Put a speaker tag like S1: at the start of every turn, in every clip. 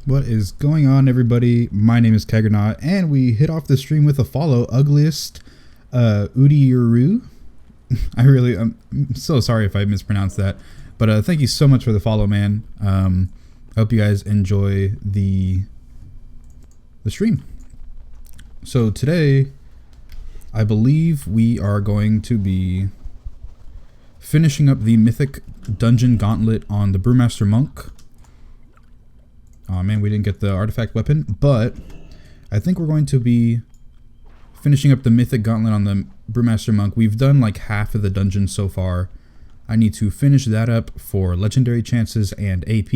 S1: What is going on, everybody? My name is Keggernaut, and we hit off the stream with a follow. Ugliest Udiuru. I'm so sorry if I mispronounced that, but thank you so much for the follow, man. I hope you guys enjoy the stream. So today, I believe we are going to be finishing up the Mythic Dungeon Gauntlet on the Brewmaster Monk. Oh man, we didn't get the artifact weapon, but I think we're going to be finishing up the Mythic Gauntlet on the Brewmaster Monk. We've done like half of the dungeon so far. I need to finish that up for legendary chances and AP.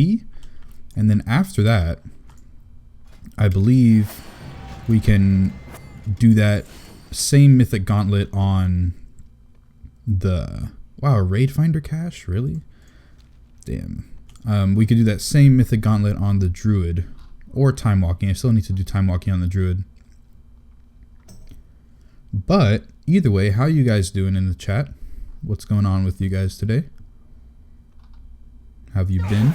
S1: And then after that, I believe we can do that same Mythic Gauntlet on the... Wow, Raid Finder cache? Really? Damn. We could do that same Mythic Gauntlet on the Druid. Or Time Walking. I still need to do Time Walking on the Druid. But, either way, how you guys doing in the chat? What's going on with you guys today? How have you been?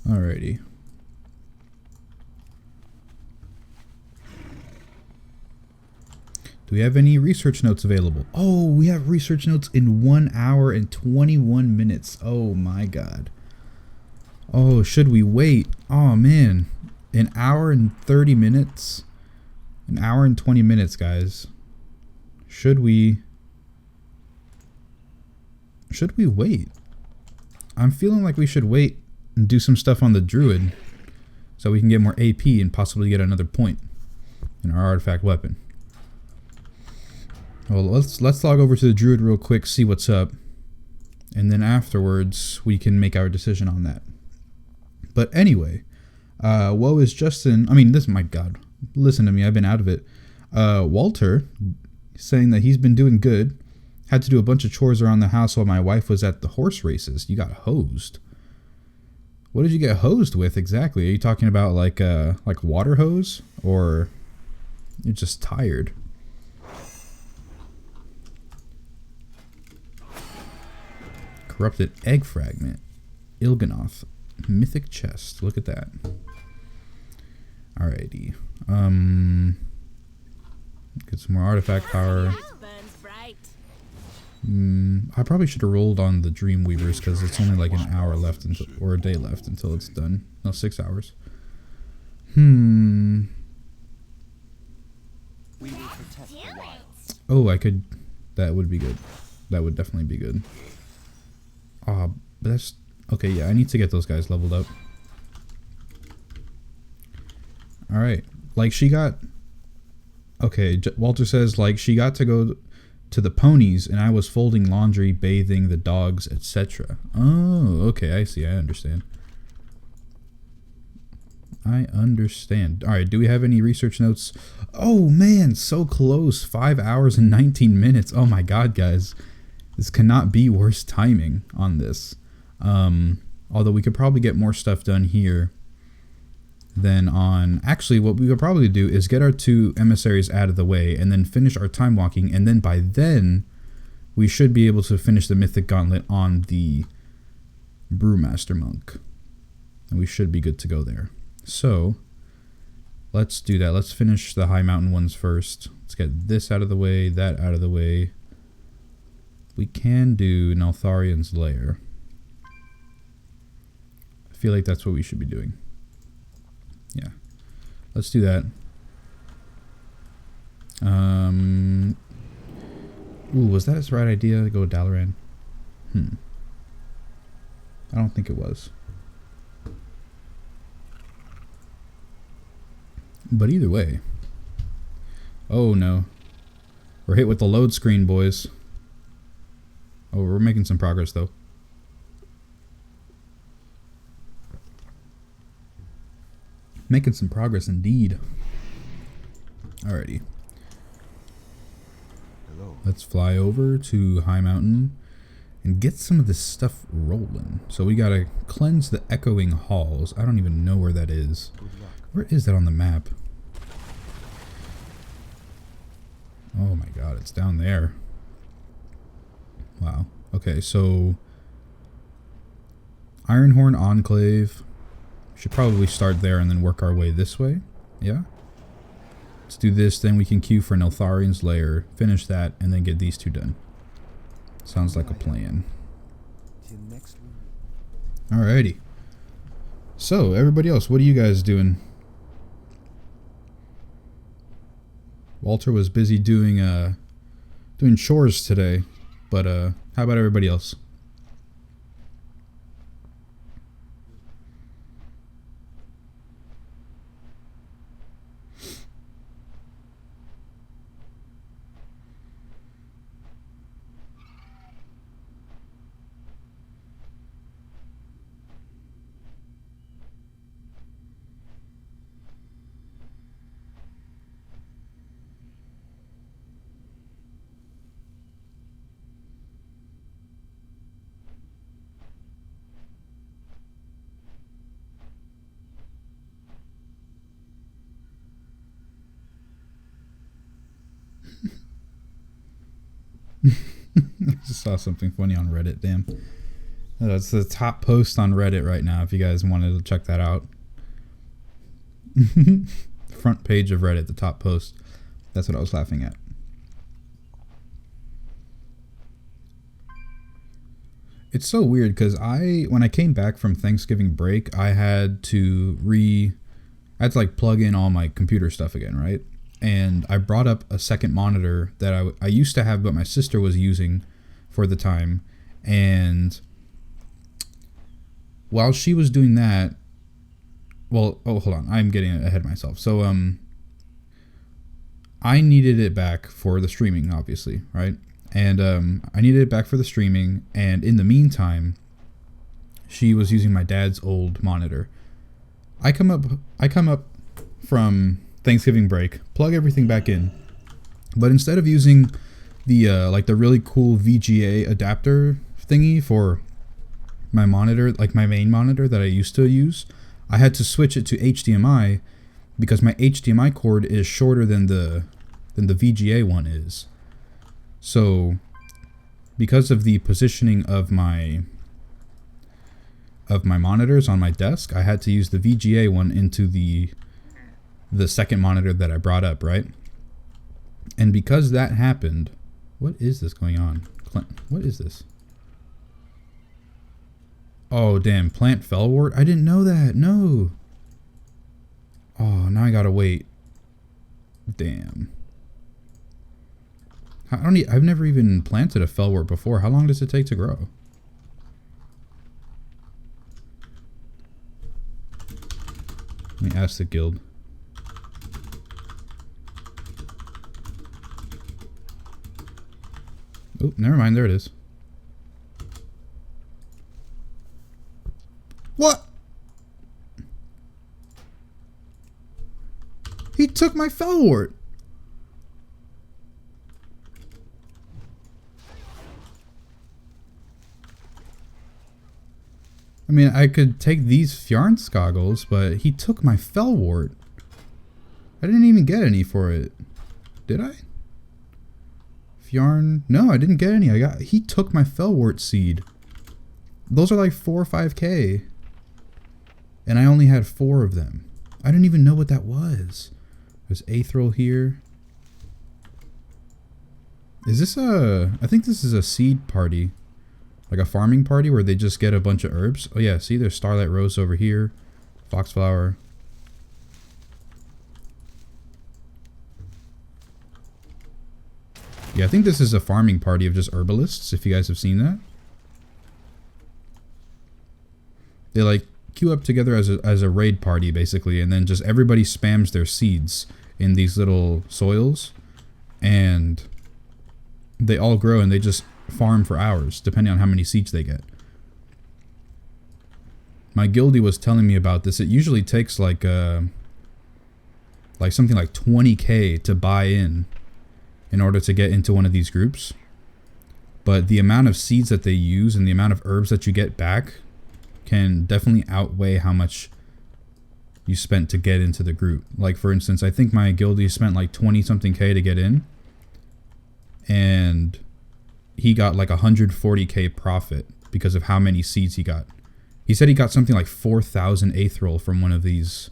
S1: Alrighty. Do we have any research notes available? Oh, we have research notes in 1 hour and 21 minutes. Oh my god. Oh, should we wait? Oh man. An hour and 30 minutes? An hour and 20 minutes, guys. Should we wait? I'm feeling like we should wait and do some stuff on the Druid so we can get more AP and possibly get another point in our artifact weapon. Well, let's log over to the Druid real quick, see what's up, and then afterwards we can make our decision on that. But anyway, woe is Justin. I mean, my god, listen to me, I've been out of it. Walter saying that he's been doing good. Had to do a bunch of chores around the house while my wife was at the horse races. You got hosed. What did you get hosed with exactly? Are you talking about like water hose, or you're just tired? Corrupted egg fragment. Il'gynoth. Mythic chest. Look at that. Alrighty. Get some more artifact power. I probably should have rolled on the Dreamweavers because it's only like an hour left until, or a day left until it's done. No, 6 hours. Oh, I could. That would be good. That would definitely be good. But that's okay. Yeah, I need to get those guys leveled up. All right, like she got. Okay, Walter says like she got to go to the ponies and I was folding laundry, bathing the dogs, etc. Oh, okay, I see. I understand. I understand. All right, do we have any research notes? Oh man, so close. 5 hours and 19 minutes. Oh my god, guys. This cannot be worse timing on this. Although we could probably get more stuff done here than on... Actually, what we would probably do is get our 2 emissaries out of the way and then finish our time walking, and then by then we should be able to finish the Mythic Gauntlet on the Brewmaster Monk. And we should be good to go there. So, let's do that. Let's finish the high mountain ones first. Let's get this out of the way, that out of the way. We can do Netharian's lair. I feel like that's what we should be doing. Yeah, let's do that. Ooh, was that his right idea to go with Dalaran? I don't think it was. But either way. Oh no. We're hit with the load screen, boys. Oh, we're making some progress though. Making some progress indeed. Alrighty. Hello. Let's fly over to High Mountain and get some of this stuff rolling. So we gotta cleanse the echoing halls. I don't even know where that is. Where is that on the map? Oh my god, it's down there. Wow. Okay, so Ironhorn Enclave. Should probably start there and then work our way this way. Yeah? Let's do this, then we can queue for Netharian's lair, finish that, and then get these two done. Sounds like a plan. Alrighty. So, everybody else, what are you guys doing? Walter was busy doing chores today, but how about everybody else? I just saw something funny on Reddit, damn. That's the top post on Reddit right now if you guys wanted to check that out. Front page of Reddit, the top post. That's what I was laughing at. It's so weird because when I came back from Thanksgiving break, I had to like plug in all my computer stuff again, right? And I brought up a second monitor that I used to have, but my sister was using for the time. And while she was doing that, well, oh, hold on, I'm getting ahead of myself. So, I needed it back for the streaming, obviously, right? And I needed it back for the streaming. And in the meantime, she was using my dad's old monitor. I come up from Thanksgiving break, plug everything back in, but instead of using the like the really cool VGA adapter thingy for my monitor, like my main monitor that I used to use, I had to switch it to HDMI because my HDMI cord is shorter than the VGA one is. So because of the positioning of my monitors on my desk, I had to use the VGA one into the second monitor that I brought up, right? And because that happened, what is this going on? What is this? Oh, damn, plant fellwort? I didn't know that, no. Oh, now I gotta wait. Damn. I've never even planted a fellwort before. How long does it take to grow? Let me ask the guild. Oh, never mind. There it is. What? He took my fellwort. I mean, I could take these Fjarnskoggles, but he took my fellwort. I didn't even get any for it. Did I? No, I didn't get any. He took my fellwort seed. Those are like 4 or 5k. And I only had 4 of them. I didn't even know what that was. There's Aethril here. Is this I think this is a seed party. Like a farming party where they just get a bunch of herbs. Oh yeah, see there's Starlight Rose over here. Foxflower. Yeah, I think this is a farming party of just herbalists, if you guys have seen that. They like queue up together as a raid party, basically, and then just everybody spams their seeds in these little soils, and they all grow, and they just farm for hours, depending on how many seeds they get. My guildie was telling me about this. It usually takes like something like 20k to buy in order to get into one of these groups. But the amount of seeds that they use and the amount of herbs that you get back can definitely outweigh how much you spent to get into the group. Like, for instance, I think my guildie spent like 20 something K to get in, and he got like 140K profit because of how many seeds he got. He said he got something like 4,000 Aethrol from one of these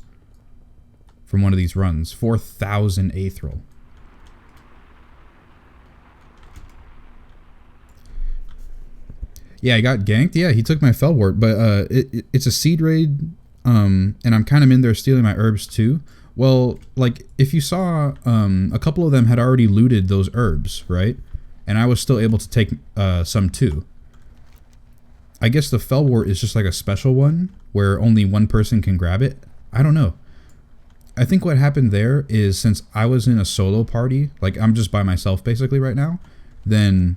S1: runs. 4,000 Aethrol. Yeah, I got ganked. Yeah, he took my Felwort, but it's a seed raid, and I'm kind of in there stealing my herbs too. Well, like, if you saw, a couple of them had already looted those herbs, right? And I was still able to take some too. I guess the Felwort is just like a special one where only one person can grab it. I don't know. I think what happened there is, since I was in a solo party, like I'm just by myself basically right now, then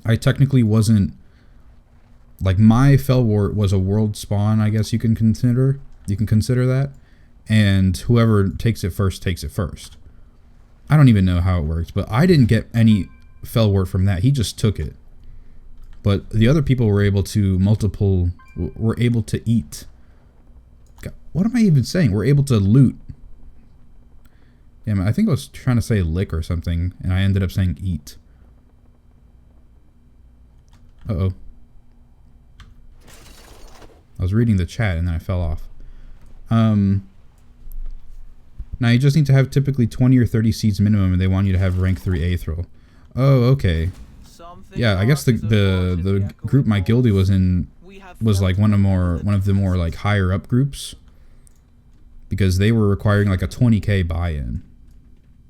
S1: I technically wasn't, like, my Felwort was a world spawn, I guess you can consider that, and whoever takes it first takes it first. I don't even know how it works, but I didn't get any Felwort from that. He just took it. But the other people were able to were able to eat. God, what am I even saying? We're able to loot. Damn, I think I was trying to say lick or something, and I ended up saying eat. Uh-oh. I was reading the chat and then I fell off. Now you just need to have typically 20 or 30 seeds minimum, and they want you to have rank 3 Aethrol. Oh, okay. Yeah, I guess the group my guildie was in was like one of the more like higher up groups, because they were requiring like a 20K buy-in.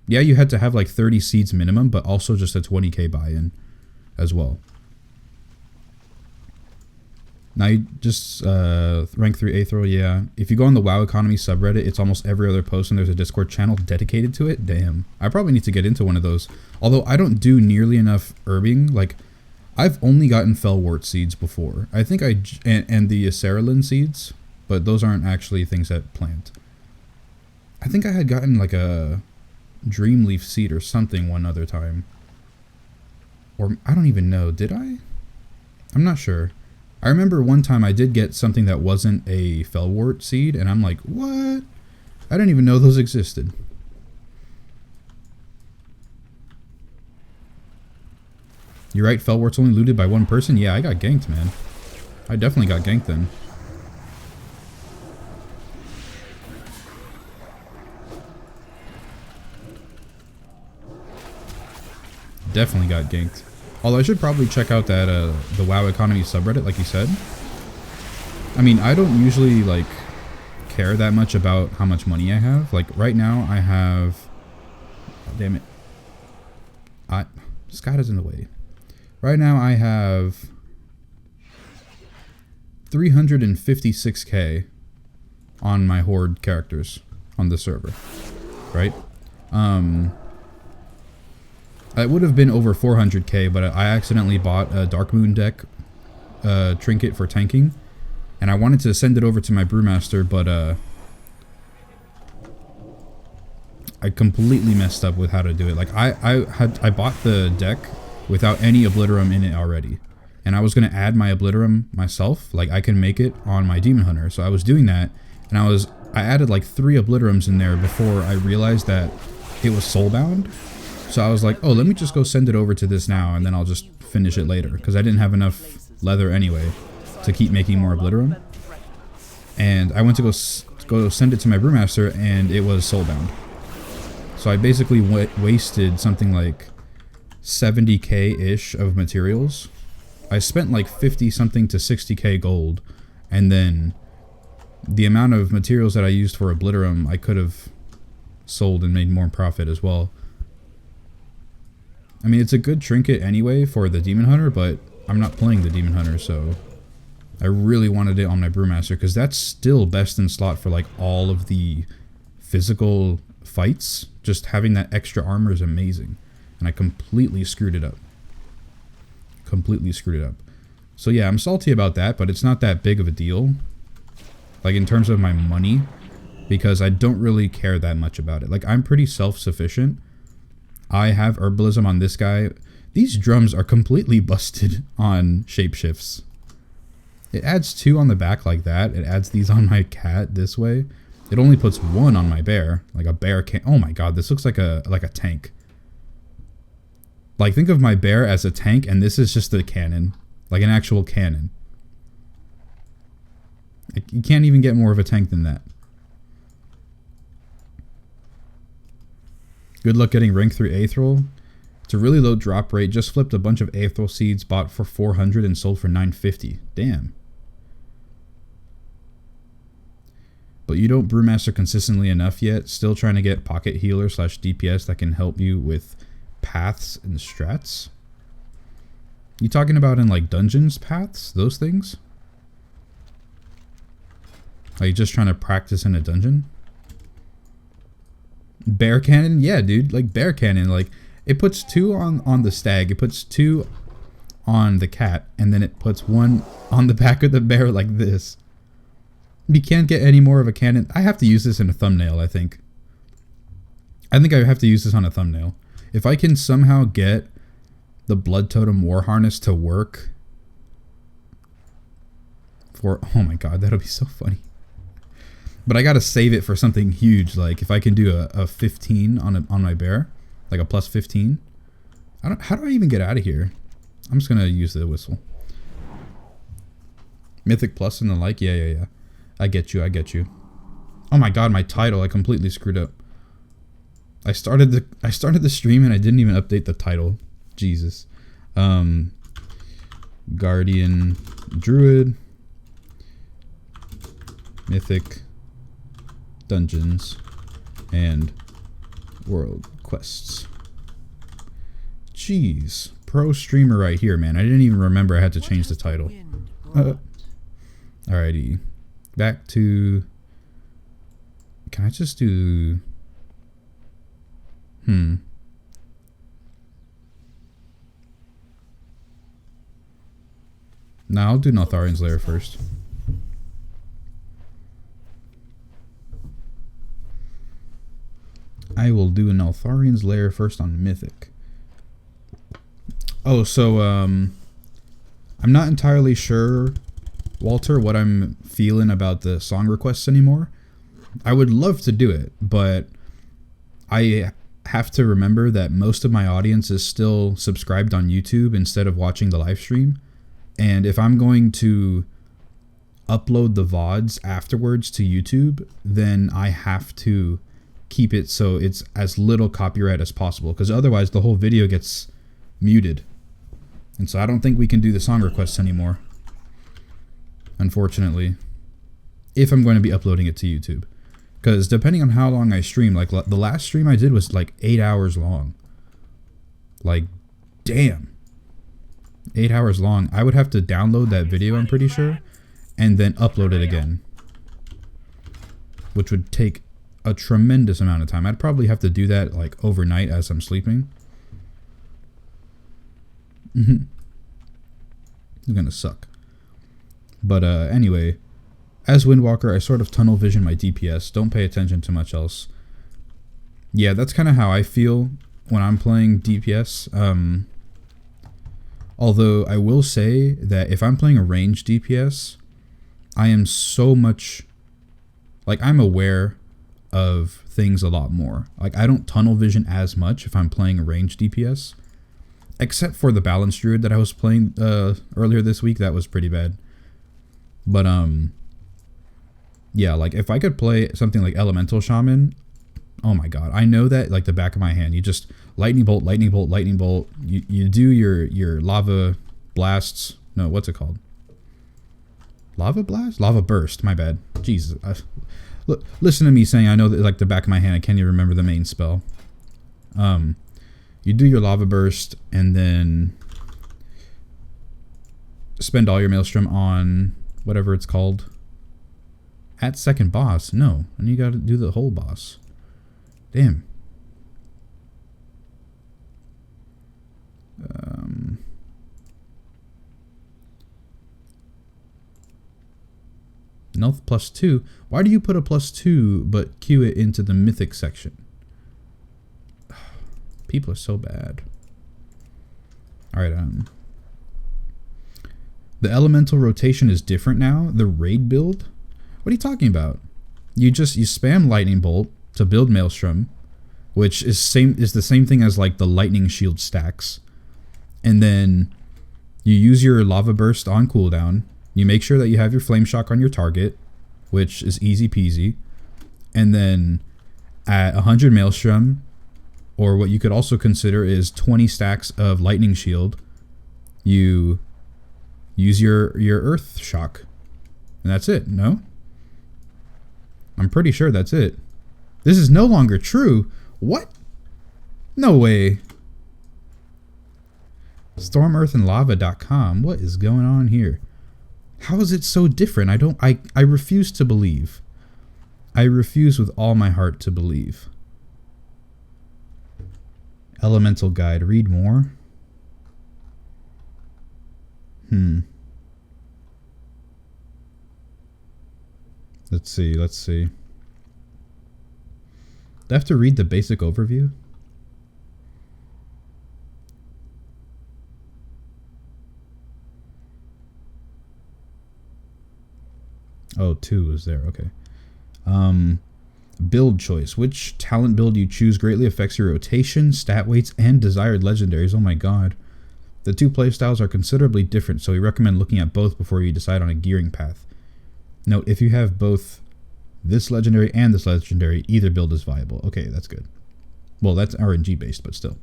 S1: Yeah, you had to have like 30 seeds minimum, but also just a 20K buy-in as well. Now you just rank 3 Aethrol, yeah. If you go on the WoW Economy subreddit, it's almost every other post, and there's a Discord channel dedicated to it. Damn. I probably need to get into one of those. Although I don't do nearly enough herbing. Like, I've only gotten Felwort seeds before. I think and the Cerulean seeds, but those aren't actually things that plant. I think I had gotten like a Dreamleaf seed or something one other time. Or I don't even know. Did I? I'm not sure. I remember one time I did get something that wasn't a Felwort seed, and I'm like, what? I didn't even know those existed. You're right, Felwort's only looted by one person? Yeah, I got ganked, man. I definitely got ganked then. Definitely got ganked. Although I should probably check out that the WoW Economy subreddit, like you said. I mean, I don't usually like care that much about how much money I have. Like right now, I have. Oh, damn it! Scott is in the way. Right now, I have 356K on my Horde characters on the server, right? It would have been over 400K, but I accidentally bought a Dark Moon deck trinket for tanking, and I wanted to send it over to my Brewmaster, but I completely messed up with how to do it. Like I bought the deck without any Obliterum in it already, and I was gonna add my Obliterum myself. Like I can make it on my Demon Hunter, so I was doing that, and I added like 3 Obliterums in there before I realized that it was soulbound. So I was like, oh, let me just go send it over to this now, and then I'll just finish it later, because I didn't have enough leather anyway to keep making more Obliterum. And I went to go send it to my Brewmaster, and it was soulbound. So I basically wasted something like 70K-ish of materials. I spent like 50 something to 60K gold, and then the amount of materials that I used for Obliterum, I could have sold and made more profit as well. I mean, it's a good trinket anyway for the Demon Hunter, but I'm not playing the Demon Hunter, so I really wanted it on my Brewmaster, because that's still best in slot for like all of the physical fights. Just having that extra armor is amazing, and I completely screwed it up. So yeah, I'm salty about that, but it's not that big of a deal, like in terms of my money, because I don't really care that much about it. Like, I'm pretty self-sufficient. I have Herbalism on this guy. These drums are completely busted on shapeshifts. It adds 2 on the back like that. It adds these on my cat this way. It only puts 1 on my bear. Like a bear can. Oh my god, this looks like a tank. Like, think of my bear as a tank, and this is just a cannon. Like an actual cannon. You can't even get more of a tank than that. Good luck getting rank 3 Aethrol. It's a really low drop rate. Just flipped a bunch of Aethrol seeds, bought for 400 and sold for 950. Damn. But you don't Brewmaster consistently enough yet. Still trying to get pocket healer / DPS that can help you with paths and strats. You talking about in like dungeons paths? Those things? Are you just trying to practice in a dungeon? Bear cannon? Yeah, dude. Like bear cannon. Like it puts 2 on the stag. It puts 2 on the cat. And then it puts 1 on the back of the bear like this. You can't get any more of a cannon. I have to use this in a thumbnail, I think. I think I have to use this on a thumbnail. If I can somehow get the Blood Totem War Harness to work for... Oh my god, that'll be so funny. But I gotta save it for something huge. Like if I can do a 15 on my bear, like a plus 15. How do I even get out of here? I'm just gonna use the whistle. Mythic Plus and the like. Yeah. I get you. Oh my god, my title. I completely screwed up. I started the stream and I didn't even update the title. Jesus. Guardian Druid. Mythic Dungeons and World Quests. Jeez. Pro streamer right here, man. I didn't even remember I had to change the title. Alrighty. Back to... Can I just do... Now I'll do Netharian's Lair first. I will do Netharian's Lair first on Mythic. Oh, so I'm not entirely sure, Walter, what I'm feeling about the song requests anymore. I would love to do it, but I have to remember that most of my audience is still subscribed on YouTube instead of watching the live stream. And if I'm going to upload the VODs afterwards to YouTube, then I have to keep it so it's as little copyright as possible, because otherwise the whole video gets muted. And so I don't think we can do the song requests anymore, unfortunately, if I'm going to be uploading it to YouTube. Because depending on how long I stream, like the last stream I did was like 8 hours long. Like, damn. 8 hours long. I would have to download that video, I'm pretty sure, and then upload it again, which would take a tremendous amount of time. I'd probably have to do that like overnight as I'm sleeping. It's gonna suck. But anyway, as Windwalker, I sort of tunnel vision my DPS. Don't pay attention to much else. Yeah, that's kind of how I feel when I'm playing DPS. Although I will say that if I'm playing a ranged DPS, I am so much... Like, I'm aware of things a lot more. Like, I don't tunnel vision as much if I'm playing a ranged DPS. Except for the Balance Druid that I was playing earlier this week. That was pretty bad. But, yeah, like, if I could play something like Elemental Shaman... Oh my god, I know that like the back of my hand. You just lightning bolt, lightning bolt, lightning bolt. You do your lava blasts. No, what's it called? Lava blast? Lava burst, my bad. Jesus. Look, listen to me saying I know that like the back of my hand, I can't even remember the main spell. You do your lava burst and then spend all your maelstrom on whatever it's called. At second boss. No, and you gotta do the whole boss. Damn. Health +2. Why do you put a +2 but queue it into the mythic section? People are so bad. Alright, the elemental rotation is different now. The raid build? What are you talking about? you spam lightning bolt to build maelstrom, which is the same thing as like the lightning shield stacks, and then you use your lava burst on cooldown. You make sure that you have your flame shock on your target, which is easy peasy, and then at 100 maelstrom, or what you could also consider is 20 stacks of lightning shield, you use your earth shock, and that's it. No, I'm pretty sure that's it. This is no longer true. What? No way. StormEarthandLava.com. What is going on here? How is it so different? I refuse to believe. I refuse with all my heart to believe. Elemental guide. Read more. Let's see. Do I have to read the basic overview? Oh, 2 is there. Okay. Build choice. Which talent build you choose greatly affects your rotation, stat weights, and desired legendaries. Oh my god. The two playstyles are considerably different, so we recommend looking at both before you decide on a gearing path. Note, if you have both this legendary and this legendary, either build is viable. Okay, that's good. Well, that's RNG based, but still.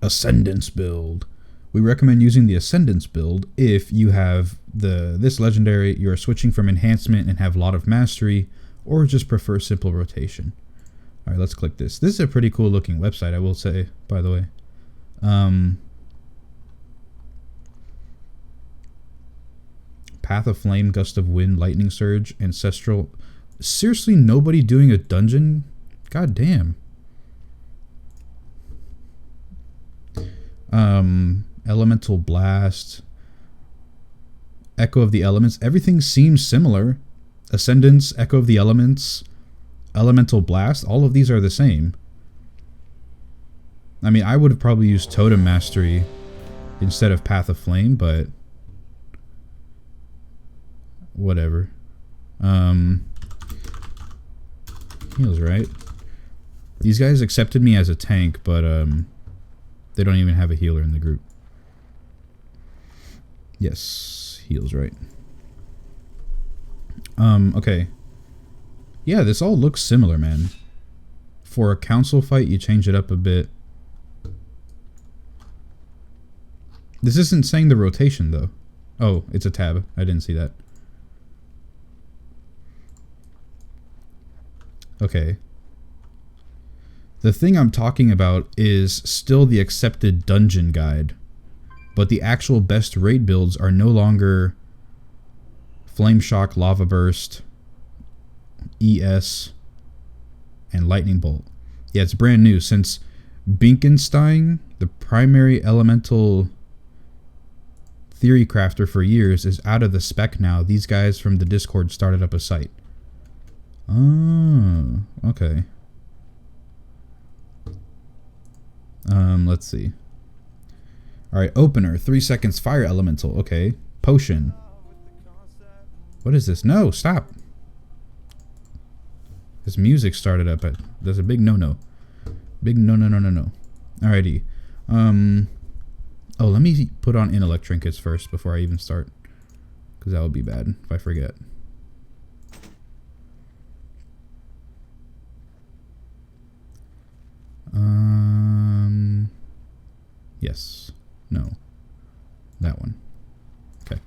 S1: Ascendance build. We recommend using the Ascendance build if you have this legendary, you are switching from enhancement and have a lot of mastery, or just prefer simple rotation. All right, let's click this. This is a pretty cool looking website, I will say, by the way. Path of Flame, Gust of Wind, Lightning Surge, Ancestral. Seriously, nobody doing a dungeon? God damn. Elemental Blast, Echo of the Elements. Everything seems similar. Ascendance, Echo of the Elements, Elemental Blast. All of these are the same. I mean, I would have probably used Totem Mastery instead of Path of Flame, but whatever. Heals, right? These guys accepted me as a tank, but they don't even have a healer in the group. Yes, heals, right? Okay. Yeah, this all looks similar, man. For a council fight, you change it up a bit. This isn't saying the rotation, though. Oh, it's a tab. I didn't see that. Okay. The thing I'm talking about is still the accepted dungeon guide, but the actual best raid builds are no longer Flame Shock, Lava Burst, ES, and Lightning Bolt. Yeah, it's brand new since Binkenstein, the primary elemental theory crafter for years, is out of the spec now. These guys from the Discord started up a site. Oh, okay. Let's see. Alright, opener, 3 seconds fire elemental. Okay. Potion. What is this? No, stop. This music started up at... There's a big no-no. Big no-no-no-no-no. Alrighty. Oh, let me put on intellect trinkets first before I even start. Because that would be bad if I forget. Yes. No. That one. Okay.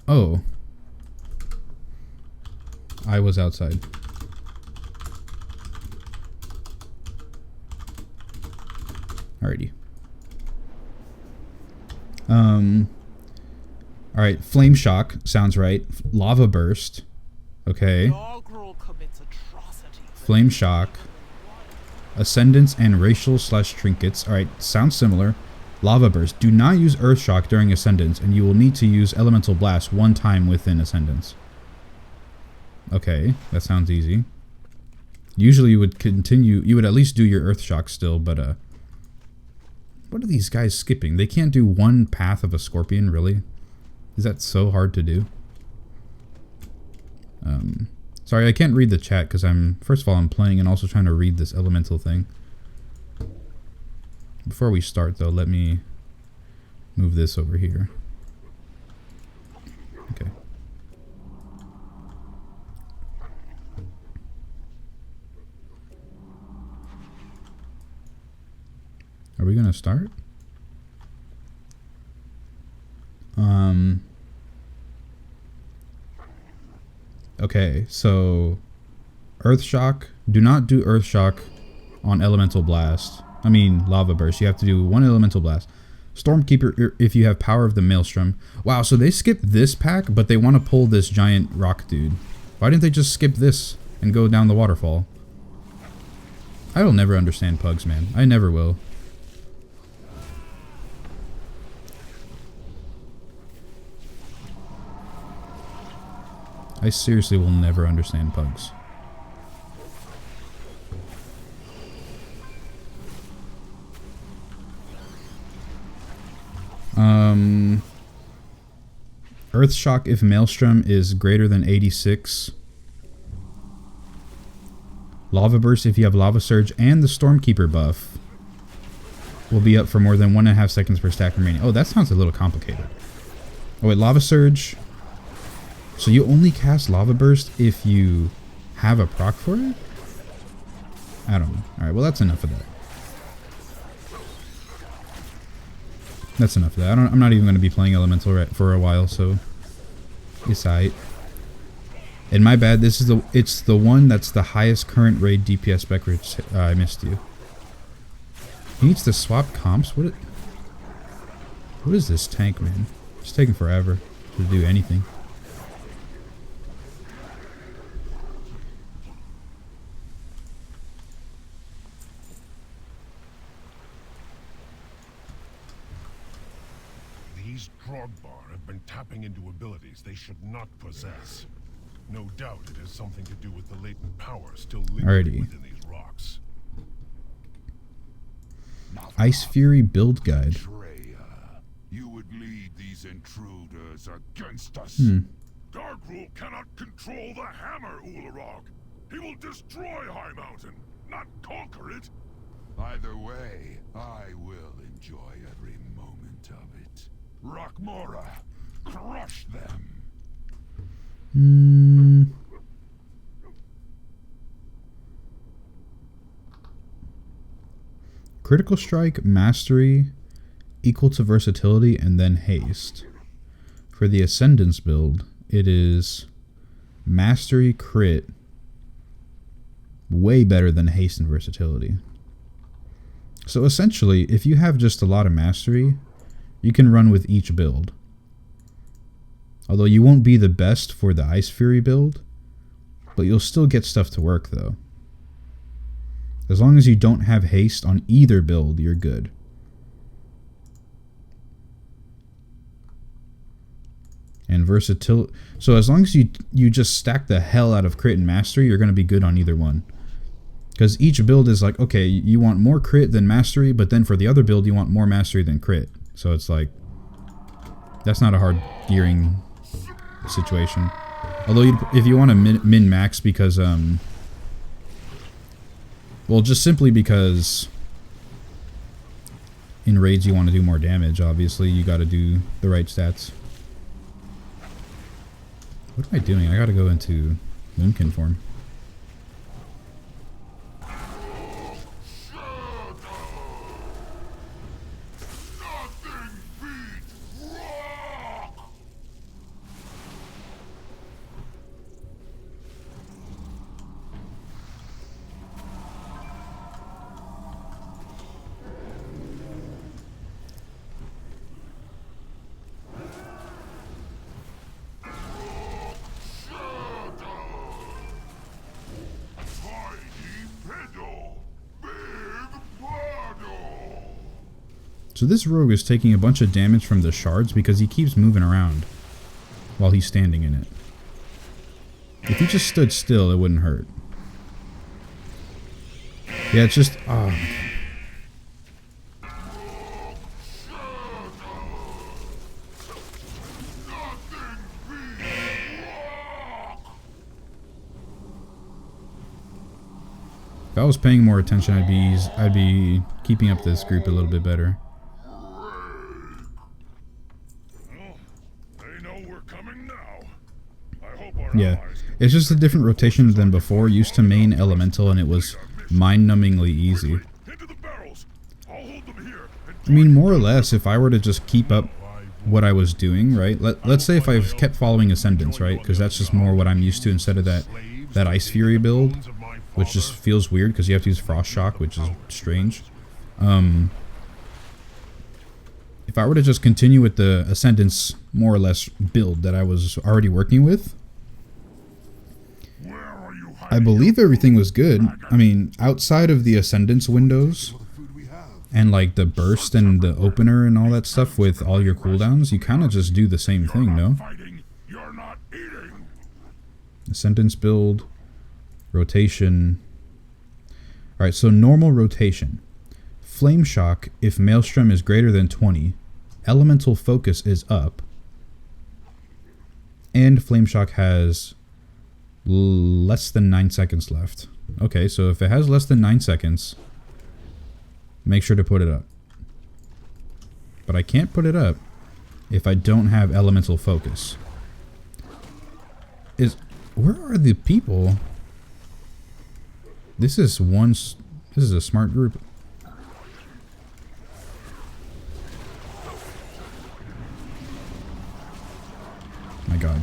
S1: Oh. I was outside. Alrighty. Alright, Flame Shock sounds right. Lava Burst. Okay. Flame Shock. Ascendance and racial / trinkets. Alright, sounds similar. Lava Burst. Do not use Earth Shock during Ascendance, and you will need to use Elemental Blast one time within Ascendance. Okay, that sounds easy. Usually you would continue, you would at least do your Earth Shock still, but what are these guys skipping? They can't do one path of a Scorpion, really? Is that so hard to do? Sorry, I can't read the chat because first of all, I'm playing and also trying to read this elemental thing. Before we start though, let me move this over here. Okay. Are we gonna start? Okay, so Earth Shock. Do not do Earth Shock on Elemental Blast. I mean Lava Burst. You have to do one Elemental Blast. Stormkeeper if you have Power of the Maelstrom. Wow, so they skipped this pack, but they want to pull this giant rock dude. Why didn't they just skip this and go down the waterfall? I will never understand pugs, man. I never will. I seriously will never understand pugs. Earth Shock if Maelstrom is greater than 86. Lava Burst if you have Lava Surge and the Stormkeeper buff will be up for more than 1.5 seconds per stack remaining. Oh, that sounds a little complicated. Oh wait, Lava Surge. So you only cast Lava Burst if you have a proc for it? I don't know. Alright, well that's enough of that. That's enough of that. I'm not even going to be playing Elemental for a while, so it's alright. And my bad, it's the one that's the highest current raid DPS spec, which I missed you. He needs to swap comps? What is this tank, man? It's taking forever to do anything.
S2: These Drogbar have been tapping into abilities they should not possess. No doubt it has something to do with the latent power still lingering within these rocks.
S1: Ice Fury build guide.
S3: You would lead these intruders against us.
S2: Darkrul cannot control the hammer, Ularog. He will destroy High Mountain, not conquer it.
S3: Either way, I will enjoy every moment of it. Rockmora, crush them.
S1: Critical Strike, Mastery, equal to Versatility, and then Haste. For the Ascendance build, it is Mastery, Crit, way better than Haste and Versatility. So essentially, if you have just a lot of Mastery, you can run with each build. Although you won't be the best for the Ice Fury build, but you'll still get stuff to work though. As long as you don't have haste on either build, you're good. And versatility. So as long as you just stack the hell out of crit and mastery, you're going to be good on either one. Because each build is like, okay, you want more crit than mastery, but then for the other build, you want more mastery than crit. So it's like, that's not a hard gearing situation. Although if you want to min-max because, well, just simply because in raids you want to do more damage, obviously, you got to do the right stats. What am I doing? I got to go into Moonkin form. So this rogue is taking a bunch of damage from the shards because he keeps moving around while he's standing in it. If he just stood still, it wouldn't hurt. Yeah, it's just... oh. I was paying more attention, I'd be keeping up this group a little bit better.
S2: They know we're coming now. I hope our
S1: Yeah,
S2: allies can
S1: it's just a different rotation than before. Used to main elemental and it was mind-numbingly easy.
S2: into the barrels. I'll hold them here.
S1: I mean, more or less, if I were to just keep up what I was doing, right? Let's say if I kept following Ascendance, right? Because that's just more what I'm used to instead of that Ice Fury build, which just feels weird because you have to use Frost Shock, which is strange. If I were to just continue with the Ascendance, more or less, build that I was already working with, I believe everything was good. I mean, outside of the Ascendance windows, and like the burst and the opener and all that stuff with all your cooldowns, you kind of just do the same thing, no?
S2: You're not eating.
S1: Ascendance build, rotation. Alright, so normal rotation. Flame Shock, if Maelstrom is greater than 20. Elemental Focus is up. And Flame Shock has less than 9 seconds left. Okay, so if it has less than 9 seconds, make sure to put it up. But I can't put it up if I don't have Elemental Focus. Where are the people? This is a smart group. My god.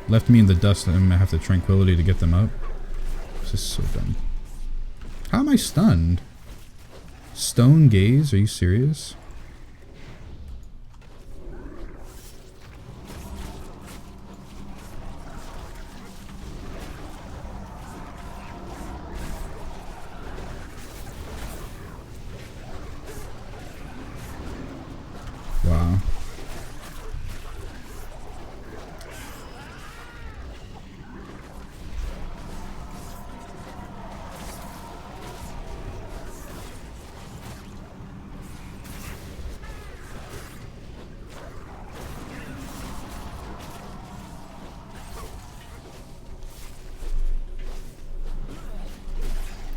S1: Left me in the dust and I'm gonna have the Tranquility to get them up. This is so dumb. How am I stunned? Stone Gaze? Are you serious? Wow.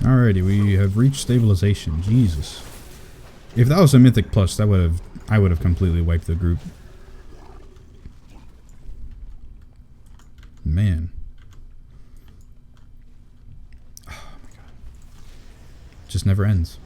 S1: Alrighty, we have reached stabilization. Jesus. If that was a Mythic Plus, I would have completely wiped the group. Man. Oh my god. Just never ends.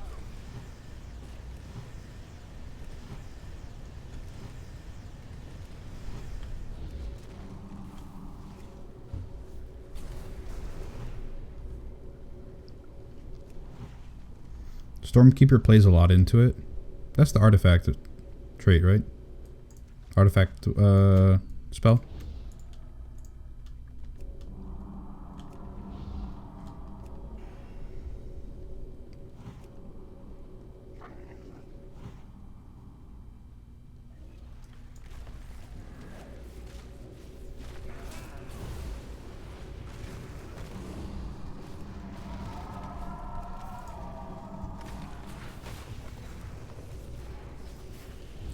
S1: Stormkeeper plays a lot into it. That's the artifact trait, right? Artifact spell.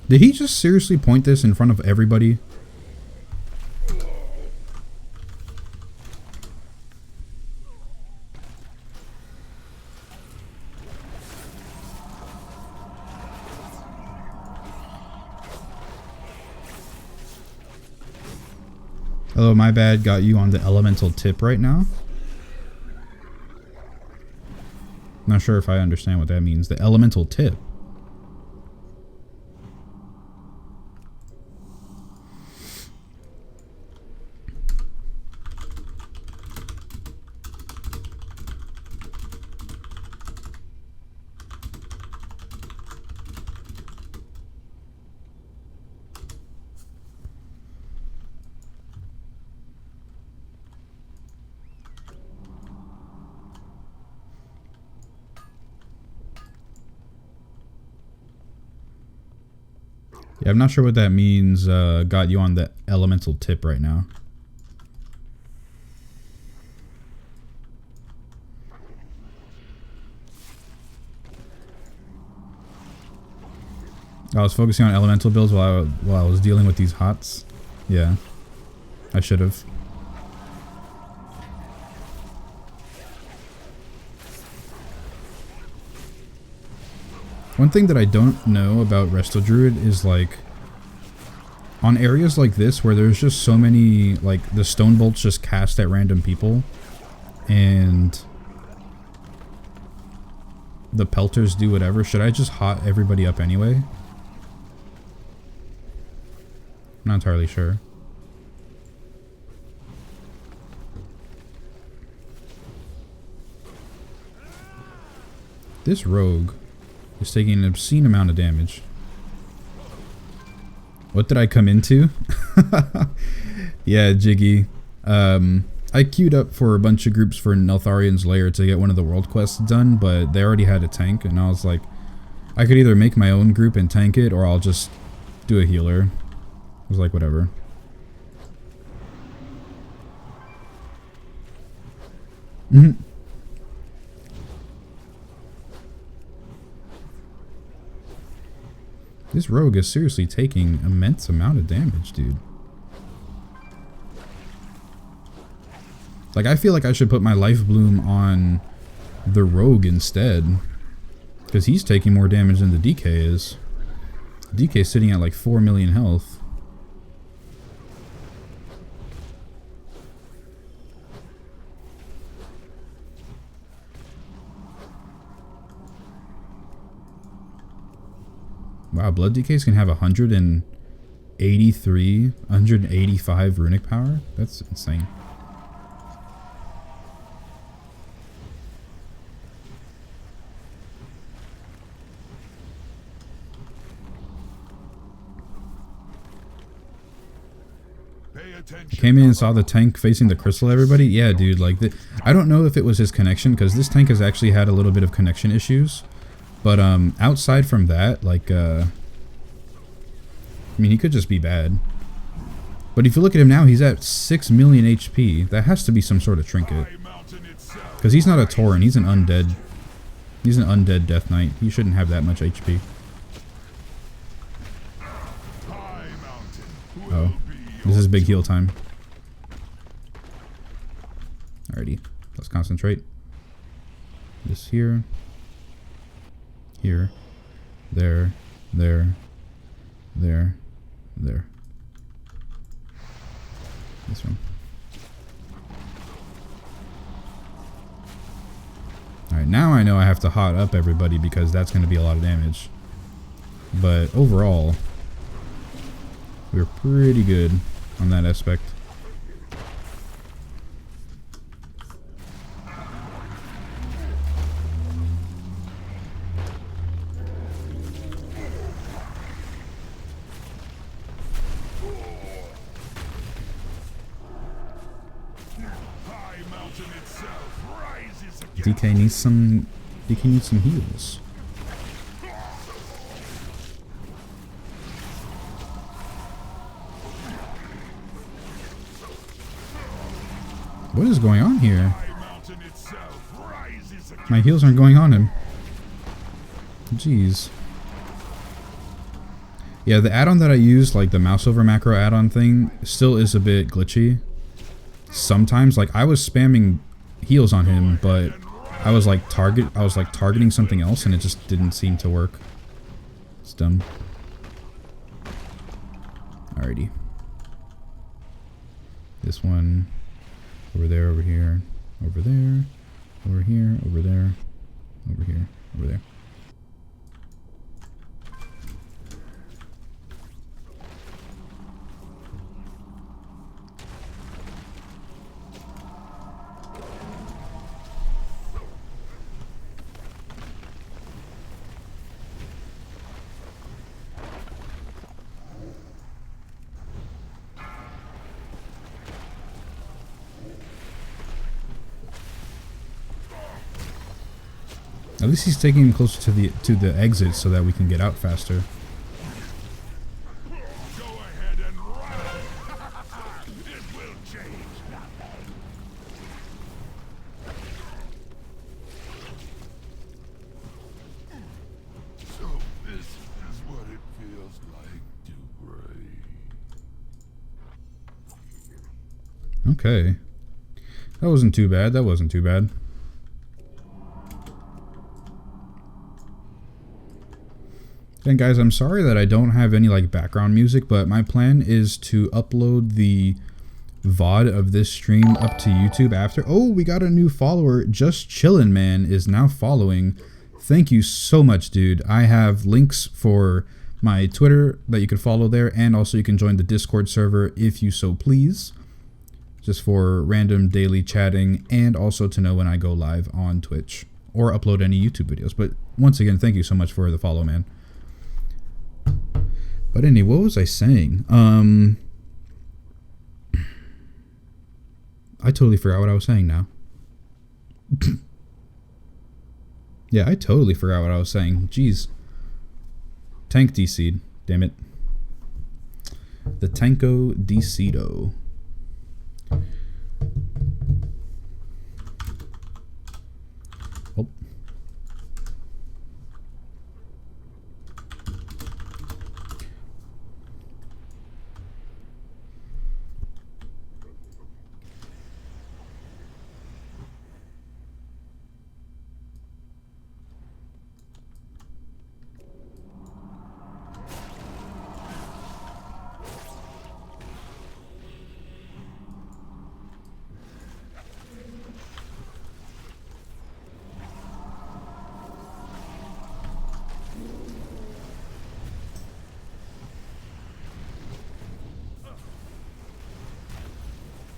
S1: Did he just seriously point this in front of everybody? Hello, my bad. Got you on the elemental tip right now. Not sure if I understand what that means. The elemental tip. Yeah, I'm not sure what that means. Got you on the elemental tip right now. I was focusing on elemental builds while I was dealing with these hots. Yeah, I should have. One thing that I don't know about Resto Druid is like on areas like this where there's just so many, like the stone bolts just cast at random people and the pelters do whatever. Should I just hot everybody up anyway? I'm not entirely sure. This rogue is taking an obscene amount of damage. What did I come into? Yeah, Jiggy. I queued up for a bunch of groups for Netharian's Lair to get one of the world quests done, but they already had a tank, and I was like, I could either make my own group and tank it, or I'll just do a healer. I was like, whatever. This rogue is seriously taking immense amount of damage, dude. Like, I feel like I should put my life bloom on the rogue instead, because he's taking more damage than the DK is. DK is sitting at like 4 million health. Wow, blood DKs can have 185 runic power? That's insane. Came in and saw the tank facing the crystal, everybody? Yeah, dude, like, I don't know if it was his connection, because this tank has actually had a little bit of connection issues. But, outside from that, like, I mean, he could just be bad. But if you look at him now, he's at 6 million HP. That has to be some sort of trinket. Because he's not a Tauren, he's an undead. He's an undead Death Knight. He shouldn't have that much HP. Oh. This is big heal time. Alrighty. Let's concentrate. This here. Here. There. There. There. There. This one. Alright, now I know I have to hot up everybody because that's going to be a lot of damage. But overall, we're pretty good on that aspect. DK needs some heals. What is going on here? My heals aren't going on him. Jeez. Yeah, the add-on that I use, like the mouse over macro add-on thing, still is a bit glitchy. Sometimes, like, I was spamming heals on him, but I was like targeting something else and it just didn't seem to work. It's dumb. Alrighty. This one over there, over here, over there, over here, over there, over here, over there. At least he's taking him closer to the exit so that we can get out faster.
S3: Go ahead and run. It will change nothing. So this is what it feels like to breathe.
S1: Okay. That wasn't too bad. That wasn't too bad. And guys, I'm sorry that I don't have any like background music, but my plan is to upload the VOD of this stream up to YouTube after. Oh, we got a new follower. Just Chillin' Man is now following. Thank you so much, dude. I have links for my Twitter that you can follow there, and also you can join the Discord server if you so please, just for random daily chatting, and also to know when I go live on Twitch or upload any YouTube videos. But once again, thank you so much for the follow, man. But anyway, what was I saying? I totally forgot what I was saying now. Yeah, I totally forgot what I was saying. Jeez. Tank DC'd. Damn it. The Tanko DC'do. Oh.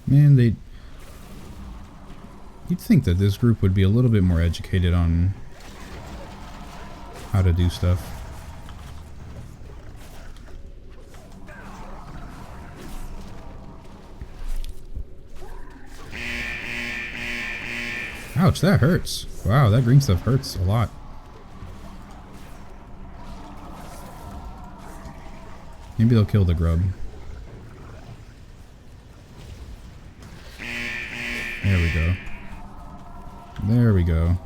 S1: Man, you'd think that this group would be a little bit more educated on how to do stuff. Ouch, that hurts. Wow, that green stuff hurts a lot. Maybe they'll kill the grub. There we go. There we go.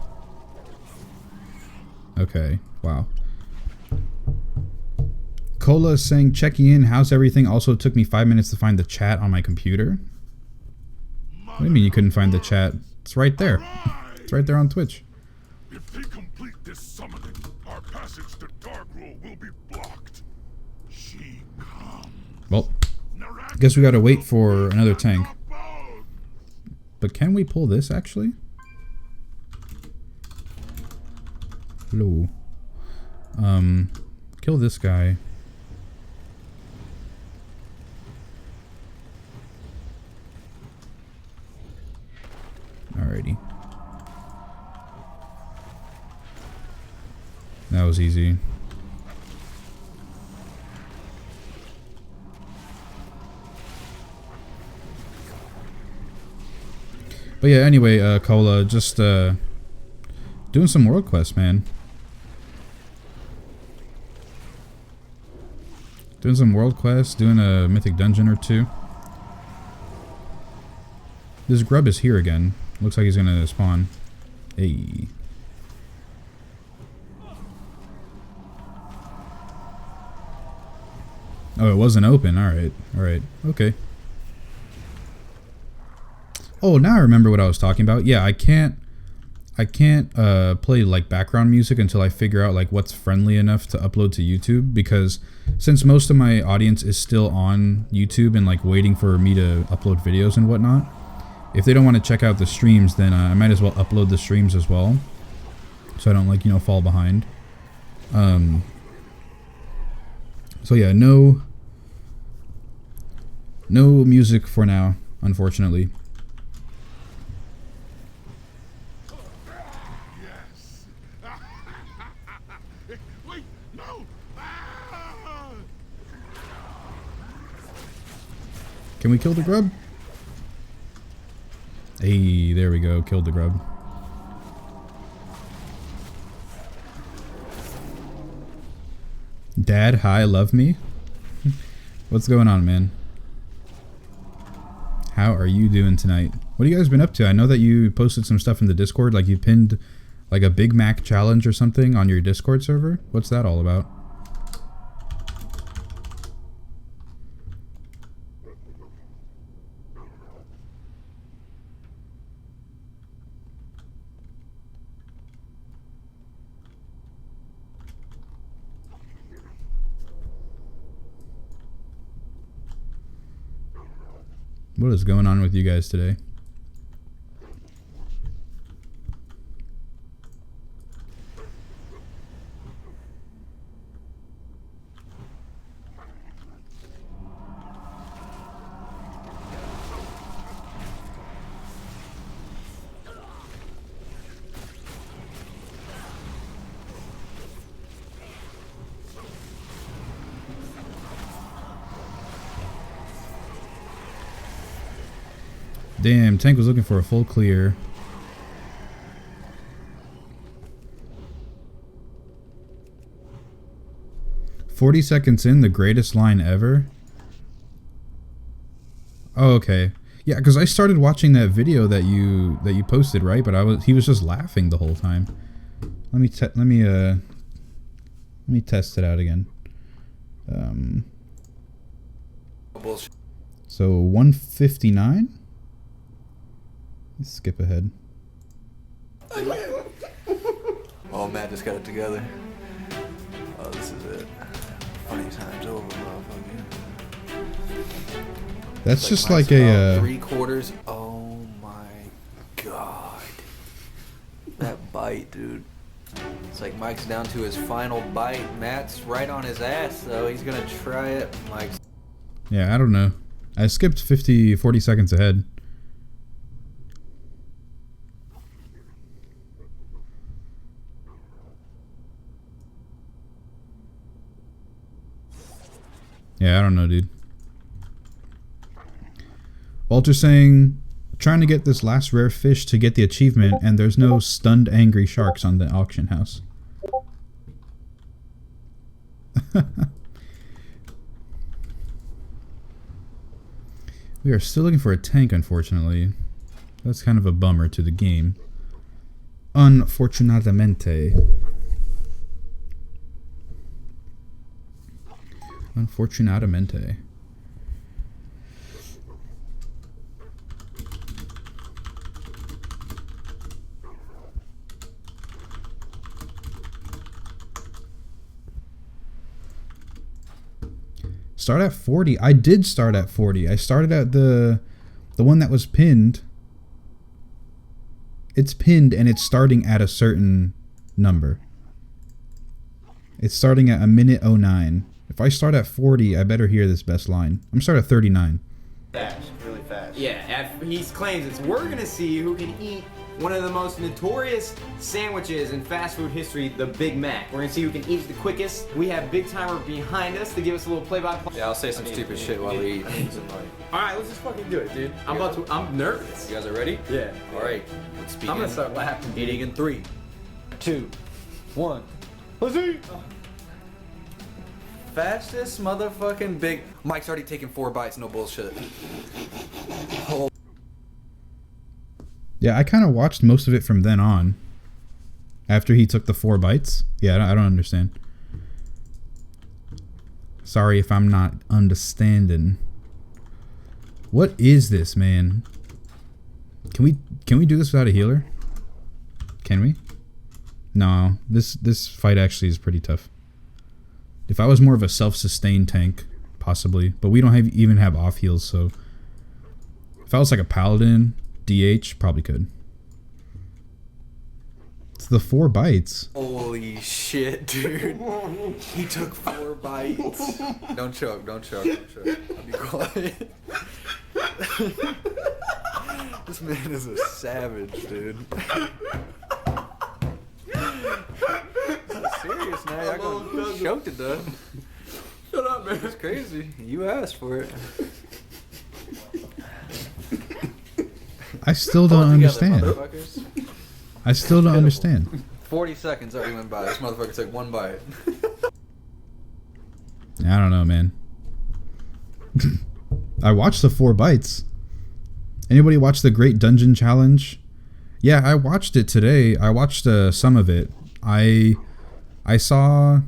S1: Okay, wow. Cola is saying, checking in, how's everything? Also, it took me 5 minutes to find the chat on my computer. What do you mean you couldn't find the chat? It's right there. It's right there on Twitch.
S2: If they complete this summoning, our passage to Darkroll will be blocked. She comes.
S1: Well, I guess we gotta wait for another tank. But can we pull this actually? Hello. Kill this guy. Alrighty. That was easy. But yeah, anyway, Cola, just doing some world quests, man. Doing some world quests, doing a mythic dungeon or two. This grub is here again. Looks like he's gonna spawn. Hey. Oh, it wasn't open. Alright. Alright. Okay. Oh, now I remember what I was talking about. Yeah, I can't play like background music until I figure out like what's friendly enough to upload to YouTube, because since most of my audience is still on YouTube and like waiting for me to upload videos and whatnot, if they don't want to check out the streams, then I might as well upload the streams as well, so I don't like, you know, fall behind. So yeah, no music for now, unfortunately. Can we kill the grub? Hey, there we go. Killed the grub. Dad, hi, love me? What's going on, man? How are you doing tonight? What have you guys been up to? I know that you posted some stuff in the Discord, like you pinned like a Big Mac challenge or something on your Discord server. What's that all about? What is going on with you guys today? Damn, tank was looking for a full clear. "40 seconds in, the greatest line ever." Oh, okay. Yeah, because I started watching that video that you posted, right? But he was just laughing the whole time. Let me test it out again. So 159. Let's skip ahead.
S4: Oh, Matt just got it together. Oh, this is it. Funny times over, motherfucker.
S1: That's just like a
S4: 3/4. Oh my god. That bite, dude. It's like Mike's down to his final bite. Matt's right on his ass, though. He's gonna try it. Mike's.
S1: Yeah, I don't know. I skipped 40 seconds ahead. Yeah, I don't know, dude. Walter saying, trying to get this last rare fish to get the achievement, and there's no stunned angry sharks on the auction house. We are still looking for a tank, unfortunately. That's kind of a bummer to the game. Unfortunadamente. Unfortunadamente. Start at 40. I did start at 40. I started at the one that was pinned. It's pinned and it's starting at a certain number. It's starting at 1:09. If I start at 40, I better hear this best line. I'm starting at 39.
S5: Fast, really fast. Yeah, he claims it's we're gonna see who can eat one of the most notorious sandwiches in fast food history, the Big Mac. We're gonna see who can eat it the quickest. We have Big Timer behind us to give us a little play-by-play.
S4: Yeah, I'll say some stupid shit while we eat.
S5: All right, let's just fucking do it, dude. I'm nervous.
S4: You guys are ready?
S5: Yeah.
S4: All right, let's begin.
S5: I'm gonna start laughing.
S4: Eating in 3, 2, 1.
S5: Let's eat.
S4: Fastest motherfucking big. Mike's already taken 4 bites, no bullshit. Oh.
S1: Yeah, I kind of watched most of it from then on. After he took the 4 bites. Yeah, I don't understand. Sorry if I'm not understanding. What is this, man? Can we do this without a healer? Can we? No, this fight actually is pretty tough. If I was more of a self-sustained tank, possibly. But we don't even have off heals, so... If I was like a paladin, DH, probably could. It's the 4 bites.
S4: Holy shit, dude. He took 4 bites. Don't choke, don't choke, don't choke. I'll be quiet. This man is a savage, dude. Serious now, y'all gonna choke to death.
S5: Shut up, man.
S4: It's crazy. You asked for it.
S1: I still don't understand.
S4: Motherfuckers.
S1: I still don't understand.
S4: 40 seconds already went by. This motherfucker took 1 bite.
S1: I don't know, man. I watched the 4 bites. Anybody watch the Great Dungeon Challenge? Yeah, I watched it today. I watched some of it. I saw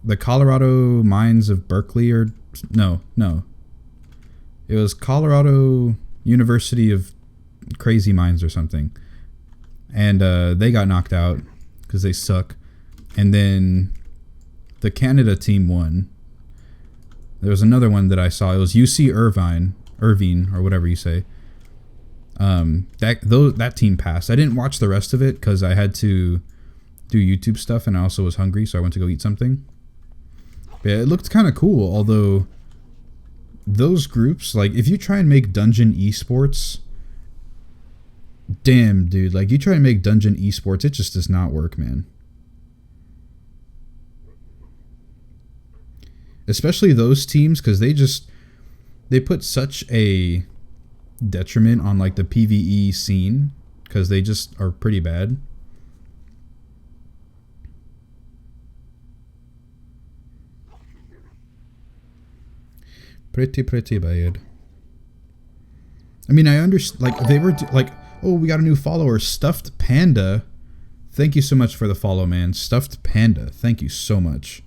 S1: the Colorado Mines of Berkeley, or no. It was Colorado University of Crazy Mines or something. And they got knocked out because they suck. And then the Canada team won. There was another one that I saw. It was UC Irvine. Irvine or whatever you say. That team passed. I didn't watch the rest of it because I had to do YouTube stuff, and I also was hungry, so I went to go eat something. But yeah, it looked kind of cool, although those groups, like, if you try and make dungeon esports, damn, dude, like, you try to make dungeon esports, it just does not work, man. Especially those teams, because they put such a detriment on, like, the PvE scene, because they just are pretty bad. Pretty bad. I mean, I understand, like, they were, like, oh, we got a new follower, Stuffed Panda. Thank you so much for the follow, man. Stuffed Panda, thank you so much.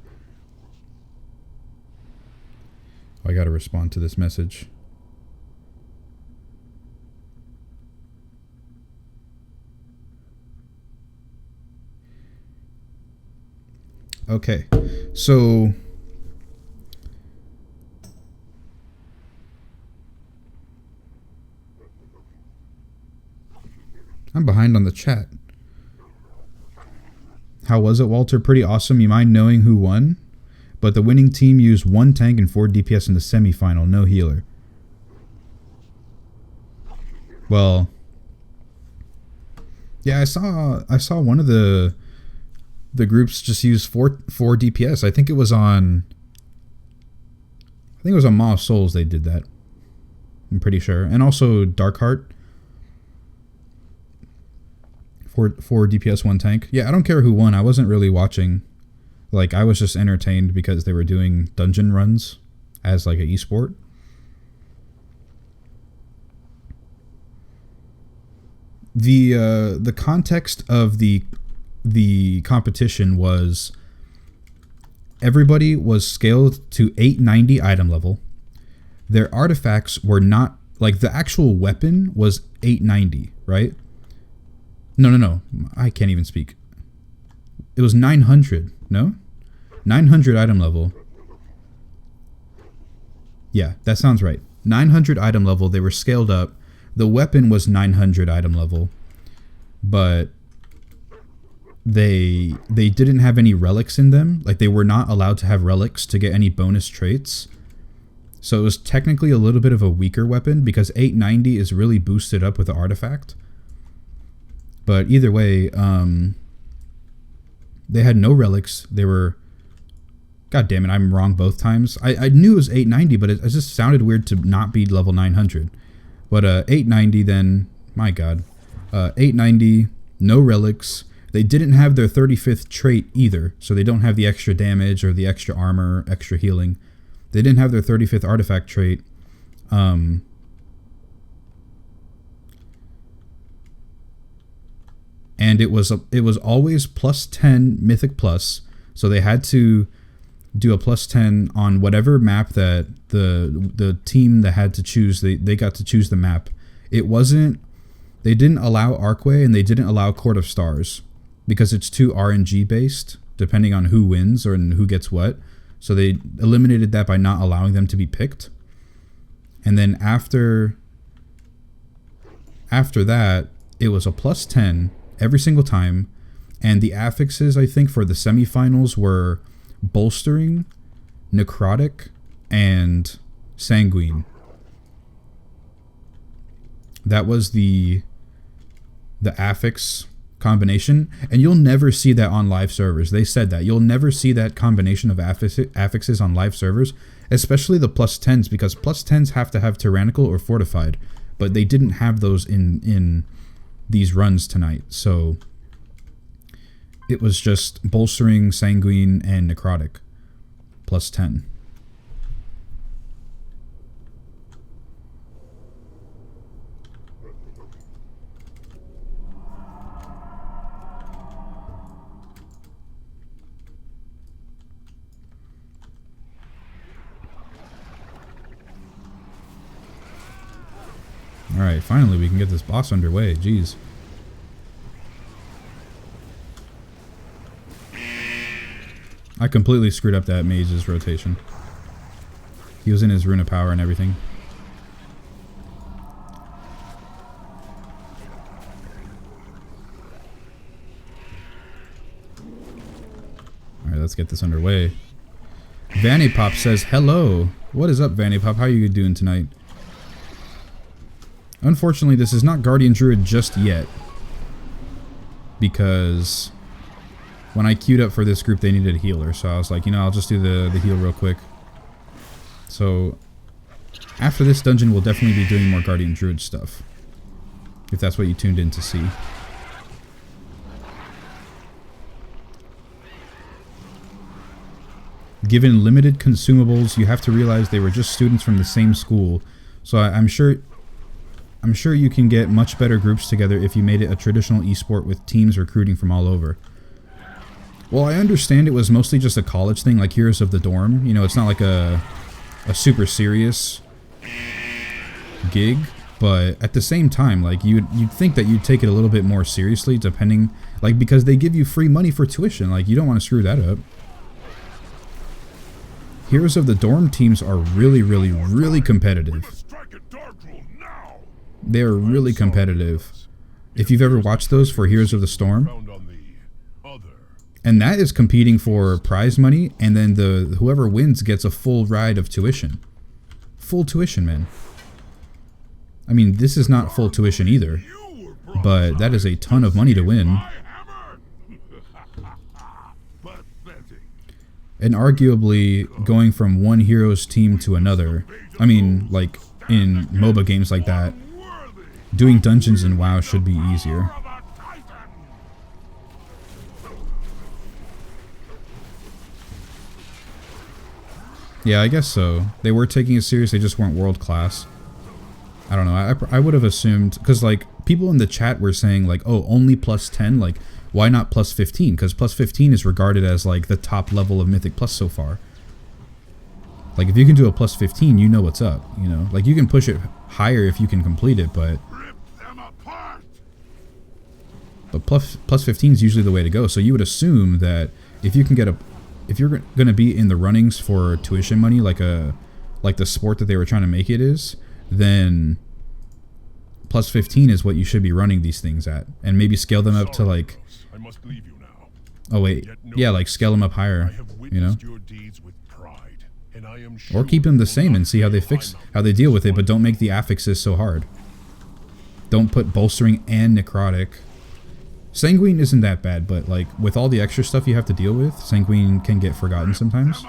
S1: I gotta respond to this message. Okay, so I'm behind on the chat. How was it, Walter? Pretty awesome. You mind knowing who won? But the winning team used 1 tank and 4 DPS in the semifinal. No healer. Well, yeah, I saw one of the groups just use 4 DPS. I think it was on Maw of Souls they did that. I'm pretty sure. And also Darkheart. 4 DPS, 1 tank. Yeah, I don't care who won. I wasn't really watching. Like, I was just entertained because they were doing dungeon runs as, like, an esport. The context of the competition was everybody was scaled to 890 item level. Their artifacts were not, like, the actual weapon was 890, right? No. I can't even speak. It was 900, no? 900 item level. Yeah, that sounds right. 900 item level, they were scaled up. The weapon was 900 item level. But they didn't have any relics in them. Like, they were not allowed to have relics to get any bonus traits. So it was technically a little bit of a weaker weapon because 890 is really boosted up with the artifact. But either way, they had no relics. They were... God damn it, I'm wrong both times. I knew it was 890, but it just sounded weird to not be level 900. But 890 then, my god. 890, no relics. They didn't have their 35th trait either, so they don't have the extra damage or the extra armor, extra healing. They didn't have their 35th artifact trait. And it was always plus 10 Mythic plus, so they had to do a plus 10 on whatever map that the team that had to choose, they got to choose the map. It wasn't, they didn't allow Arcway and they didn't allow Court of Stars because it's too RNG based, depending on who wins or who gets what. So they eliminated that by not allowing them to be picked. And then after that, it was a plus 10 every single time. And the affixes, I think, for the semifinals were Bolstering, Necrotic, and Sanguine. That was the affix combination, and you'll never see that on live servers. They said that you'll never see that combination of affixes on live servers, especially the plus 10s, because plus 10s have to have tyrannical or fortified, but they didn't have those in these runs tonight. So it was just Bolstering, Sanguine, and Necrotic plus 10. Alright, finally we can get this boss underway. Jeez. I completely screwed up that mage's rotation. He was in his Rune of Power and everything. let's get this underway. Vanipop says, hello. What is up, Vanipop? How are you doing tonight? Unfortunately, this is not Guardian Druid just yet. Because when I queued up for this group, they needed a healer. So I was like, you know, I'll just do the heal real quick. So after this dungeon, we'll definitely be doing more Guardian Druid stuff. If that's what you tuned in to see. Given limited consumables, you have to realize they were just students from the same school. So I'm sure you can get much better groups together if you made it a traditional esport with teams recruiting from all over. Well, I understand it was mostly just a college thing, like Heroes of the Dorm. You know, it's not like a super serious gig, but at the same time, like you'd think that you'd take it a little bit more seriously, depending, like, because they give you free money for tuition. Like, you don't want to screw that up. Heroes of the Dorm teams are really, really, really competitive. They are really competitive. If you've ever watched those for Heroes of the Storm, and that is competing for prize money, and then whoever wins gets a full ride of tuition. Full tuition, man. I mean, this is not full tuition either, but that is a ton of money to win. And arguably, going from one hero's team to another, I mean, like, in MOBA games like that, doing dungeons in WoW should be easier. Yeah, I guess so. They were taking it serious, they just weren't world class. I don't know, I would have assumed, because, like, people in the chat were saying, like, oh, only plus 10, like, why not plus 15? Because plus 15 is regarded as, like, the top level of Mythic Plus so far. Like, if you can do a plus 15, you know what's up, you know? Like, you can push it higher if you can complete it, but plus 15 is usually the way to go. So you would assume that if you can get if you're going to be in the runnings for tuition money, like the sport that they were trying to make it is, then plus 15 is what you should be running these things at, and maybe scale them up to, like, oh wait, yeah, like scale them up higher, you know, or keep them the same and see how they deal with it, but don't make the affixes so hard. Don't put bolstering and necrotic. Sanguine isn't that bad, but, like, with all the extra stuff you have to deal with, Sanguine can get forgotten sometimes.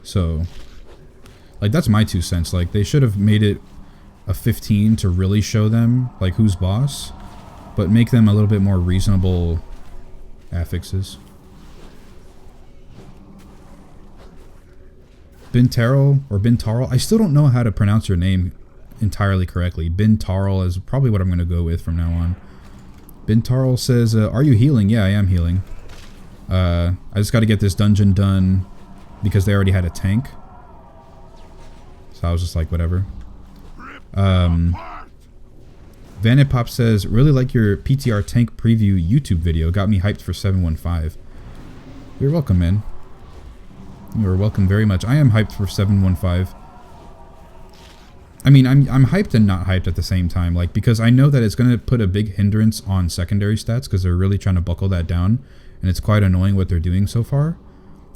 S1: So, like, that's my 2 cents. Like, they should have made it a 15 to really show them, like, who's boss, but make them a little bit more reasonable affixes. Bintarl, I still don't know how to pronounce your name entirely correctly. Bintarl is probably what I'm going to go with from now on. Bintarl says, are you healing? Yeah, I am healing. I just got to get this dungeon done because they already had a tank. So I was just like, whatever. Vanipop says, really like your PTR tank preview YouTube video. Got me hyped for 715. You're welcome, man. You're welcome very much. I am hyped for 715. I mean, I'm hyped and not hyped at the same time, like, because I know that it's going to put a big hindrance on secondary stats because they're really trying to buckle that down, and it's quite annoying what they're doing so far.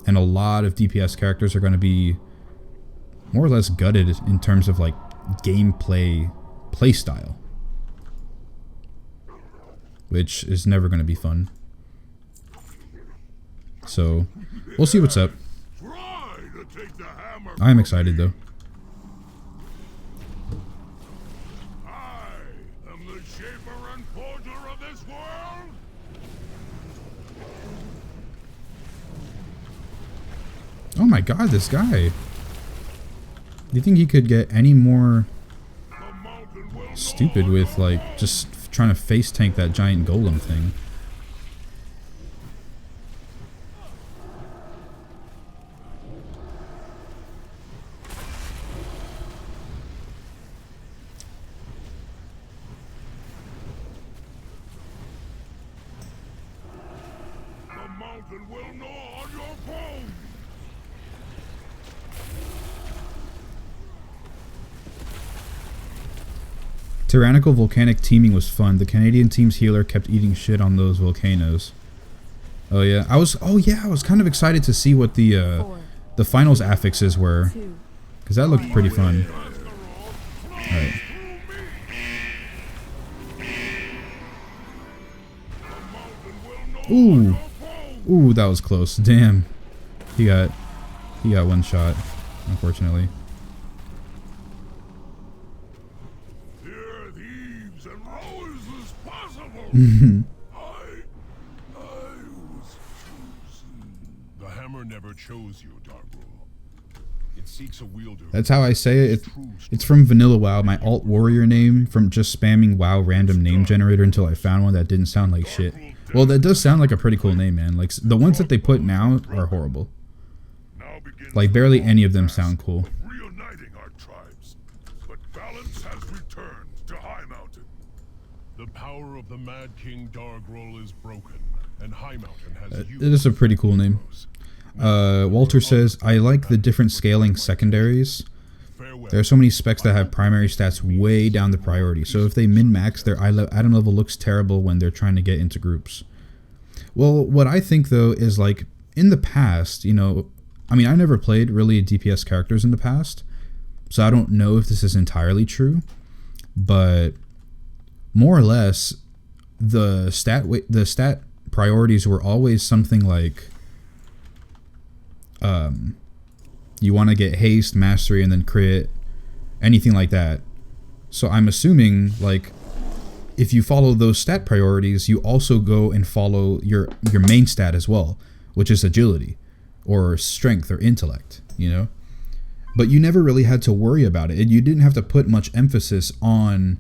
S1: And a lot of DPS characters are going to be more or less gutted in terms of, like, gameplay playstyle, which is never going to be fun. So, we'll see what's up. I'm excited, though. Oh my god, this guy. Do you think he could get any more stupid with, like, just trying to face tank that giant golem thing?
S3: The mountain will gnaw on your bones.
S1: Tyrannical volcanic teaming was fun. The Canadian team's healer kept eating shit on those volcanoes. Oh yeah, I was kind of excited to see what the finals affixes were, because that looked pretty fun. All right. Ooh, that was close. Damn, he got one shot, unfortunately.
S2: Here thieves and robbers as possible. I was chosen. The hammer never chose you, Darkroll. It seeks a wielder.
S1: That's how I say it. It's from Vanilla WoW, my alt warrior name, from just spamming WoW random name generator until I found one that didn't sound like shit. Well, that does sound like a pretty cool name, man. Like, the ones that they put now are horrible. Like, barely any of them sound cool.
S2: Reuniting our tribes, but balance has returned to High Mountain. The power of the Mad King Darkroll is broken, and High Mountain has
S1: It is a pretty cool name. Walter says, I like the different scaling secondaries. There are so many specs that have primary stats way down the priority, so if they min-max, their item level looks terrible when they're trying to get into groups. Well, what I think, though, is, like, in the past, you know, I mean, I never played really DPS characters in the past, so I don't know if this is entirely true, but more or less, the stat priorities were always something like, you want to get haste, mastery, and then crit, anything like that. So I'm assuming, like, if you follow those stat priorities, you also go and follow your main stat as well, which is agility, or strength, or intellect, you know? But you never really had to worry about it. You didn't have to put much emphasis on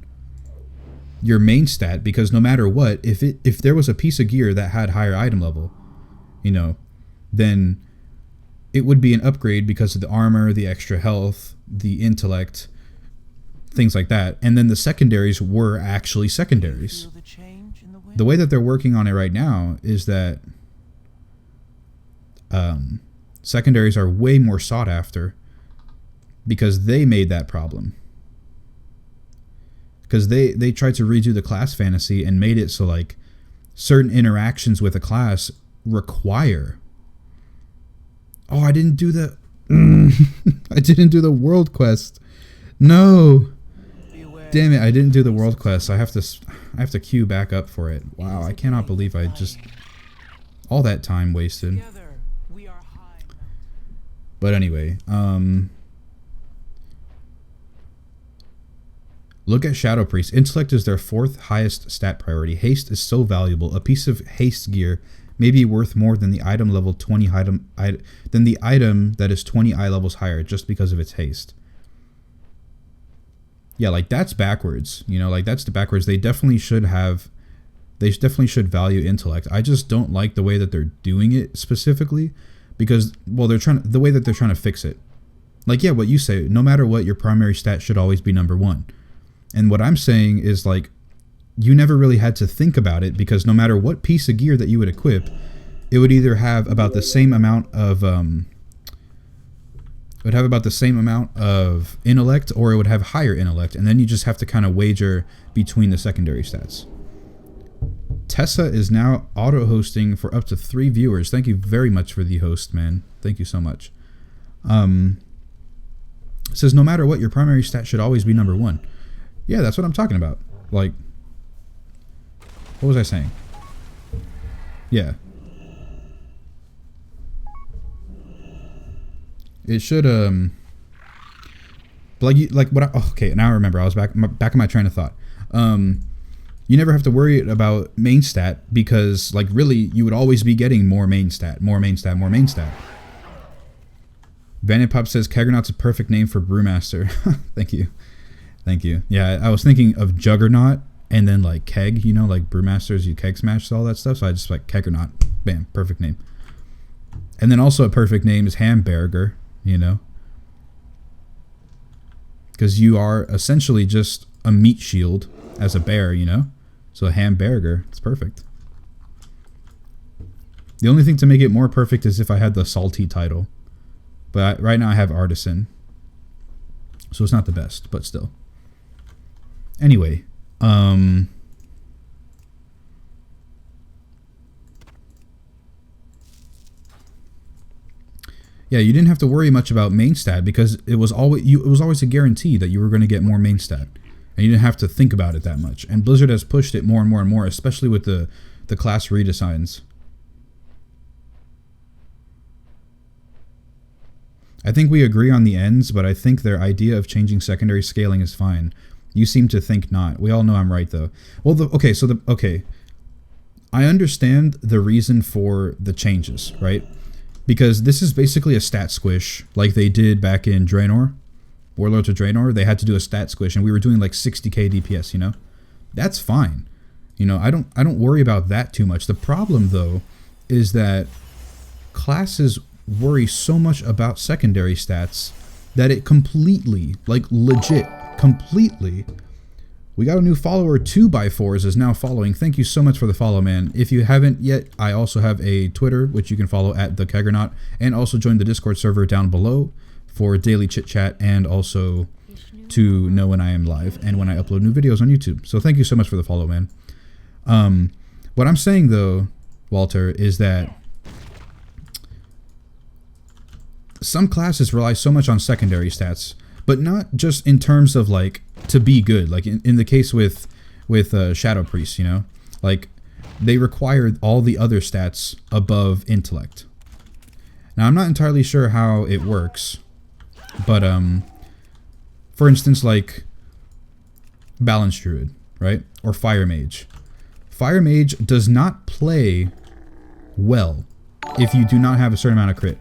S1: your main stat, because no matter what, if there was a piece of gear that had higher item level, you know, then it would be an upgrade because of the armor, the extra health, the intellect, things like that. And then the secondaries were actually secondaries. The way that they're working on it right now is that secondaries are way more sought after because they made that problem. Because they tried to redo the class fantasy and made it so, like, certain interactions with a class require... Oh, I didn't do the... I didn't do the world quest. No. Damn it, I didn't do the world quest. I have to queue back up for it. Wow, I cannot believe I just... all that time wasted. But anyway, look at Shadow Priest. Intellect is their 4th highest stat priority. Haste is so valuable. A piece of haste gear may be worth more than the item level 20 than the item that is 20 eye levels higher just because of its haste. Yeah, like, that's backwards. You know, like, that's the backwards. They definitely should value intellect. I just don't like the way that they're doing it specifically because, well, the way that they're trying to fix it. Like, yeah, what you say, no matter what, your primary stat should always be number 1. And what I'm saying is, like, you never really had to think about it because no matter what piece of gear that you would equip, it would either have about the same amount of intellect, or it would have higher intellect, and then you just have to kind of wager between the secondary stats. Tessa is now auto-hosting for up to 3 viewers. Thank you very much for the host, man. Thank you so much. It says no matter what, your primary stat should always be number 1. Yeah, that's what I'm talking about. Like, what was I saying? Yeah. It should, okay, now I remember. I was back in my train of thought. You never have to worry about main stat because, like, really, you would always be getting more main stat. Vanipop says, Keggernaut's a perfect name for Brewmaster. Thank you. Yeah, I was thinking of Juggernaut and then, like, Kegg, you know, like Brewmasters, you Kegg smash all that stuff. So I just, like, Keggernaut. Bam, perfect name. And then also a perfect name is Hamburger, you know. Because you are essentially just a meat shield as a bear, you know. So a hamburger, it's perfect. The only thing to make it more perfect is if I had the salty title. But right now I have artisan. So it's not the best, but still. Anyway, Yeah, you didn't have to worry much about main stat because it was always a guarantee that you were going to get more main stat, and you didn't have to think about it that much. And Blizzard has pushed it more and more and more, especially with the class redesigns. I think we agree on the ends, but I think their idea of changing secondary scaling is fine. You seem to think not. We all know I'm right, though. Well, I understand the reason for the changes, right? Because this is basically a stat squish, like they did back in Draenor, Warlords of Draenor. They had to do a stat squish, and we were doing like 60k DPS. You know, that's fine. You know, I don't worry about that too much. The problem, though, is that classes worry so much about secondary stats that it completely, like legit, completely. We got a new follower. 2x4s is now following. Thank you so much for the follow, man. If you haven't yet, I also have a Twitter, which you can follow at the Keggernaut, and also join the Discord server down below for daily chit chat and also to know when I am live and when I upload new videos on YouTube. So thank you so much for the follow, man. What I'm saying though, Walter, is that some classes rely so much on secondary stats, but not just in terms of like to be good. Like in the case with Shadow Priest, you know, like they required all the other stats above intellect. Now I'm not entirely sure how it works, but for instance, like Balance Druid, right, or Fire Mage. Fire Mage does not play well if you do not have a certain amount of crit.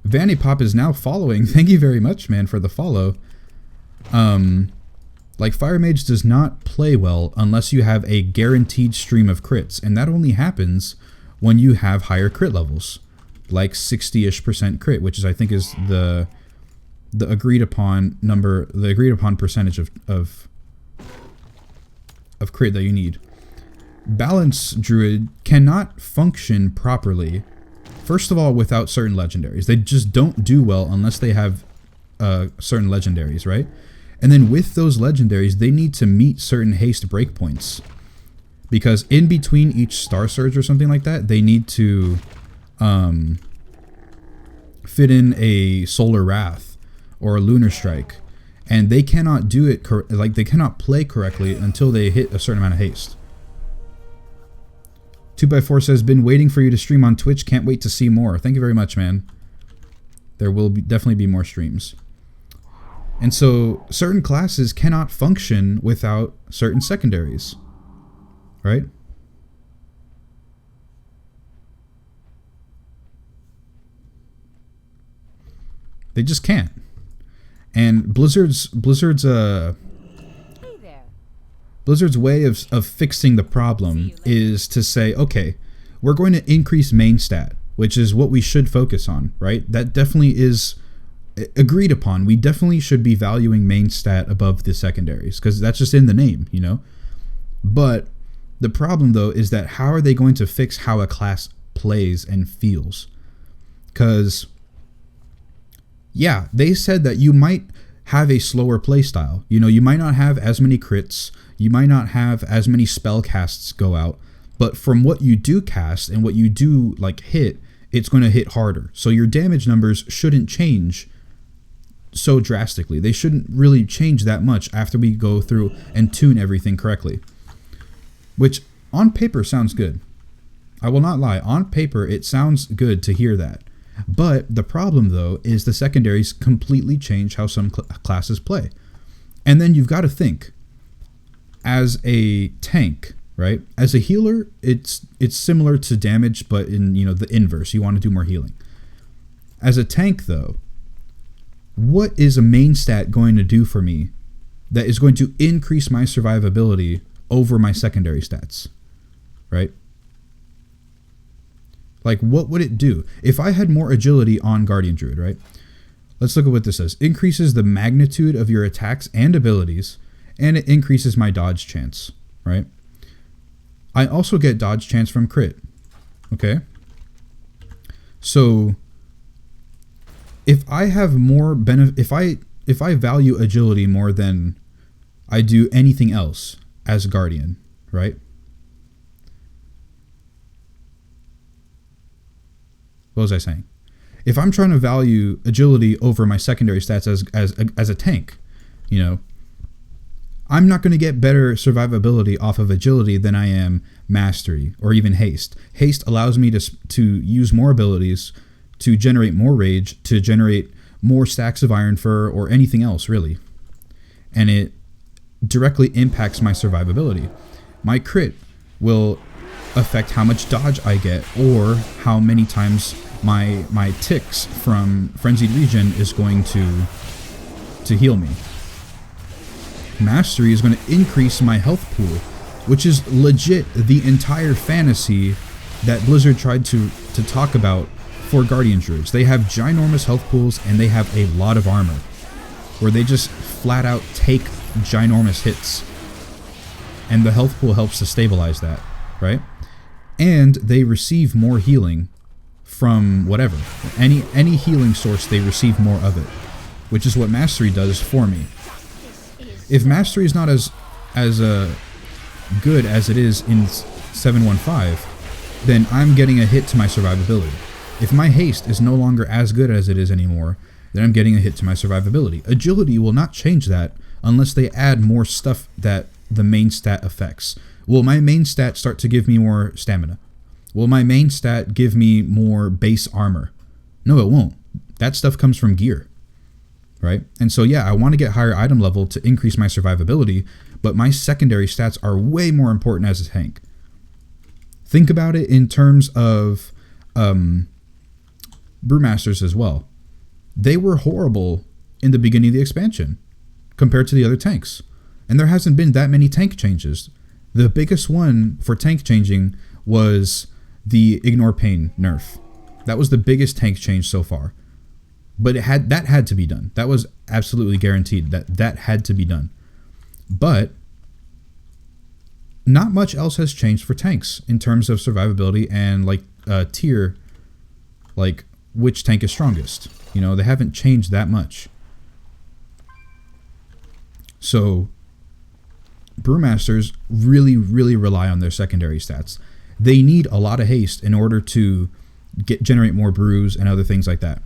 S1: Vanny Pop is now following. Thank you very much, man, for the follow. Like Fire Mage does not play well unless you have a guaranteed stream of crits, and that only happens when you have higher crit levels, like 60-ish% crit, which is I think is the agreed upon number, the agreed upon percentage of crit that you need. Balance Druid cannot function properly. First of all, without certain legendaries. They just don't do well unless they have certain legendaries, right? And then with those legendaries, they need to meet certain haste breakpoints. Because in between each Star Surge or something like that, they need to fit in a Solar Wrath or a Lunar Strike. And they cannot do it, like they cannot play correctly until they hit a certain amount of haste. 2x4 says, been waiting for you to stream on Twitch. Can't wait to see more. Thank you very much, man. There will definitely be more streams. And so certain classes cannot function without certain secondaries, right? They just can't. And Blizzard's way of fixing the problem is to say, okay, we're going to increase main stat, which is what we should focus on, right? That definitely is agreed upon. We definitely should be valuing main stat above the secondaries because that's just in the name, you know? But the problem, though, is that how are they going to fix how a class plays and feels? Because, yeah, they said that you might have a slower play style. You know, you might not have as many crits. You might not have as many spell casts go out. But from what you do cast and what you do, like, hit, it's going to hit harder. So your damage numbers shouldn't change so drastically. They shouldn't really change that much after we go through and tune everything correctly. Which, on paper, sounds good. I will not lie. On paper, it sounds good to hear that. But the problem, though, is the secondaries completely change how some classes play. And then you've got to think, as a tank, right? As a healer, it's similar to damage, but in, you know, the inverse. You want to do more healing. As a tank, though, what is a main stat going to do for me that is going to increase my survivability over my secondary stats, right? Like, what would it do? If I had more agility on Guardian Druid, right? Let's look at what this says. Increases the magnitude of your attacks and abilities, and it increases my dodge chance, right? I also get dodge chance from crit, okay? So, if I have more benefit, if I value agility more than I do anything else as a Guardian, right? What was I saying? If I'm trying to value agility over my secondary stats as a tank, you know, I'm not going to get better survivability off of agility than I am mastery or even haste. Haste allows me to use more abilities, to generate more rage, to generate more stacks of iron fur or anything else really. And it directly impacts my survivability. My crit will affect how much dodge I get or how many times my ticks from Frenzied Regen is going to heal me. Mastery is going to increase my health pool, which is legit the entire fantasy that Blizzard tried to talk about for Guardian Druids. They have ginormous health pools and they have a lot of armor, where they just flat out take ginormous hits. And the health pool helps to stabilize that, right? And they receive more healing from whatever. Any healing source, they receive more of it, which is what Mastery does for me. If Mastery is not as good as it is in 715, then I'm getting a hit to my survivability. If my haste is no longer as good as it is anymore, then I'm getting a hit to my survivability. Agility will not change that unless they add more stuff that the main stat affects. Will my main stat start to give me more stamina? Will my main stat give me more base armor? No, it won't. That stuff comes from gear, right? And so yeah, I want to get higher item level to increase my survivability, but my secondary stats are way more important as a tank. Think about it in terms of Brewmasters as well. They were horrible in the beginning of the expansion compared to the other tanks. And there hasn't been that many tank changes. The biggest one for tank changing was the Ignore Pain nerf. That was the biggest tank change so far. But that had to be done. That was absolutely guaranteed that had to be done. But not much else has changed for tanks in terms of survivability and like tier, like which tank is strongest. You know, they haven't changed that much. So Brewmasters really, really rely on their secondary stats. They need a lot of haste in order to generate more brews and other things like that.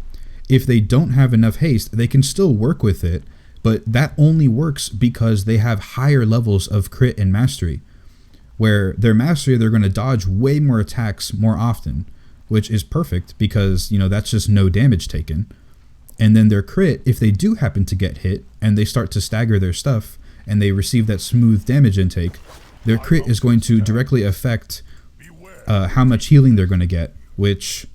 S1: If they don't have enough haste, they can still work with it, but that only works because they have higher levels of crit and mastery. Where their mastery, they're going to dodge way more attacks more often, which is perfect because, you know, that's just no damage taken. And then their crit, if they do happen to get hit and they start to stagger their stuff and they receive that smooth damage intake, their crit is going to directly affect how much healing they're going to get, which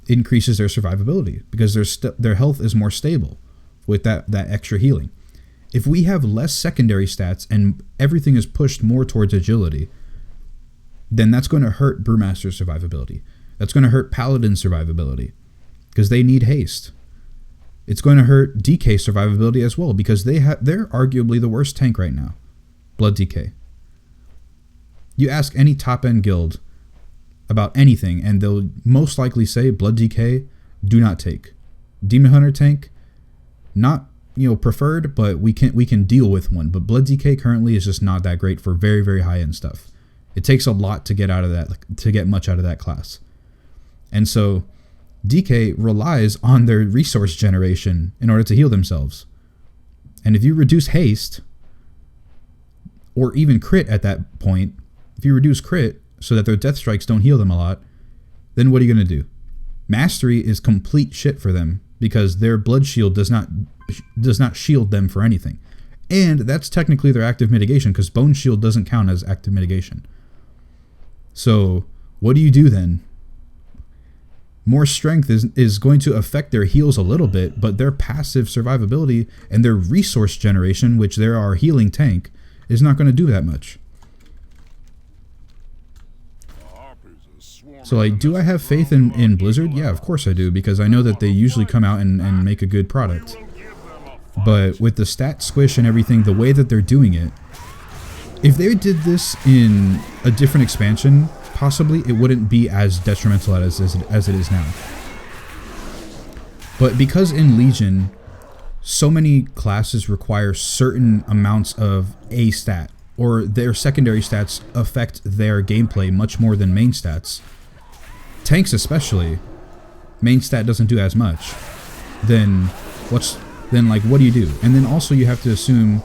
S1: increases their survivability because their health is more stable with that extra healing. If we have less secondary stats and everything is pushed more towards agility, then that's going to hurt Brewmaster's survivability. That's going to hurt Paladin's survivability because they need haste. It's going to hurt DK survivability as well because they're arguably the worst tank right now. Blood DK. You ask any top-end guild about anything and they'll most likely say Blood DK, do not take. Demon Hunter tank, not, you know, preferred, but we can deal with one. But Blood DK currently is just not that great for very, very high-end stuff. It takes a lot to get out of that, to get much out of that class. And so DK relies on their resource generation in order to heal themselves. And if you reduce haste, or even crit at that point, if you reduce crit so that their death strikes don't heal them a lot, then what are you going to do? Mastery is complete shit for them because their blood shield does not shield them for anything. And that's technically their active mitigation because bone shield doesn't count as active mitigation. So what do you do then? More strength is going to affect their heals a little bit, but their passive survivability and their resource generation, which they're our healing tank, is not going to do that much. So like, do I have faith in Blizzard? Yeah, of course I do, because I know that they usually come out and make a good product. But with the stat squish and everything, the way that they're doing it, if they did this in a different expansion, possibly it wouldn't be as detrimental as it is now. But because in Legion, so many classes require certain amounts of a stat, or their secondary stats affect their gameplay much more than main stats. Tanks especially, main stat doesn't do as much, then what do you do? And then also you have to assume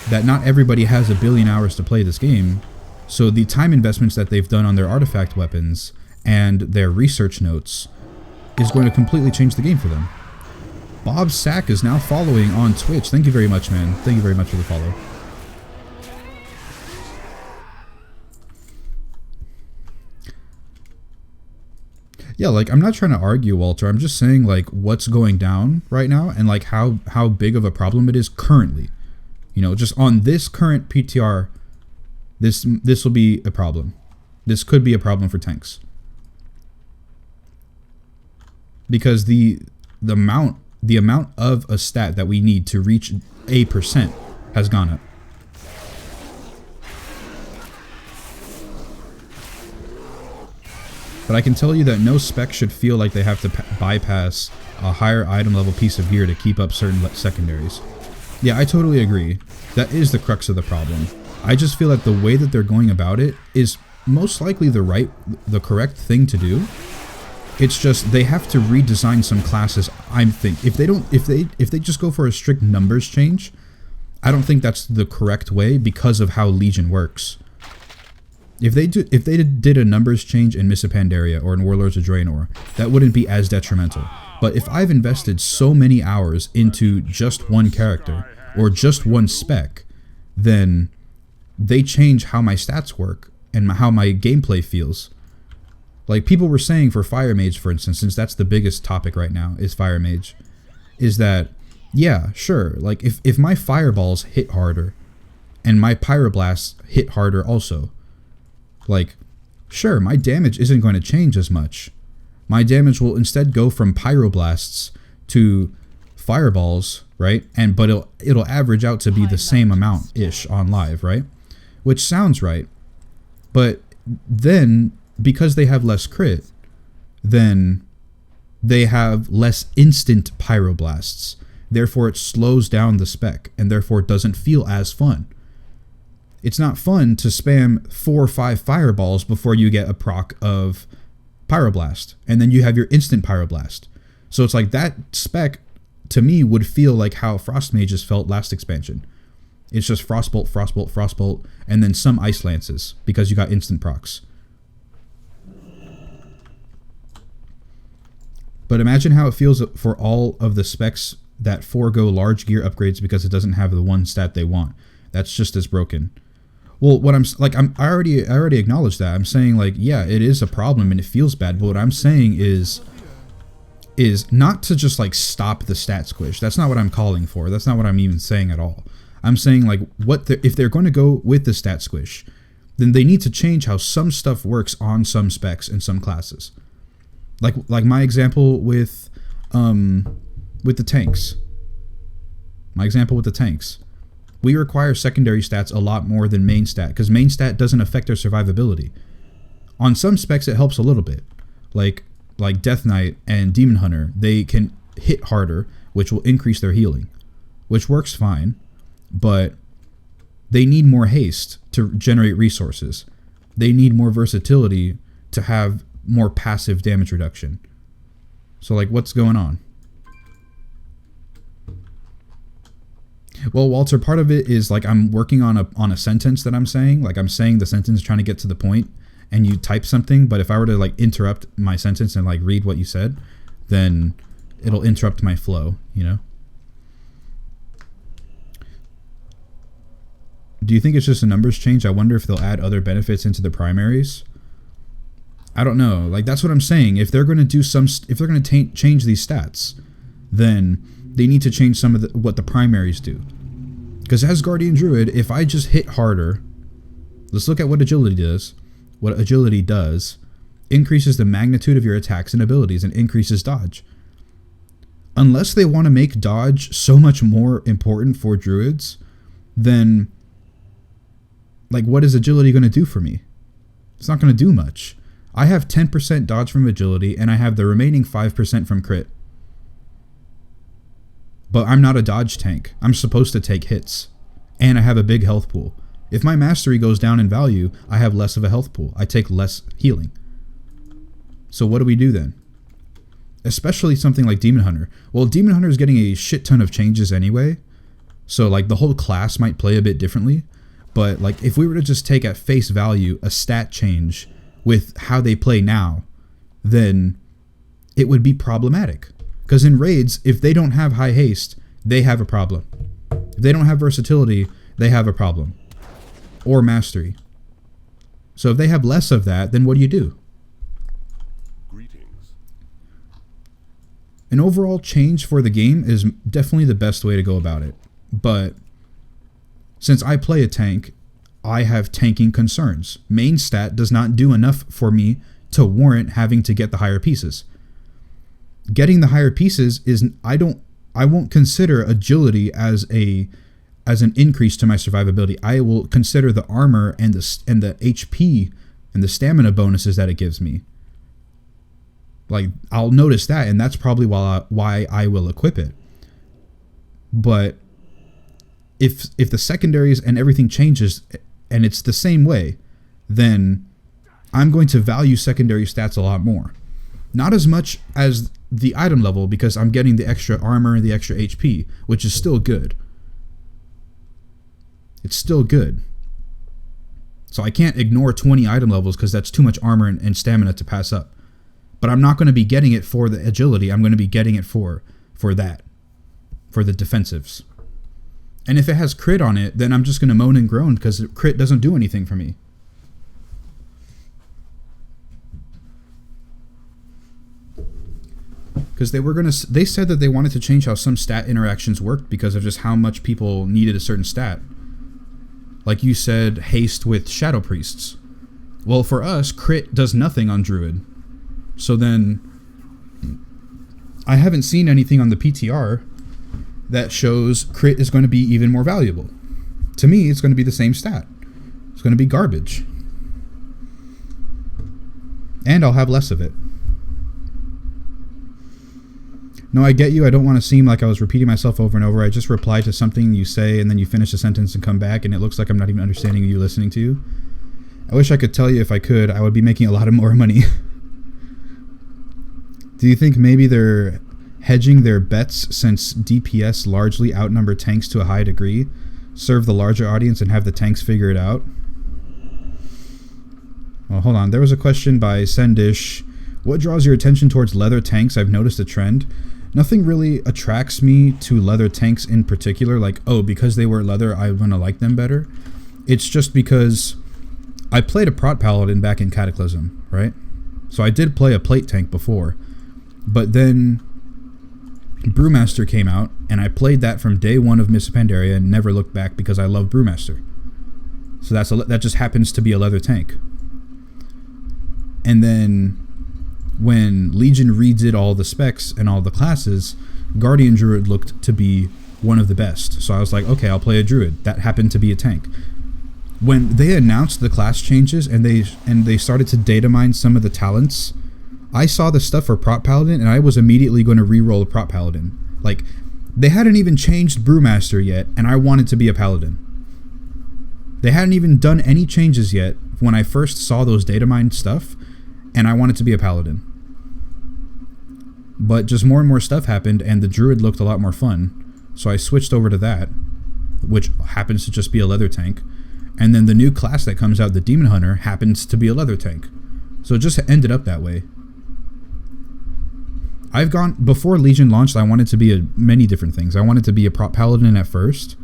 S1: that not everybody has 1 billion hours to play this game, so the time investments that they've done on their artifact weapons and their research notes is going to completely change the game for them. Bob Sack is now following on Twitch. Thank you very much, man. Thank you very much for the follow. Yeah, like, I'm not trying to argue, Walter. I'm just saying, like, what's going down right now and, like, how big of a problem it is currently. You know, just on this current PTR, this will be a problem. This could be a problem for tanks. Because the amount of a stat that we need to reach a % has gone up. But I can tell you that no spec should feel like they have to bypass a higher item level piece of gear to keep up certain secondaries. Yeah, I totally agree. That is the crux of the problem. I just feel that the way that they're going about it is most likely the correct thing to do. It's just they have to redesign some classes. I think if they just go for a strict numbers change, I don't think that's the correct way because of how Legion works. If they did a numbers change in Mists of Pandaria or in Warlords of Draenor, that wouldn't be as detrimental. But if I've invested so many hours into just one character or just one spec, then they change how my stats work and how my gameplay feels. Like people were saying for Fire Mage, for instance, since that's the biggest topic right now is Fire Mage, is that, yeah, sure, like if my fireballs hit harder and my pyroblasts hit harder also, like, sure, my damage isn't going to change as much. My damage will instead go from pyroblasts to fireballs, right? But it'll average out to be the same amount-ish on live, right? Which sounds right. But then, because they have less crit, then they have less instant pyroblasts. Therefore, it slows down the spec, and therefore it doesn't feel as fun. It's not fun to spam 4 or 5 fireballs before you get a proc of pyroblast, and then you have your instant pyroblast. So it's like that spec, to me, would feel like how Frost Mages felt last expansion. It's just Frostbolt, Frostbolt, Frostbolt, and then some Ice Lances, because you got instant procs. But imagine how it feels for all of the specs that forego large gear upgrades because it doesn't have the one stat they want. That's just as broken. Well, what I already acknowledged that. I'm saying, like, yeah, it is a problem and it feels bad, but what I'm saying is not to just like stop the stat squish. That's not what I'm calling for. That's not what I'm even saying at all. I'm saying, like, if they're going to go with the stat squish, then they need to change how some stuff works on some specs and some classes. Like my example with the tanks. My example with the tanks. We require secondary stats a lot more than main stat, because main stat doesn't affect their survivability. On some specs, it helps a little bit. Like Death Knight and Demon Hunter, they can hit harder, which will increase their healing, which works fine, but they need more haste to generate resources. They need more versatility to have more passive damage reduction. So, like, what's going on? Well, Walter, part of it is, like, I'm working on a sentence that I'm saying. Like, I'm saying the sentence trying to get to the point, and you type something, but if I were to, like, interrupt my sentence and, like, read what you said, then it'll interrupt my flow, you know? Do you think it's just a numbers change? I wonder if they'll add other benefits into the primaries. I don't know. Like, that's what I'm saying. If they're going to change these stats, then they need to change some of what the primaries do. Because as Guardian Druid, if I just hit harder, let's look at what agility does. What agility does increases the magnitude of your attacks and abilities and increases dodge. Unless they want to make dodge so much more important for druids, then, like, what is agility going to do for me? It's not going to do much. I have 10% dodge from agility, and I have the remaining 5% from crit. But I'm not a dodge tank. I'm supposed to take hits. And I have a big health pool. If my mastery goes down in value, I have less of a health pool. I take less healing. So what do we do then? especially something like Demon Hunter. Well, Demon Hunter is getting a shit ton of changes anyway, so like the whole class might play a bit differently. But like if we were to just take at face value a stat change with how they play now, then it would be problematic. Because in raids, if they don't have high haste, they have a problem. If they don't have versatility, they have a problem. Or mastery. So if they have less of that, then what do you do?
S2: Greetings.
S1: An overall change for the game is definitely the best way to go about it. But since I play a tank, I have tanking concerns. Main stat does not do enough for me to warrant having to get the higher pieces. Getting the higher pieces is I won't consider agility as an increase to my survivability. I will consider the armor and the HP and the stamina bonuses that it gives me. Like I'll notice that, and that's probably why I will equip it. But if the secondaries and everything changes and it's the same way, then I'm going to value secondary stats a lot more. Not as much as the item level, because I'm getting the extra armor and the extra HP, which is still good. It's still good. So I can't ignore 20 item levels because that's too much armor and stamina to pass up. But I'm not going to be getting it for the agility. I'm going to be getting it for that. For the defensives. And if it has crit on it, then I'm just going to moan and groan because crit doesn't do anything for me. Because they said that they wanted to change how some stat interactions worked because of just how much people needed a certain stat. Like you said, haste with shadow priests. Well, for us, crit does nothing on druid. So then, I haven't seen anything on the PTR that shows crit is going to be even more valuable. To me, it's going to be the same stat. It's going to be garbage. And I'll have less of it. No, I get you. I don't want to seem like I was repeating myself over and over. I just reply to something you say and then you finish a sentence and come back and it looks like I'm not even understanding you listening to you. I wish I could tell you if I could. I would be making a lot of more money. Do you think maybe they're hedging their bets since DPS largely outnumber tanks to a high degree? Serve the larger audience and have the tanks figure it out? Well, hold on. There was a question by Sendish. What draws your attention towards leather tanks? I've noticed a trend. Nothing really attracts me to leather tanks in particular, like, oh, because they wear leather, I'm going to like them better. It's just because I played a Prot Paladin back in Cataclysm, right? So I did play a plate tank before, but then Brewmaster came out, and I played that from day one of Mists of Pandaria and never looked back because I love Brewmaster. So that just happens to be a leather tank. And then when Legion redid all the specs and all the classes, Guardian Druid looked to be one of the best. So I was like, okay, I'll play a Druid. That happened to be a tank. When they announced the class changes and they started to data mine some of the talents, I saw the stuff for Prot Paladin and I was immediately going to reroll a Prot Paladin. Like, they hadn't even changed Brewmaster yet and I wanted to be a Paladin. They hadn't even done any changes yet when I first saw those data mine stuff and I wanted to be a Paladin. But just more and more stuff happened and the Druid looked a lot more fun. So I switched over to that, which happens to just be a leather tank. And then the new class that comes out, the Demon Hunter, happens to be a leather tank. So it just ended up that way. Before Legion launched, I wanted to be many different things. I wanted to be a Prot Paladin at first.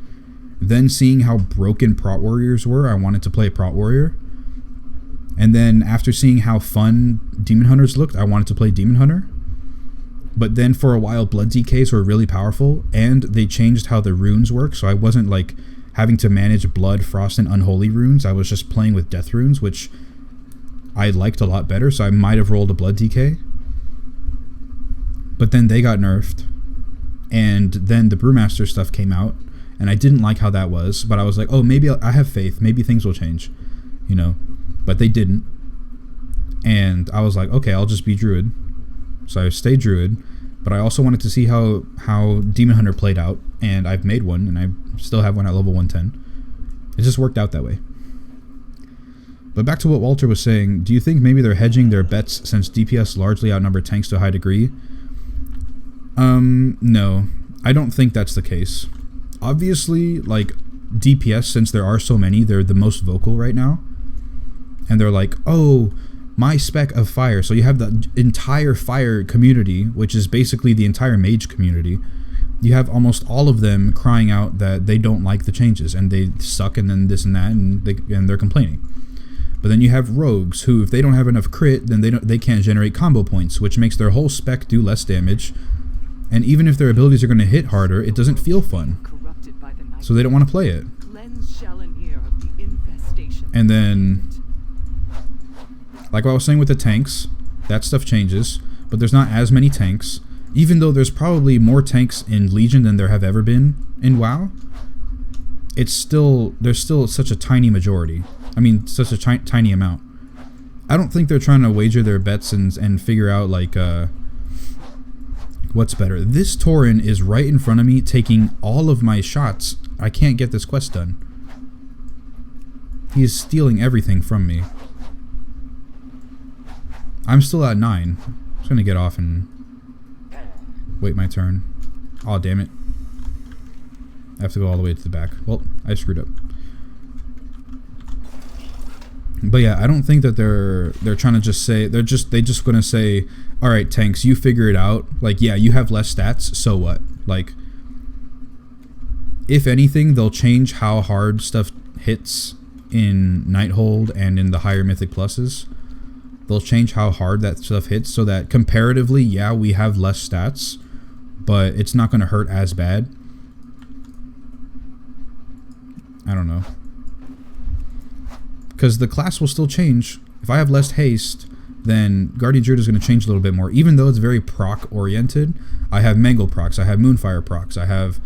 S1: Then seeing how broken Prot Warriors were, I wanted to play Prot Warrior. And then after seeing how fun Demon Hunters looked, I wanted to play Demon Hunter. But then for a while, Blood DKs were really powerful, and they changed how the runes work, so I wasn't like having to manage Blood, Frost, and Unholy runes. I was just playing with Death runes, which I liked a lot better, so I might have rolled a Blood DK. But then they got nerfed, and then the Brewmaster stuff came out, and I didn't like how that was, but I was like, oh, maybe I have faith, maybe things will change, you know, but they didn't. And I was like, okay, I'll just be Druid. So I stayed Druid, but I also wanted to see how Demon Hunter played out, and I've made one, and I still have one at level 110. It just worked out that way. But back to what Walter was saying, do you think maybe they're hedging their bets since DPS largely outnumber tanks to a high degree? No. I don't think that's the case. Obviously, like, DPS, since there are so many, they're the most vocal right now. And they're like, oh, my spec of fire. So you have the entire fire community, which is basically the entire mage community. You have almost all of them crying out that they don't like the changes and they suck and then this and that and they're complaining. But then you have rogues who, if they don't have enough crit, then they can't generate combo points, which makes their whole spec do less damage. And even if their abilities are going to hit harder, it doesn't feel fun. So they don't want to play it. And then, like what I was saying with the tanks, that stuff changes, but there's not as many tanks. Even though there's probably more tanks in Legion than there have ever been in WoW, there's still such a tiny majority. I mean, such a tiny amount. I don't think they're trying to wager their bets and figure out, like, what's better. This Tauren is right in front of me, taking all of my shots. I can't get this quest done. He is stealing everything from me. I'm still at 9. I'm just gonna get off and wait my turn. Aw, damn it. I have to go all the way to the back. Well, I screwed up. But yeah, I don't think that they're trying to just say, they just gonna say, all right, tanks, you figure it out. Like, yeah, you have less stats, so what? Like, if anything, they'll change how hard stuff hits in Nighthold and in the higher Mythic pluses. They'll change how hard that stuff hits so that comparatively, yeah, we have less stats, but it's not going to hurt as bad. I don't know. Because the class will still change. If I have less haste, then Guardian Druid is going to change a little bit more. Even though it's very proc-oriented, I have Mangle procs, I have Moonfire procs, I have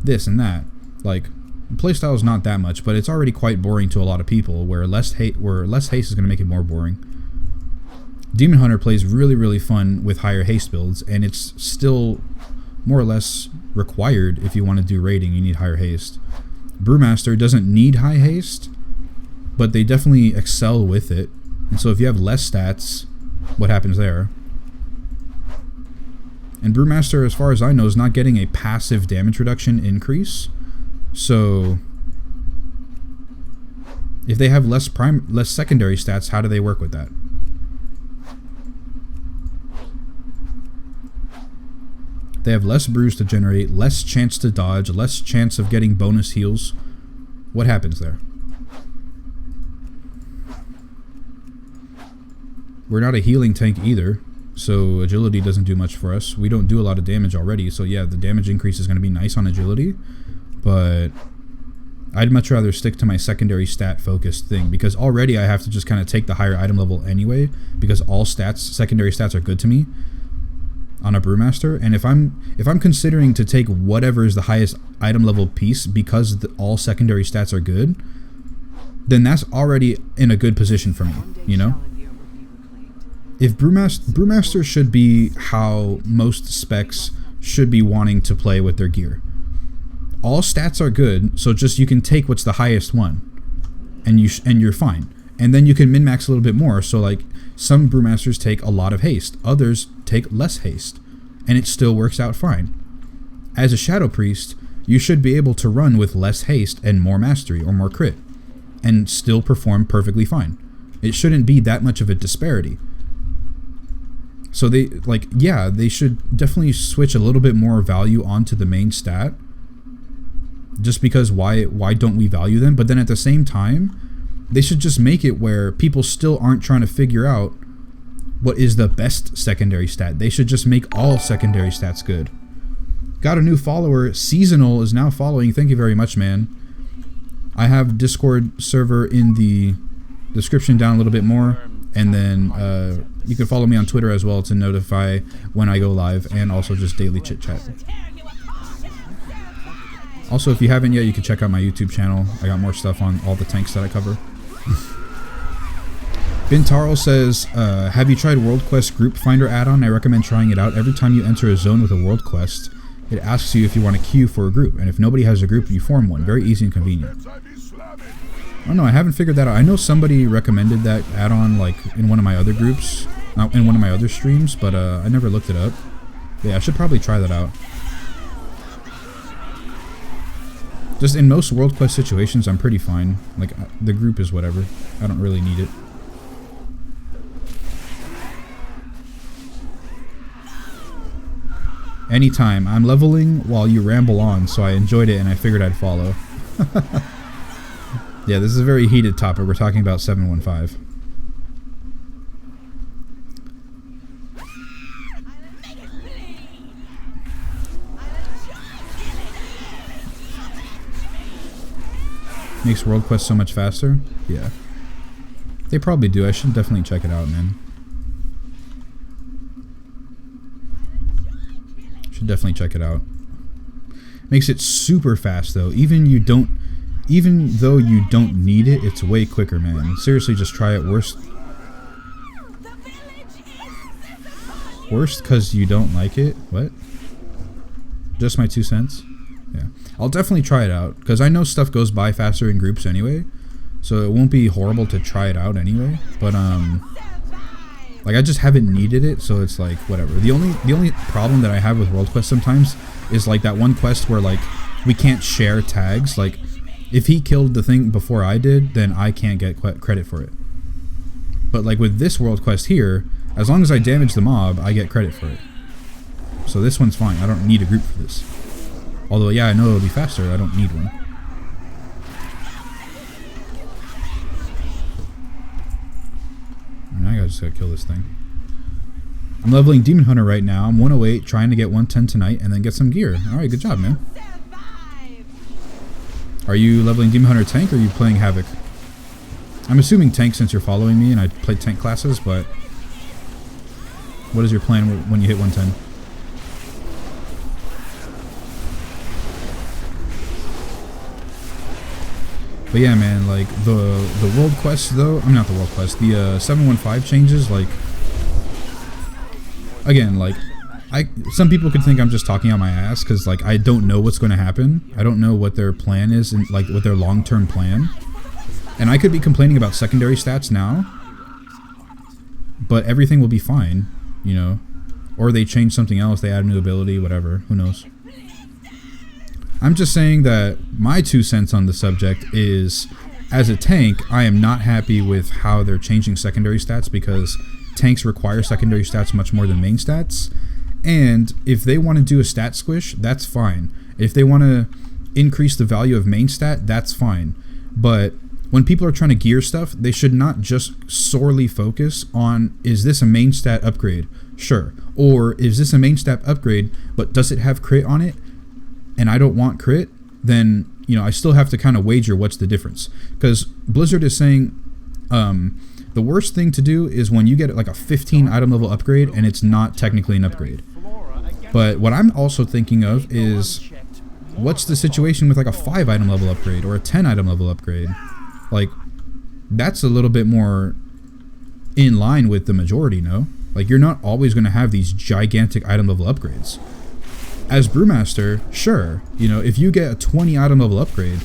S1: this and that. Like, playstyle is not that much, but it's already quite boring to a lot of people, where less haste is going to make it more boring. Demon Hunter plays really, really fun with higher haste builds, and it's still more or less required if you want to do raiding, you need higher haste. Brewmaster doesn't need high haste, but they definitely excel with it. And so if you have less stats, what happens there? And Brewmaster, as far as I know, is not getting a passive damage reduction increase. So if they have less secondary stats, how do they work with that? They have less brews to generate, less chance to dodge, less chance of getting bonus heals. What happens there? We're not a healing tank either, so agility doesn't do much for us. We don't do a lot of damage already, so yeah, the damage increase is going to be nice on agility, but I'd much rather stick to my secondary stat focused thing, because already I have to just kind of take the higher item level anyway, because all secondary stats are good to me on a Brewmaster. And if I'm considering to take whatever is the highest item level piece because all secondary stats are good, then that's already in a good position for me, you know? If Brewmaster should be how most specs should be wanting to play with their gear. All stats are good, so just you can take what's the highest one, and you're fine. And then you can min-max a little bit more. So like some Brewmasters take a lot of haste, others take less haste, and it still works out fine. As a Shadow Priest, you should be able to run with less haste and more mastery or more crit, and still perform perfectly fine. It shouldn't be that much of a disparity. So they should definitely switch a little bit more value onto the main stat. Just because why don't we value them? But then at the same time, they should just make it where people still aren't trying to figure out what is the best secondary stat. They should just make all secondary stats good. Got a new follower. Seasonal is now following. Thank you very much, man. I have Discord server in the description down a little bit more. And then you can follow me on Twitter as well to notify when I go live, and also just daily chit chat. Also, if you haven't yet, you can check out my YouTube channel. I got more stuff on all the tanks that I cover. Bintaro says, have you tried World Quest Group Finder add-on? I recommend trying it out. Every time you enter a zone with a world quest, it asks you if you want to queue for a group. And if nobody has a group, you form one. Very easy and convenient. I don't know, I haven't figured that out. I know somebody recommended that add-on like in one of my other groups, not in one of my other streams, but I never looked it up. Yeah, I should probably try that out. Just in most World Quest situations, I'm pretty fine. Like, the group is whatever. I don't really need it. Anytime. I'm leveling while you ramble on, so I enjoyed it and I figured I'd follow. Yeah, this is a very heated topic. We're talking about 715. Makes World Quest so much faster? Yeah. They probably do. I should definitely check it out, man. Should definitely check it out. Makes it super fast though. Even though you don't need it, it's way quicker, man. Seriously, just try it. Worst because you don't like it? What? Just my 2 cents? Yeah. I'll definitely try it out, because I know stuff goes by faster in groups anyway, so it won't be horrible to try it out anyway, but like, I just haven't needed it, so it's like, whatever. The only problem that I have with World Quest sometimes is like that one quest where like we can't share tags. Like, if he killed the thing before I did, then I can't get credit for it. But like with this World Quest here, as long as I damage the mob, I get credit for it. So this one's fine. I don't need a group for this. Although, yeah, I know it'll be faster. I don't need one. And I just gotta kill this thing. I'm leveling Demon Hunter right now. I'm 108, trying to get 110 tonight, and then get some gear. Alright, good job, man. Are you leveling Demon Hunter tank, or are you playing Havoc? I'm assuming tank since you're following me, and I play tank classes, but... what is your plan when you hit 110? But yeah, man, like, the World Quest, though... I mean, not the World Quest. The 715 changes, like... again, like... some people could think I'm just talking on my ass, because, like, I don't know what's going to happen. I don't know what their plan is, and, like, what their long-term plan. And I could be complaining about secondary stats now, but everything will be fine, you know? Or they change something else, they add a new ability, whatever. Who knows? I'm just saying that my 2 cents on the subject is, as a tank, I am not happy with how they're changing secondary stats, because tanks require secondary stats much more than main stats. And if they want to do a stat squish, that's fine. If they want to increase the value of main stat, that's fine. But when people are trying to gear stuff, they should not just sorely focus on, is this a main stat upgrade? Sure. Or is this a main stat upgrade, but does it have crit on it? And I don't want crit, then, you know, I still have to kind of wager what's the difference. Because Blizzard is saying the worst thing to do is when you get like a 15 item level upgrade and it's not technically an upgrade. But what I'm also thinking of is, what's the situation with like a 5 item level upgrade or a 10 item level upgrade? Like, that's a little bit more in line with the majority, no? Like, you're not always going to have these gigantic item level upgrades. As Brewmaster, sure, you know, if you get a 20 item level upgrade,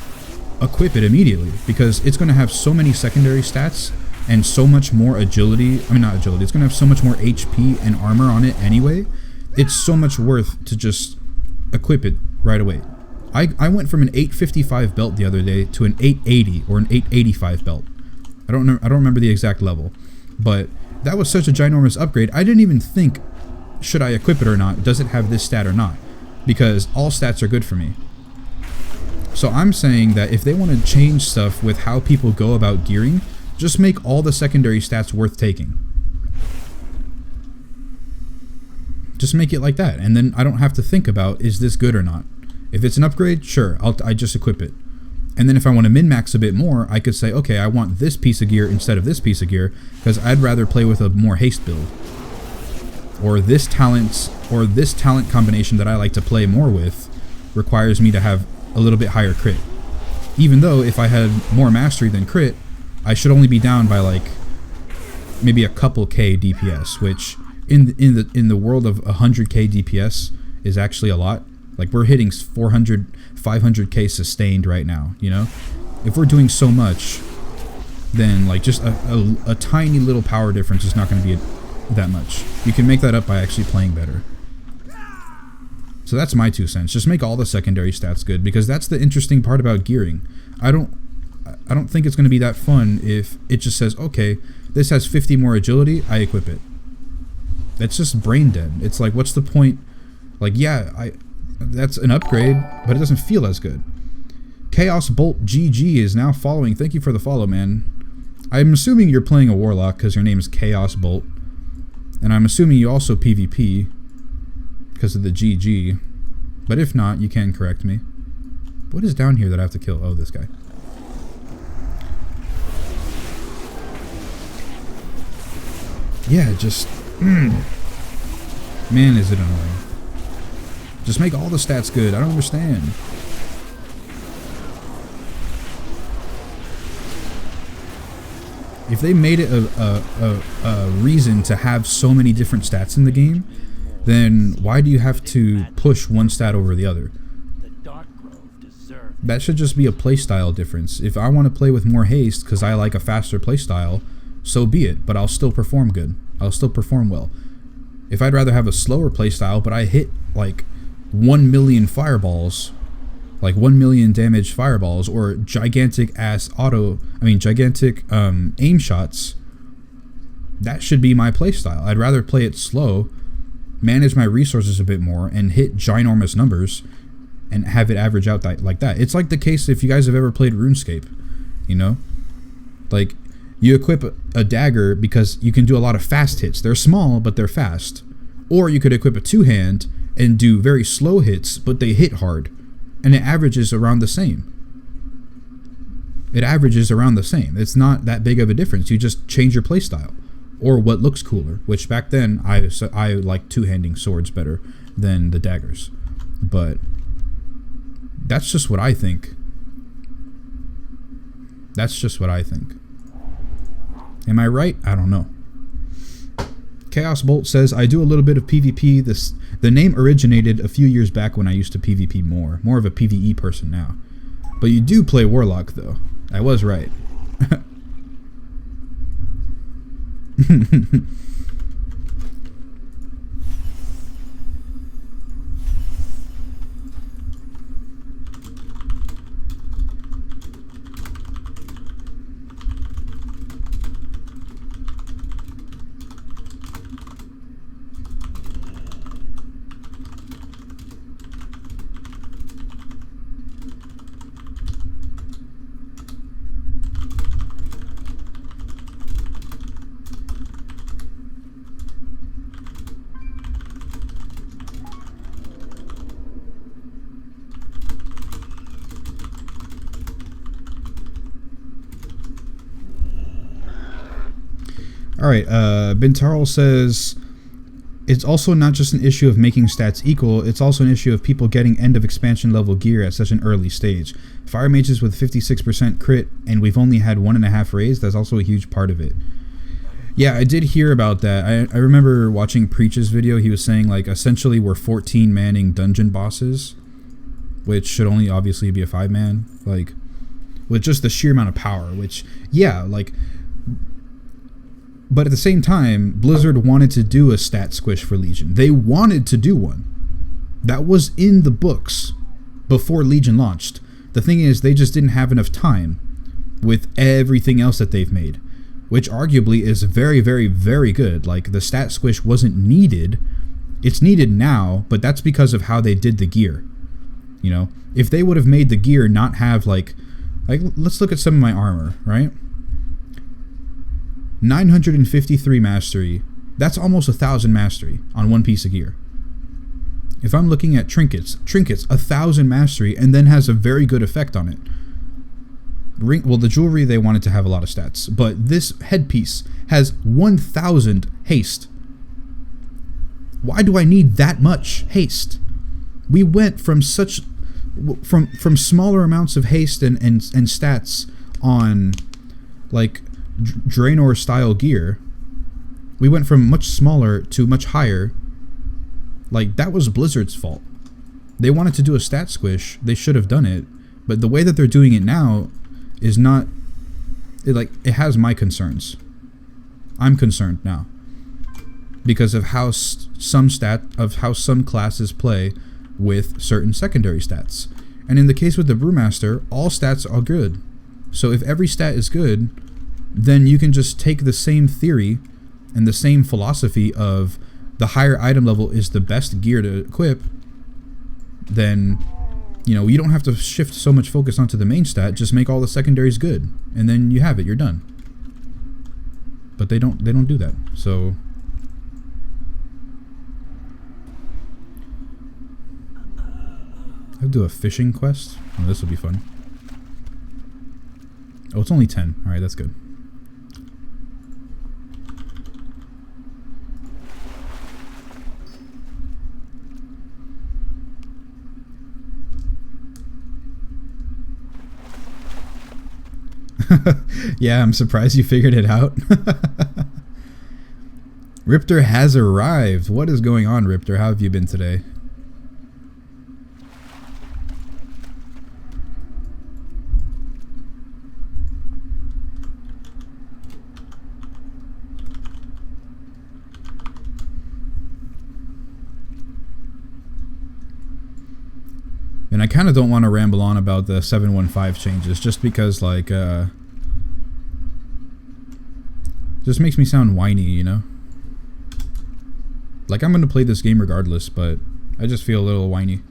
S1: equip it immediately, because it's going to have so many secondary stats and so much more agility. I mean, not agility, it's going to have so much more HP and armor on it anyway. It's so much worth to just equip it right away. I went from an 855 belt the other day to an 880 or an 885 belt. I don't remember the exact level, but that was such a ginormous upgrade. I didn't even think, should I equip it or not? Does it have this stat or not? Because all stats are good for me. So I'm saying that if they want to change stuff with how people go about gearing, just make all the secondary stats worth taking. Just make it like that, and then I don't have to think about, is this good or not? If it's an upgrade, sure, I just equip it. And then if I want to min-max a bit more, I could say, okay, I want this piece of gear instead of this piece of gear, because I'd rather play with a more haste build. Or this talent combination that I like to play more with requires me to have a little bit higher crit. Even though if I had more mastery than crit, I should only be down by like maybe a couple K DPS, which in the world of 100K DPS is actually a lot. Like, we're hitting 400, 500K sustained right now, you know? If we're doing so much, then like just a tiny little power difference is not going to be that much. You can make that up by actually playing better. So that's my 2 cents. Just make all the secondary stats good, because that's the interesting part about gearing. I don't think it's going to be that fun if it just says, okay, this has 50 more agility, I equip it. That's just brain dead. It's like, what's the point? Like, yeah, that's an upgrade, but it doesn't feel as good. Chaos Bolt GG is now following. Thank you for the follow, man. I'm assuming you're playing a Warlock because your name is Chaos Bolt. And I'm assuming you also PvP because of the GG. But if not, you can correct me. What is down here that I have to kill? Oh, this guy. Yeah, just... man, is it annoying. Just make all the stats good. I don't understand. If they made it a reason to have so many different stats in the game, then why do you have to push one stat over the other? That should just be a playstyle difference. If I want to play with more haste because I like a faster playstyle, so be it, but I'll still perform good. I'll still perform well. If I'd rather have a slower playstyle, but I hit like 1 million fireballs, like 1 million damage fireballs, or gigantic aim shots, that should be my playstyle. I'd rather play it slow, manage my resources a bit more, and hit ginormous numbers, and have it average out like that. It's like the case if you guys have ever played RuneScape, you know? Like, you equip a dagger because you can do a lot of fast hits. They're small, but they're fast. Or you could equip a two-hand and do very slow hits, but they hit hard. And it averages around the same. It averages around the same. It's not that big of a difference. You just change your playstyle. Or what looks cooler. Which back then, I like two-handing swords better than the daggers. But that's just what I think. That's just what I think. Am I right? I don't know. Chaos Bolt says, I do a little bit of PvP. The name originated a few years back when I used to PvP more. More of a PvE person now. But you do play Warlock, though. I was right. Alright, Bintarl says, it's also not just an issue of making stats equal, it's also an issue of people getting end of expansion level gear at such an early stage. Fire mages with 56% crit, and we've only had 1.5 raids, that's also a huge part of it. Yeah, I did hear about that. I remember watching Preach's video, he was saying, like, essentially we're 14 manning dungeon bosses, which should only obviously be a 5-man, like, with just the sheer amount of power, which, yeah, like... But at the same time, Blizzard wanted to do a stat squish for Legion. They wanted to do one. That was in the books before Legion launched. The thing is, they just didn't have enough time with everything else that they've made, which arguably is very, very, very good. Like, the stat squish wasn't needed. It's needed now, but that's because of how they did the gear. You know, if they would have made the gear not have, like let's look at some of my armor, right? 953 mastery, that's almost 1,000 mastery on one piece of gear. If I'm looking at trinkets, 1,000 mastery, and then has a very good effect on it. Well, the jewelry, they wanted to have a lot of stats, but this headpiece has 1,000 haste. Why do I need that much haste? We went from from smaller amounts of haste and stats on, like, Draenor style gear. We went from much smaller to much higher. Like, that was Blizzard's fault. They wanted to do a stat squish, they should have done it, but the way that they're doing it now is not, it has my concerns. I'm concerned now because of how some classes play with certain secondary stats. And in the case with the Brewmaster, all stats are good. So if every stat is good, then you can just take the same theory and the same philosophy of the higher item level is the best gear to equip, then, you know, you don't have to shift so much focus onto the main stat, just make all the secondaries good, and then you have it, you're done. But they don't do that, so... I'll do a fishing quest. Oh, this will be fun. Oh, it's only 10. Alright, that's good. Yeah, I'm surprised you figured it out. Riptor has arrived. What is going on, Riptor? How have you been today? And I kind of don't want to ramble on about the 715 changes, just because, like, just makes me sound whiny, you know? Like, I'm going to play this game regardless, but I just feel a little whiny.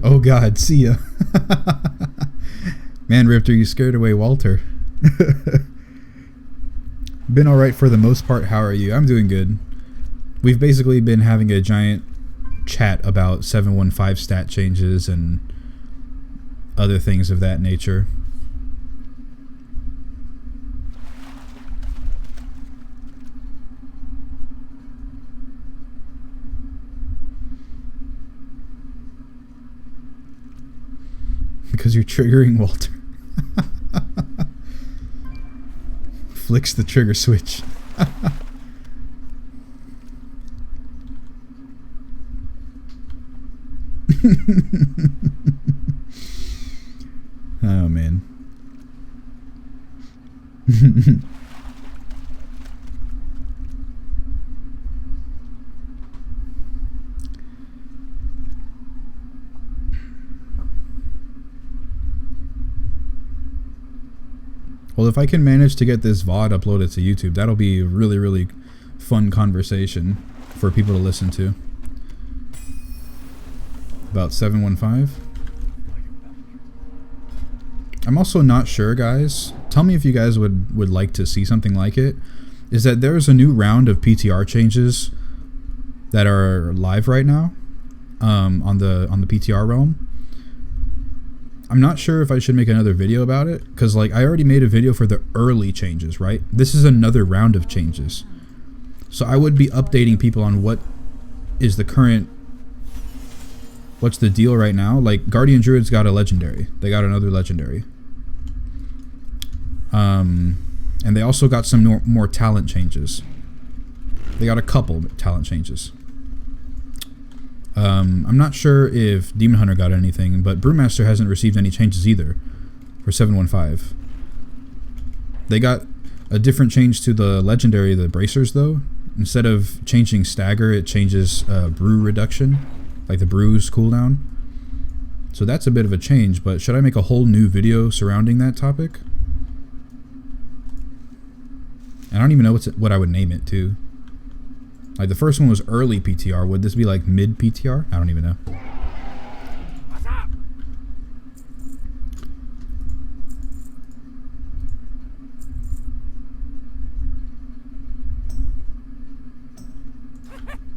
S1: Oh god, see ya. Man, Riptor, you scared away Walter. Been alright for the most part. How are you? I'm doing good. We've basically been having a giant chat about 715 stat changes and other things of that nature. Because you're triggering Walter. Flicks the trigger switch. Oh man. Well, if I can manage to get this VOD uploaded to YouTube, that'll be a really, really fun conversation for people to listen to. About 715. I'm also not sure, guys. Tell me if you guys would like to see something like it. Is that there's a new round of PTR changes that are live right now on the PTR realm. I'm not sure if I should make another video about it, because like I already made a video for the early changes, right? This is another round of changes. So I would be updating people on what is the current, what's the deal right now. Like Guardian Druids got a legendary. They got another legendary. And they also got some more talent changes. They got a couple talent changes. I'm not sure if Demon Hunter got anything, but Brewmaster hasn't received any changes either for 715. They got a different change to the legendary, the bracers, though. Instead of changing stagger, it changes brew reduction, like the brew's cooldown. So that's a bit of a change, but should I make a whole new video surrounding that topic? I don't even know what I would name it, too. Like, the first one was early PTR. Would this be, like, mid PTR? I don't even know.
S6: What's up?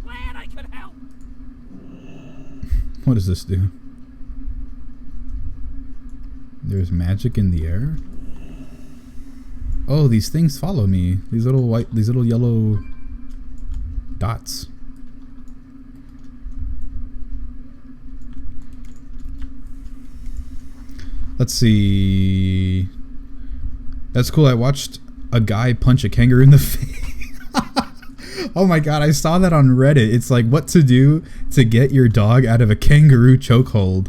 S6: Glad I could help.
S1: What does this do? There's magic in the air? Oh, these things follow me. These little yellow dots. Let's see. That's cool. I watched a guy punch a kangaroo in the face. Oh my god, I saw that on Reddit. It's like what to do to get your dog out of a kangaroo chokehold.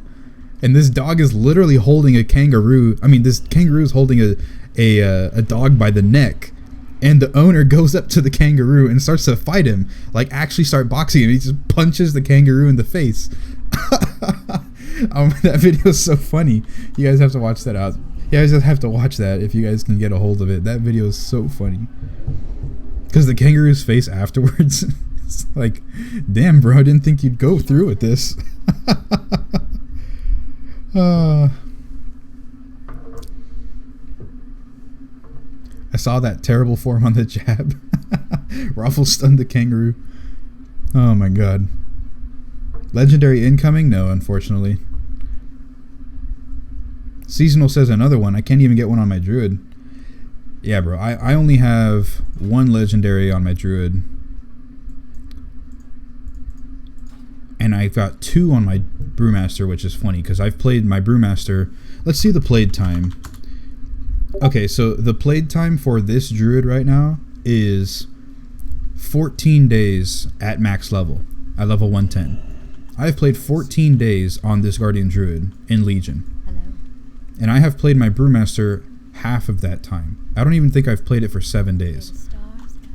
S1: And this dog is literally holding a kangaroo. I mean, this kangaroo is holding a dog by the neck. And the owner goes up to the kangaroo and starts to fight him, like actually start boxing him. He just punches the kangaroo in the face. That video is so funny. You guys have to watch that out. You guys just have to watch that if you guys can get a hold of it. That video is so funny. Because the kangaroo's face afterwards, it's like, damn, bro, I didn't think you'd go through with this. I saw that terrible form on the jab. Ruffle stunned the kangaroo. Oh my god. Legendary incoming? No, unfortunately. Seasonal says another one. I can't even get one on my druid. Yeah, bro. I only have one legendary on my druid. And I've got 2 on my Brewmaster, which is funny because I've played my Brewmaster. Let's see the played time. Okay, so the played time for this druid right now is 14 days at max level, at level 110. I've played 14 days on this Guardian Druid in Legion.
S7: Hello.
S1: And I have played my Brewmaster half of that time. I don't even think I've played it for 7 days.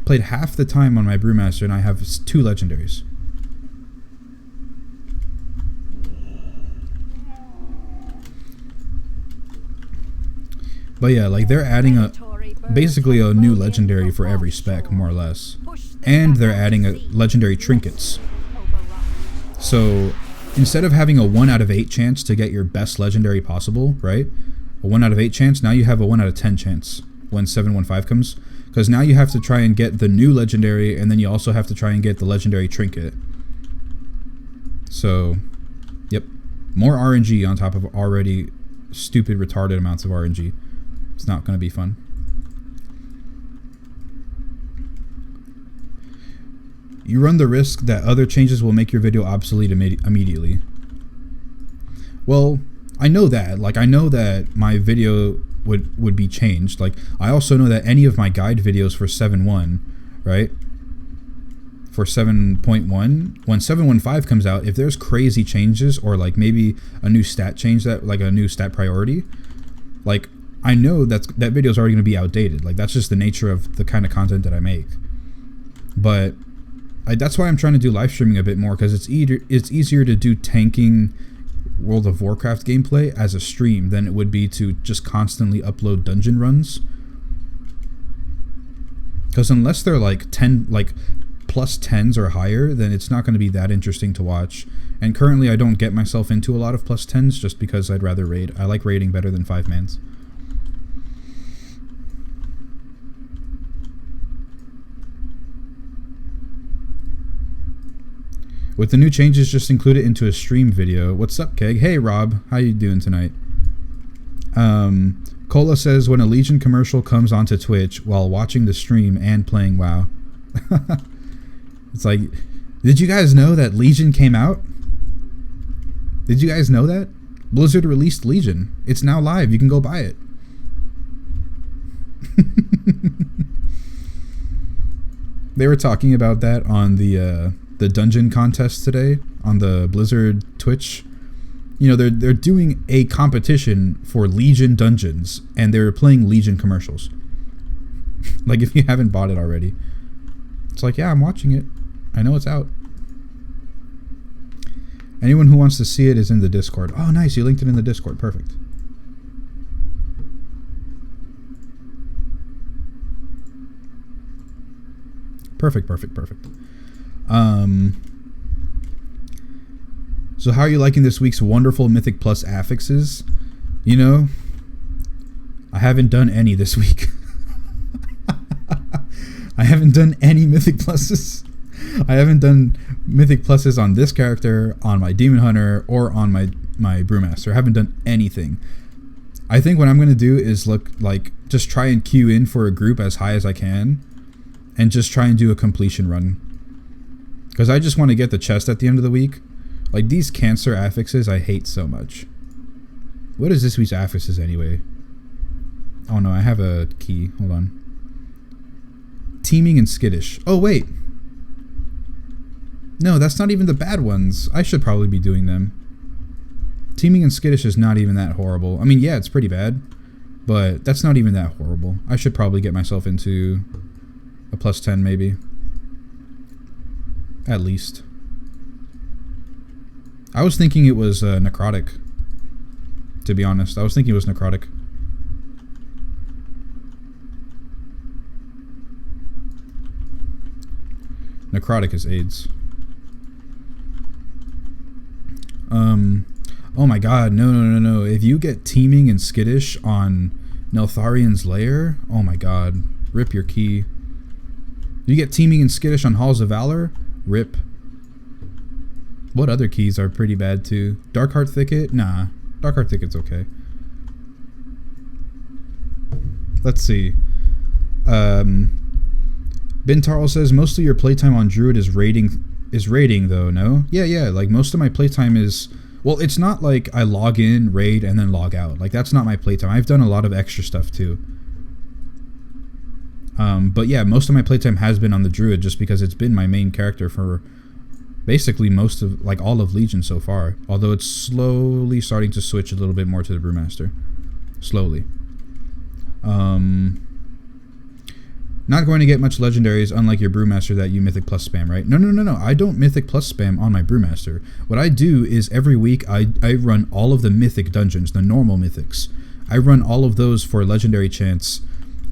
S1: Played half the time on my Brewmaster and I have 2 legendaries. But yeah, like they're adding basically a new legendary for every spec, more or less. And they're adding a legendary trinkets. So instead of having a 1 out of 8 chance to get your best legendary possible, right? A 1 out of 8 chance, now you have a 1 out of 10 chance when 715 comes. Because now you have to try and get the new legendary, and then you also have to try and get the legendary trinket. So, yep. More RNG on top of already stupid, retarded amounts of RNG. It's not going to be fun. You run the risk that other changes will make your video obsolete immediately. Well, I know that. Like, I know that my video would be changed. Like, I also know that any of my guide videos for 7.1, right? For 7.1, when 7.15 comes out, if there's crazy changes or like maybe a new stat change, that like a new stat priority, like I know that video is already going to be outdated. Like, that's just the nature of the kind of content that I make. But that's why I'm trying to do live streaming a bit more, because it's easier to do tanking World of Warcraft gameplay as a stream than it would be to just constantly upload dungeon runs. Because unless they're like plus 10s or higher, then it's not going to be that interesting to watch. And currently I don't get myself into a lot of plus 10s just because I'd rather raid. I like raiding better than 5-mans. With the new changes, just include it into a stream video. What's up, Keg? Hey, Rob. How you doing tonight? Cola says, when a Legion commercial comes onto Twitch while watching the stream and playing WoW. It's like, did you guys know that Legion came out? Did you guys know that? Blizzard released Legion. It's now live. You can go buy it. They were talking about that on the dungeon contest today on the Blizzard Twitch. You know, they're doing a competition for Legion dungeons, and they're playing Legion commercials. Like, if you haven't bought it already, it's like, yeah, I'm watching it. I know it's out. Anyone who wants to see it is in the Discord. Oh, nice. You linked it in the Discord. Perfect. Perfect. So how are you liking this week's wonderful Mythic Plus affixes? You know, I haven't done any this week. I haven't done any Mythic Pluses. I haven't done Mythic Pluses on this character, on my Demon Hunter, or on my Brewmaster. I haven't done anything. I think what I'm going to do is just try and queue in for a group as high as I can, and just try and do a completion run. Because I just want to get the chest at the end of the week. Like, these cancer affixes I hate so much. What is this week's affixes anyway? Oh no, I have a key. Hold on. Teeming and skittish. Oh wait. No, that's not even the bad ones. I should probably be doing them. Teeming and skittish is not even that horrible. I mean, yeah, it's pretty bad, but that's not even that horrible. I should probably get myself into A plus 10 maybe. At least. I was thinking it was necrotic. To be honest, I was thinking it was necrotic. Necrotic is AIDS. Oh my god, no. If you get teaming and skittish on Netharian's lair, oh my god, rip your key. You get teaming and skittish on Halls of Valor, rip. What other keys are pretty bad too? Darkheart Thicket? Nah, Darkheart Thicket's okay. Let's see. Bintarl says most of your playtime on Druid is raiding though, no? Yeah, like most of my playtime is, well, it's not like I log in, raid, and then log out. Like that's not my playtime. I've done a lot of extra stuff too. But yeah, most of my playtime has been on the Druid just because it's been my main character for basically most of, like all of Legion so far. Although it's slowly starting to switch a little bit more to the Brewmaster. Slowly. Not going to get much legendaries, unlike your Brewmaster that you Mythic Plus spam, right? No. I don't Mythic Plus spam on my Brewmaster. What I do is every week I run all of the Mythic dungeons, the normal Mythics. I run all of those for legendary chance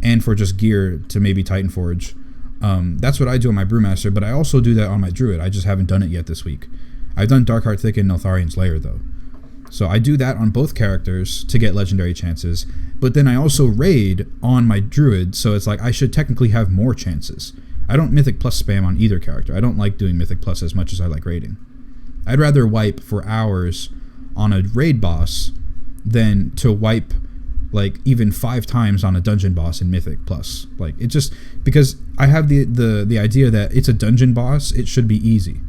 S1: and for just gear to maybe Titan Forge. That's what I do on my Brewmaster, but I also do that on my Druid. I just haven't done it yet this week. I've done Darkheart Thicket and Netharian's Lair though. So I do that on both characters to get legendary chances, but then I also raid on my Druid, so it's like I should technically have more chances. I don't Mythic Plus spam on either character. I don't like doing Mythic Plus as much as I like raiding. I'd rather wipe for hours on a raid boss than to wipe like even 5 times on a dungeon boss in Mythic Plus. Like it just, because I have the idea that it's a dungeon boss, it should be easy.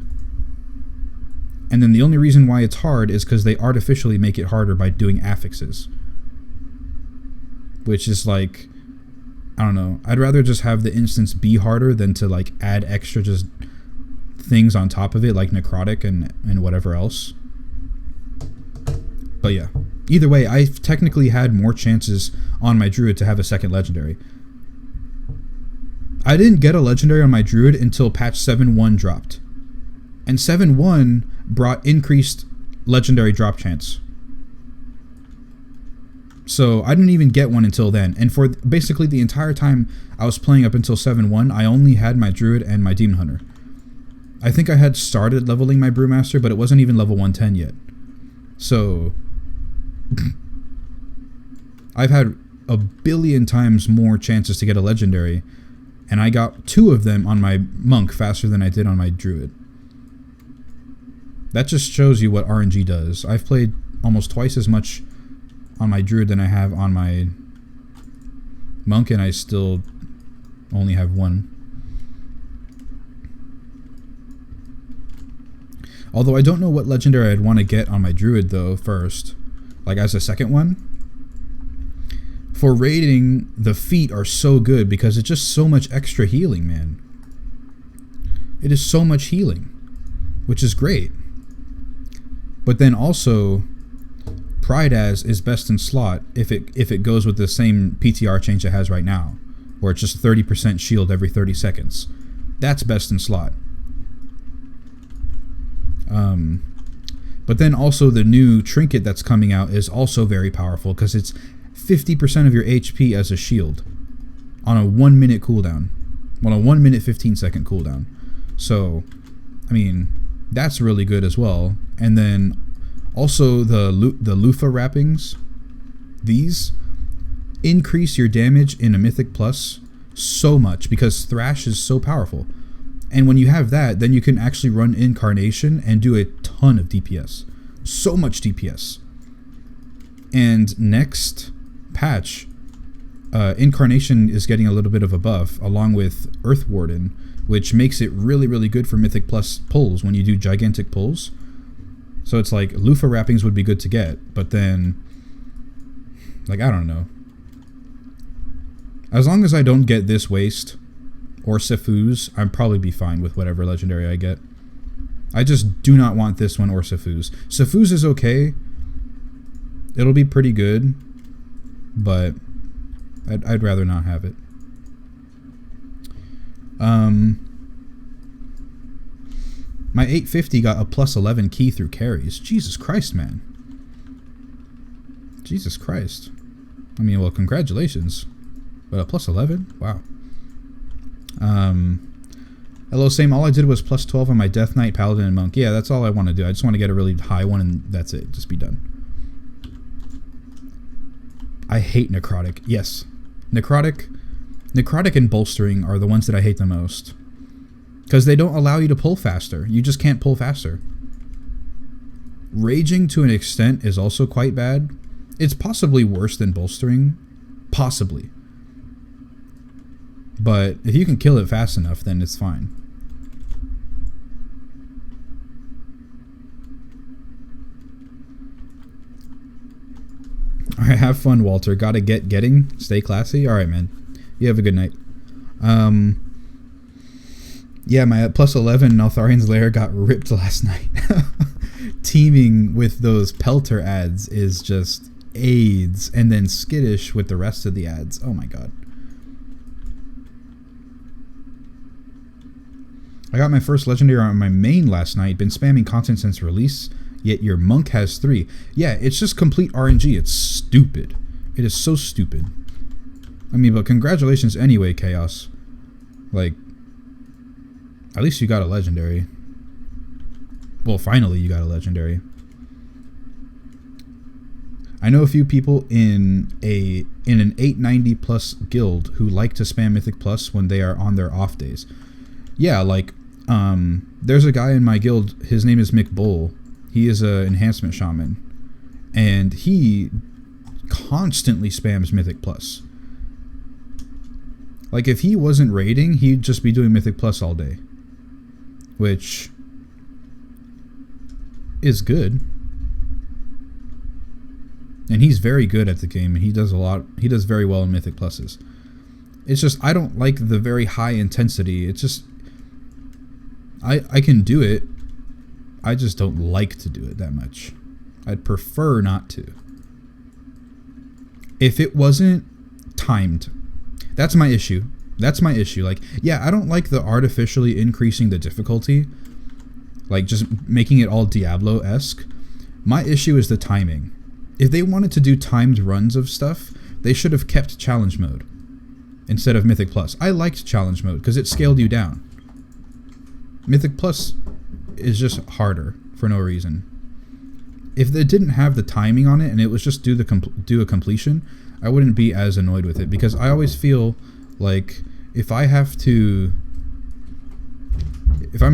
S1: And then the only reason why it's hard is because they artificially make it harder by doing affixes. Which is like, I don't know. I'd rather just have the instance be harder than to like add extra just things on top of it, like necrotic and whatever else. But yeah. Either way, I've technically had more chances on my Druid to have a second legendary. I didn't get a legendary on my Druid until patch 7.1 dropped. And 7.1 brought increased legendary drop chance. So I didn't even get one until then. And for basically the entire time I was playing up until 7.1, I only had my Druid and my Demon Hunter. I think I had started leveling my Brewmaster, but it wasn't even level 110 yet. So I've had a billion times more chances to get a legendary, and I got 2 of them on my Monk faster than I did on my Druid. That just shows you what RNG does. I've played almost twice as much on my Druid than I have on my Monk, and I still only have 1. Although I don't know what legendary I'd want to get on my Druid though first. Like as a second one. For raiding, the feet are so good because it's just so much extra healing, man. It is so much healing, which is great. But then also, Pride as is best in slot if it goes with the same PTR change it has right now, where it's just 30% shield every 30 seconds. That's best in slot. But then also the new trinket that's coming out is also very powerful because it's 50% of your HP as a shield on a 1 minute cooldown. Well, a 1 minute 15 second cooldown. So, I mean, that's really good as well. And then also the loofah wrappings, these increase your damage in a Mythic Plus so much because Thrash is so powerful. And when you have that, then you can actually run Incarnation and do a ton of DPS. So much DPS. And next patch, Incarnation is getting a little bit of a buff, along with Earth Warden, which makes it really, really good for Mythic Plus pulls when you do gigantic pulls. So it's like, loofah wrappings would be good to get, but then, like, I don't know. As long as I don't get this waste or Sifus, I'd probably be fine with whatever legendary I get. I just do not want this one or Sifus. Sifus is okay. It'll be pretty good, but I'd rather not have it. My 850 got a plus 11 key through carries. Jesus Christ, man. Jesus Christ. I mean, well, congratulations. But a plus 11? Wow. Hello, same. All I did was plus 12 on my Death Knight, Paladin, and Monk. Yeah, that's all I want to do. I just want to get a really high one, and that's it. Just be done. I hate Necrotic. Yes. Necrotic and Bolstering are the ones that I hate the most. Because they don't allow you to pull faster. You just can't pull faster. Raging to an extent is also quite bad. It's possibly worse than Bolstering. Possibly. But if you can kill it fast enough, then it's fine. Alright, have fun, Walter. Gotta getting. Stay classy. Alright, man. You have a good night. Yeah, my plus 11 Netharian's Lair got ripped last night. Teaming with those Pelter ads is just AIDS, and then skittish with the rest of the ads. Oh my god. I got my first legendary on my main last night. Been spamming content since release, yet your monk has 3. Yeah, it's just complete RNG. It's stupid. It is so stupid. I mean, but congratulations anyway, Chaos. Like, at least you got a legendary. Well, finally you got a legendary. I know a few people in an 890 plus guild who like to spam Mythic Plus when they are on their off days. Yeah, like, there's a guy in my guild, his name is Mick Bull. He is a enhancement shaman. And he constantly spams Mythic Plus. Like, if he wasn't raiding, he'd just be doing Mythic Plus all day. Which is good. And he's very good at the game, and he does very well in Mythic Pluses. It's just, I don't like the very high intensity. It's just, I can do it, I just don't like to do it that much. I'd prefer not to. If it wasn't timed, that's my issue. That's my issue. Like, yeah, I don't like the artificially increasing the difficulty. Like, just making it all Diablo-esque. My issue is the timing. If they wanted to do timed runs of stuff, they should have kept challenge mode instead of Mythic Plus. I liked challenge mode because it scaled you down. Mythic Plus is just harder for no reason. If they didn't have the timing on it and it was just do a completion, I wouldn't be as annoyed with it, because I always feel like if I'm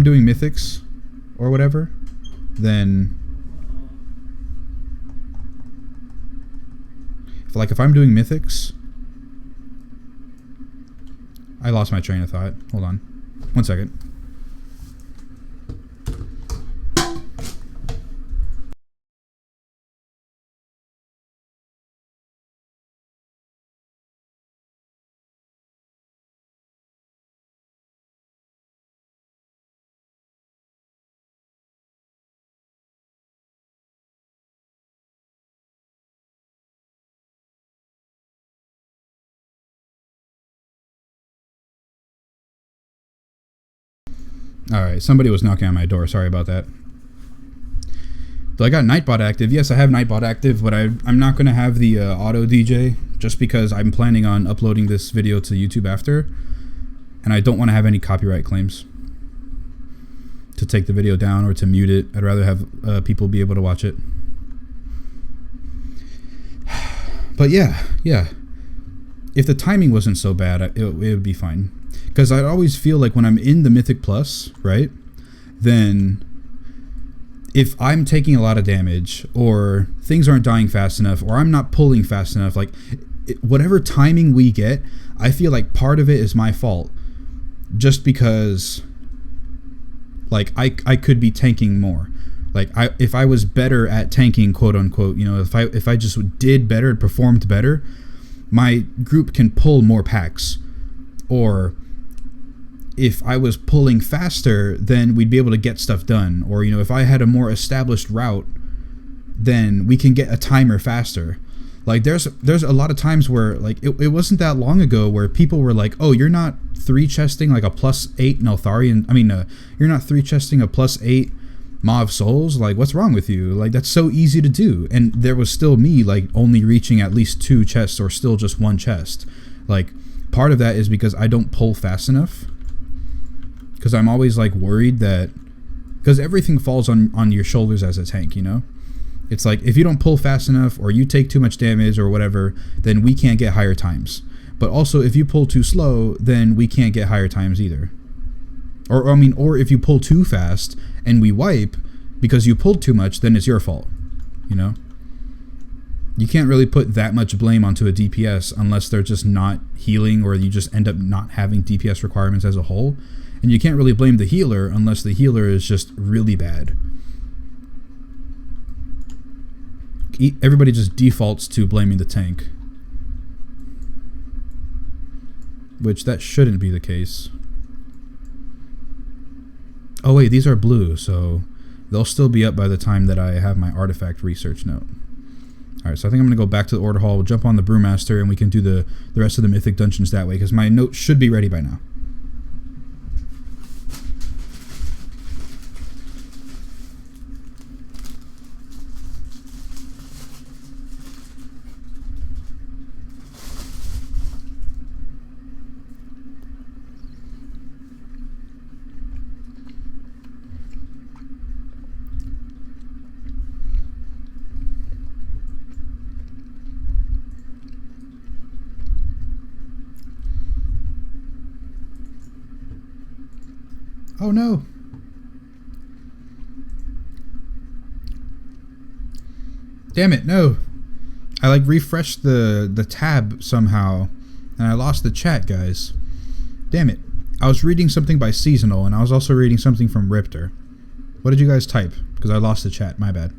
S1: doing Mythics or whatever, then if I'm doing Mythics, I lost my train of thought. Hold on. 1 second. Alright, somebody was knocking on my door. Sorry about that. So I got Nightbot active. Yes, I have Nightbot active, but I'm not going to have the auto DJ just because I'm planning on uploading this video to YouTube after. And I don't want to have any copyright claims to take the video down or to mute it. I'd rather have people be able to watch it. But yeah. If the timing wasn't so bad, it would be fine. Because I always feel like when I'm in the Mythic Plus, right, then if I'm taking a lot of damage, or things aren't dying fast enough, or I'm not pulling fast enough, like, whatever timing we get, I feel like part of it is my fault. Just because, like, I could be tanking more. Like, if I was better at tanking, quote unquote, you know, if I just did better, performed better, my group can pull more packs. Or if I was pulling faster, then we'd be able to get stuff done. Or, you know, if I had a more established route, then we can get a timer faster. Like there's a lot of times where like it wasn't that long ago where people were like, oh, you're not 3-chesting like a +8 Netharian. I mean, you're not 3-chesting a +8 Mauve Souls. Like, what's wrong with you? Like, that's so easy to do. And there was still me like only reaching at least 2 chests or still just 1 chest. Like, part of that is because I don't pull fast enough. Because I'm always like worried that, because everything falls on your shoulders as a tank, you know? It's like, if you don't pull fast enough or you take too much damage or whatever, then we can't get higher times. But also, if you pull too slow, then we can't get higher times either. Or if you pull too fast and we wipe because you pulled too much, then it's your fault, you know? You can't really put that much blame onto a DPS unless they're just not healing, or you just end up not having DPS requirements as a whole. And you can't really blame the healer unless the healer is just really bad. Everybody just defaults to blaming the tank, which that shouldn't be the case. Oh wait, these are blue, so they'll still be up by the time that I have my artifact research note. Alright, so I think I'm going to go back to the order hall, we'll jump on the Brewmaster, and we can do the rest of the mythic dungeons that way, because my note should be ready by now. Oh no! Damn it, no! I like refreshed the tab somehow, and I lost the chat, guys. Damn it. I was reading something by Seasonal, and I was also reading something from Ripter. What did you guys type? Because I lost the chat, my bad.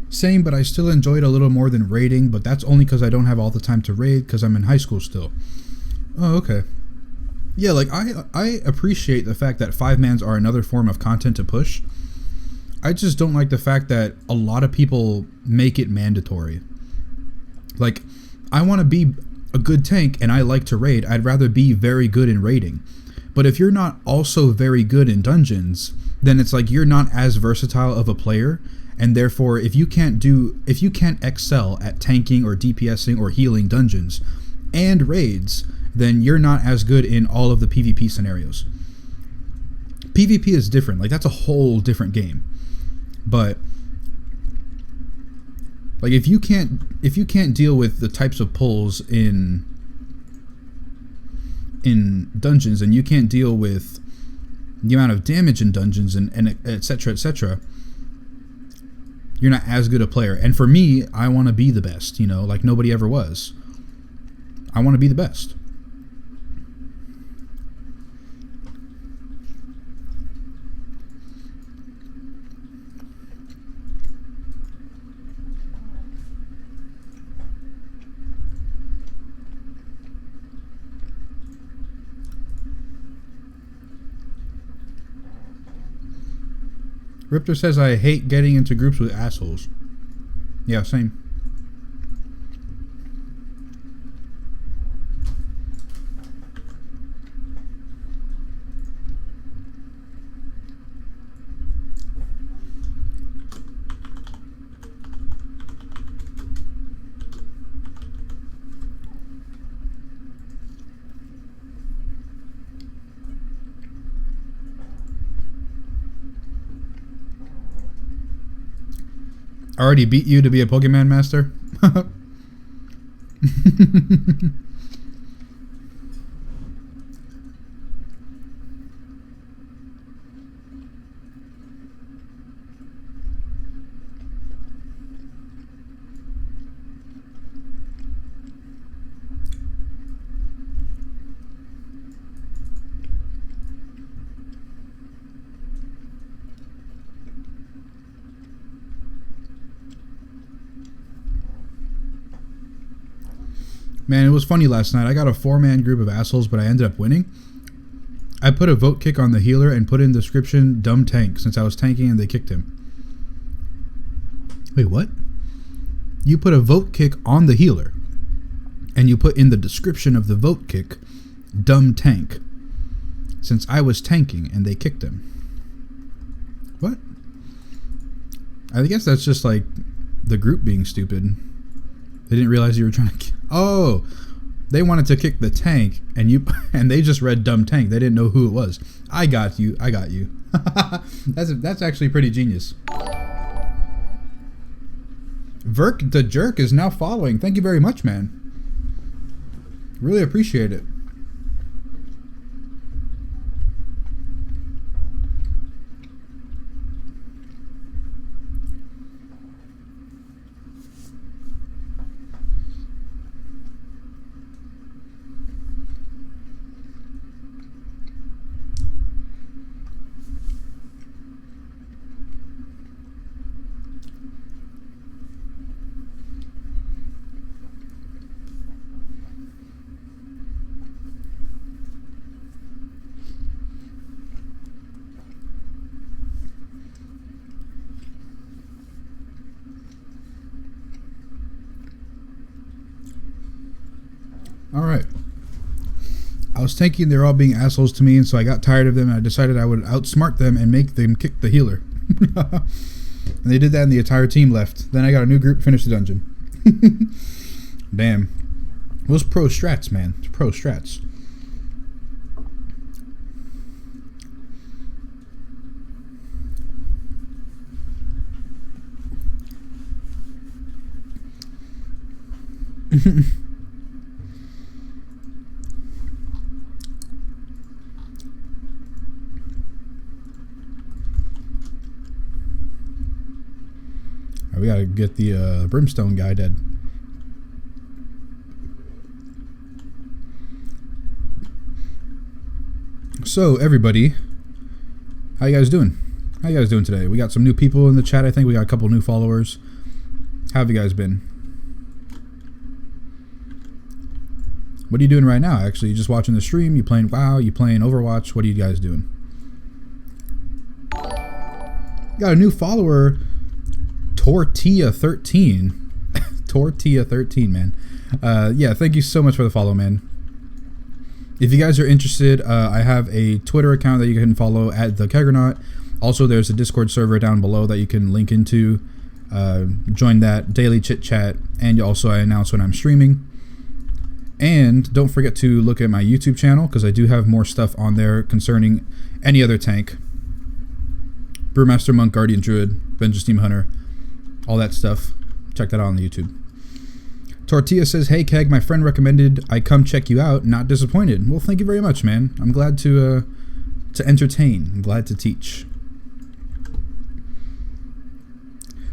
S1: Same, but I still enjoy it a little more than raiding, but that's only because I don't have all the time to raid because I'm in high school still. Oh, okay. Yeah, like, I appreciate the fact that 5-mans are another form of content to push. I just don't like the fact that a lot of people make it mandatory. Like, I want to be a good tank and I like to raid. I'd rather be very good in raiding. But if you're not also very good in dungeons, then it's like you're not as versatile of a player. And therefore, if you can't excel at tanking or DPSing or healing dungeons and raids, then you're not as good in all of the PvP scenarios. PvP is different. Like, that's a whole different game. But like, if you can't deal with the types of pulls in dungeons, and you can't deal with the amount of damage in dungeons and etc., etc., you're not as good a player. And for me, I want to be the best, you know, like nobody ever was. I want to be the best. Ripter says, I hate getting into groups with assholes. Yeah, same. I already beat you to be a Pokemon master? Man, it was funny last night. I got a 4-man group of assholes, but I ended up winning. I put a vote kick on the healer and put in the description, dumb tank, since I was tanking and they kicked him. Wait, what? You put a vote kick on the healer and you put in the description of the vote kick, dumb tank, since I was tanking and they kicked him. What? I guess that's just like the group being stupid. They didn't realize you were trying to... Oh, they wanted to kick the tank, and they just read dumb tank. They didn't know who it was. I got you. That's actually pretty genius. Verk the Jerk is now following. Thank you very much, man. Really appreciate it. Alright. I was thinking they're all being assholes to me, and so I got tired of them, and I decided I would outsmart them and make them kick the healer. And they did that, and the entire team left. Then I got a new group, finished the dungeon. Damn. Those pro strats, man. It's pro strats. We gotta get the brimstone guy dead. So everybody, how you guys doing? How you guys doing today? We got some new people in the chat. I think we got a couple new followers. How have you guys been? What are you doing right now? Actually, you just watching the stream? You playing WoW? You playing Overwatch? What are you guys doing? Got a new follower. Tortilla13. Tortilla13, man. Yeah, thank you so much for the follow, man. If you guys are interested, I have a Twitter account that you can follow at the Keggernaut. Also, there's a Discord server down below that you can link into. Join that daily chit chat, and also I announce when I'm streaming. And don't forget to look at my YouTube channel, because I do have more stuff on there concerning any other tank. Brewmaster, Monk, Guardian, Druid, Vengeance Steam Hunter, all that stuff. Check that out on the YouTube. Tortilla says, hey Keg, my friend recommended I come check you out. Not disappointed. Well, thank you very much, man. I'm glad to entertain. I'm glad to teach.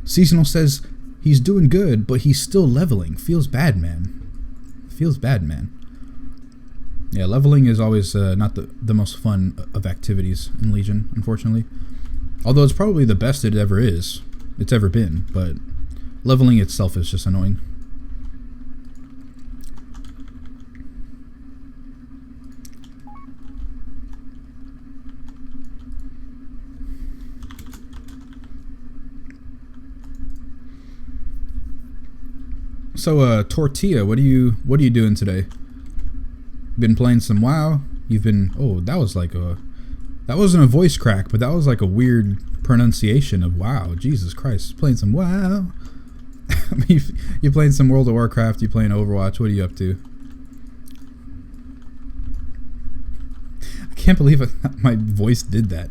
S1: Seasonal says, he's doing good, but he's still leveling. Feels bad, man. Feels bad, man. Yeah, leveling is always not the most fun of activities in Legion, unfortunately. Although it's probably the best it ever is. It's ever been, but leveling itself is just annoying. So, Tortilla, what are you doing today? Been playing some WoW? You've been... Oh, that was like a... That wasn't a voice crack, but that was like a weird pronunciation of WoW. Jesus Christ. Playing some WoW. I mean, you playing some World of Warcraft, you playing Overwatch, what are you up to? I can't believe my voice did that.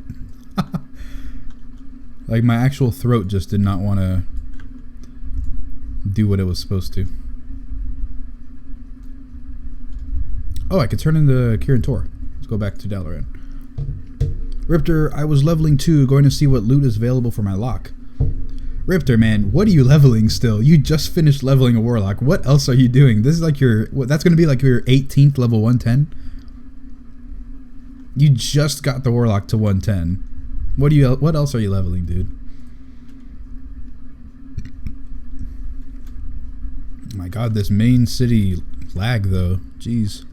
S1: Like, my actual throat just did not want to do what it was supposed to. Oh, I could turn into Kirin Tor. Let's go back to Dalaran. Riptor, I was leveling 2, going to see what loot is available for my lock. Riptor, man, what are you leveling still? You just finished leveling a warlock. What else are you doing? This is like that's going to be like your 18th level 110. You just got the warlock to 110. What else are you leveling, dude? Oh my god, this main city lag though. Jeez.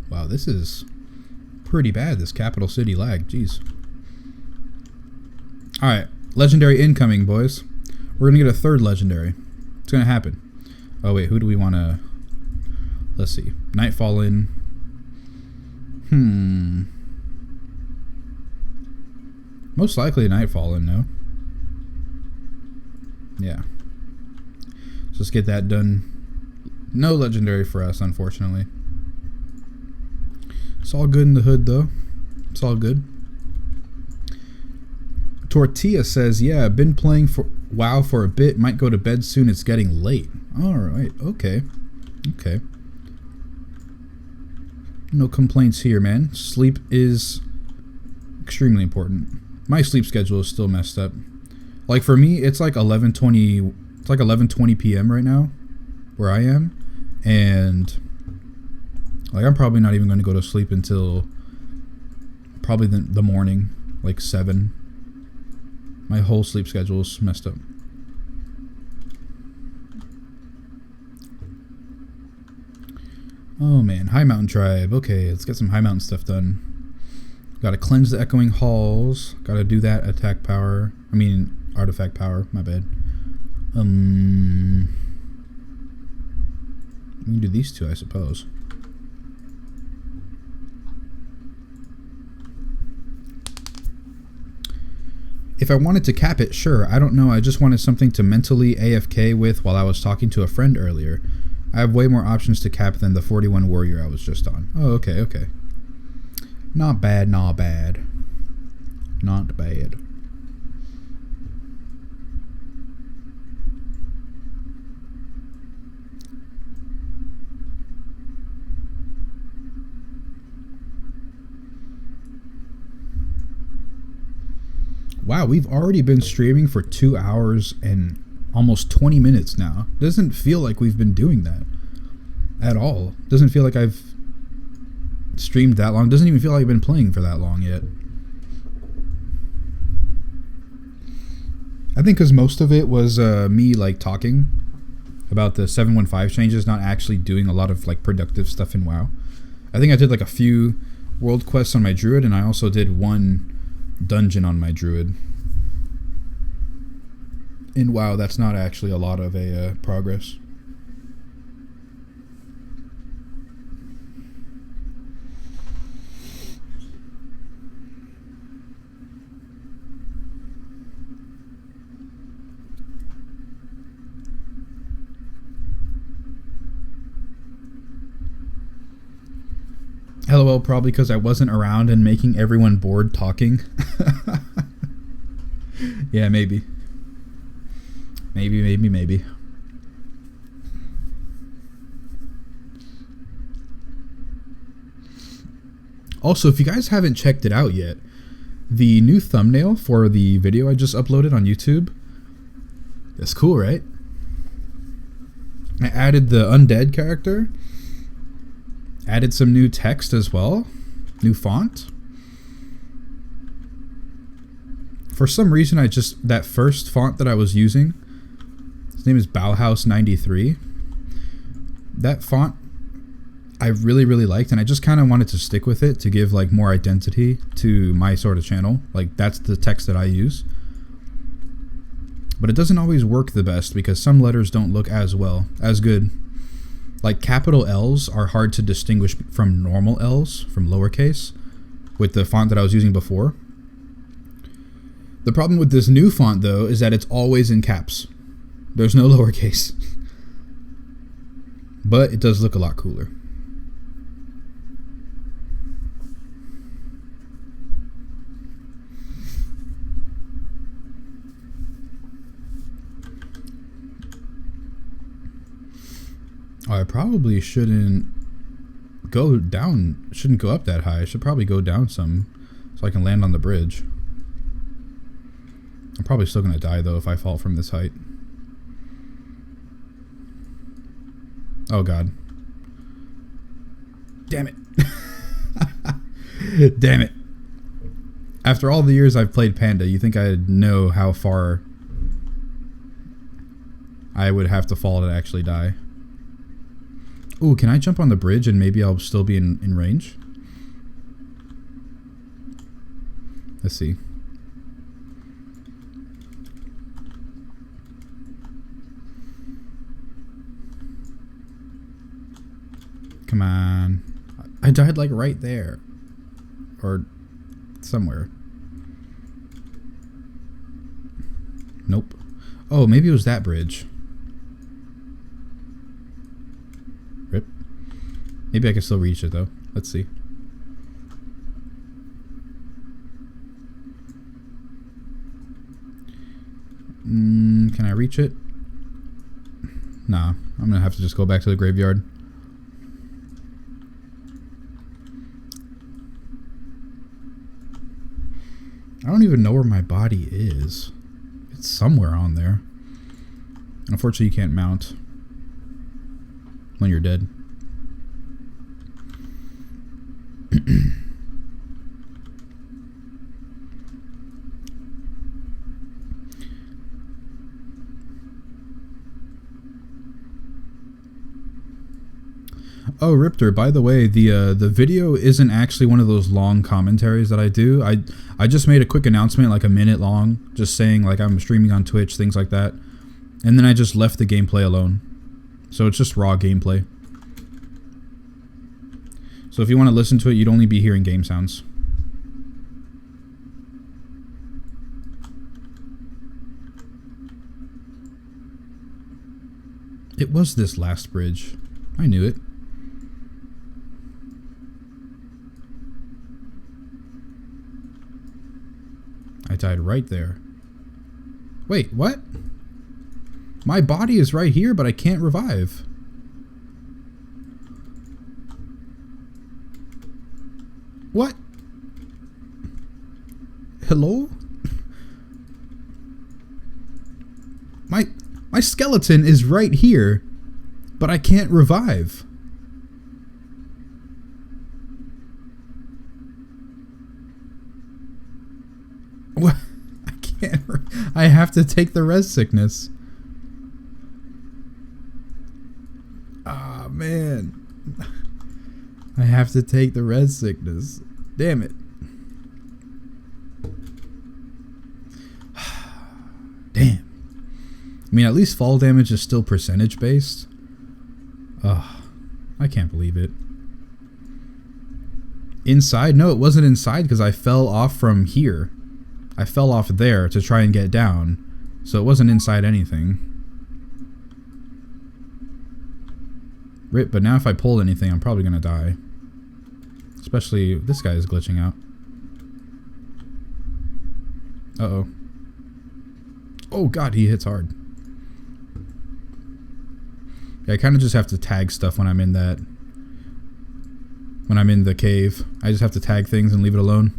S1: Wow, this is pretty bad, this capital city lag. Jeez. Alright, legendary incoming, boys. We're gonna get a third legendary. It's gonna happen. Oh wait, who do we wanna... Let's see. Nightfall in. Most likely Nightfall in, no? Yeah. Let's just get that done. No legendary for us, unfortunately. It's all good in the hood, though. It's all good. Tortilla says, yeah, been playing for WoW for a bit. Might go to bed soon. It's getting late. Alright, okay. Okay. No complaints here, man. Sleep is extremely important. My sleep schedule is still messed up. Like for me, it's like 11:20. It's like 11:20 p.m. right now, where I am, and like I'm probably not even going to go to sleep until probably the morning, like 7. My whole sleep schedule is messed up. Oh man, High Mountain Tribe. Okay, let's get some High Mountain stuff done. Gotta cleanse the Echoing Halls. Gotta do that attack power. I mean, artifact power. My bad. We can do these two, I suppose. If I wanted to cap it, sure. I don't know. I just wanted something to mentally AFK with while I was talking to a friend earlier. I have way more options to cap than the 41 warrior I was just on. Oh, okay, okay. Not bad, not bad. Not bad. Wow, we've already been streaming for 2 hours and almost 20 minutes now. Doesn't feel like we've been doing that at all. Doesn't feel like I've streamed that long. Doesn't even feel like I've been playing for that long yet. I think because most of it was me like talking about the 715 changes, not actually doing a lot of like productive stuff in WoW. I think I did like a few world quests on my druid, and I also did one dungeon on my druid. In WoW, that's not actually a lot of progress. LOL, probably because I wasn't around and making everyone bored talking. Yeah, maybe. Maybe. Also, if you guys haven't checked it out yet, the new thumbnail for the video I just uploaded on YouTube, that's cool, right? I added the undead character. Added some new text as well. New font. For some reason, that first font that I was using, his name is Bauhaus93. That font I really, really liked, and I just kind of wanted to stick with it to give like more identity to my sort of channel. Like that's the text that I use. But it doesn't always work the best because some letters don't look as good. Like capital L's are hard to distinguish from normal L's, from lowercase, with the font that I was using before. The problem with this new font though is that it's always in caps. There's no lowercase. But it does look a lot cooler. I probably shouldn't go down, shouldn't go up that high. I should probably go down some so I can land on the bridge. I'm probably still going to die though if I fall from this height. Oh god. Damn it. Damn it. After all the years I've played Panda, you think I'd know how far I would have to fall to actually die. Ooh, can I jump on the bridge and maybe I'll still be in range? Let's see. Come on. I died like right there. Or somewhere. Nope. Oh, maybe it was that bridge. Rip. Maybe I can still reach it though. Let's see. Can I reach it? Nah. I'm gonna have to just go back to the graveyard. I don't even know where my body is. It's somewhere on there. Unfortunately, you can't mount when you're dead. Oh, Riptor, by the way, the video isn't actually one of those long commentaries that I do. I just made a quick announcement, like a minute long, just saying like I'm streaming on Twitch, things like that. And then I just left the gameplay alone. So it's just raw gameplay. So if you want to listen to it, you'd only be hearing game sounds. It was this last bridge. I knew it. I died right there. Wait, what? My body is right here, but I can't revive. What? Hello? My skeleton is right here, but I can't revive. What? I can't. I have to take the res sickness. Ah, man. I have to take the res sickness. Damn it. Damn. I mean, at least fall damage is still percentage based. Ugh. I can't believe it. Inside? No, it wasn't inside because I fell off from here. I fell off there to try and get down, so it wasn't inside anything. Rip, but now if I pull anything, I'm probably gonna die. Especially, this guy is glitching out. Uh-oh. Oh god, he hits hard. Yeah, I kind of just have to tag stuff when I'm in that... when I'm in the cave. I just have to tag things and leave it alone.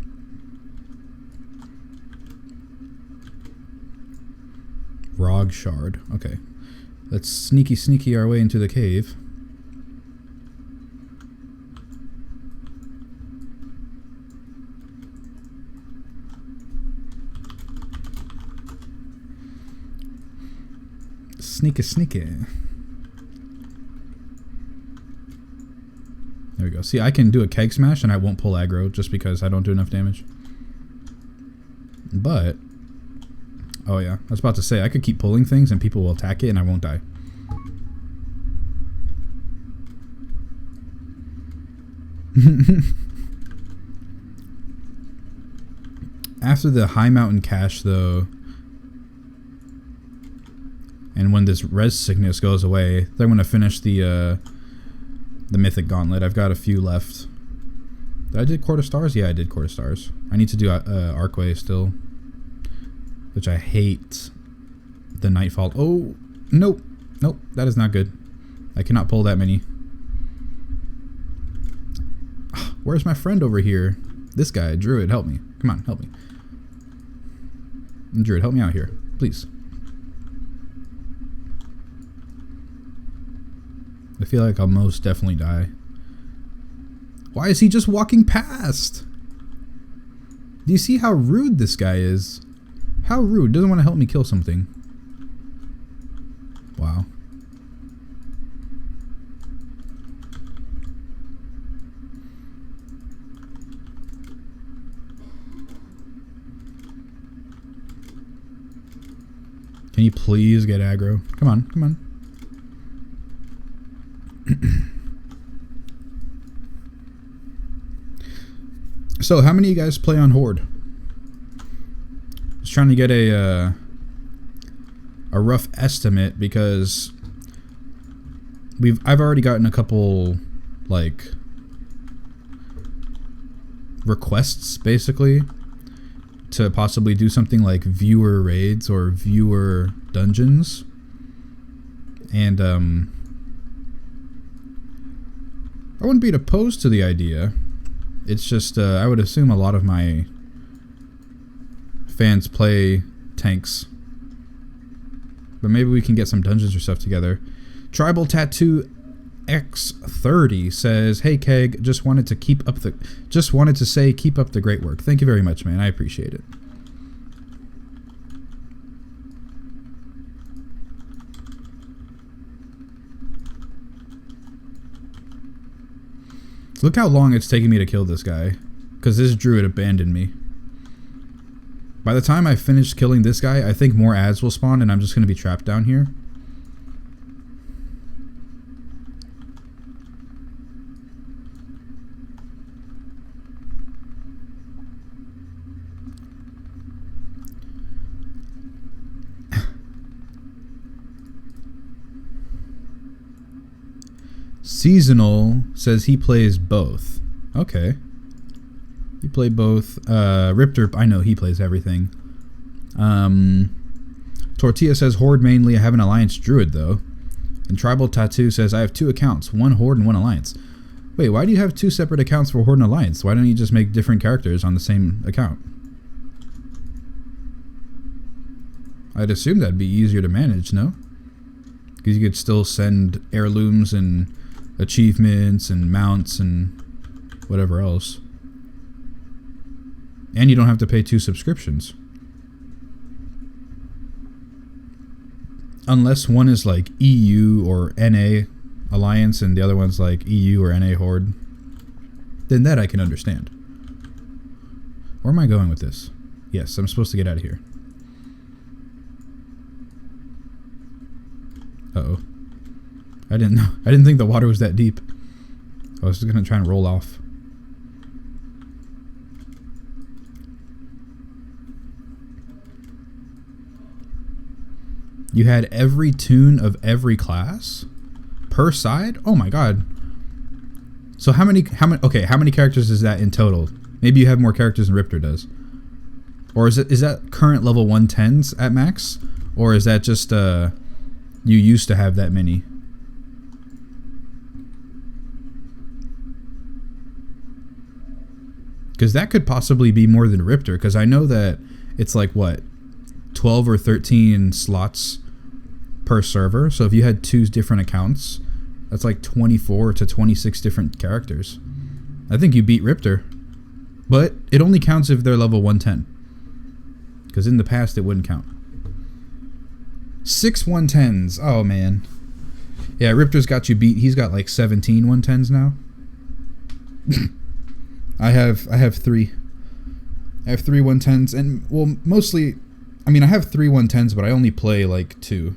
S1: Rog shard. Okay. Let's sneaky our way into the cave. Sneaky. There we go. See, I can do a keg smash and I won't pull aggro just because I don't do enough damage. But... oh yeah, I was about to say, I could keep pulling things and people will attack it and I won't die. After the high mountain cache though, and when this res sickness goes away, then I'm going to finish the Mythic Gauntlet. I've got a few left. Did I did Court of Stars? Yeah, I did Court of Stars. I need to do Arcway still. Which I hate. The Nightfall. Oh, nope. Nope, that is not good. I cannot pull that many. Where's my friend over here? This guy, Druid, help me. Come on, help me. Druid, help me out here, please. I feel like I'll most definitely die. Why is he just walking past? Do you see how rude this guy is? How rude. Doesn't want to help me kill something. Wow. Can you please get aggro? Come on, come on. So, how many of you guys play on Horde? Just trying to get a rough estimate because I've already gotten a couple like requests basically to possibly do something like viewer raids or viewer dungeons, and I wouldn't be opposed to the idea. It's just I would assume a lot of my fans play tanks, but maybe we can get some dungeons or stuff together. Tribal Tattoo X30 says, "Hey Keg, just wanted to say keep up the great work." Thank you very much, man. I appreciate it. Look how long it's taking me to kill this guy, because this druid abandoned me. By the time I finish killing this guy, I think more ads will spawn and I'm just going to be trapped down here. Seasonal says he plays both. Okay. You play both. Ripter, I know he plays everything. Tortilla says Horde mainly. I have an Alliance Druid though. And Tribal Tattoo says I have 2 accounts, 1 Horde and 1 Alliance. Wait, why do you have 2 separate accounts for Horde and Alliance? Why don't you just make different characters on the same account? I'd assume that'd be easier to manage, no? Because you could still send heirlooms and achievements and mounts and whatever else. And you don't have to pay 2 subscriptions. Unless one is like EU or NA Alliance and the other one's like EU or NA Horde. Then that I can understand. Where am I going with this? Yes, I'm supposed to get out of here. Uh-oh. I didn't know. I didn't think the water was that deep. I was just gonna try and roll off. You had every tune of every class per side? Oh my god. So how many characters is that in total? Maybe you have more characters than Ripter does. Or is that current level 110s at max? Or is that just you used to have that many? Because that could possibly be more than Ripter, because I know that it's like, what, 12 or 13 slots per server. So if you had 2 different accounts, that's like 24 to 26 different characters. I think you beat Ripter. But it only counts if they're level 110. Because in the past, it wouldn't count. 6 110s. Oh, man. Yeah, Ripter's got you beat. He's got like 17 110s now. I have 3. I have 3 110s, and well, mostly, I mean, I have 3 110s, but I only play like 2.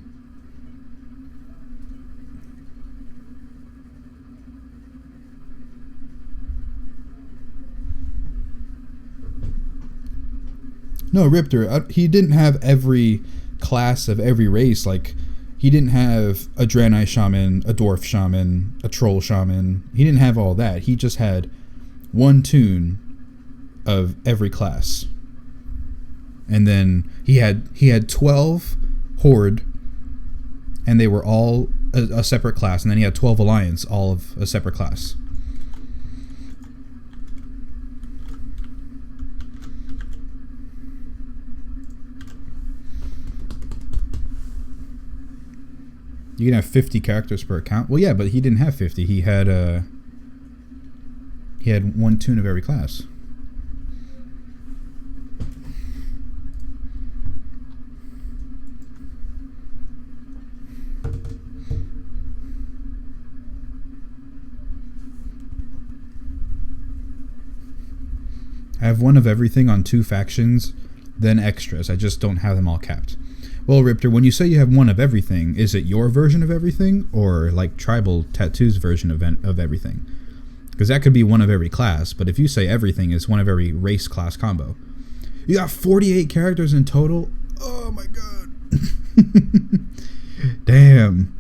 S1: No, Ripter, he didn't have every class of every race. Like, he didn't have a Draenei Shaman, a Dwarf Shaman, a Troll Shaman. He didn't have all that. He just had 1 tune of every class. And then he had 12 Horde, and they were all a separate class. And then he had 12 Alliance, all of a separate class. You can have 50 characters per account. Well, yeah, but he didn't have 50. He had 1 tune of every class. I have one of everything on 2 factions, then extras. I just don't have them all capped. Well, Riptor, when you say you have one of everything, is it your version of everything, or like Tribal Tattoo's version of everything? Because that could be one of every class, but if you say everything is one of every race class combo. You got 48 characters in total? Oh my god. Damn.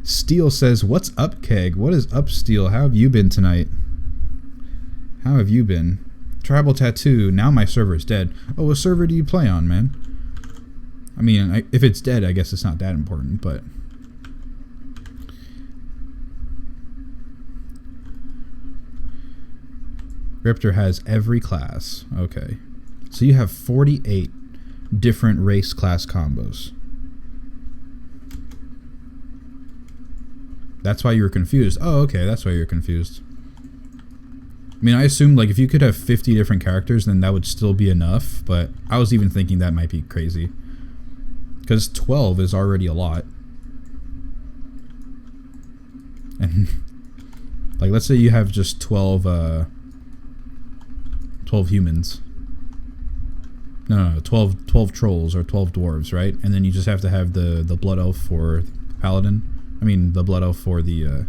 S1: Steel says, what's up, Keg? What is up, Steel? How have you been tonight? How have you been? Tribal Tattoo, now my server's dead. Oh, what server do you play on, man? I mean, if it's dead, I guess it's not that important, but... Riptor has every class. Okay. So you have 48 different race class combos. That's why you were confused. Oh, okay, that's why you're confused. I mean, I assumed, like, if you could have 50 different characters, then that would still be enough, but I was even thinking that might be crazy. Because 12 is already a lot. And, like, let's say you have just 12 humans. No, 12 trolls or 12 dwarves, right? And then you just have to have the blood elf for paladin. I mean, the blood elf for the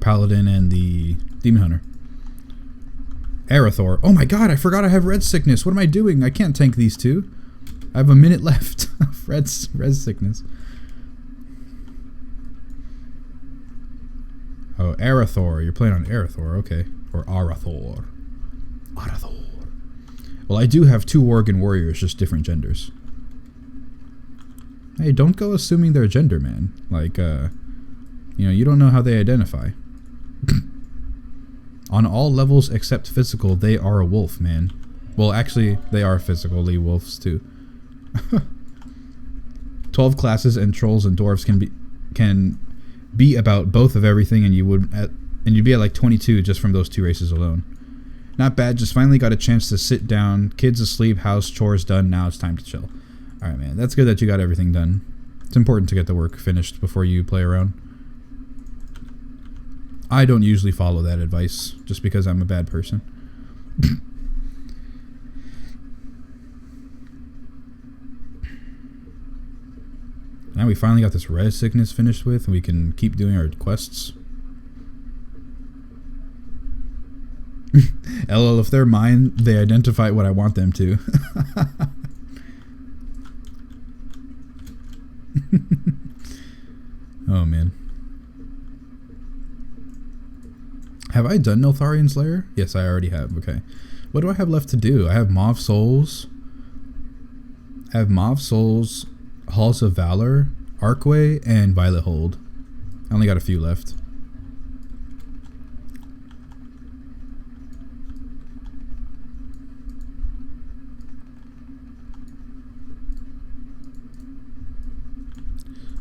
S1: paladin and the demon hunter. Arathor. Oh my god, I forgot I have red sickness. What am I doing? I can't tank these two. I have a minute left of red sickness. Oh, Arathor. You're playing on Arathor. Okay. Or Arathor. Arathor. Well, I do have 2 Worgen warriors, just different genders. Hey, don't go assuming their gender, man. Like, you don't know how they identify. On all levels except physical, they are a wolf, man. Well, actually, they are physically wolves, too. 12 classes and trolls and dwarves can be about both of everything, and you'd be at like 22 just from those 2 races alone. Not bad, just finally got a chance to sit down, kids asleep, house chores done, now it's time to chill. Alright, man, that's good that you got everything done. It's important to get the work finished before you play around. I don't usually follow that advice, just because I'm a bad person. Now we finally got this red sickness finished with, and we can keep doing our quests. LOL, if they're mine, they identify what I want them to. Oh, man. Have I done Netharian Slayer? Yes, I already have. Okay. What do I have left to do? I have Mauve Souls. Halls of Valor, Archway, and Violet Hold. I only got a few left.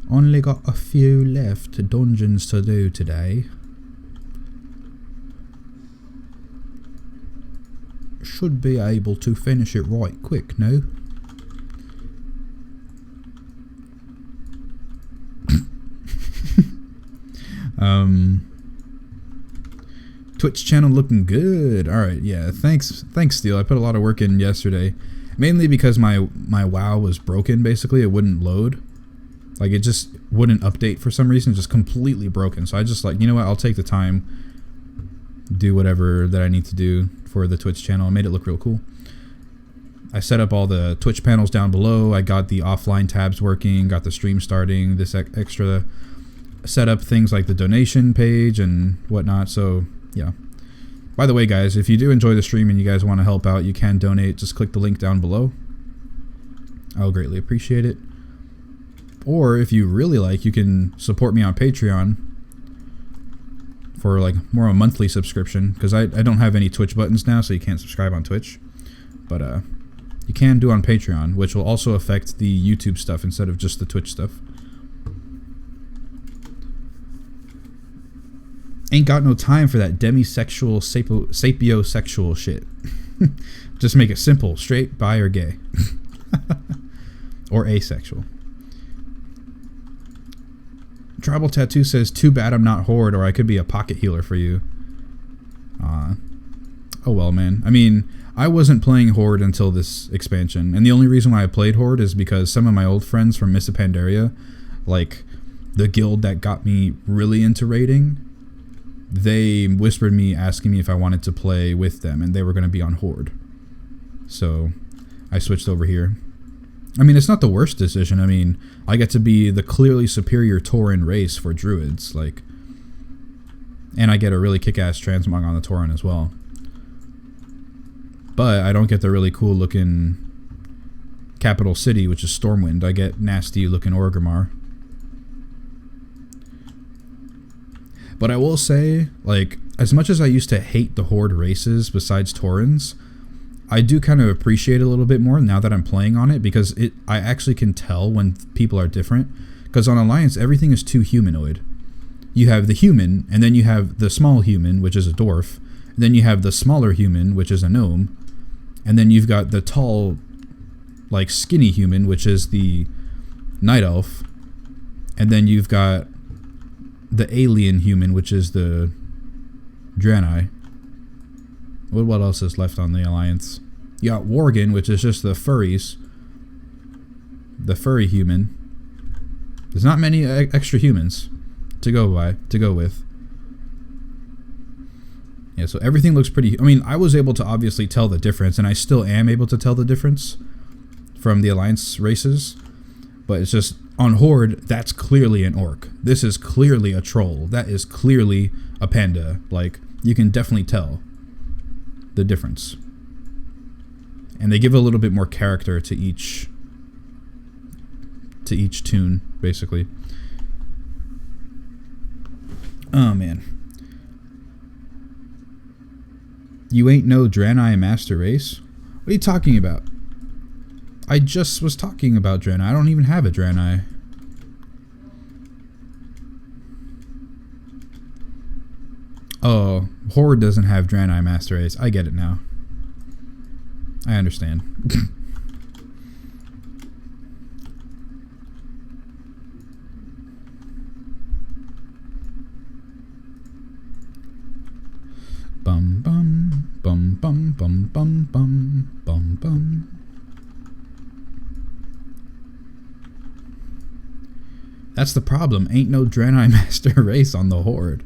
S1: Only got a few left dungeons to do today. Should be able to finish it right quick, no? Twitch channel looking good. Alright, yeah, thanks Steel. I put a lot of work in yesterday. Mainly because my WoW was broken, basically. It wouldn't load. Like, it just wouldn't update for some reason. Just completely broken. So I just like, you know what, I'll take the time, do whatever that I need to do for the Twitch channel. I made it look real cool. I set up all the Twitch panels down below. I got the offline tabs working, got the stream starting, this extra setup, things like the donation page and whatnot. So yeah. By the way, guys, if you do enjoy the stream and you guys want to help out, you can donate. Just click the link down below. I'll greatly appreciate it. Or if you really like, you can support me on Patreon for like more of a monthly subscription, because I don't have any Twitch buttons now, so you can't subscribe on Twitch. But you can do on Patreon, which will also affect the YouTube stuff instead of just the Twitch stuff. Ain't got no time for that demisexual, sapiosexual shit. Just make it simple, straight, bi, or gay. Or asexual. Tribal Tattoo says, too bad I'm not Horde, or I could be a pocket healer for you. Oh well, man. I mean, I wasn't playing Horde until this expansion, and the only reason why I played Horde is because some of my old friends from Mists of Pandaria, like the guild that got me really into raiding, they whispered me asking me if I wanted to play with them, and they were going to be on Horde. So I switched over here. I mean, it's not the worst decision. I mean, I get to be the clearly superior Tauren race for druids, like, and I get a really kick-ass transmog on the Tauren as well. But I don't get the really cool looking capital city, which is Stormwind. I get nasty looking Orgrimmar. But I will say, like, as much as I used to hate the Horde races besides Taurens, I do kind of appreciate it a little bit more now that I'm playing on it, because I actually can tell when people are different. Because on Alliance, everything is too humanoid. You have the human, and then you have the small human, which is a dwarf. And then you have the smaller human, which is a gnome. And then you've got the tall, like, skinny human, which is the night elf. And then you've got the alien human, which is the Draenei. What else is left on the Alliance? You got Worgen, which is just the furries. The furry human. There's not many extra humans to go with. Yeah, so everything looks pretty... I mean, I was able to obviously tell the difference, and I still am able to tell the difference from the Alliance races. But it's just, on Horde, that's clearly an orc. This is clearly a troll. That is clearly a panda. Like, you can definitely tell the difference. And they give a little bit more character to each tune, basically. Oh, man. You ain't no Draenei Master Race? What are you talking about? I just was talking about Draenei. I don't even have a Draenei. Oh, Horde doesn't have Draenei Master Race. I get it now. I understand. Bum bum bum bum bum bum bum bum bum. That's the problem. Ain't no Draenei Master Race on the Horde.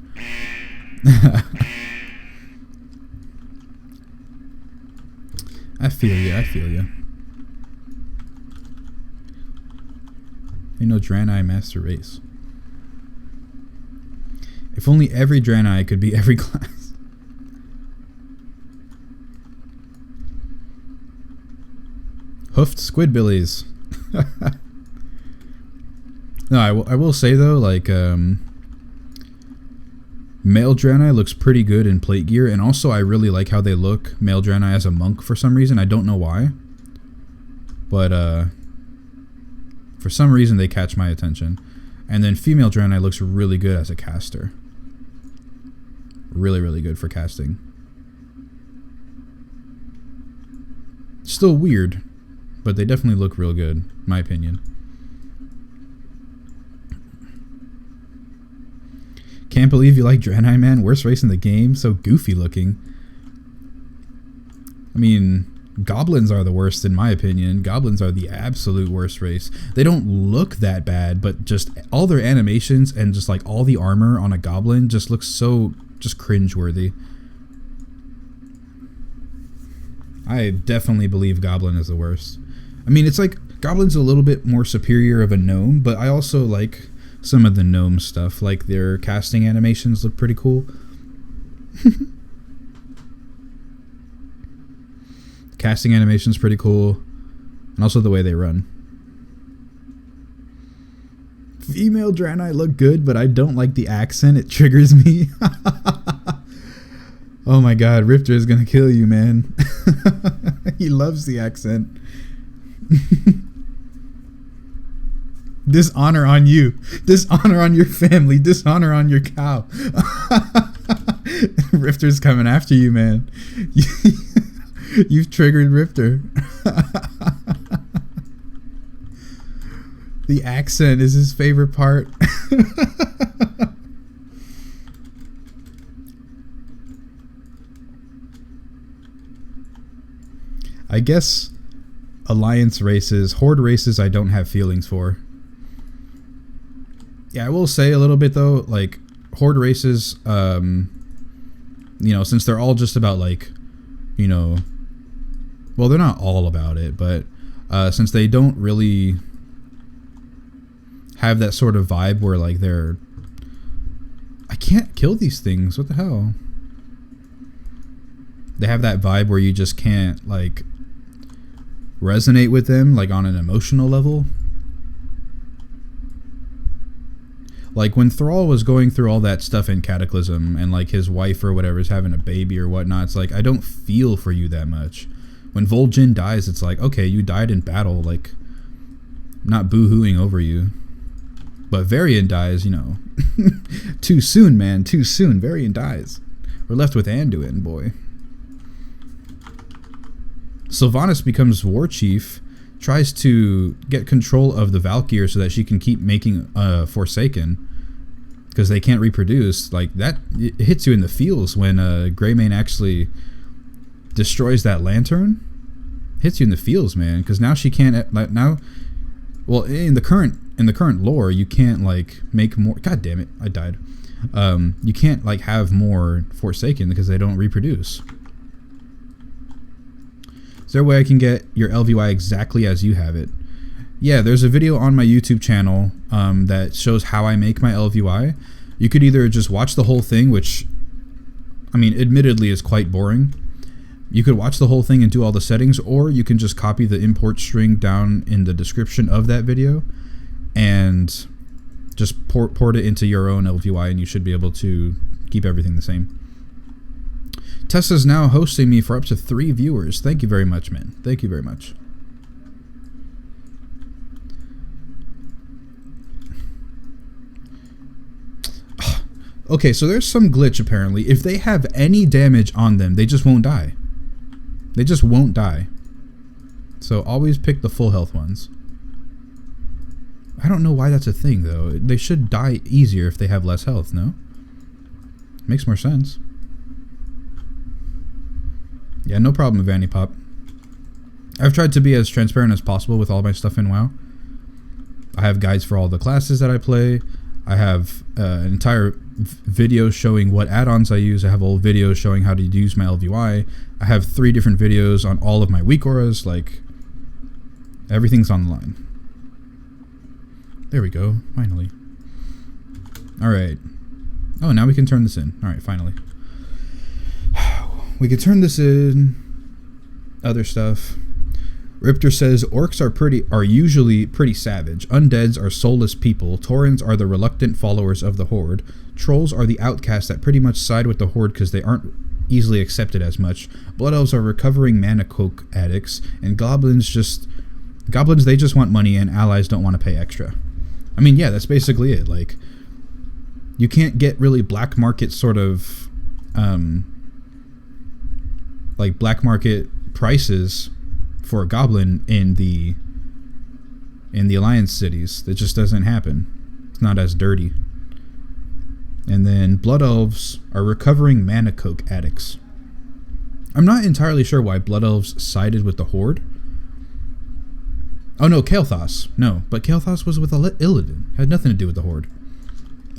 S1: I feel you. I feel you. Ain't no Draenei Master Race. If only every Draenei could be every class. Hoofed Squidbillies. No, I will say though, like, male Draenei looks pretty good in plate gear, and also I really like how they look, male Draenei as a monk for some reason. I don't know why, but for some reason they catch my attention. And then female Draenei looks really good as a caster. Really, really good for casting. Still weird, but they definitely look real good, in my opinion. Can't believe you like Draenei, man. Worst race in the game. So goofy looking. I mean, goblins are the worst in my opinion. Goblins are the absolute worst race. They don't look that bad, but just all their animations and just like all the armor on a goblin just looks so just cringeworthy. I definitely believe goblin is the worst. I mean, it's like goblin's a little bit more superior of a gnome, but I also like some of the gnome stuff, like their casting animations look pretty cool. Casting animation's pretty cool, and also the way they run. Female Draenei look good, but I don't like the accent. It triggers me. Oh my god, Rifter is gonna kill you, man. He loves the accent. Dishonor on you. Dishonor on your family. Dishonor on your cow. Rifter's coming after you, man. You've triggered Rifter. The accent is his favorite part. I guess alliance races, horde races, I don't have feelings for. Yeah, I will say a little bit though, like horde races, you know, since they're all just about like, you know, well, they're not all about it, but since they don't really have that sort of vibe where like they're, I can't kill these things, what the hell? They have that vibe where you just can't like resonate with them like on an emotional level. Like when Thrall was going through all that stuff in Cataclysm and like his wife or whatever is having a baby or whatnot, it's like I don't feel for you that much. When Vol'jin dies, it's like, okay, you died in battle, like I'm not boo-hooing over you. But Varian dies, you know. Too soon, man, too soon. Varian dies. We're left with Anduin, boy. Sylvanas becomes war chief, tries to get control of the Valkyr so that she can keep making Forsaken, because they can't reproduce. Like that, it hits you in the feels when Greymane actually destroys that lantern. Hits you in the feels, man, because now she can't like now. Well, in the current lore, you can't like make more. God damn it, I died. You can't like have more Forsaken because they don't reproduce. Is there a way I can get your LVY exactly as you have it? Yeah, there's a video on my YouTube channel that shows how I make my LVY. You could either just watch the whole thing, which, I mean, admittedly is quite boring. You could watch the whole thing and do all the settings, or you can just copy the import string down in the description of that video and just port it into your own LVY, and you should be able to keep everything the same. Tessa's now hosting me for up to 3 viewers. Thank you very much, man. Thank you very much. Okay, so there's some glitch apparently. If they have any damage on them, they just won't die. They just won't die. So always pick the full health ones. I don't know why that's a thing though. They should die easier if they have less health, no? Makes more sense. Yeah, no problem, Vanny Pop. I've tried to be as transparent as possible with all my stuff in WoW. I have guides for all the classes that I play. I have an entire video showing what add-ons I use. I have a whole video showing how to use my LVY. I have 3 different videos on all of my weak auras. Like, everything's on the line. There we go, finally. Alright. Oh, now we can turn this in. Alright, finally. We can turn this in. Other stuff. Riptor says orcs are usually pretty savage. Undeads are soulless people. Taurens are the reluctant followers of the Horde. Trolls are the outcasts that pretty much side with the Horde because they aren't easily accepted as much. Blood elves are recovering mana coke addicts, and goblins they just want money, and allies don't want to pay extra. I mean, yeah, that's basically it. Like, you can't get really black market sort of like black market prices for a goblin in the alliance cities. That just doesn't happen. It's not as dirty. And then blood elves are recovering mana coke addicts. I'm not entirely sure why blood elves sided with the Horde. Oh no, Kael'thas. No, but Kael'thas was with Illidan. Had nothing to do with the Horde.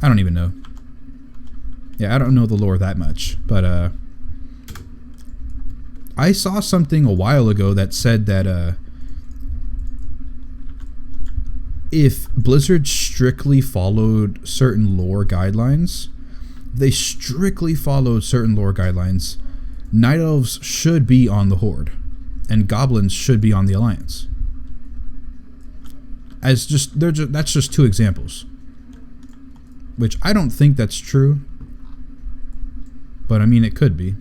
S1: I don't even know. Yeah, I don't know the lore that much, but I saw something a while ago that said that if Blizzard strictly followed certain lore guidelines, Night Elves should be on the Horde, and Goblins should be on the Alliance. That's just 2 examples. Which I don't think that's true, but I mean it could be.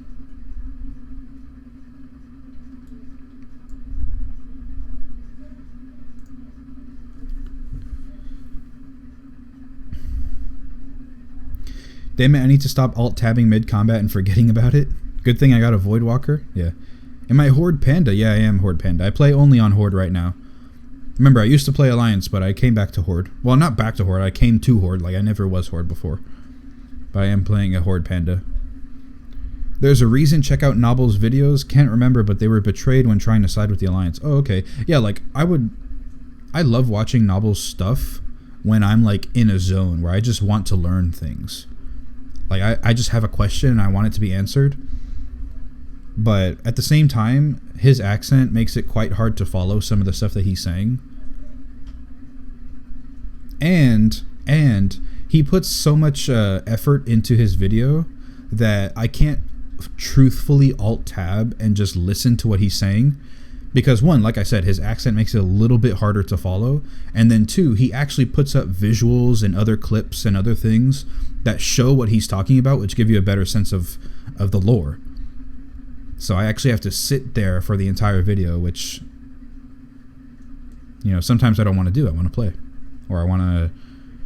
S1: Damn it, I need to stop alt-tabbing mid-combat and forgetting about it. Good thing I got a Void Walker. Yeah. Am I Horde Panda? Yeah, I am Horde Panda. I play only on Horde right now. Remember, I used to play Alliance, but I came back to Horde. Well, not back to Horde. I came to Horde. Like, I never was Horde before. But I am playing a Horde Panda. There's a reason. Check out Noble's videos. Can't remember, but they were betrayed when trying to side with the Alliance. Oh, okay. Yeah, like, I love watching Noble's stuff when I'm, like, in a zone where I just want to learn things. Like, I just have a question and I want it to be answered. But at the same time, his accent makes it quite hard to follow some of the stuff that he's saying. And he puts so much effort into his video that I can't truthfully alt-tab and just listen to what he's saying. Because one, like I said, his accent makes it a little bit harder to follow. And then two, he actually puts up visuals and other clips and other things that show what he's talking about, which give you a better sense of the lore. So I actually have to sit there for the entire video, which, you know, sometimes I don't want to do. I want to play. Or I want to,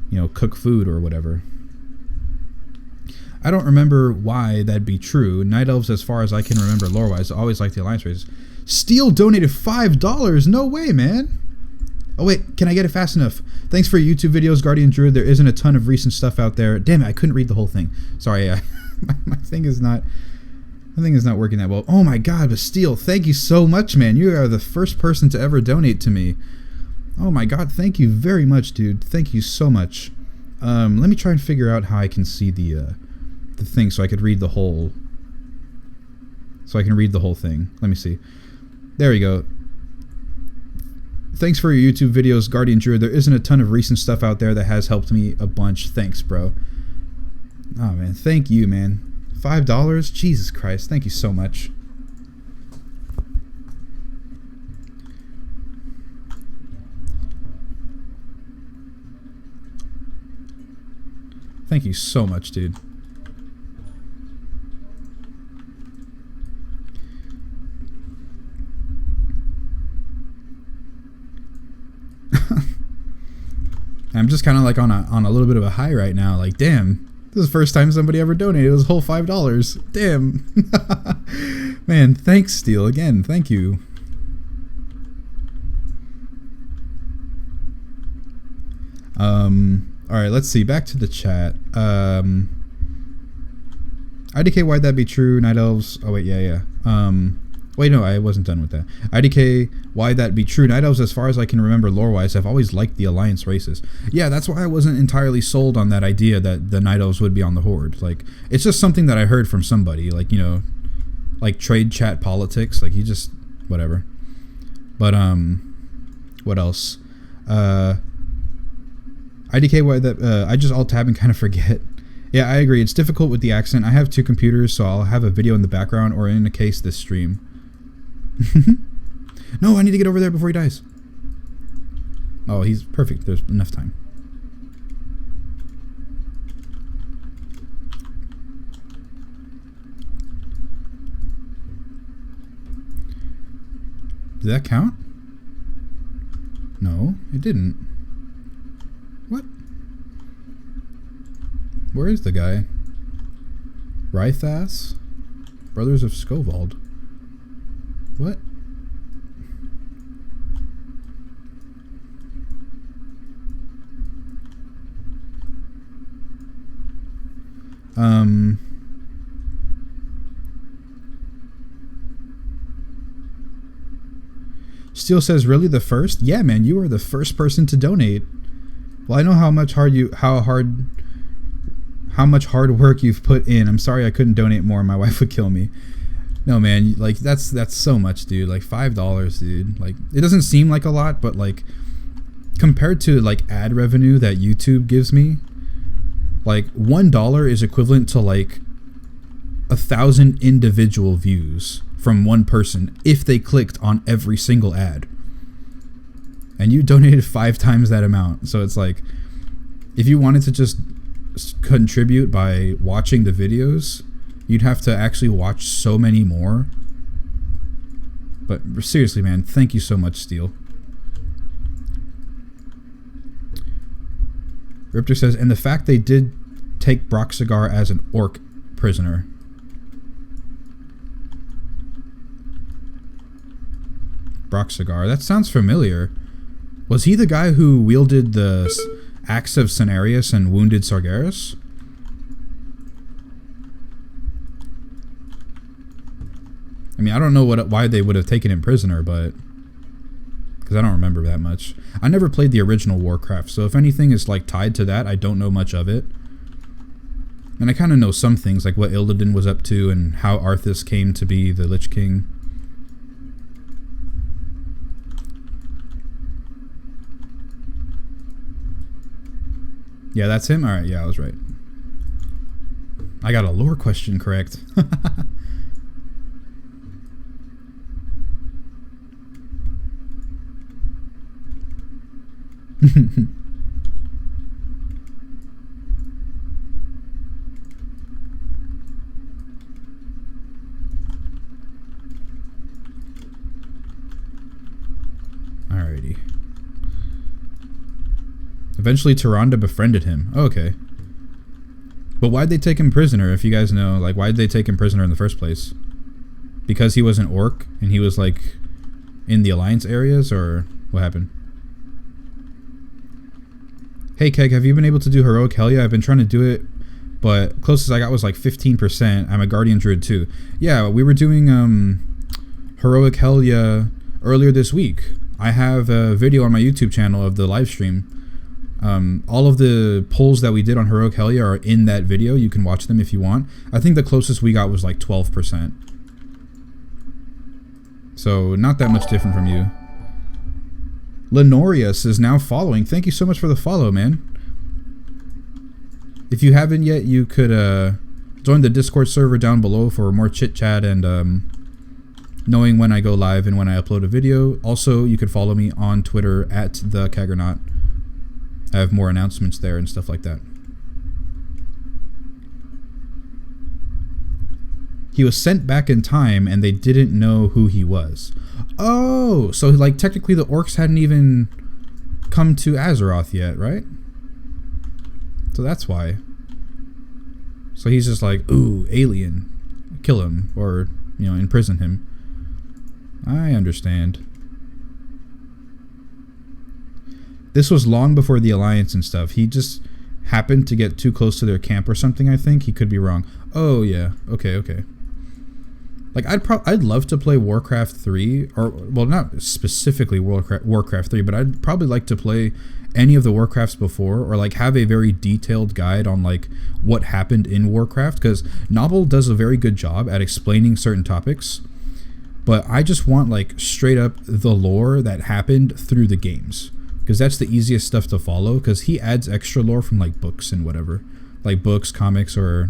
S1: you know, cook food or whatever. I don't remember why that'd be true. Night Elves, as far as I can remember lore-wise, always like the Alliance races. Steel donated $5. No way, man. Oh, wait. Can I get it fast enough? Thanks for your YouTube videos, Guardian Druid. There isn't a ton of recent stuff out there. Damn it, I couldn't read the whole thing. Sorry, my thing is not... My thing is not working that well. Oh my god, but Steel, thank you so much, man. You are the first person to ever donate to me. Oh my god, thank you very much, dude. Thank you so much. Let me try and figure out how I can see the thing so I could read the whole... So I can read the whole thing. Let me see. There we go. Thanks for your YouTube videos, Guardian Druid. There isn't a ton of recent stuff out there that has helped me a bunch. Thanks, bro. Oh, man. Thank you, man. $5? Jesus Christ. Thank you so much. Thank you so much, dude. I'm just kind of like on a little bit of a high right now. Like, damn, this is the first time somebody ever donated this whole $5. Damn. Man, thanks, Steel. Again, thank you. Alright, let's see. Back to the chat. IDK, why'd that be true? Night Elves. Oh, wait, yeah. Wait, no, I wasn't done with that. IDK, why that be true? Night Elves, as far as I can remember lore-wise, I've always liked the Alliance races. Yeah, that's why I wasn't entirely sold on that idea that the Night Elves would be on the Horde. Like, it's just something that I heard from somebody. Like, you know, like trade chat politics. Like, you just, whatever. But, what else? IDK, why that, I just alt-tab and kind of forget. Yeah, I agree. It's difficult with the accent. I have two computers, so I'll have a video in the background, or in a case, this stream. No, I need to get over there before he dies. Oh, he's perfect. There's enough time. Did that count? No, it didn't. What? Where is the guy? Rythas? Brothers of Skovald. What? Steel says, really the first? Yeah, man, you are the first person to donate. Well, I know how much hard work you've put in. I'm sorry I couldn't donate more. My wife would kill me. No, man, like that's so much, dude. Like $5, dude. Like, it doesn't seem like a lot, but like compared to like ad revenue that YouTube gives me, like $1 is equivalent to like 1,000 individual views from one person if they clicked on every single ad. And you donated 5 times that amount. So it's like, if you wanted to just contribute by watching the videos, you'd have to actually watch so many more. But seriously, man, thank you so much, Steel. Riptor says, and the fact they did take Broxigar as an orc prisoner. Broxigar, that sounds familiar. Was he the guy who wielded the axe of Cenarius and wounded Sargeras? mean, I don't know why they would have taken him prisoner, but because I don't remember that much. I never played the original Warcraft, so if anything is like tied to that, I don't know much of it. And I kind of know some things, like what Illidan was up to and how Arthas came to be the Lich King. Yeah, that's him? Alright, yeah, I was right. I got a lore question correct. Alrighty. Eventually, Tyrande befriended him. Oh, okay. But why'd they take him prisoner, if you guys know? Like, why'd they take him prisoner in the first place? Because he was an orc and he was, like, in the Alliance areas, or what happened? Hey, Kegg, have you been able to do Heroic Helya? I've been trying to do it, but closest I got was, like, 15%. I'm a Guardian Druid, too. Yeah, we were doing, Heroic Helya earlier this week. I have a video on my YouTube channel of the live stream. All of the polls that we did on Heroic Helya are in that video. You can watch them if you want. I think the closest we got was like 12%. So not that much different from you. Lenorius is now following. Thank you so much for the follow, man. If you haven't yet, you could join the Discord server down below for more chit chat and knowing when I go live and when I upload a video. Also, you could follow me on Twitter at the Keggernaut. I have more announcements there and stuff like that. He was sent back in time and they didn't know who he was. Oh, so like technically the orcs hadn't even come to Azeroth yet, right? So that's why. So he's just like, ooh, alien. Kill him or, you know, imprison him. I understand. This was long before the Alliance and stuff. He just happened to get too close to their camp or something, I think. He could be wrong. Oh, yeah. Okay, okay. Like, I'd love to play Warcraft 3, or, well, not specifically Warcraft 3, but I'd probably like to play any of the Warcrafts before, or, like, have a very detailed guide on, like, what happened in Warcraft, because Novel does a very good job at explaining certain topics, but I just want, like, straight up the lore that happened through the games. Because that's the easiest stuff to follow, because he adds extra lore from, like, books and whatever. Like, books, comics, or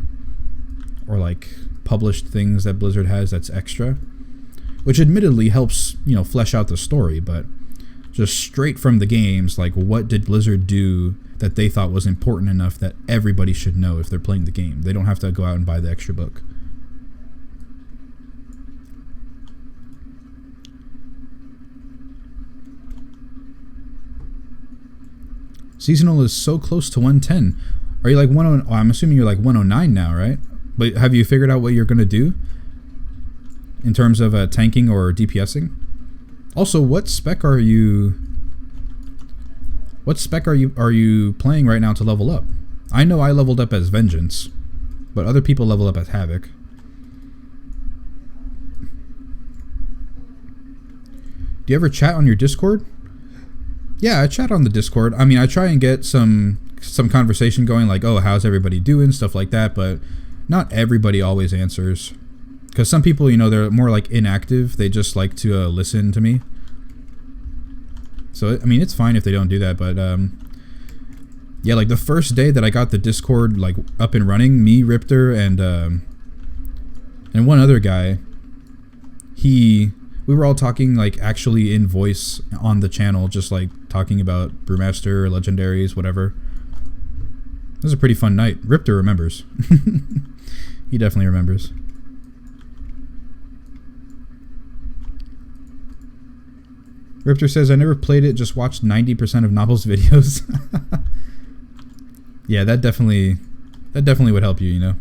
S1: like, published things that Blizzard has that's extra. Which admittedly helps, you know, flesh out the story, but just straight from the games, like, what did Blizzard do that they thought was important enough that everybody should know if they're playing the game? They don't have to go out and buy the extra book. Seasonal is so close to 110. Are you like 109? Oh, I'm assuming you're like 109 now, right? But have you figured out what you're going to do in terms of tanking or DPSing? Also, what spec are you playing right now to level up? I know I leveled up as Vengeance, but other people level up as Havoc. Do you ever chat on your Discord? Yeah, I chat on the Discord. I mean, I try and get some conversation going, like, oh, how's everybody doing, stuff like that, but not everybody always answers. Because some people, you know, they're more, like, inactive. They just like to listen to me. So, I mean, it's fine if they don't do that, but, yeah, like, the first day that I got the Discord, like, up and running, me, Riptor, and one other guy, we were all talking, like, actually in voice on the channel, just, like, talking about Brewmaster, legendaries, whatever. It was a pretty fun night. Riptor remembers. He definitely remembers. Riptor says, I never played it, just watched 90% of Novel's videos. Yeah, that definitely would help you, you know.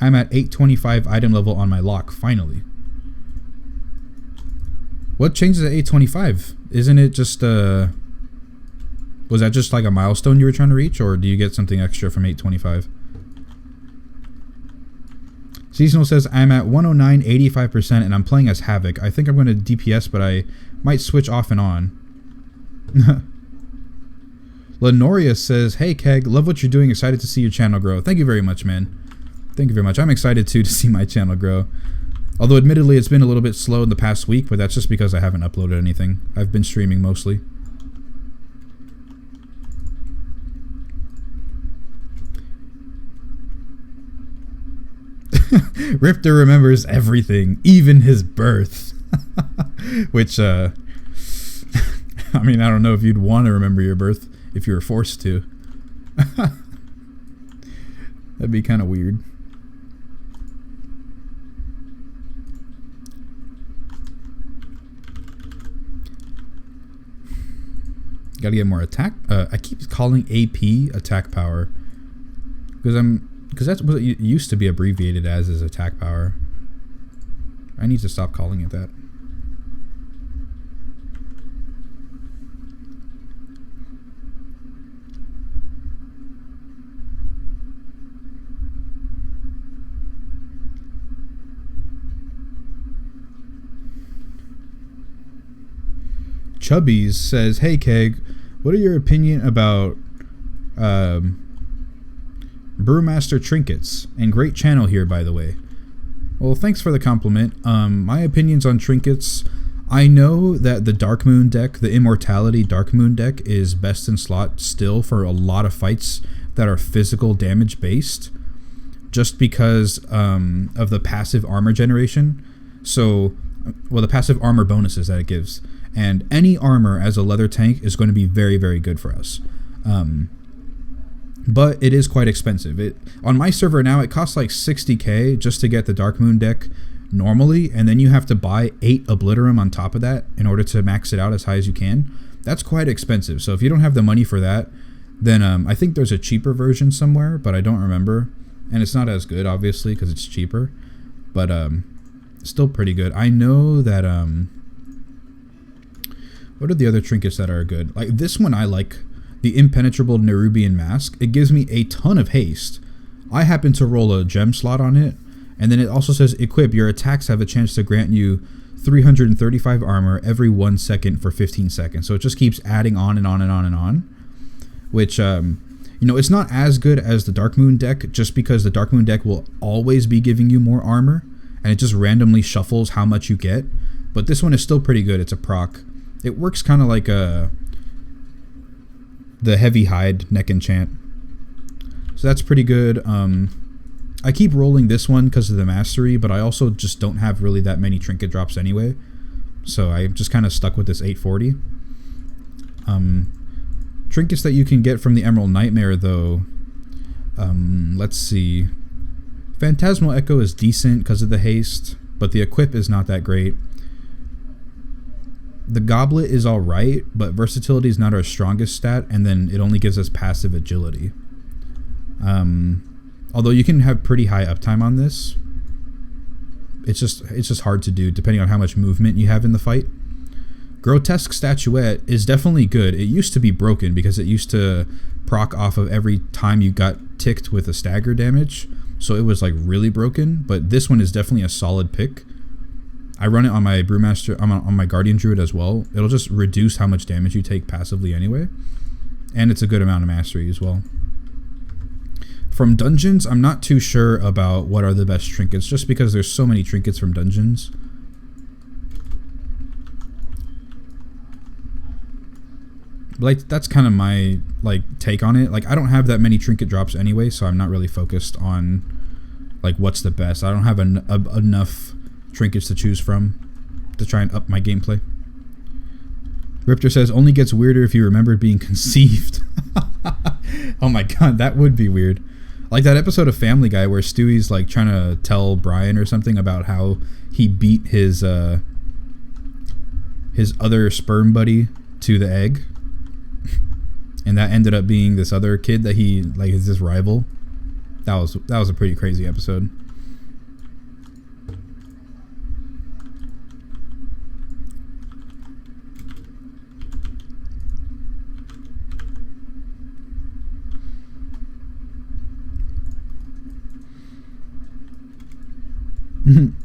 S1: I'm at 825 item level on my lock, finally. What changes at 825? Isn't it just, was that just like a milestone you were trying to reach, or do you get something extra from 825? Seasonal says, I'm at 109, 85%, and I'm playing as Havoc. I think I'm going to DPS, but I might switch off and on. Lenoria says, hey, Keg, love what you're doing. Excited to see your channel grow. Thank you very much, man. Thank you very much. I'm excited, too, to see my channel grow. Although, admittedly, it's been a little bit slow in the past week, but that's just because I haven't uploaded anything. I've been streaming mostly. Riptor remembers everything, even his birth. Which, I mean, I don't know if you'd want to remember your birth if you were forced to. That'd be kind of weird. Gotta get more attack. I keep calling AP attack power because that's what it used to be abbreviated as, is attack power. I need to stop calling it that. Chubbies says, hey Keg, what are your opinion about Brewmaster trinkets? And great channel here, by the way. Well, thanks for the compliment. My opinions on trinkets, I know that the Dark Moon deck, the Immortality Dark Moon deck, is best in slot still for a lot of fights that are physical damage based, just because of the passive armor generation. So, well, the passive armor bonuses that it gives. And any armor as a leather tank is going to be very, very good for us. But it is quite expensive. On my server now, it costs like 60k just to get the Dark Moon deck normally, and then you have to buy 8 Obliterum on top of that in order to max it out as high as you can. That's quite expensive. So if you don't have the money for that, then I think there's a cheaper version somewhere, but I don't remember. And it's not as good, obviously, because it's cheaper. But still pretty good. I know that... what are the other trinkets that are good? Like this one I like, the Impenetrable Nerubian Mask. It gives me a ton of haste. I happen to roll a gem slot on it, and then it also says equip. Your attacks have a chance to grant you 335 armor every 1 second for 15 seconds. So it just keeps adding on and on and on and on. Which, you know, it's not as good as the Dark Moon deck, just because the Dark Moon deck will always be giving you more armor, and it just randomly shuffles how much you get. But this one is still pretty good. It's a proc. It works kind of like the Heavy Hide neck enchant. So that's pretty good. I keep rolling this one because of the mastery, but I also just don't have really that many trinket drops anyway. So I just kind of stuck with this 840. Trinkets that you can get from the Emerald Nightmare, though. Let's see. Phantasmal Echo is decent because of the haste, but the equip is not that great. The Goblet is alright, but versatility is not our strongest stat, and then it only gives us passive agility. Although you can have pretty high uptime on this. It's just hard to do depending on how much movement you have in the fight. Grotesque Statuette is definitely good. It used to be broken because it used to proc off of every time you got ticked with a stagger damage. So it was like really broken, but this one is definitely a solid pick. I run it on my Brewmaster, on my Guardian Druid as well. It'll just reduce how much damage you take passively anyway. And it's a good amount of mastery as well. From dungeons, I'm not too sure about what are the best trinkets, just because there's so many trinkets from dungeons. Like, that's kind of my take on it. Like, I don't have that many trinket drops anyway, so I'm not really focused on like what's the best. I don't have enough trinkets to choose from to try and up my gameplay. Riptor says, only gets weirder if you remember being conceived. Oh my god, that would be weird. Like that episode of Family Guy where Stewie's like trying to tell Brian or something about how he beat his other sperm buddy to the egg. And that ended up being this other kid that he like is his rival. That was a pretty crazy episode. I'm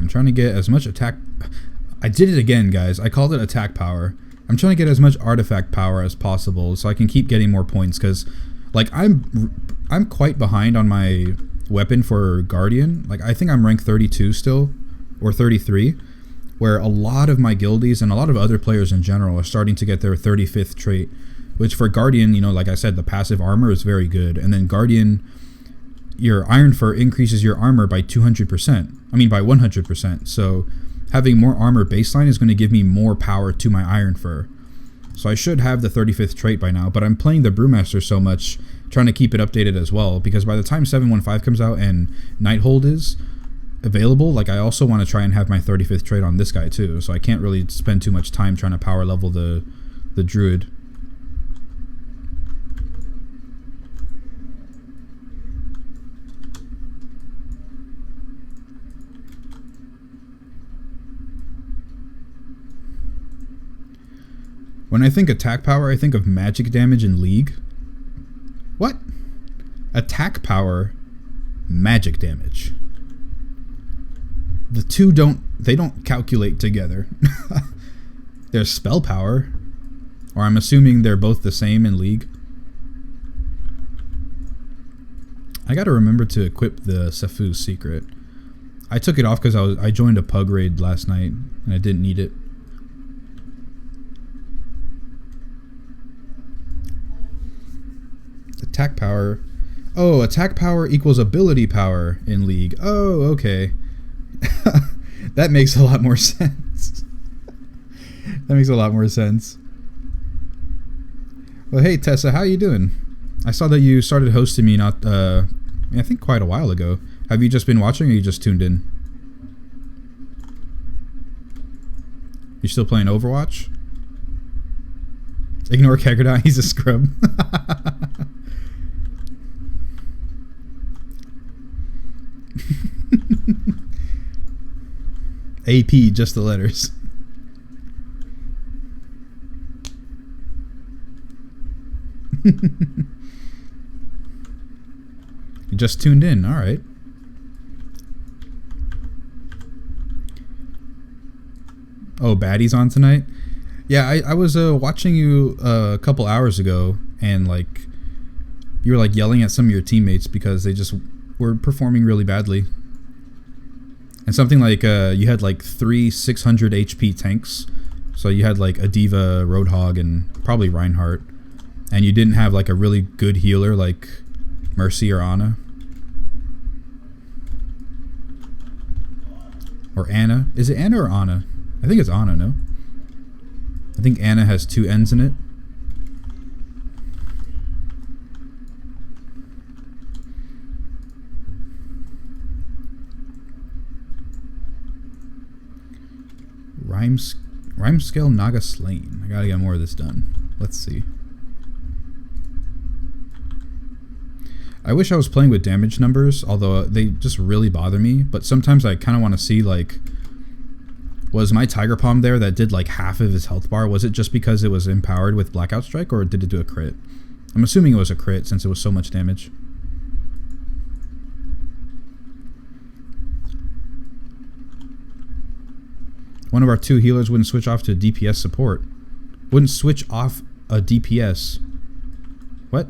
S1: trying to get as much attack. I did it again, guys. I called it attack power. I'm trying to get as much artifact power as possible so I can keep getting more points, because like I'm quite behind on my weapon for Guardian. Like I think I'm rank 32 still, or 33, where a lot of my guildies and a lot of other players in general are starting to get their 35th trait, which for Guardian, you know, like I said, the passive armor is very good. And then Guardian, your Iron Fur increases your armor by 200%. I mean by 100%. So having more armor baseline is going to give me more power to my Iron Fur. So I should have the 35th trait by now, but I'm playing the Brewmaster so much, trying to keep it updated as well, because by the time 715 comes out and Nighthold is available, like I also want to try and have my 35th trait on this guy too, so I can't really spend too much time trying to power level the Druid. When I think attack power, I think of magic damage in League. What? Attack power, magic damage. The two don't calculate together. There's spell power, or I'm assuming they're both the same in League. I gotta remember to equip the Sefu's secret. I took it off because I joined a pug raid last night and I didn't need it. Attack power. Oh, attack power equals ability power in League. Oh, okay. That makes a lot more sense. That makes a lot more sense. Well, hey Tessa, how you doing? I saw that you started hosting me I think quite a while ago. Have you just been watching, or you just tuned in? You still playing Overwatch? Ignore Keggernaut, he's a scrub. AP, just the letters. You just tuned in, alright. Oh, Baddie's on tonight? Yeah, I was watching you a couple hours ago, and like you were like yelling at some of your teammates because they just were performing really badly. And something like you had like 3 600 HP tanks, so you had like a Diva, Roadhog, and probably Reinhardt, and you didn't have like a really good healer like Mercy or Ana. Or Anna. Is it Anna or Ana? I think it's Ana, no? I think Anna has 2 N's in it. Rhyme scale Naga Slain. I gotta get more of this done. Let's see. I wish I was playing with damage numbers, although they just really bother me. But sometimes I kind of want to see, like, was my Tiger Palm there that did like half of his health bar? Was it just because it was empowered with Blackout Strike, or did it do a crit? I'm assuming it was a crit since it was so much damage. One of our 2 healers wouldn't switch off to DPS support. Wouldn't switch off a DPS. What?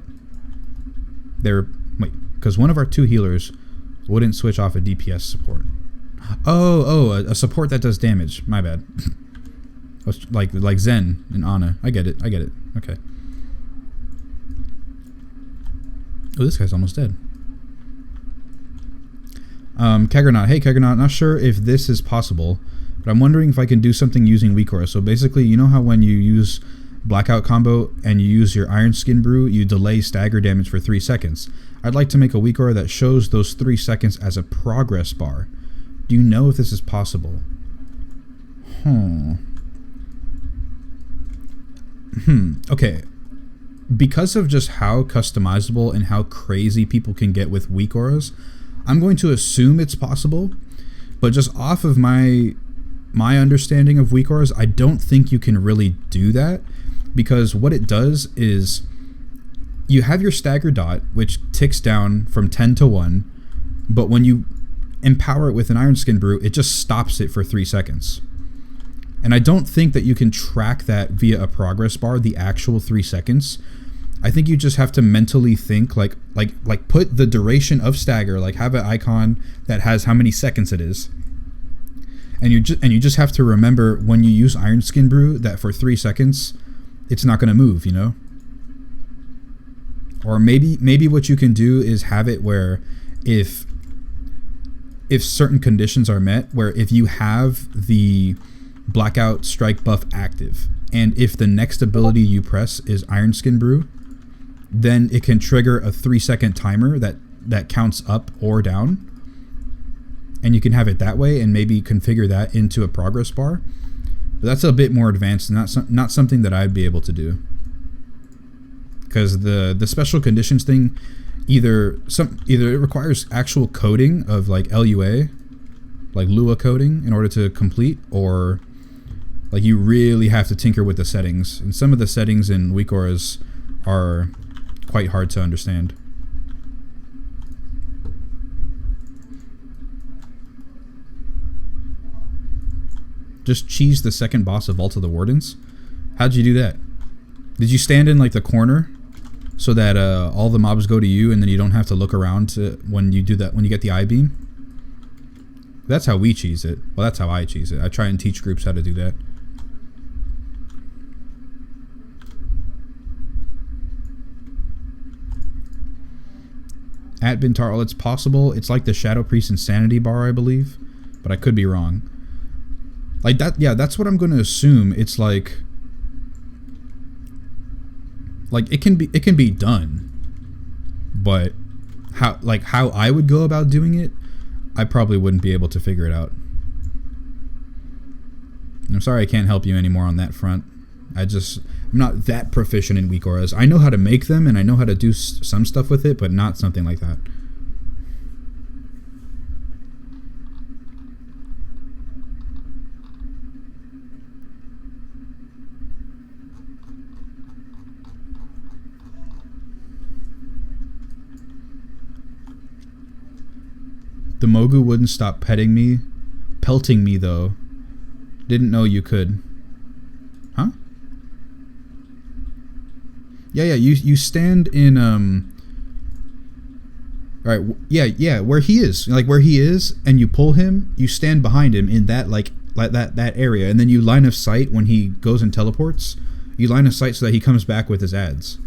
S1: Wait, because one of our 2 healers wouldn't switch off a DPS support. Oh, a support that does damage. My bad. like Zen and Ana. I get it. Okay. Oh, this guy's almost dead. Keggernaut. Hey, Keggernaut. Not sure if this is possible, but I'm wondering if I can do something using weak aura. So basically, you know how when you use Blackout combo and you use your Iron Skin Brew, you delay stagger damage for 3 seconds. I'd like to make a weak aura that shows those 3 seconds as a progress bar. Do you know if this is possible? Okay. Because of just how customizable and how crazy people can get with weak auras, I'm going to assume it's possible. But just off of my understanding of weak auras, I don't think you can really do that, because what it does is you have your stagger dot, which ticks down from 10 to 1, but when you empower it with an Iron Skin Brew, it just stops it for 3 seconds. And I don't think that you can track that via a progress bar, the actual 3 seconds. I think you just have to mentally think, like put the duration of stagger, like have an icon that has how many seconds it is. And you just have to remember when you use Iron Skin Brew that for 3 seconds, it's not going to move, you know? Or maybe what you can do is have it where if certain conditions are met, where if you have the Blackout Strike buff active, and if the next ability you press is Iron Skin Brew, then it can trigger a 3-second timer that counts up or down. And you can have it that way and maybe configure that into a progress bar. But that's a bit more advanced, not something that I'd be able to do. Because the special conditions thing, either it requires actual coding of like LUA, like Lua coding in order to complete, or like you really have to tinker with the settings. And some of the settings in weak auras are quite hard to understand. Just cheese the second boss of Vault of the Wardens. How'd you do that? Did you stand in like the corner so that all the mobs go to you, and then you don't have to look around when you do that, when you get the eye beam? That's how we cheese it. Well, that's how I cheese it. I try and teach groups how to do that. At Bintarl, it's possible. It's like the Shadow Priest Insanity bar, I believe, but I could be wrong. Like that, yeah, that's what I'm going to assume. It's like it can be done, but how I would go about doing it, I probably wouldn't be able to figure it out. I'm sorry I can't help you anymore on that front. I'm not that proficient in weak auras. I know how to make them, and I know how to do some stuff with it, but not something like that. The Mogu wouldn't stop pelting me though. Didn't know you could. Huh? Yeah, you stand in all right, yeah, where he is. Like where he is, and you pull him, you stand behind him in that like that area, and then you line of sight when he goes and teleports. You line of sight so that he comes back with his ads.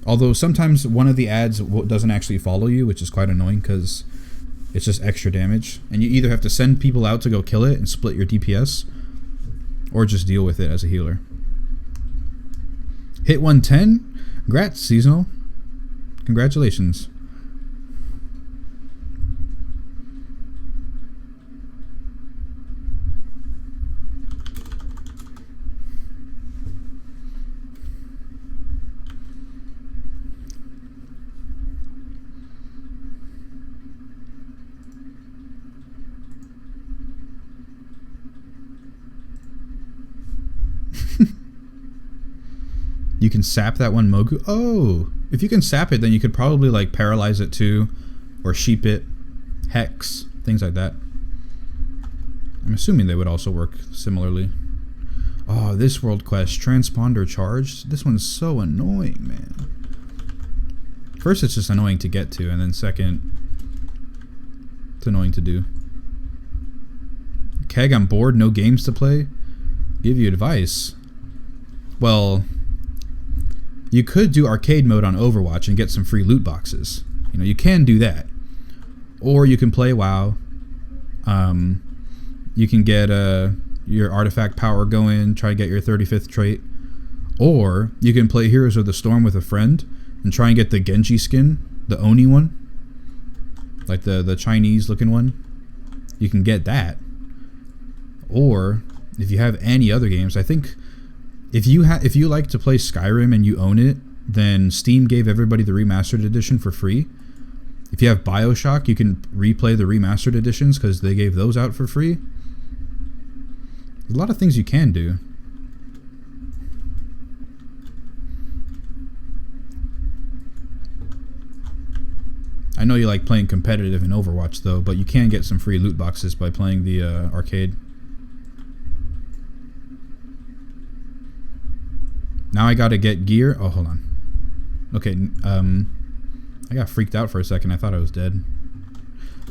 S1: Although sometimes one of the ads doesn't actually follow you, which is quite annoying because it's just extra damage. And you either have to send people out to go kill it and split your DPS, or just deal with it as a healer. Hit 110? Congrats, Seasonal. Congratulations. You can sap that one Mogu. Oh, if you can sap it, then you could probably like paralyze it too, or sheep it, hex, things like that. I'm assuming they would also work similarly. Oh, this world quest, transponder charged. This one's so annoying, man. First, it's just annoying to get to, and then second, it's annoying to do. Keg, I'm bored, no games to play. Give you advice. Well, you could do arcade mode on Overwatch and get some free loot boxes. You know, you can do that. Or you can play WoW. You can get your artifact power going, try to get your 35th trait. Or you can play Heroes of the Storm with a friend and try and get the Genji skin, the Oni one. Like the Chinese looking one. You can get that. Or if you have any other games, I think if you like to play Skyrim and you own it, then Steam gave everybody the remastered edition for free. If you have BioShock, you can replay the remastered editions because they gave those out for free. There's a lot of things you can do. I know you like playing competitive in Overwatch though, but you can get some free loot boxes by playing the arcade. Now I gotta get gear. Oh, hold on. Okay, I got freaked out for a second. I thought I was dead.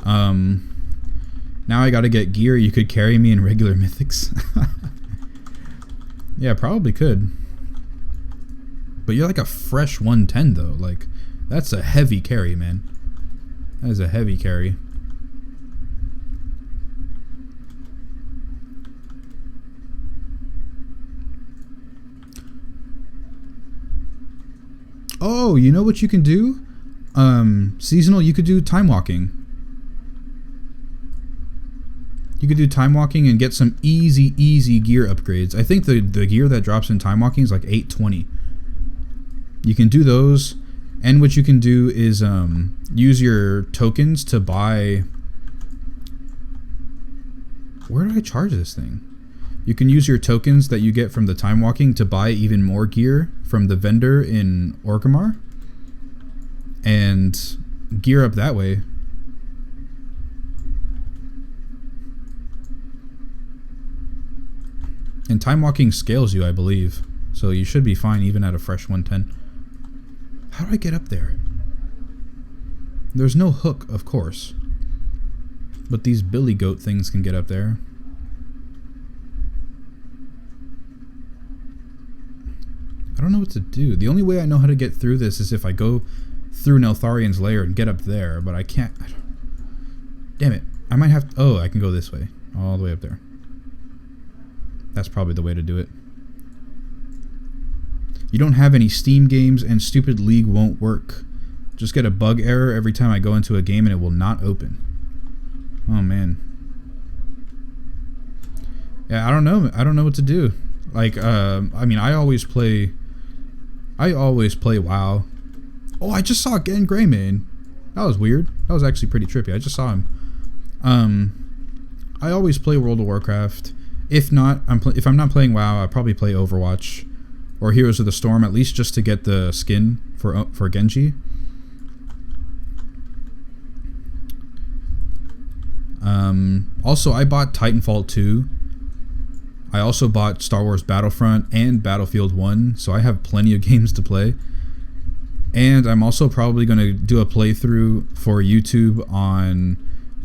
S1: Now I gotta get gear. You could carry me in regular mythics. Yeah, probably could. But you're like a fresh 110 though. Like, that's a heavy carry, man. That is a heavy carry. Oh, you know what you can do? Seasonal, you could do time walking. You could do time walking and get some easy gear upgrades. I think the gear that drops in time walking is like 820. You can do those, and what you can do is use your tokens to buy... Where do I charge this thing? You can use your tokens that you get from the time walking to buy even more gear from the vendor in Orgrimmar and gear up that way. And time walking scales you, I believe. So you should be fine even at a fresh 110. How do I get up there? There's no hook, of course. But these billy goat things can get up there. I don't know what to do. The only way I know how to get through this is if I go through Netharian's lair and get up there, but I can't. Damn it. I might have to, oh, I can go this way. All the way up there. That's probably the way to do it. You don't have any Steam games and stupid League won't work. Just get a bug error every time I go into a game and it will not open. Oh man. Yeah, I don't know. I don't know what to do. Like, I mean, I always play WoW. Oh, I just saw Gen Greymane. That was weird. That was actually pretty trippy. I just saw him. I always play World of Warcraft. If not, if I'm not playing WoW, I probably play Overwatch or Heroes of the Storm, at least just to get the skin for Genji. Also, I bought Titanfall 2. I also bought Star Wars Battlefront and Battlefield 1, so I have plenty of games to play. And I'm also probably going to do a playthrough for YouTube on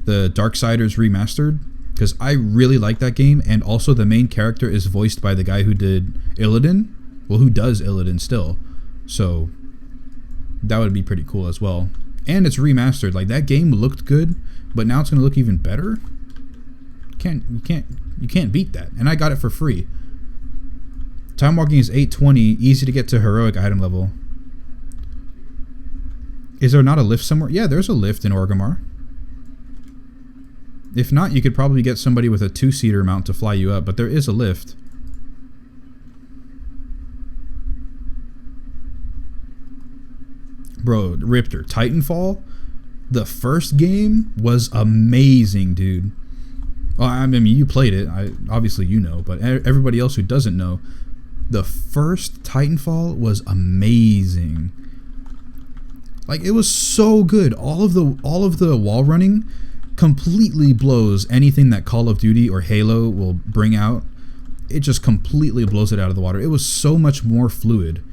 S1: the Darksiders Remastered, because I really like that game, and also the main character is voiced by the guy who did Illidan, well, who does Illidan still, so that would be pretty cool as well. And it's remastered. Like, that game looked good, but now it's going to look even better. You can't beat that. And I got it for free. Time walking is 820, easy to get to heroic item level. Is there not a lift somewhere? Yeah, there's a lift in Orgrimmar. If not, you could probably get somebody with a 2-seater mount to fly you up, but there is a lift. Bro, Riptor, Titanfall, the first game was amazing, dude. Well, I mean, you played it. Obviously you know, but everybody else who doesn't know, the first Titanfall was amazing. Like, it was so good. All of the wall running completely blows anything that Call of Duty or Halo will bring out. It just completely blows it out of the water. It was so much more fluid,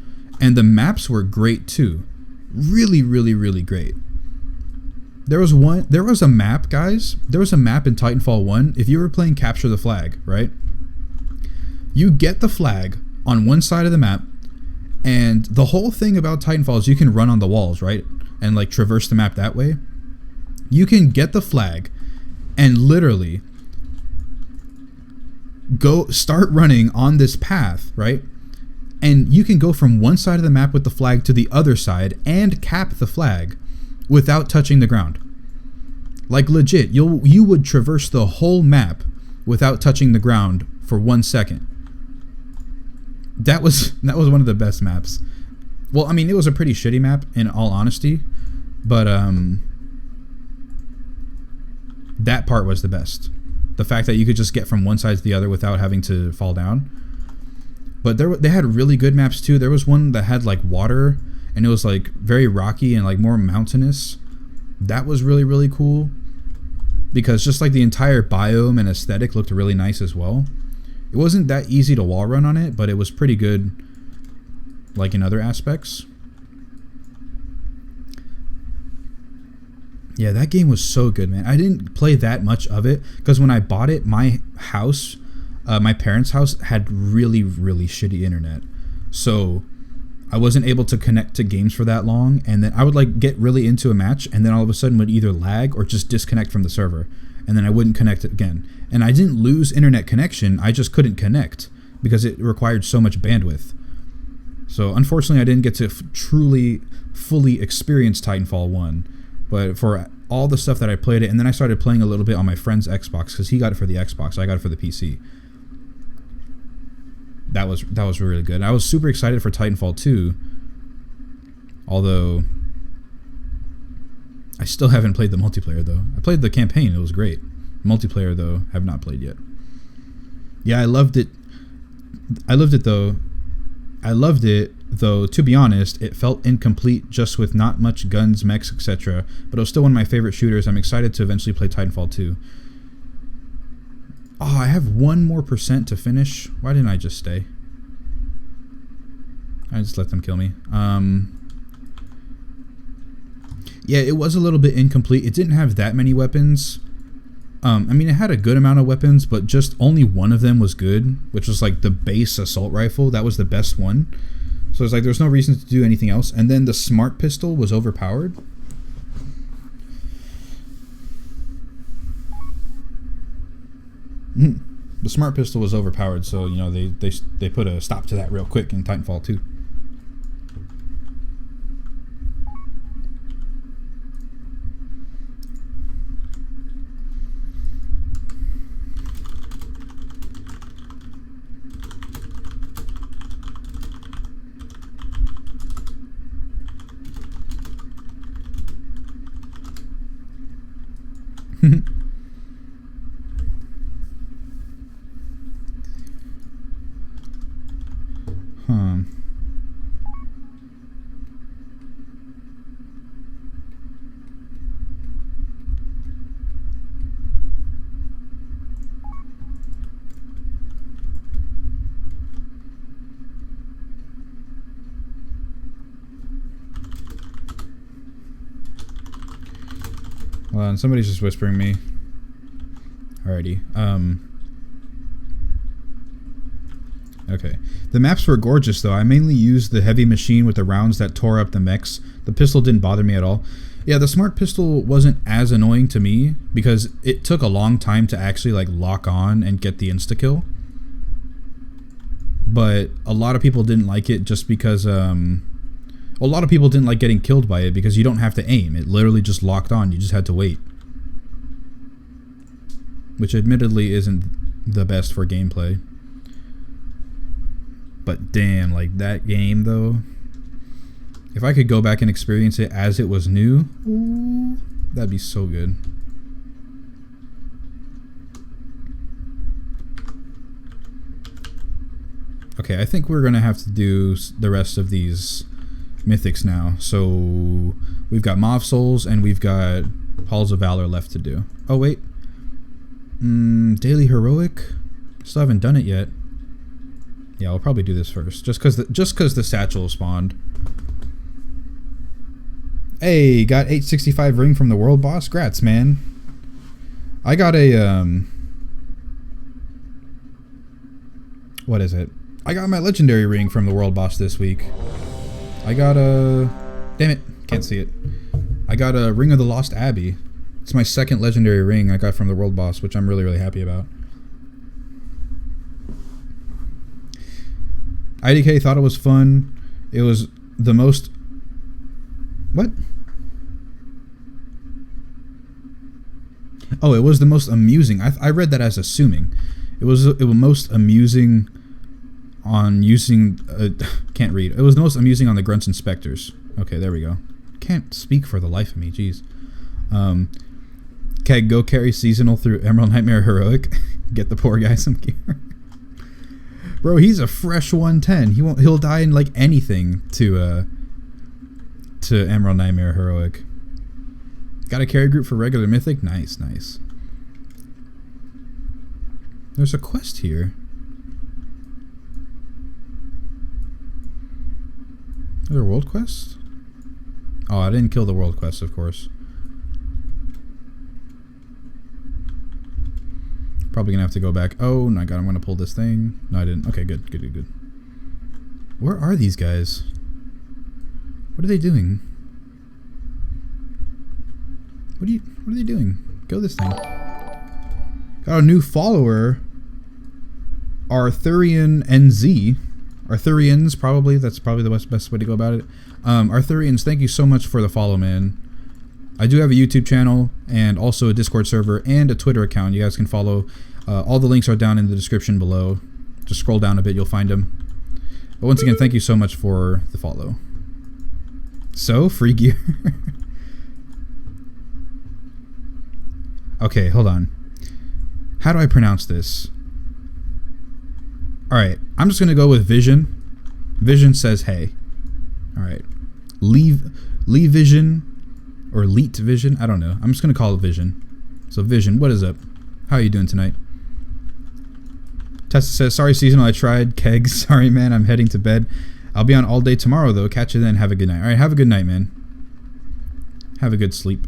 S1: and the maps were great too. Really, really, really great. There was a map, guys. There was a map in Titanfall 1. If you were playing Capture the Flag, right? You get the flag on one side of the map, and the whole thing about Titanfall is you can run on the walls, right? And like traverse the map that way. You can get the flag and literally start running on this path, right? And you can go from one side of the map with the flag to the other side and cap the flag without touching the ground. Like, legit, you would traverse the whole map without touching the ground for 1 second. That was one of the best maps. Well, I mean, it was a pretty shitty map in all honesty, but that part was the best. The fact that you could just get from one side to the other without having to fall down. But they had really good maps too. There was one that had like water, and it was like very rocky and like more mountainous. That was really, really cool. Because just like the entire biome and aesthetic looked really nice as well. It wasn't that easy to wall run on it, but it was pretty good, like in other aspects. Yeah, that game was so good, man. I didn't play that much of it because when I bought it, my house, my parents' house, had really, really shitty internet. So I wasn't able to connect to games for that long, and then I would like get really into a match, and then all of a sudden would either lag or just disconnect from the server, and then I wouldn't connect it again. And I didn't lose internet connection, I just couldn't connect because it required so much bandwidth. So unfortunately I didn't get to truly, fully experience Titanfall 1, but for all the stuff that I played it, and then I started playing a little bit on my friend's Xbox because he got it for the Xbox, I got it for the PC. That was really good. I was super excited for Titanfall 2, although I still haven't played the multiplayer though. I played the campaign, it was great. Multiplayer though, have not played yet. Yeah, I loved it though, to be honest, it felt incomplete just with not much guns, mechs, etc. But it was still one of my favorite shooters. I'm excited to eventually play Titanfall 2. Oh, I have 1 more % to finish. Why didn't I just stay? I just let them kill me. Yeah, it was a little bit incomplete. It didn't have that many weapons. I mean, it had a good amount of weapons, but just only one of them was good, which was like the base assault rifle. That was the best one. So it's like there's no reason to do anything else. And then the smart pistol was overpowered. The smart pistol was overpowered, so you know they put a stop to that real quick in Titanfall 2. Hold on, somebody's just whispering me. Alrighty. Okay. The maps were gorgeous though. I mainly used the heavy machine with the rounds that tore up the mechs. The pistol didn't bother me at all. Yeah, the smart pistol wasn't as annoying to me because it took a long time to actually like lock on and get the insta-kill. But a lot of people didn't like it just because a lot of people didn't like getting killed by it because you don't have to aim. It literally just locked on. You just had to wait. Which admittedly isn't the best for gameplay. But damn, like that game though. If I could go back and experience it as it was new, ooh, that'd be so good. Okay, I think we're gonna have to do the rest of these mythics now. So we've got Mauve Souls and we've got Halls of Valor left to do. Oh wait, Daily Heroic. Still haven't done it yet. Yeah, I'll probably do this first, just cause the satchel spawned. Hey, got 865 ring from the world boss. Grats, man. I got a what is it? I got my legendary ring from the world boss this week. I got a... Damn it. Can't see it. I got a Ring of the Lost Abbey. It's my second legendary ring I got from the world boss, which I'm really, really happy about. IDK thought it was fun. It was the most... What? Oh, it was the most amusing. I read that as assuming. It was most amusing on using... can't read. It was the most amusing on the Grunts and Spectres. Okay, there we go. Can't speak for the life of me, jeez. Kegg, go carry seasonal through Emerald Nightmare Heroic. Get the poor guy some gear. Bro, he's a fresh 110. He'll die in like anything to Emerald Nightmare Heroic. Got a carry group for regular Mythic? Nice, nice. There's a quest here. Is there a world quest? Oh, I didn't kill the world quest, of course. Probably gonna have to go back. Oh my god, I'm gonna pull this thing. No, I didn't. Okay, good, good, good, good. Where are these guys? What are they doing? What are they doing? Go this thing. Got a new follower. Arthurian NZ. Arthurians, probably. That's probably the best way to go about it. Arthurians, thank you so much for the follow, man. I do have a YouTube channel and also a Discord server and a Twitter account. You guys can follow. All the links are down in the description below. Just scroll down a bit, you'll find them. But once again, thank you so much for the follow. So, free gear. Okay, hold on. How do I pronounce this? Alright, I'm just going to go with Vision. Vision says hey. Alright. Leave Vision. Or Leet Vision. I don't know. I'm just going to call it Vision. So Vision, what is up? How are you doing tonight? Tessa says, sorry seasonal, I tried. Keg, sorry man, I'm heading to bed. I'll be on all day tomorrow though. Catch you then. Have a good night. Alright, have a good night, man. Have a good sleep.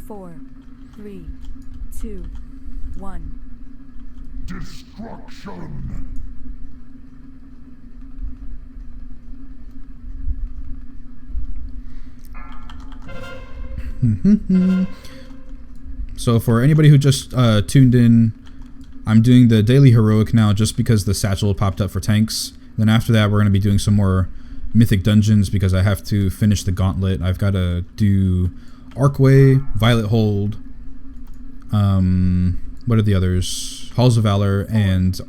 S7: Four, 3, 2, 1.
S3: Destruction!
S1: So for anybody who just tuned in, I'm doing the daily heroic now just because the satchel popped up for tanks. Then after that we're going to be doing some more mythic dungeons because I have to finish the gauntlet. I've got to do Arcway, Violet Hold, what are the others? Halls of Valor and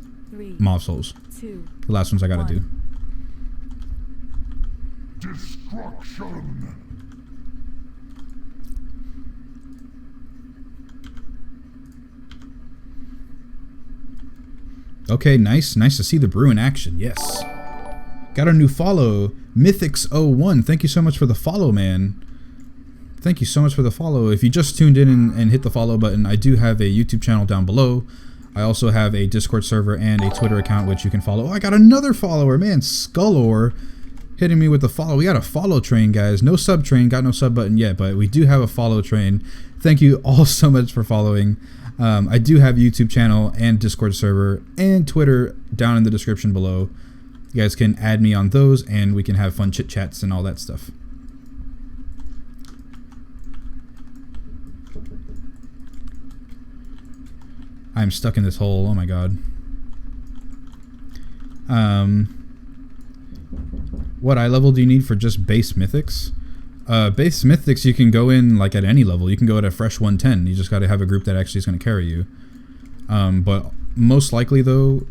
S1: Maw of Souls. The last ones I gotta do.
S3: Destruction!
S1: Okay, nice. Nice to see the brew in action. Yes. Got a new follow. Mythics01. Thank you so much for the follow, man. Thank you so much for the follow. If you just tuned in and hit the follow button, I do have a YouTube channel down below. I also have a Discord server and a Twitter account which you can follow. Oh, I got another follower, man. Skullor hitting me with the follow. We got a follow train, guys. No sub train. Got no sub button yet, but we do have a follow train. Thank you all so much for following. I do have a YouTube channel and Discord server and Twitter down in the description below. You guys can add me on those and we can have fun chit chats and all that stuff. I'm stuck in this hole. Oh my god. What eye level do you need for just base mythics? Base mythics you can go in like at any level. You can go at a fresh 110. You just got to have a group that actually is going to carry you. But most likely though,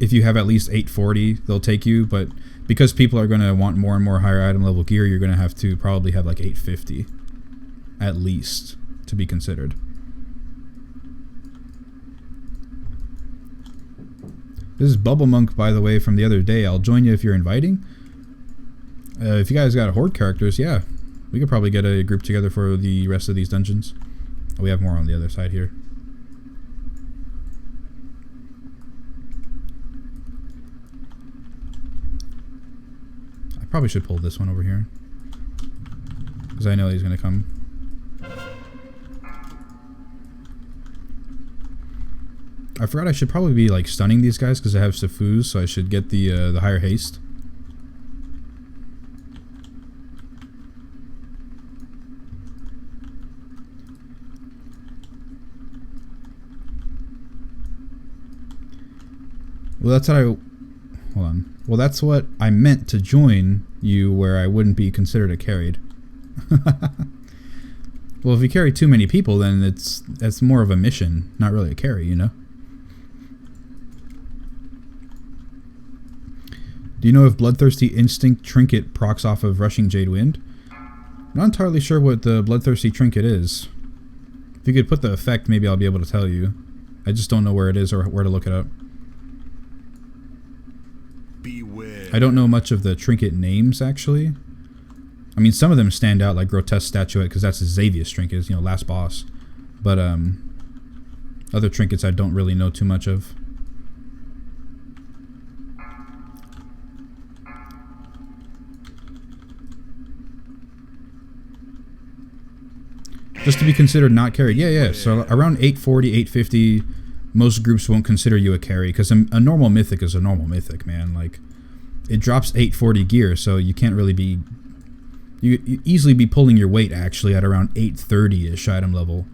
S1: if you have at least 840, they'll take you. But because people are going to want more and more higher item level gear, you're going to have to probably have like 850 at least to be considered. This is Bubble Monk, by the way, from the other day. I'll join you if you're inviting. If you guys got horde characters, yeah. We could probably get a group together for the rest of these dungeons. We have more on the other side here. I probably should pull this one over here. Because I know he's going to come. I forgot I should probably be like stunning these guys because I have Sifus, so I should get the higher haste. Well, that's what hold on. Well, that's what I meant to join you where I wouldn't be considered a carried. Well, if you carry too many people, then that's more of a mission, not really a carry, you know? Do you know if Bloodthirsty Instinct Trinket procs off of Rushing Jade Wind? Not entirely sure what the Bloodthirsty Trinket is. If you could put the effect, maybe I'll be able to tell you. I just don't know where it is or where to look it up.
S3: Beware.
S1: I don't know much of the trinket names, actually. I mean, some of them stand out, like Grotesque Statuette, because that's the Xavius trinket, you know, last boss. But other trinkets I don't really know too much of. Just to be considered not carried. Yeah. So around 840, 850, most groups won't consider you a carry, because a normal mythic is a normal mythic, man. Like, it drops 840 gear, so you can't really be... You easily be pulling your weight, actually, at around 830-ish item level,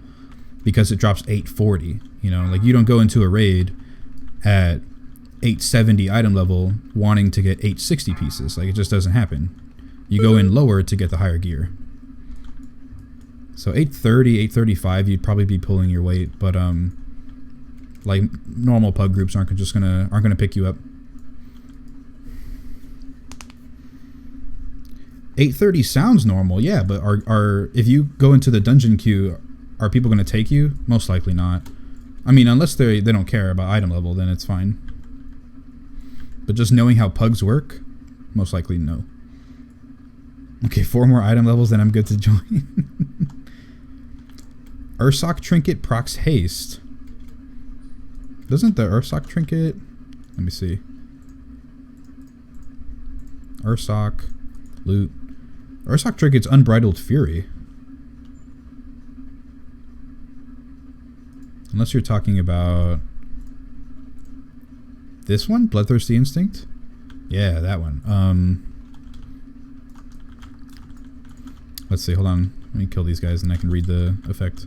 S1: because it drops 840. You know, like, you don't go into a raid at 870 item level wanting to get 860 pieces. Like, it just doesn't happen. You go in lower to get the higher gear. So 830, 835, you'd probably be pulling your weight, but like normal pub groups aren't gonna pick you up. 830 sounds normal, yeah, but are if you go into the dungeon queue, are people gonna take you? Most likely not. I mean, unless they don't care about item level, then it's fine. But just knowing how pugs work, most likely no. Okay, 4 more item levels, then I'm good to join. Ursoc Trinket procs haste. Doesn't the Ursoc Trinket... Let me see. Ursoc. Loot. Ursoc Trinket's Unbridled Fury. Unless you're talking about... This one? Bloodthirsty Instinct? Yeah, that one. Let's see, hold on. Let me kill these guys and I can read the effect.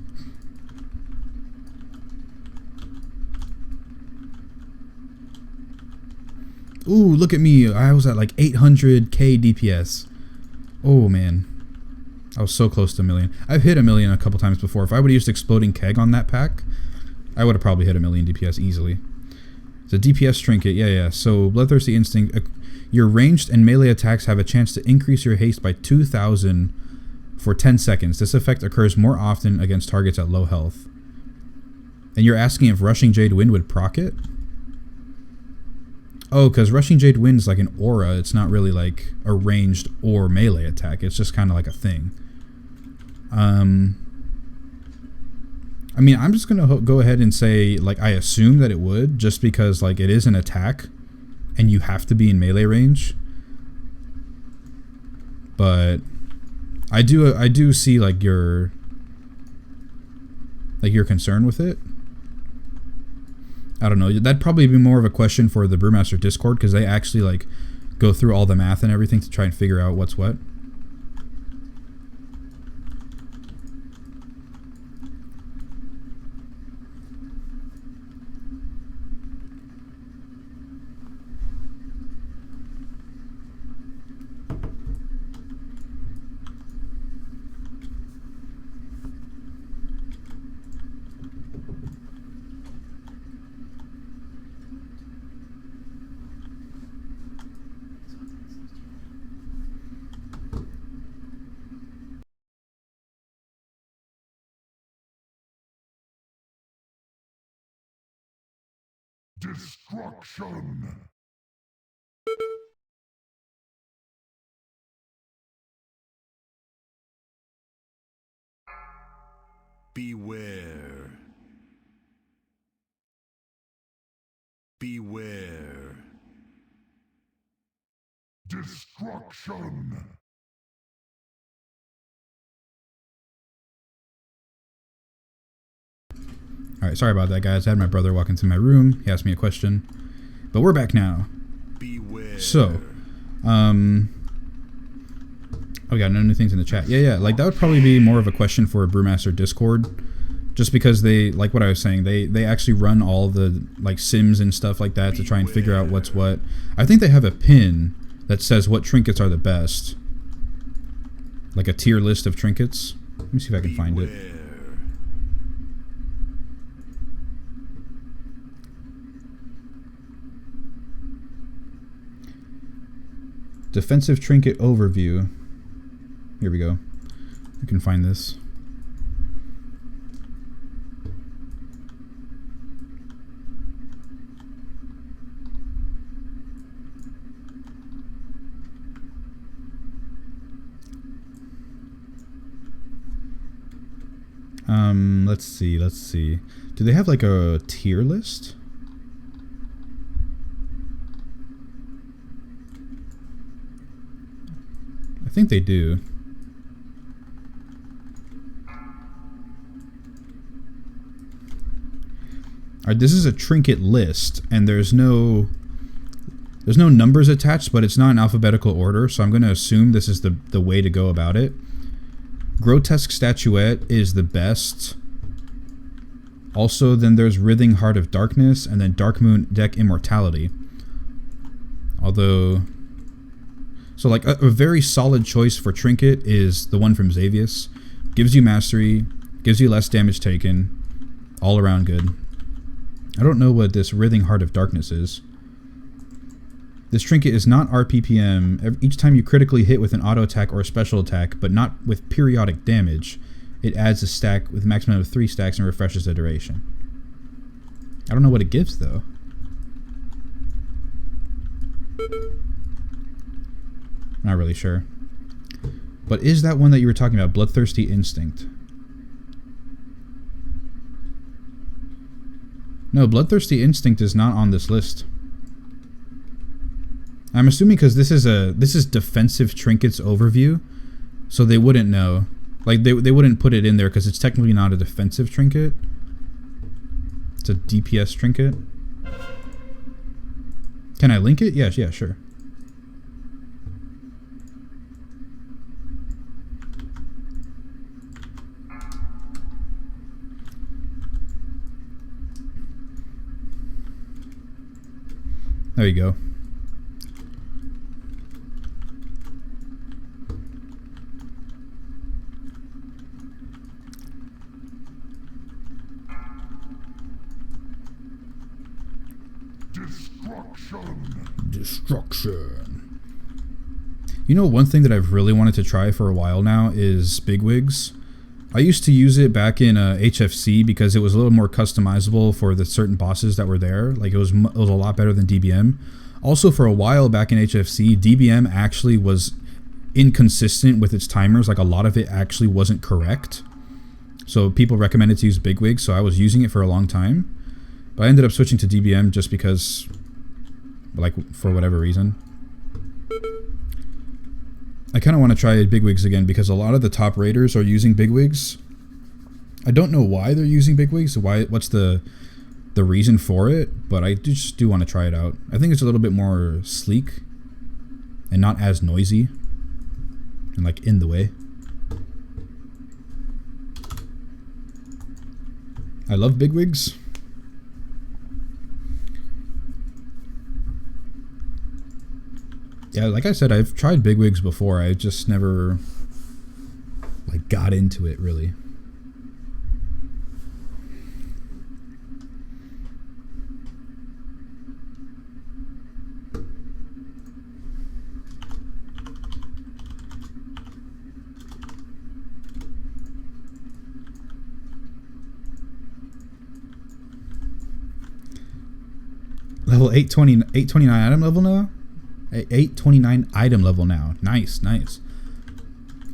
S1: Ooh, look at me. I was at like 800k DPS. Oh, man. I was so close to 1 million. I've hit 1 million a couple times before. If I would have used Exploding Keg on that pack, I would have probably hit 1 million DPS easily. It's a DPS trinket. Yeah. So, Bloodthirsty Instinct. Your ranged and melee attacks have a chance to increase your haste by 2,000 for 10 seconds. This effect occurs more often against targets at low health. And you're asking if Rushing Jade Wind would proc it? Oh, because Rushing Jade Wind is like an aura. It's not really like a ranged or melee attack. It's just kind of like a thing. I mean, I'm just going to go ahead and say, like, I assume that it would, just because, like, it is an attack, and you have to be in melee range. But I do see, like, your concern with it. I don't know. That'd probably be more of a question for the Brewmaster Discord, because they actually like go through all the math and everything to try and figure out what's what.
S3: Destruction! Beware. Beware. Destruction!
S1: Alright, sorry about that, guys. I had my brother walk into my room. He asked me a question. But we're back now.
S3: Beware.
S1: So, oh, we got no new things in the chat. Yeah. Like, that would probably be more of a question for a Brewmaster Discord. Just because they, like what I was saying, they actually run all the, like, sims and stuff like that to try and figure out what's what. I think they have a pin that says what trinkets are the best. Like a tier list of trinkets. Let me see if I can find it. Defensive trinket overview. Here we go. I can find this. Let's see. Do they have like a tier list? I think they do. Alright, this is a trinket list, and there's no numbers attached, but it's not in alphabetical order, so I'm going to assume this is the way to go about it. Grotesque Statuette is the best. Also, then there's Writhing Heart of Darkness, and then Dark Moon Deck Immortality. Although... So, like, a very solid choice for Trinket is the one from Xavius. Gives you Mastery, gives you less damage taken, all around good. I don't know what this Writhing Heart of Darkness is. This trinket is not RPPM. Each time you critically hit with an auto attack or a special attack, but not with periodic damage, it adds a stack with a maximum of 3 stacks and refreshes the duration. I don't know what it gives, though. Not really sure. But is that one that you were talking about, Bloodthirsty Instinct? No, Bloodthirsty Instinct is not on this list. I'm assuming because this is defensive trinkets overview, so they wouldn't know. Like they wouldn't put it in there because it's technically not a defensive trinket. It's a DPS trinket. Can I link it? Yeah, sure. There you go. Destruction. You know, one thing that I've really wanted to try for a while now is bigwigs. I used to use it back in HFC because it was a little more customizable for the certain bosses that were there. Like it was a lot better than DBM. Also, for a while back in HFC, DBM actually was inconsistent with its timers. Like a lot of it actually wasn't correct. So people recommended to use bigwigs, so I was using it for a long time. But I ended up switching to DBM just because, like, for whatever reason. I kind of want to try bigwigs again because a lot of the top raiders are using bigwigs. I don't know why they're using bigwigs, what's the reason for it, but I just do want to try it out. I think it's a little bit more sleek and not as noisy and like in the way. I love bigwigs. Yeah, like I said, I've tried bigwigs before. I just never like got into it really. Level 829 item level now? 829 item level now. Nice.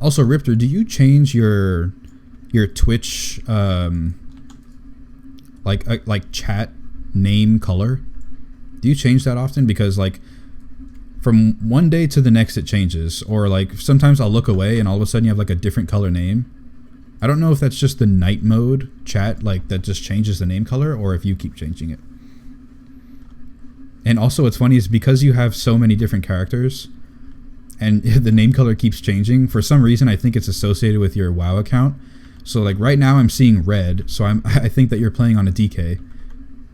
S1: Also, Riptor, do you change your Twitch like chat name color? Do you change that often? Because like from one day to the next it changes, or like sometimes I'll look away and all of a sudden you have like a different color name. I don't know if that's just the night mode chat like that just changes the name color, or if you keep changing it. And also what's funny is because you have so many different characters and the name color keeps changing, for some reason I think it's associated with your WoW account. So like right now I'm seeing red, so I think that you're playing on a DK.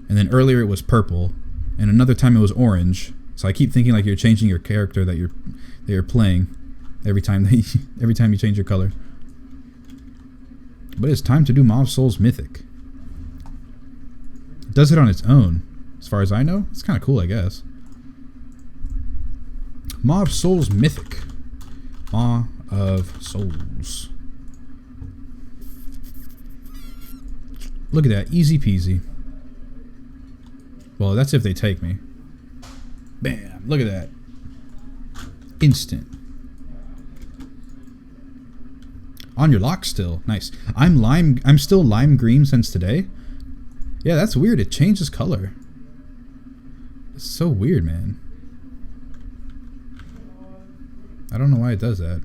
S1: And then earlier it was purple, and another time it was orange. So I keep thinking like you're changing your character that you're playing every time you change your color. But it's time to do Mob Souls Mythic. It does it on its own. As far as I know, it's kind of cool, I guess. Maw of Souls Mythic. Maw of Souls. Look at that, easy peasy. Well, that's if they take me. Bam, look at that. Instant. On your lock still. Nice. I'm still lime green since today. Yeah, that's weird. It changes color. It's so weird, man. I don't know why it does that.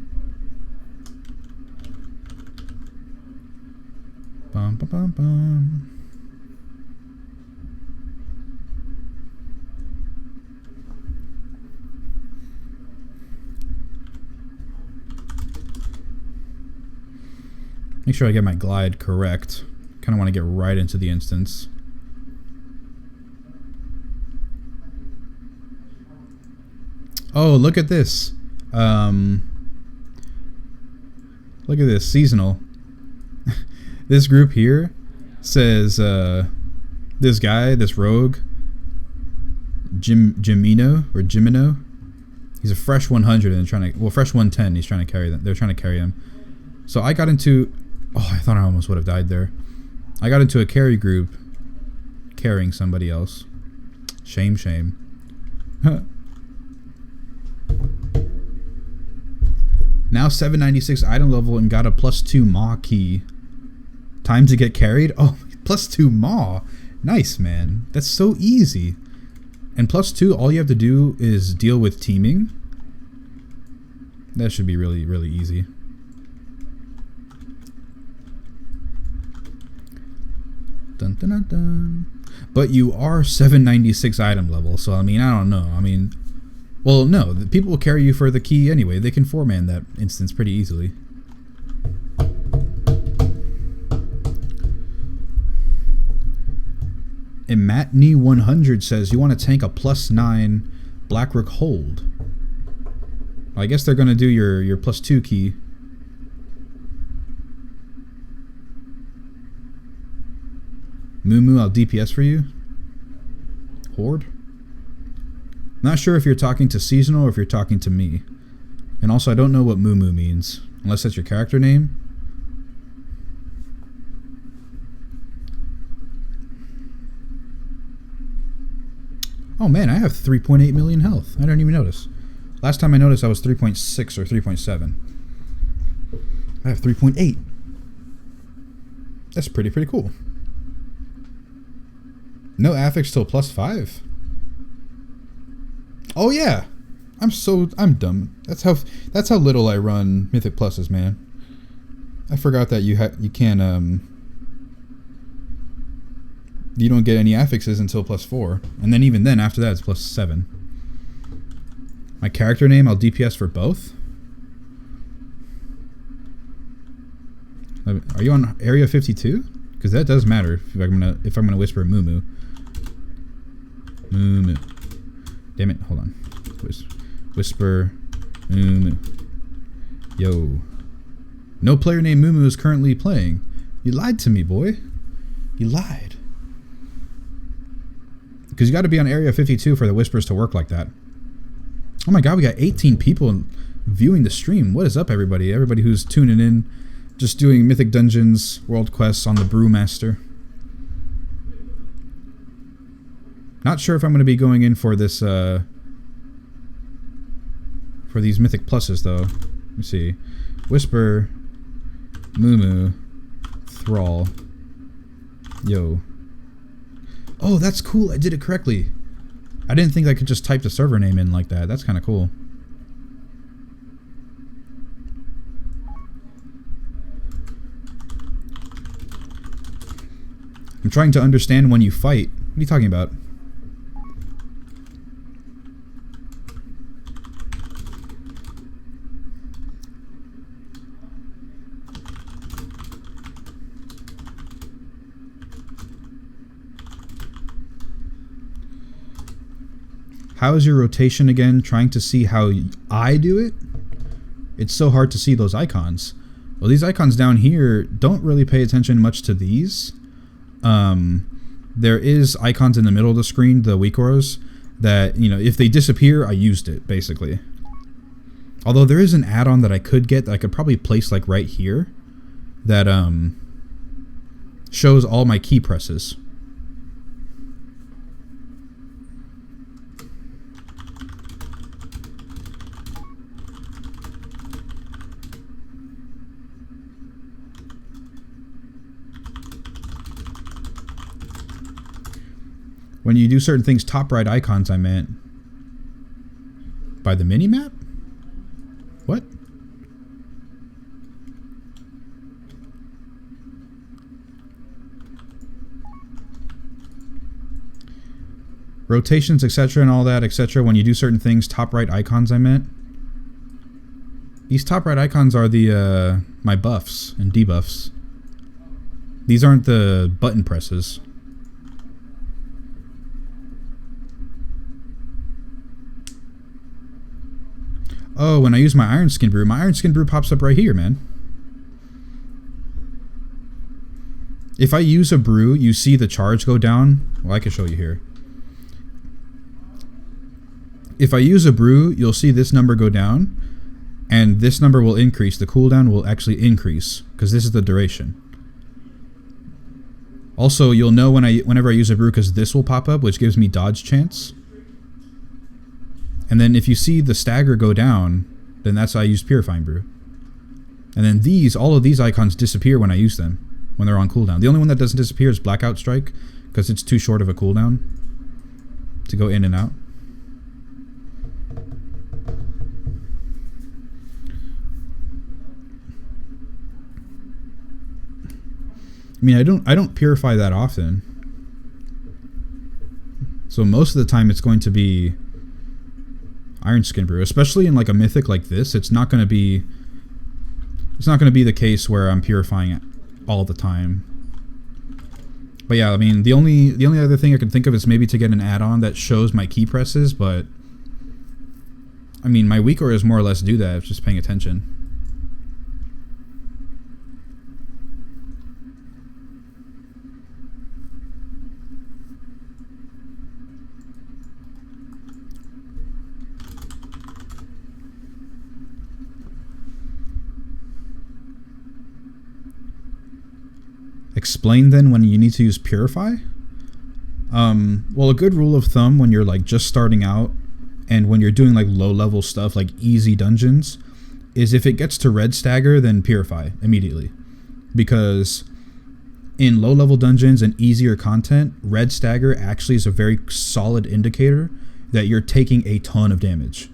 S1: Bum, bum, bum, bum. Make sure I get my glide correct. Kind of want to get right into the instance. Oh, look at this. Look at this. Seasonal. This group here says this guy, this rogue, Jimino. He's a fresh 100 and trying to, well, fresh 110. He's trying to carry them. They're trying to carry him. So I got into, oh, I thought I almost would have died there. I got into a carry group carrying somebody else. Shame, shame. Now 796 item level and got a +2 Maw key. Time to get carried? Oh, +2 Maw. Nice, man. That's so easy. And +2, all you have to do is deal with teaming. That should be really, really easy. Dun, dun, dun, dun. But you are 796 item level, so I mean, I don't know. I mean, well, no, the people will carry you for the key anyway. They can 4-man that instance pretty easily. And Matinee 100 says, you want to tank a +9 Blackrook hold. Well, I guess they're going to do your +2 key. Moo, I'll DPS for you. Horde? Not sure if you're talking to Seasonal or if you're talking to me. And also, I don't know what Moo means. Unless that's your character name. Oh man, I have 3.8 million health. I didn't even notice. Last time I noticed I was 3.6 or 3.7. I have 3.8. That's pretty cool. No affix till +5. Oh yeah, I'm dumb. That's how little I run Mythic Pluses, man. I forgot that you can't you don't get any affixes until +4, and then even then after that it's +7. My character name, I'll DPS for both. Are you on area 52? Because that does matter if I'm gonna whisper Moo Moo. Moo Moo. Damn it! Hold on. Whisper Moo Moo. Yo. No player named Moo Moo is currently playing. You lied to me, boy. You lied. Because you got to be on area 52 for the whispers to work like that. Oh my god, we got 18 people viewing the stream. What is up, everybody? Everybody who's tuning in, just doing Mythic Dungeons World Quests on the Brewmaster. Not sure if I'm going to be going in for this, for these Mythic Pluses, though. Let me see. Whisper, Moo Moo, Thrall. Yo. Oh, that's cool. I did it correctly. I didn't think I could just type the server name in like that. That's kind of cool. I'm trying to understand when you fight. What are you talking about? How is your rotation again? Trying to see how I do it? It's so hard to see those icons. Well, these icons down here don't really pay attention much to these. There is icons in the middle of the screen, the weak auras, that, you know, if they disappear, I used it, basically. Although there is an add-on that I could get that I could probably place, like, right here, that, shows all my key presses. When you do certain things, top right icons, I meant. By the mini-map? What? Rotations, etc. and all that, etc. When you do certain things, top right icons, I meant. These top right icons are the my buffs and debuffs. These aren't the button presses. Oh, when I use my Iron Skin Brew, my Iron Skin Brew pops up right here, man. If I use a brew, you see the charge go down. Well, I can show you here. If I use a brew, you'll see this number go down, and this number will increase. The cooldown will actually increase, because this is the duration. Also, you'll know whenever I use a brew, because this will pop up, which gives me dodge chance. And then if you see the stagger go down, then that's why I use Purifying Brew. And then all of these icons disappear when I use them, when they're on cooldown. The only one that doesn't disappear is Blackout Strike, because it's too short of a cooldown to go in and out. I mean, I don't purify that often. So most of the time it's going to be Iron Skin Brew, especially in like a mythic like this. It's not going to be the case where I'm purifying it all the time. But yeah, I mean, the only other thing I can think of is maybe to get an add-on that shows my key presses, but I mean, my weak auras more or less do that. It's just paying attention. Explain then when you need to use Purify? Well, a good rule of thumb when you're like just starting out and when you're doing like low level stuff like easy dungeons is if it gets to red stagger, then Purify immediately. Because in low level dungeons and easier content, red stagger actually is a very solid indicator that you're taking a ton of damage.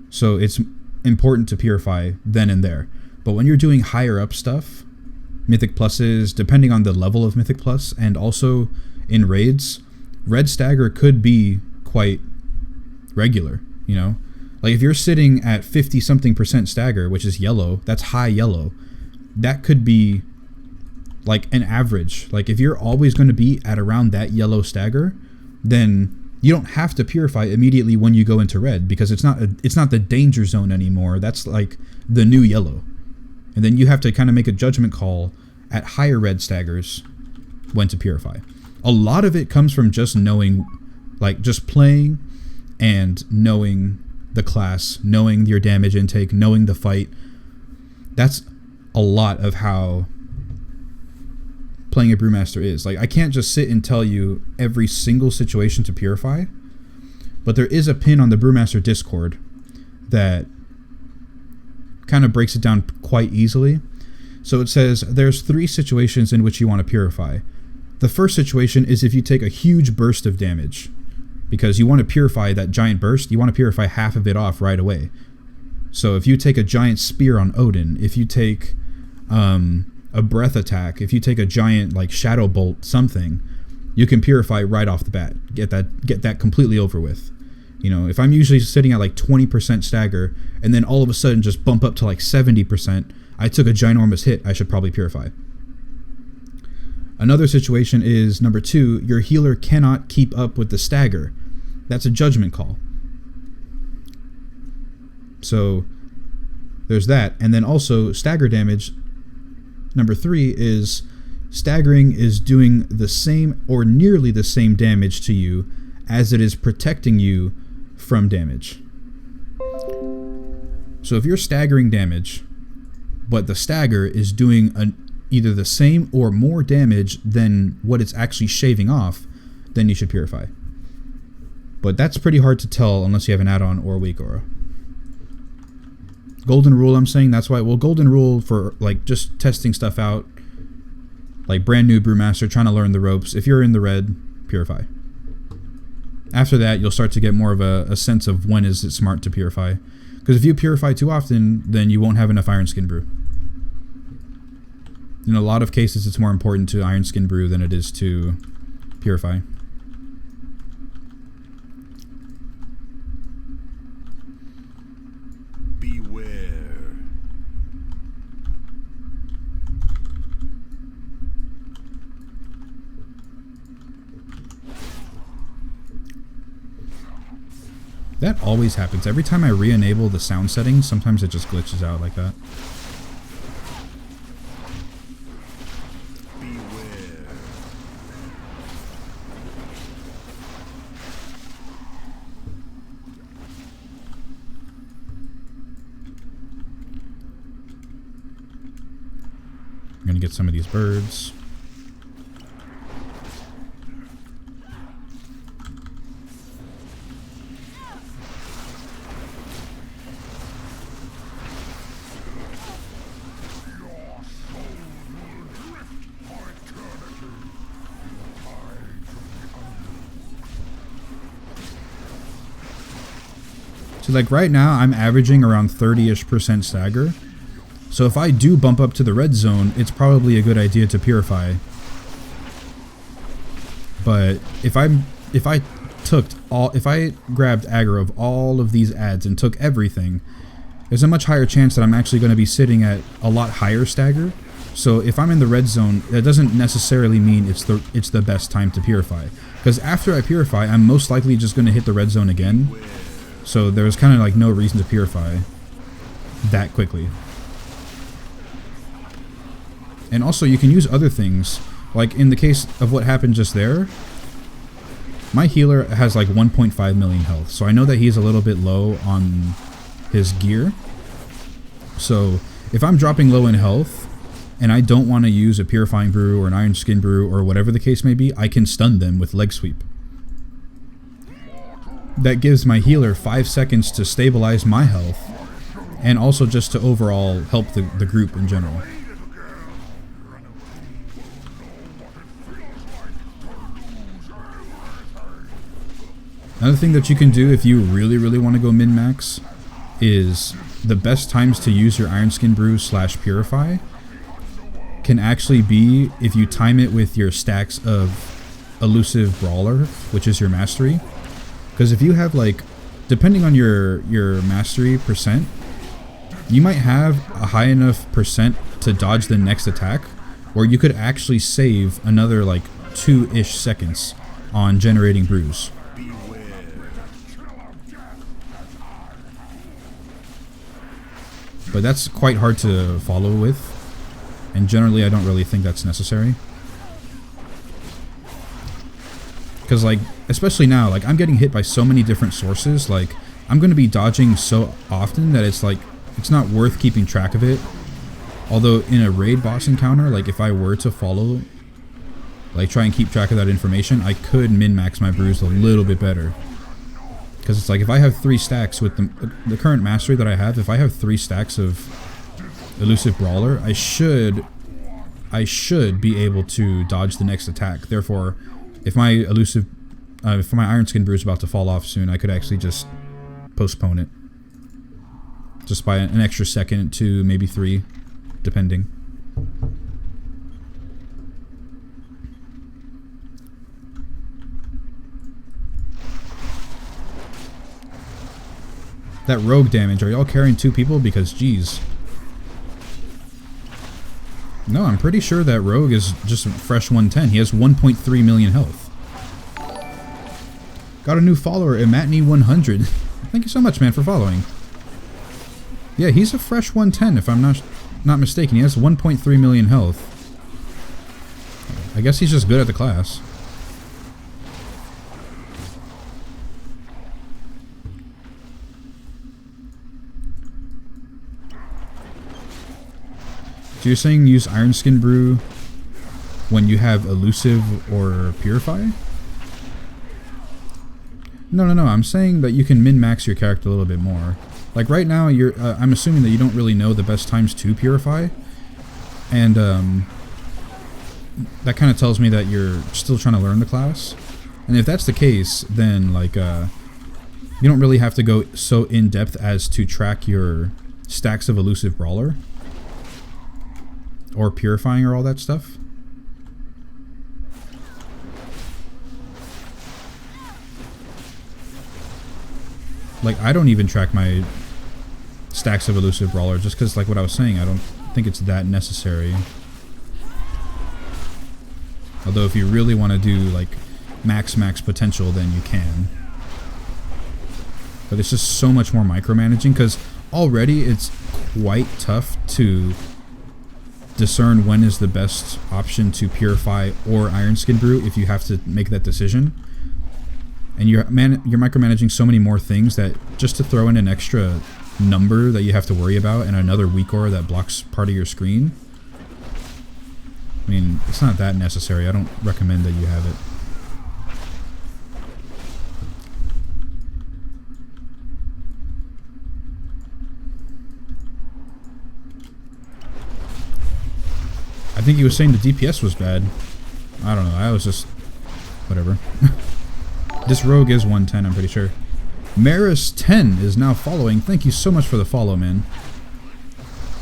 S1: So it's important to Purify then and there. But when you're doing higher up stuff, Mythic Pluses, depending on the level of Mythic Plus, and also in raids, red stagger could be quite regular, you know? Like if you're sitting at 50-something% stagger, which is yellow, that's high yellow, that could be like an average. Like if you're always going to be at around that yellow stagger, then you don't have to purify immediately when you go into red, because it's not the danger zone anymore. That's like the new yellow. And then you have to kind of make a judgment call at higher red staggers when to purify. A lot of it comes from just knowing, like just playing and knowing the class, knowing your damage intake, knowing the fight. That's a lot of how playing a Brewmaster is. Like I can't just sit and tell you every single situation to purify, but there is a pin on the Brewmaster Discord that kind of breaks it down quite easily. So it says there's 3 situations in which you want to purify. The first situation is if you take a huge burst of damage, because you want to purify that giant burst. You want to purify half of it off right away. So if you take a giant spear on Odin, if you take a breath attack, if you take a giant like shadow bolt something, you can purify right off the bat. Get that completely over with. You know, if I'm usually sitting at like 20% stagger and then all of a sudden just bump up to like 70%, I took a ginormous hit, I should probably purify. Another situation is number 2, your healer cannot keep up with the stagger. That's a judgment call. So there's that. And then also stagger damage. Number 3 is staggering is doing the same or nearly the same damage to you as it is protecting you from damage. So if you're staggering damage, but the stagger is doing either the same or more damage than what it's actually shaving off, then you should purify. But that's pretty hard to tell unless you have an add-on or a weak aura. Golden rule, I'm saying, that's why, well, golden rule for like just testing stuff out, like brand new Brewmaster, trying to learn the ropes. If you're in the red, purify. After that, you'll start to get more of a sense of when is it smart to purify. Because if you purify too often, then you won't have enough Iron Skin Brew. In a lot of cases, it's more important to Iron Skin Brew than it is to purify.
S2: Beware.
S1: That always happens. Every time I re-enable the sound settings, sometimes it just glitches out like that. I'm gonna get some of these birds. So like right now I'm averaging around 30-ish% stagger. So if I do bump up to the red zone, it's probably a good idea to purify. But if I grabbed aggro of all of these ads and took everything, there's a much higher chance that I'm actually going to be sitting at a lot higher stagger. So if I'm in the red zone, that doesn't necessarily mean it's the best time to purify. Because after I purify, I'm most likely just going to hit the red zone again. So there's kind of like no reason to purify that quickly. And also you can use other things. Like in the case of what happened just there, my healer has like 1.5 million health. So I know that he's a little bit low on his gear. So if I'm dropping low in health and I don't want to use a purifying brew or an iron skin brew or whatever the case may be, I can stun them with leg sweep. That gives my healer 5 seconds to stabilize my health and also just to overall help the group in general. Another thing that you can do if you really want to go min-max is the best times to use your Iron Skin Brew / Purify can actually be if you time it with your stacks of Elusive Brawler, which is your mastery. Because if you have like, depending on your mastery percent, you might have a high enough percent to dodge the next attack, or you could actually save another like 2-ish seconds on generating brews. But that's quite hard to follow with, and generally I don't really think that's necessary. Because like, especially now, like I'm getting hit by so many different sources, like I'm going to be dodging so often that it's like, it's not worth keeping track of it. Although in a raid boss encounter, like if I were to follow, like try and keep track of that information, I could min-max my brews a little bit better. Because it's like if I have 3 stacks with the current mastery that I have, if I have 3 stacks of Elusive Brawler, I should be able to dodge the next attack. Therefore, if my Iron Skin Brew is about to fall off soon, I could actually just postpone it. Just by an extra second to maybe 3, depending. That rogue damage, are y'all carrying 2 people? Because, geez. No, I'm pretty sure that rogue is just a fresh 110. He has 1.3 million health. Got a new follower, Imatney100. Thank you so much, man, for following. Yeah, he's a fresh 110, if I'm not mistaken. He has 1.3 million health. I guess he's just good at the class. So you're saying use Iron Skin Brew when you have Elusive or Purify? No. I'm saying that you can min-max your character a little bit more. Like right now, I'm assuming that you don't really know the best times to Purify, and that kind of tells me that you're still trying to learn the class. And if that's the case, then like you don't really have to go so in depth as to track your stacks of elusive brawler or purifying or all that stuff. Like, I don't even track my stacks of elusive brawler just because, like what I was saying, I don't think it's that necessary. Although if you really want to do like max potential, then you can. But it's just so much more micromanaging because already it's quite tough to discern when is the best option to purify or iron skin brew if you have to make that decision. And you're micromanaging so many more things that just to throw in an extra number that you have to worry about and another weak aura that blocks part of your screen, I mean, it's not that necessary. I don't recommend that you have it. I think he was saying the DPS was bad. I don't know. I was just... whatever. This rogue is 110, I'm pretty sure. Maris10 is now following. Thank you so much for the follow, man.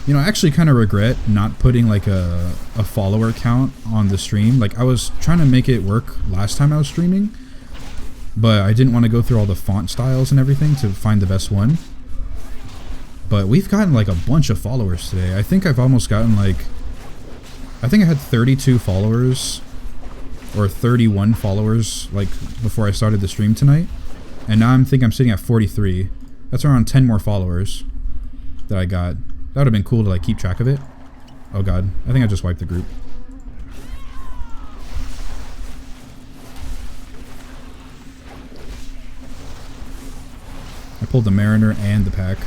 S1: You know, I actually kind of regret not putting like a follower count on the stream. Like, I was trying to make it work last time I was streaming, but I didn't want to go through all the font styles and everything to find the best one. But we've gotten like a bunch of followers today. I think I've almost gotten like... I think I had 32 followers or 31 followers like before I started the stream tonight, and now I'm sitting at 43. That's around 10 more followers that I got. That would have been cool to like keep track of it. Oh god, I think I just wiped the group. I pulled the Mariner and the pack.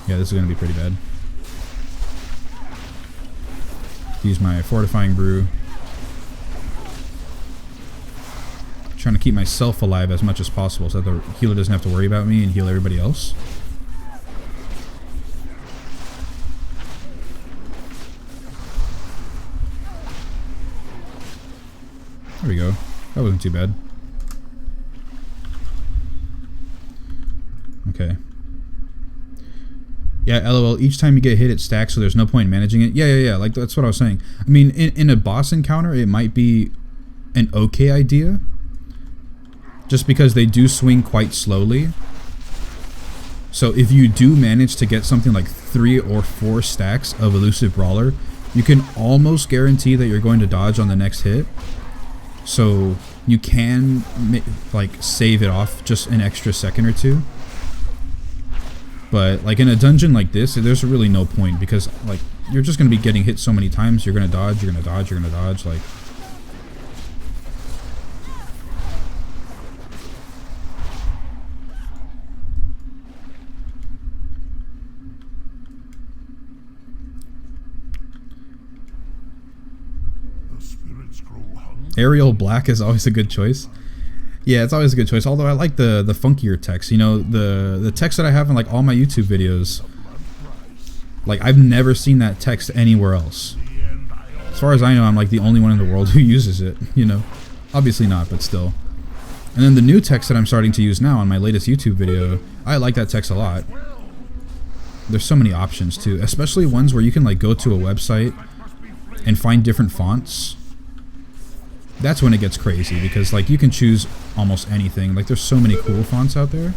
S1: Yeah, this is gonna be pretty bad. Use my fortifying brew. Trying to keep myself alive as much as possible so that the healer doesn't have to worry about me and heal everybody else. There we go. That wasn't too bad. Okay. Yeah, LOL, each time you get hit it stacks, so there's no point in managing it. Yeah, like that's what I was saying. I mean, in a boss encounter, it might be an okay idea. Just because they do swing quite slowly. So if you do manage to get something like 3 or 4 stacks of elusive brawler, you can almost guarantee that you're going to dodge on the next hit. So you can like save it off just an extra second or two. But like in a dungeon like this, there's really no point because like you're just going to be getting hit so many times. You're going to dodge, you're going to dodge, you're going to dodge. Like, Ariel Black is always a good choice. Yeah, it's always a good choice. Although I like the funkier text. You know, the text that I have in like all my YouTube videos. Like, I've never seen that text anywhere else. As far as I know, I'm like the only one in the world who uses it. You know, obviously not, but still. And then the new text that I'm starting to use now on my latest YouTube video, I like that text a lot. There's so many options too, especially ones where you can like go to a website and find different fonts. That's when it gets crazy because like you can choose almost anything. Like there's so many cool fonts out there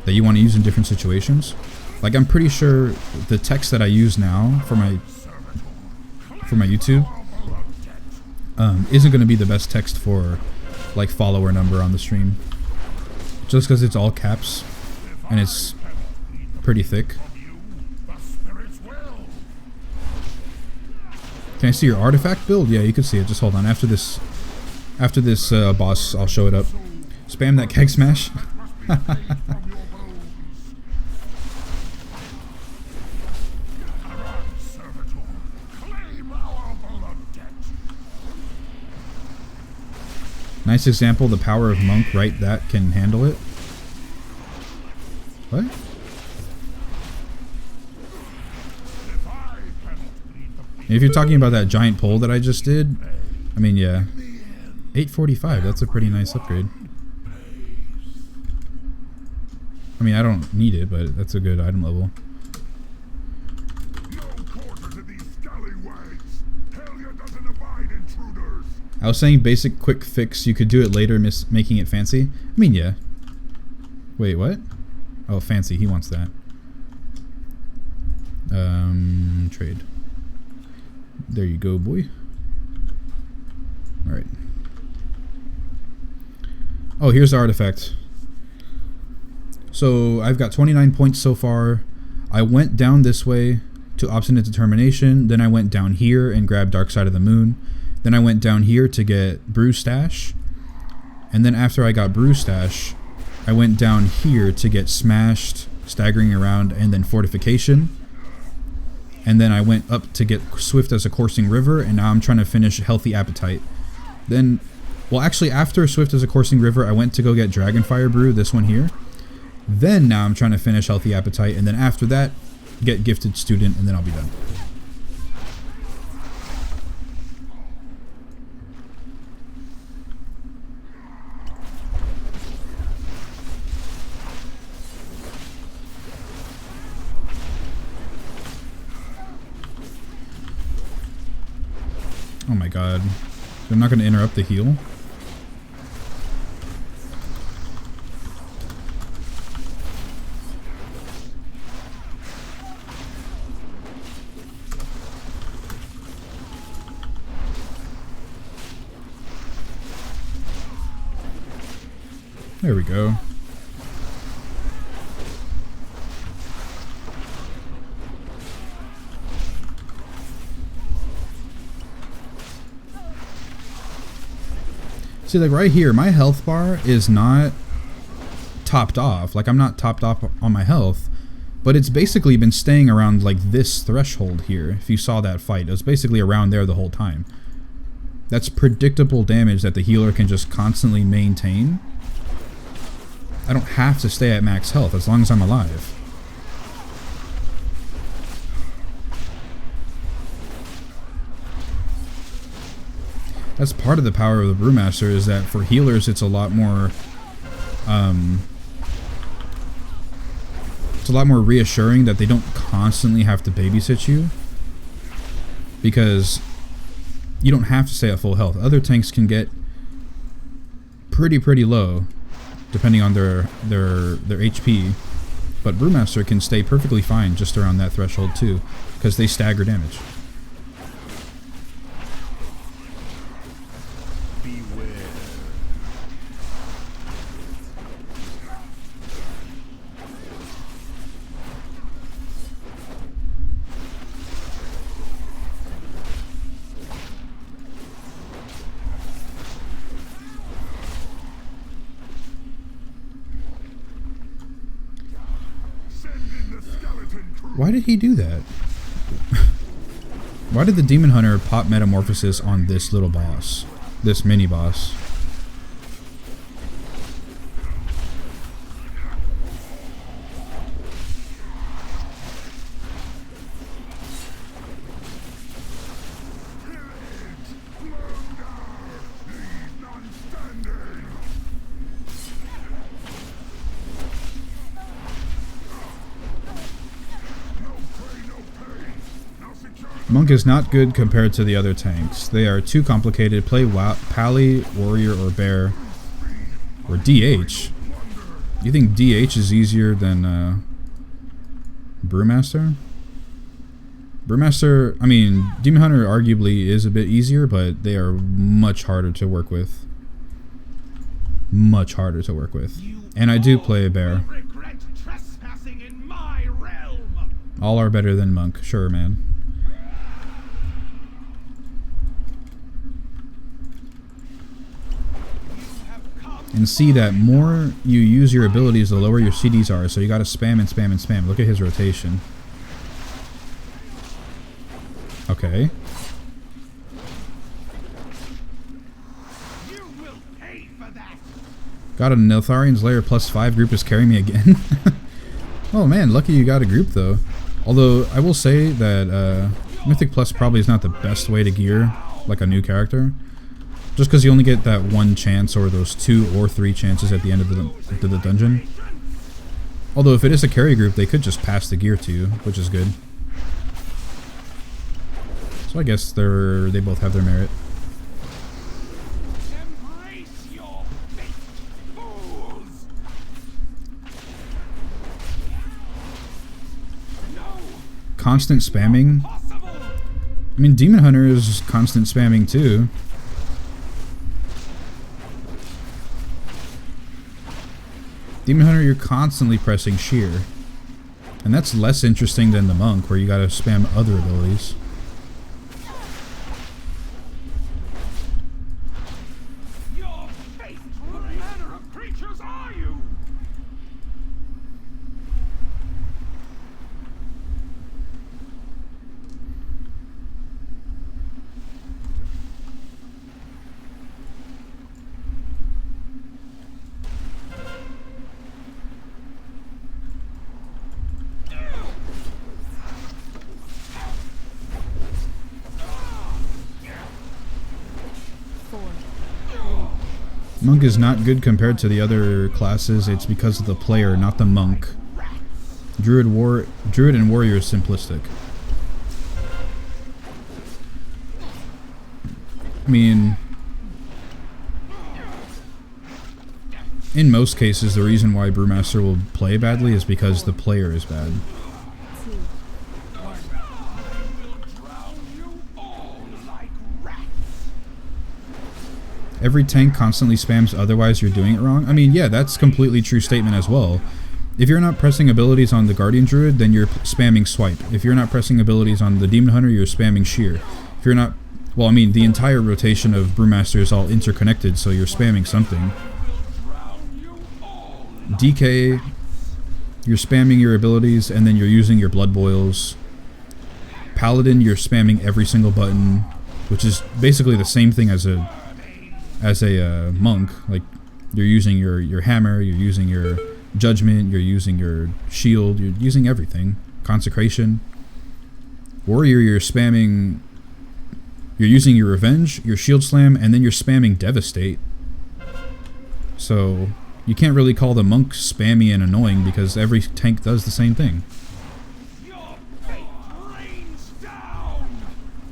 S1: that you want to use in different situations. Like I'm pretty sure the text that I use now for my YouTube isn't going to be the best text for like follower number on the stream, just because it's all caps and it's pretty thick. Can I see your artifact build? Yeah, you can see it. Just hold on. After this boss, I'll show it up. Spam that keg smash. Nice example. The power of monk, right? That can handle it. What? If you're talking about that giant pole that I just did, I mean, yeah. 845, that's a pretty nice upgrade. I mean, I don't need it, but that's a good item level. I was saying basic quick fix, you could do it later, making it fancy. I mean, yeah. Wait, what? Oh, fancy, he wants that. Trade. There you go, boy. Alright. Oh, here's the artifact. So, I've got 29 points so far. I went down this way to Obstinate Determination. Then I went down here and grabbed Dark Side of the Moon. Then I went down here to get Brew Stash. And then after I got Brew Stash, I went down here to get Smashed, Staggering Around, and then Fortification. And then I went up to get Swift as a Coursing River, and now I'm trying to finish Healthy Appetite. Then, well, actually, after Swift as a Coursing River, I went to go get Dragonfire Brew, this one here. Then now I'm trying to finish Healthy Appetite, and then after that, get Gifted Student, and then I'll be done. Oh my god. They're not going to interrupt the heal? There we go. See, like right here, my health bar is not topped off. Like, I'm not topped off on my health, but it's basically been staying around like this threshold here. If you saw that fight, it was basically around there the whole time. That's predictable damage that the healer can just constantly maintain. I don't have to stay at max health as long as I'm alive. That's part of the power of the Brewmaster, is that for healers it's a lot more reassuring that they don't constantly have to babysit you, because you don't have to stay at full health. Other tanks can get pretty low depending on their HP, but Brewmaster can stay perfectly fine just around that threshold too, because they stagger damage. Why did he do that? Why did the Demon Hunter pop Metamorphosis on this little boss? This mini boss? Monk is not good compared to the other tanks. They are too complicated. Play Pally, Warrior, or Bear. Or DH. You think DH is easier than Brewmaster? Brewmaster, I mean, Demon Hunter arguably is a bit easier, but they are much harder to work with. Much harder to work with. And I do play a Bear. All are better than Monk, sure, man. And see that more you use your abilities, the lower your CDs are. So you gotta spam and spam and spam. Look at his rotation. Okay. Got a Netharian's Lair +5 group is carrying me again. Oh man, lucky you got a group though. Although I will say that Mythic Plus probably is not the best way to gear like a new character, just because you only get that one chance or those 2 or 3 chances at the end of the dungeon. Although if it is a carry group, they could just pass the gear to you, which is good. So I guess they both have their merit. Constant spamming. I mean, Demon Hunter is constant spamming too. Demon Hunter, you're constantly pressing sheer. And that's less interesting than the Monk, where you gotta spam other abilities. Monk is not good compared to the other classes. It's because of the player, not the monk. Druid and warrior is simplistic. I mean, in most cases, the reason why Brewmaster will play badly is because the player is bad. Every tank constantly spams, otherwise you're doing it wrong. I mean, yeah, that's completely true statement as well. If you're not pressing abilities on the Guardian Druid, then you're spamming swipe. If you're not pressing abilities on the Demon Hunter, you're spamming sheer. If you're not... Well, I mean, the entire rotation of Brewmaster is all interconnected, so you're spamming something. DK, you're spamming your abilities, and then you're using your Blood Boils. Paladin, you're spamming every single button, which is basically the same thing as a monk. Like, you're using your hammer, you're using your judgment, you're using your shield, you're using everything. Consecration. Warrior, you're spamming, you're using your revenge, your shield slam, and then you're spamming devastate. So you can't really call the monk spammy and annoying because every tank does the same thing.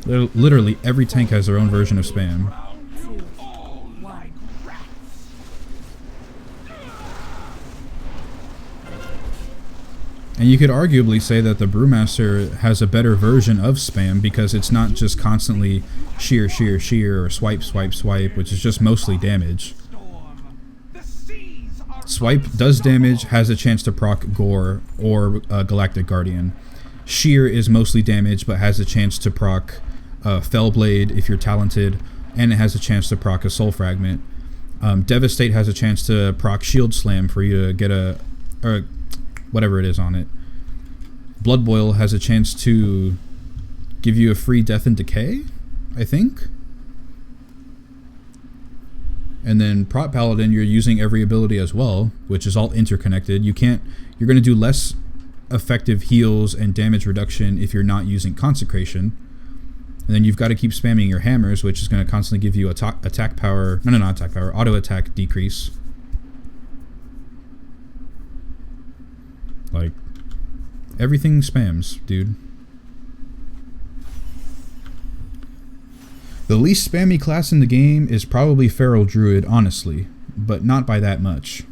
S1: Literally every tank has their own version of spam. And you could arguably say that the Brewmaster has a better version of spam because it's not just constantly sheer, sheer, sheer, or swipe, swipe, swipe, which is just mostly damage. Swipe does damage, has a chance to proc Gore or Galactic Guardian. Sheer is mostly damage, but has a chance to proc Fellblade if you're talented, and it has a chance to proc a Soul Fragment. Devastate has a chance to proc Shield Slam for you to get a... or whatever it is on it. Blood Boil has a chance to give you a free Death and Decay, I think. And then Prot Paladin, you're using every ability as well, which is all interconnected. You're going to do less effective heals and damage reduction if you're not using Consecration. And then you've got to keep spamming your hammers, which is going to constantly give you attack power... No, not attack power. Auto attack decrease. Like, everything spams, dude. The least spammy class in the game is probably Feral Druid, honestly, but not by that much.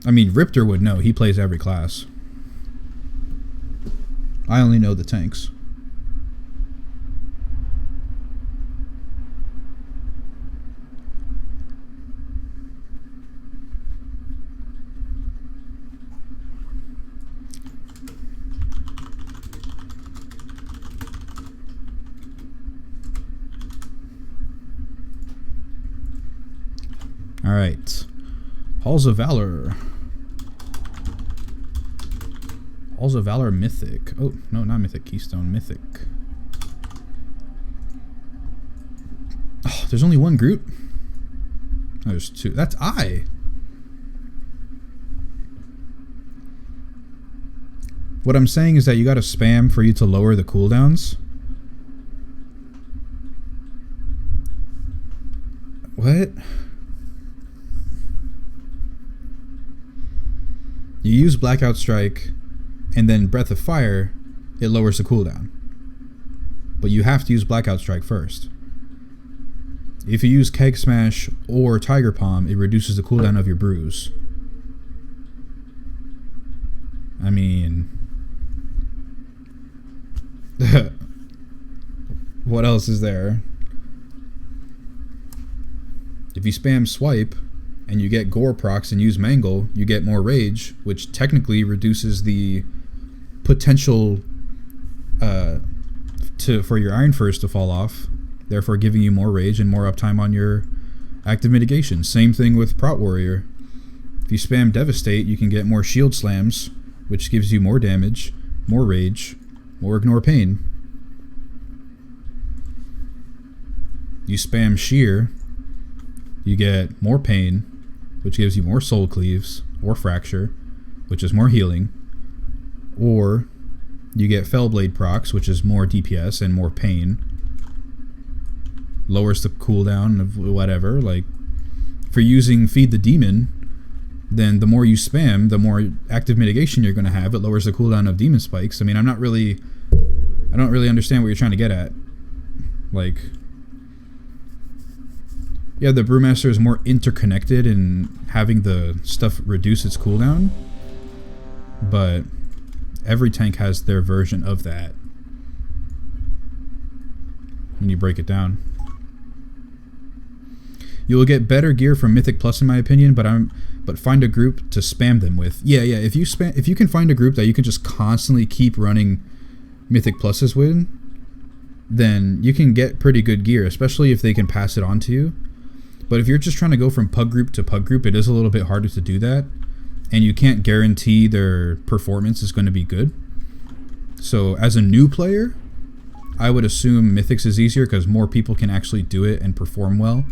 S1: I mean, Riptor would know. He plays every class. I only know the tanks. Alright. Halls of Valor. Halls of Valor Mythic. Oh, no, not Mythic. Keystone. Mythic. Oh, there's only one group? Oh, there's two. That's I. What I'm saying is that you gotta spam for you to lower the cooldowns. What? You use Blackout Strike and then Breath of Fire, it lowers the cooldown. But you have to use Blackout Strike first. If you use Keg Smash or Tiger Palm, it reduces the cooldown of your brews. I mean... what else is there? If you spam Swipe and you get Gore procs and use Mangle, you get more Rage, which technically reduces the potential for your Iron Fist to fall off, therefore giving you more Rage and more uptime on your active mitigation. Same thing with Prot Warrior. If you spam Devastate, you can get more Shield Slams, which gives you more damage, more Rage, more Ignore Pain. You spam Shear, you get more Pain, which gives you more Soul Cleaves, or Fracture, which is more healing, or you get Fellblade procs, which is more DPS and more pain, lowers the cooldown of whatever. Like, for using Feed the Demon, then the more you spam, the more active mitigation you're going to have. It lowers the cooldown of Demon Spikes. I mean, I don't really understand what you're trying to get at. Like, yeah, the Brewmaster is more interconnected in having the stuff reduce its cooldown, but every tank has their version of that when you break it down. You will get better gear from Mythic Plus, in my opinion, but find a group to spam them with. Yeah, if you can find a group that you can just constantly keep running Mythic Pluses with, then you can get pretty good gear, especially if they can pass it on to you. But if you're just trying to go from pug group to pug group, it is a little bit harder to do that, and you can't guarantee their performance is going to be good. So as a new player, I would assume Mythics is easier because more people can actually do it and perform well,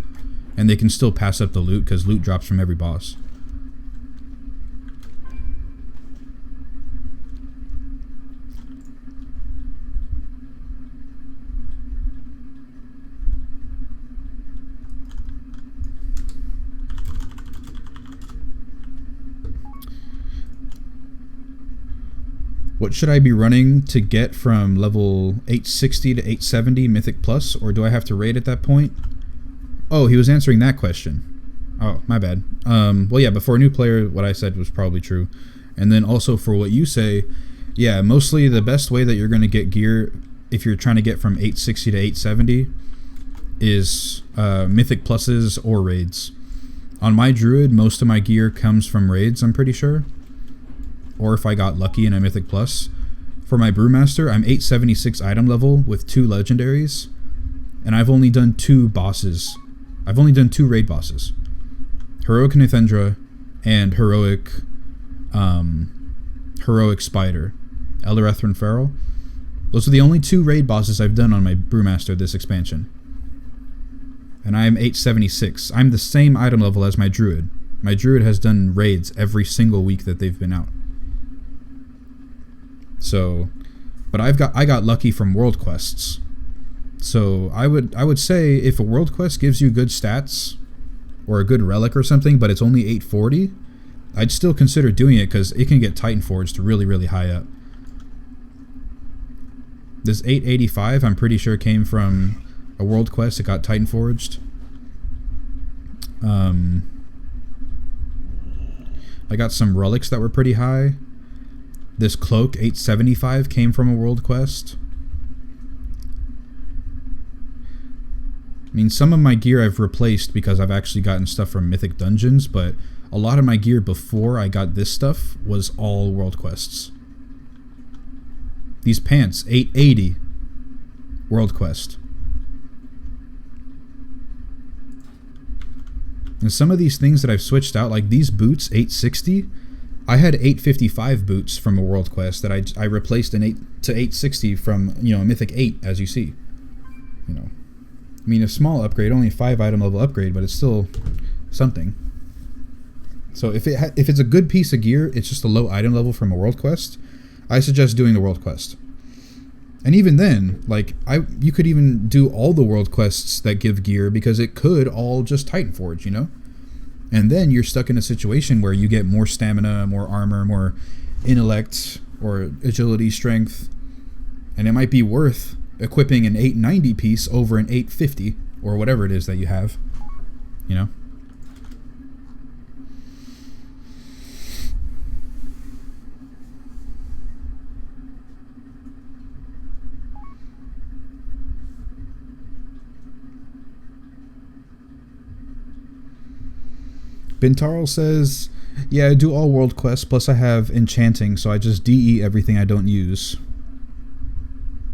S1: and they can still pass up the loot because loot drops from every boss. What should I be running to get from level 860 to 870 Mythic Plus, or do I have to raid at that point? Oh, he was answering that question. Oh, my bad. Well, yeah, but for a new player, what I said was probably true. And then also for what you say, yeah, mostly the best way that you're going to get gear if you're trying to get from 860 to 870 is Mythic Pluses or raids. On my Druid, most of my gear comes from raids, I'm pretty sure. Or if I got lucky in a Mythic Plus. For my Brewmaster, I'm 876 item level with 2 legendaries, and I've only done 2 bosses. I've only done 2 raid bosses. Heroic Nethendra and Heroic Spider. Elderethrin Feral. Those are the only 2 raid bosses I've done on my Brewmaster this expansion. And I am 876. I'm the same item level as my Druid. My Druid has done raids every single week that they've been out. So, but I got lucky from world quests. So I would say if a world quest gives you good stats or a good relic or something, but it's only 840, I'd still consider doing it because it can get Titan Forged really, really high up. This 885, I'm pretty sure came from a world quest that got Titan Forged. I got some relics that were pretty high. This cloak, 875, came from a world quest. I mean, some of my gear I've replaced because I've actually gotten stuff from Mythic Dungeons, but a lot of my gear before I got this stuff was all world quests. These pants, 880, world quest. And some of these things that I've switched out, like these boots, 860, I had 855 boots from a world quest that I replaced an 8 to 860 from, a Mythic 8, as you see. I mean, a small upgrade, only a 5 item level upgrade, but it's still something. So if it's a good piece of gear, it's just a low item level from a world quest, I suggest doing the world quest. And even then, like, you could even do all the world quests that give gear, because it could all just Titan Forge, you know? And then you're stuck in a situation where you get more stamina, more armor, more intellect, or agility, strength. And it might be worth equipping an 890 piece over an 850, or whatever it is that you have, you know? Bintaro says, yeah, I do all world quests, plus I have enchanting, so I just DE everything I don't use.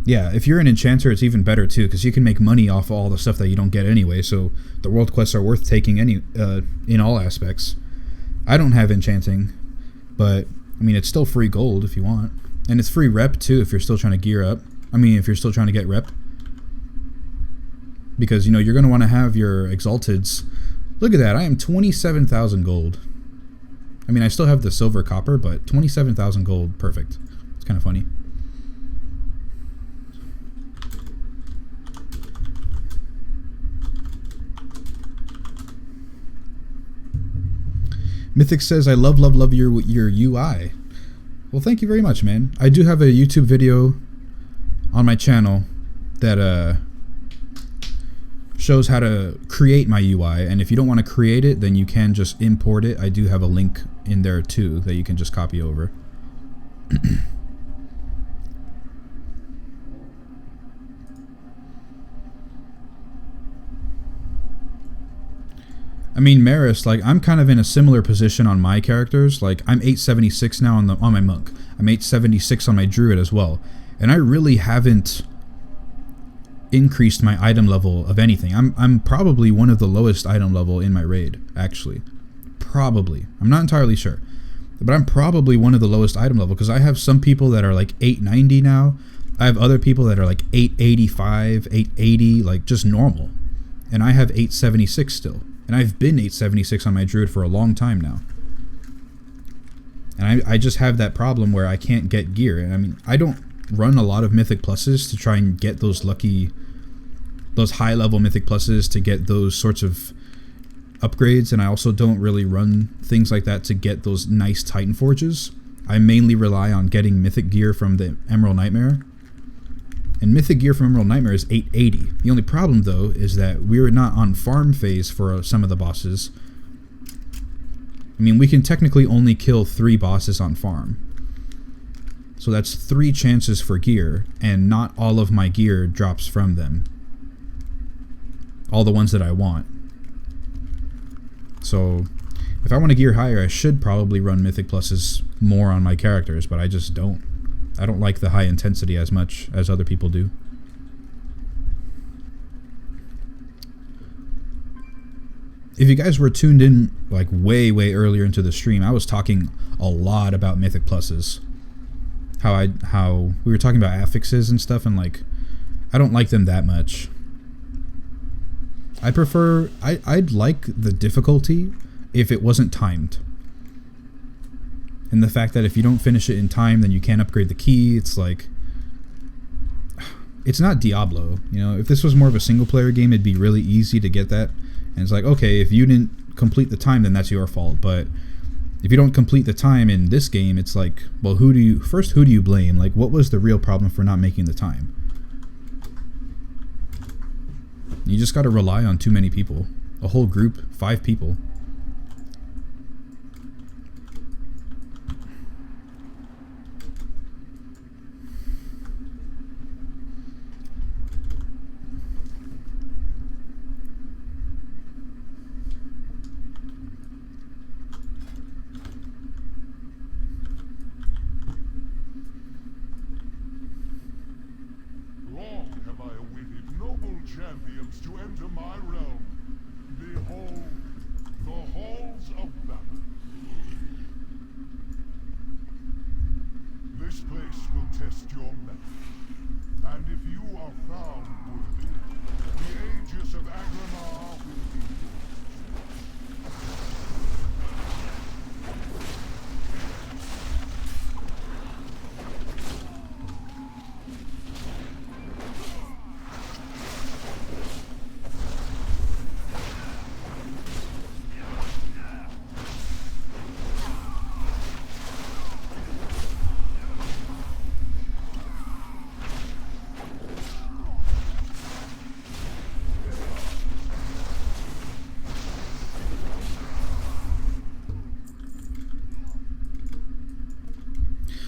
S1: Yeah, if you're an enchanter, it's even better too, because you can make money off all the stuff that you don't get anyway, so the world quests are worth taking in all aspects. I don't have enchanting, but, I mean, it's still free gold if you want. And it's free rep too if you're still trying to gear up. I mean, if you're still trying to get rep. Because, you know, you're going to want to have your exalteds. Look at that, I am 27,000 gold. I mean, I still have the silver copper, but 27,000 gold, perfect. It's kind of funny. Mythic says, I love your UI. Well, thank you very much, man. I do have a YouTube video on my channel that shows how to create my UI, and if you don't want to create it, then you can just import it. I do have a link in there too that you can just copy over. I mean, Maris, like, I'm kind of in a similar position on my characters. Like, I'm 876 now on my monk. I'm 876 on my druid as well, and I really haven't increased my item level of anything. I'm probably one of the lowest item level in my raid, actually. Probably. I'm not entirely sure, but I'm probably one of the lowest item level, because I have some people that are like 890 now. I have other people that are like 885, 880, like just normal, and I have 876 still. And I've been 876 on my druid for a long time now. And I just have that problem where I can't get gear. And I mean, I don't run a lot of mythic pluses to try and get those high level mythic pluses to get those sorts of upgrades. And I also don't really run things like that to get those nice Titan Forges. I mainly rely on getting mythic gear from the Emerald Nightmare. And mythic gear from Emerald Nightmare is 880. The only problem, though, is that we're not on farm phase for some of the bosses. I mean, we can technically only kill 3 bosses on farm. So that's 3 chances for gear, and not all of my gear drops from them. All the ones that I want. So, if I want to gear higher, I should probably run mythic pluses more on my characters, but I just don't. I don't like the high intensity as much as other people do. If you guys were tuned in like way earlier into the stream, I was talking a lot about mythic pluses. How we were talking about affixes and stuff, and like I don't like them that much. I'd like the difficulty if it wasn't timed. And the fact that if you don't finish it in time, then you can't upgrade the key. It's like, it's not Diablo, you know. If this was more of a single player game, it'd be really easy to get that. And it's like, okay, if you didn't complete the time, then that's your fault. But if you don't complete the time in this game, it's like, well, who do you blame? Like, what was the real problem for not making the time? You just got to rely on too many people. A whole group, 5 people.
S3: Champions to enter my realm. Behold, the halls of battle. This place will test your mettle, and if you are found worthy, the Aegis of Agramar will be yours.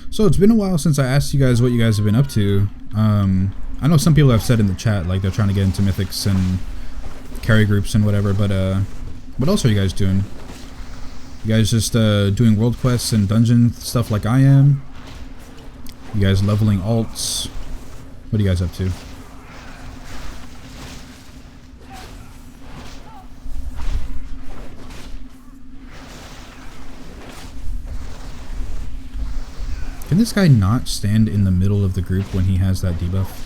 S1: So it's been a while since I asked you guys what you guys have been up to. I know some people have said in the chat like they're trying to get into mythics and carry groups and whatever, but what else are you guys doing? You guys just doing world quests and dungeon stuff like I am? You guys leveling alts? What are you guys up to? Can this guy not stand in the middle of the group when he has that debuff?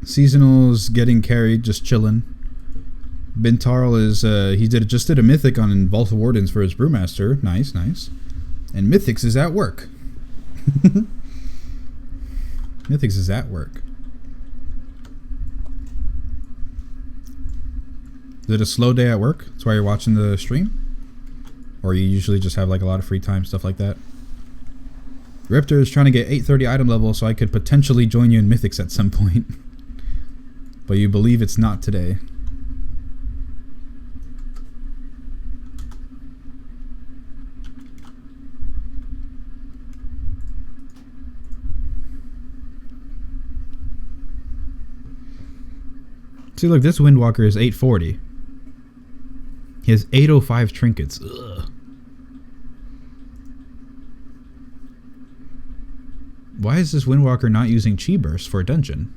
S1: Seasonal's getting carried, just chilling. Bintarl is just did a mythic on Vault of Wardens for his Brewmaster. Nice, nice. And Mythics is at work. Mythics is at work. Is it a slow day at work? That's why you're watching the stream? Or you usually just have like a lot of free time, stuff like that? Riptor is trying to get 830 item level so I could potentially join you in Mythics at some point. But you believe it's not today. See, look, this Windwalker is 840. He has 805 trinkets. Ugh. Why is this Windwalker not using Chi Burst for a dungeon?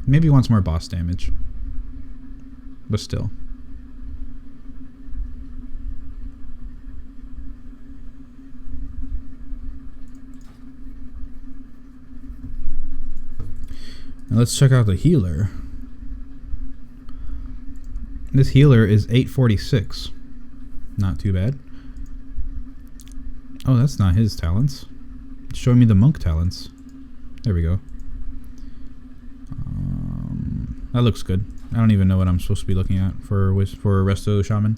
S1: Maybe he wants more boss damage. But still. Now let's check out the healer. This healer is 846. Not too bad. Oh, that's not his talents. It's showing me the monk talents. There we go. That looks good. I don't even know what I'm supposed to be looking at for Resto Shaman.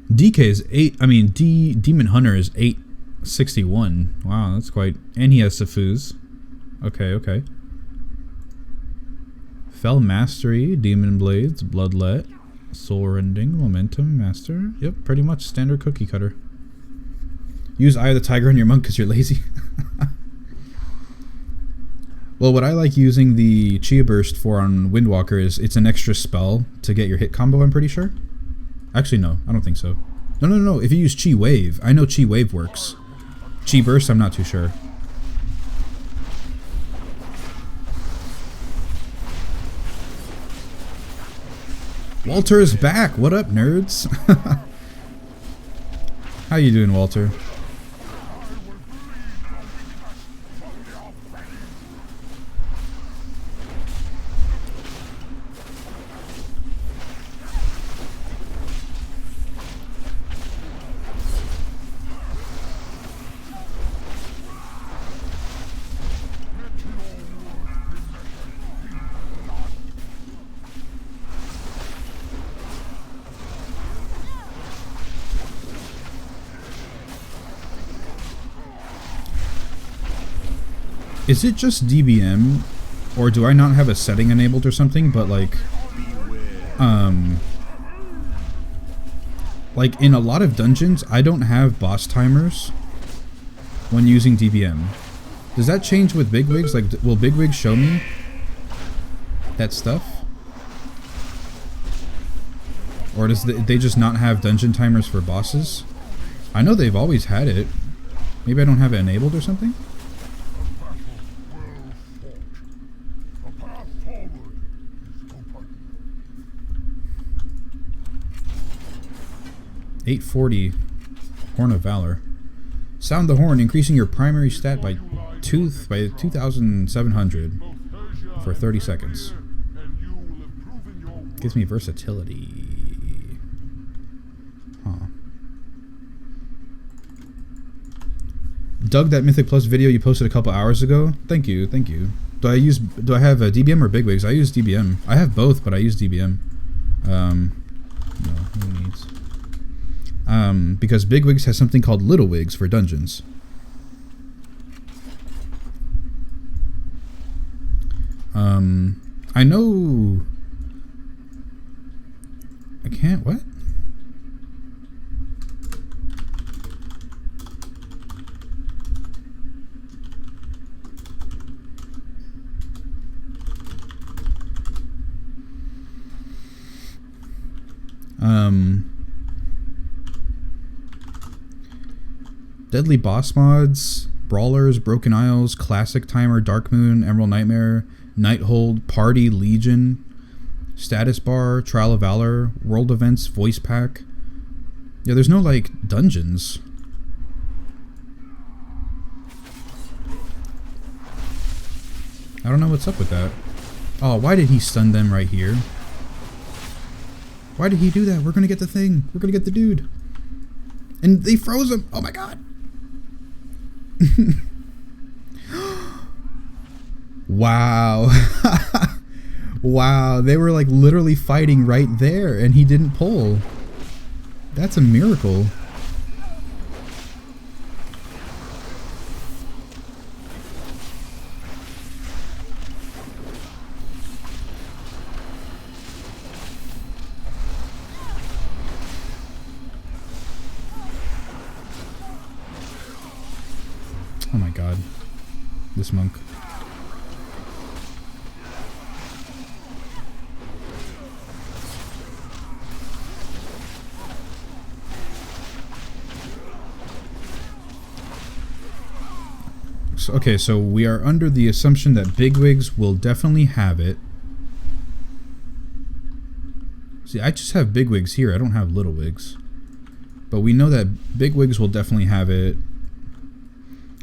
S1: DK is 8. I mean, Demon Hunter is 861. Wow, that's quite. And he has Safuz. Okay, okay. Fell Mastery, Demon Blades, Bloodlet, Soul Rending, Momentum, Master. Yep, pretty much standard cookie cutter. Use Eye of the Tiger on your monk because you're lazy. Well, what I like using the Chia Burst for on Windwalker is it's an extra spell to get your hit combo, I'm pretty sure. Actually, no, I don't think so. No. If you use Chi Wave, I know Chi Wave works. Chi Burst, I'm not too sure. Walter is back. What up, nerds? How you doing, Walter? Is it just DBM, or do I not have a setting enabled or something? But like in a lot of dungeons, I don't have boss timers when using DBM. Does that change with bigwigs? Like, will bigwigs show me that stuff, or does they just not have dungeon timers for bosses? I know they've always had it. Maybe I don't have it enabled or something. 840 Horn of Valor. Sound the horn, increasing your primary stat by 2,700 for 30 seconds. Gives me versatility. Huh. Doug, that Mythic Plus video you posted a couple hours ago. Thank you, thank you. Do I have a DBM or Bigwigs? I use DBM. I have both, but I use DBM. No, who needs? Because Bigwigs has something called Little Wigs for dungeons. I know. I can't. What? Deadly boss mods, brawlers, Broken Isles, Classic Timer, Dark Moon, Emerald Nightmare, Nighthold, Party, Legion, Status Bar, Trial of Valor, World Events, Voice Pack. Yeah, there's no like dungeons. I don't know what's up with that. Oh, why did he stun them right here? Why did he do that? We're gonna get the thing. We're gonna get the dude. And they froze him. Oh my god. Wow. Wow. They were like literally fighting right there and he didn't pull. That's a miracle. Oh my god. This monk. So, okay, so we are under the assumption that Bigwigs will definitely have it. See, I just have Bigwigs here. I don't have Little Wigs. But we know that Bigwigs will definitely have it.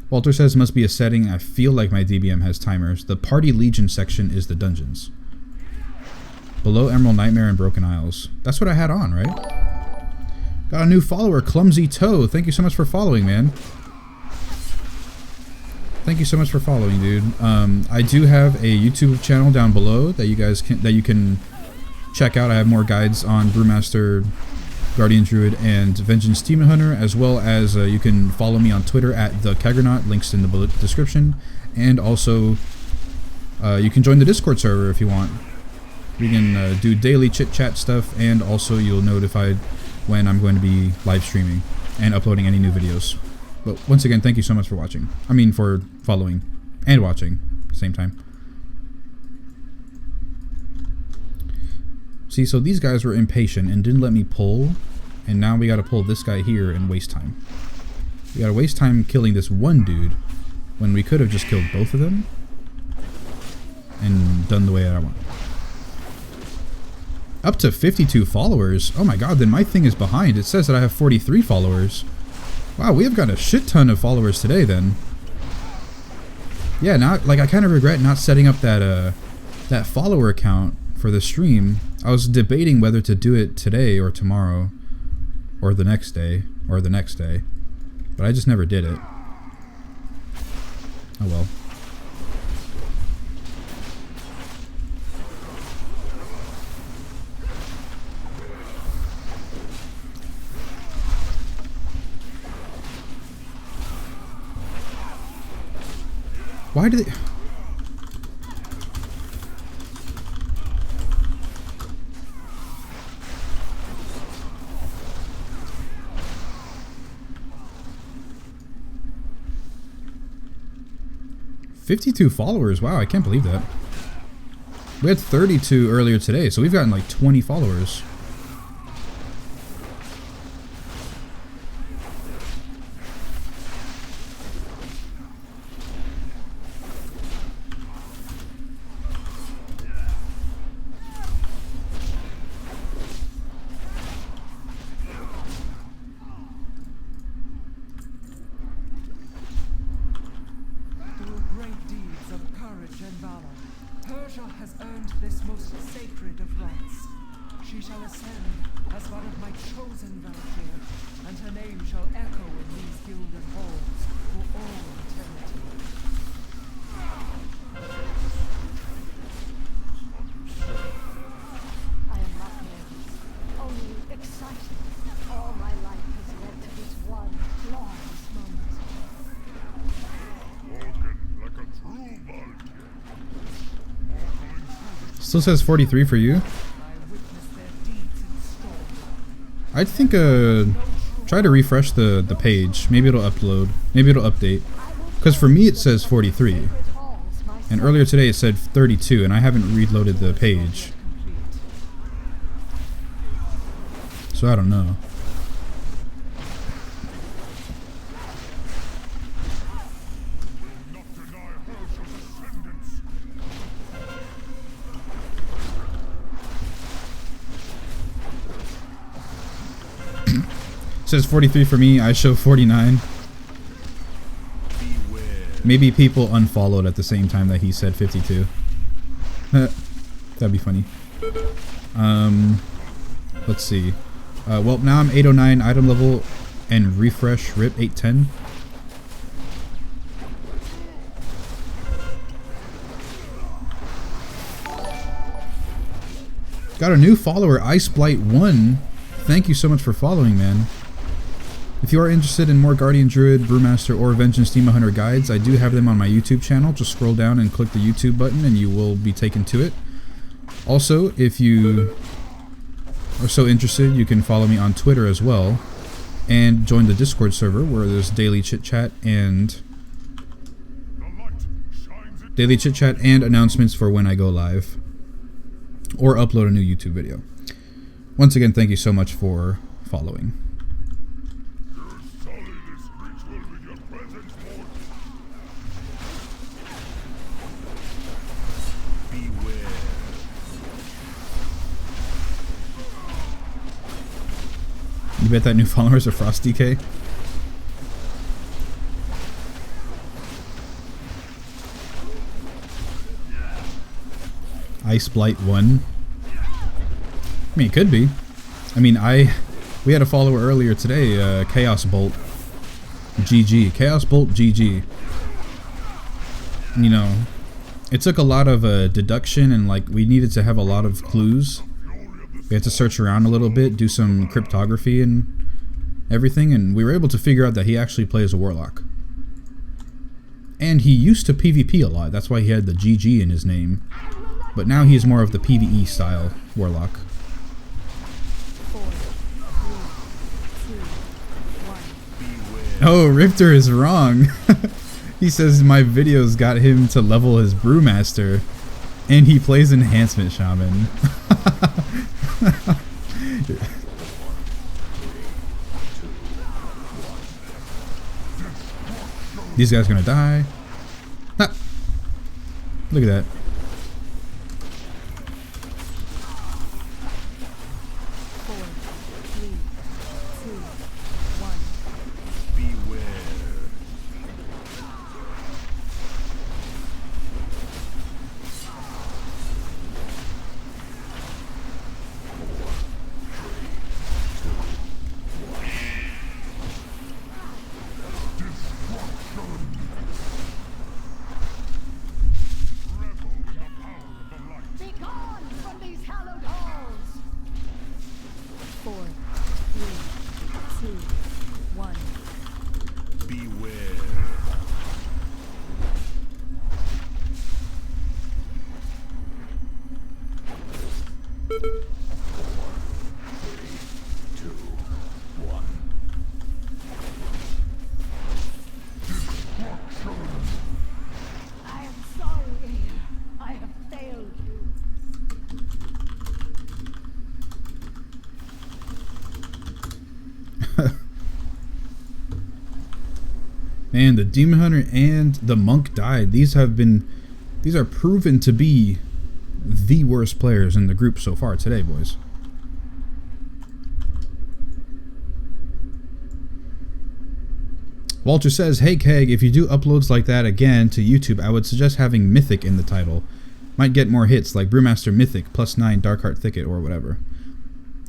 S1: Walter says must be a setting. I feel like my DBM has timers. The Party Legion section is the dungeons. Below Emerald Nightmare and Broken Isles. That's what I had on, right? Got a new follower, Clumsy Toe. Thank you so much for following, man. Thank you so much for following, dude. I do have a YouTube channel down below that you can check out. I have more guides on Brewmaster, Guardian Druid, and Vengeance Demon Hunter, as well as you can follow me on Twitter at the Keggernaut, links in the description, and also you can join the Discord server if you want. We can do daily chit chat stuff, and also you'll notified when I'm going to be live streaming and uploading any new videos. But once again, thank you so much for watching. I mean, for following and watching at the same time. See, so these guys were impatient and didn't let me pull, and now we gotta pull this guy here and waste time. We gotta waste time killing this one dude when we could have just killed both of them and done the way I want. Up to 52 followers. Oh my god, then my thing is behind. It says that I have 43 followers. Wow, we have got a shit ton of followers today then. Yeah, now like I kind of regret not setting up that that follower count for the stream. I was debating whether to do it today or tomorrow or the next day or the next day, but I just never did it. Oh well. Why do they... $52 followers. Wow, I can't believe that. We had 32 earlier today, so we've gotten like 20 followers.
S8: She shall ascend as one of my chosen Valkyrie, and her name shall echo in these gilded halls for all eternity.
S9: I am not nervous, only excited. All my life has led to this one glorious moment.
S3: Spoken like a true Valkyrie.
S1: Still says 43 for you.
S8: I witnessed their deeds in storm.
S1: I think try to refresh the page. Maybe it'll upload. Maybe it'll update. Because for me it says 43. And earlier today it said 32, and I haven't reloaded the page. So I don't know.
S3: Not deny Herschel's ascendance.
S1: It says 43 for me. I show 49. Maybe people unfollowed at the same time that he said 52. That'd be funny. Let's see. Well, now I'm 809 item level and refresh rip 810. Got a new follower, IceBlight1. Thank you so much for following, man. If you are interested in more Guardian Druid, Brewmaster, or Vengeance Demon Hunter guides, I do have them on my YouTube channel. Just scroll down and click the YouTube button and you will be taken to it. Also, if you are so interested, you can follow me on Twitter as well. And join the Discord server where there's daily chit-chat and announcements for when I go live. Or upload a new YouTube video. Once again, thank you so much for following. You bet that new followers are Frost DK? IceBlight1. I mean, it could be. I mean, we had a follower earlier today, Chaos Bolt GG. Chaos Bolt GG. You know, it took a lot of deduction and like we needed to have a lot of clues. We had to search around a little bit, do some cryptography and everything, and we were able to figure out that he actually plays a warlock. And he used to PvP a lot, that's why he had the GG in his name. But now he's more of the PvE style warlock.
S7: 4, 3, 2, 1.
S1: Oh, Rifter is wrong. He says my videos got him to level his Brewmaster, and he plays Enhancement Shaman. These guys are gonna die. Ah. Look at that. And the Demon Hunter and the Monk died. These are proven to be the worst players in the group so far today, boys. Walter says, hey Keg, if you do uploads like that again to YouTube, I would suggest having Mythic in the title. Might get more hits, like Brewmaster Mythic, +9 Darkheart Thicket, or whatever.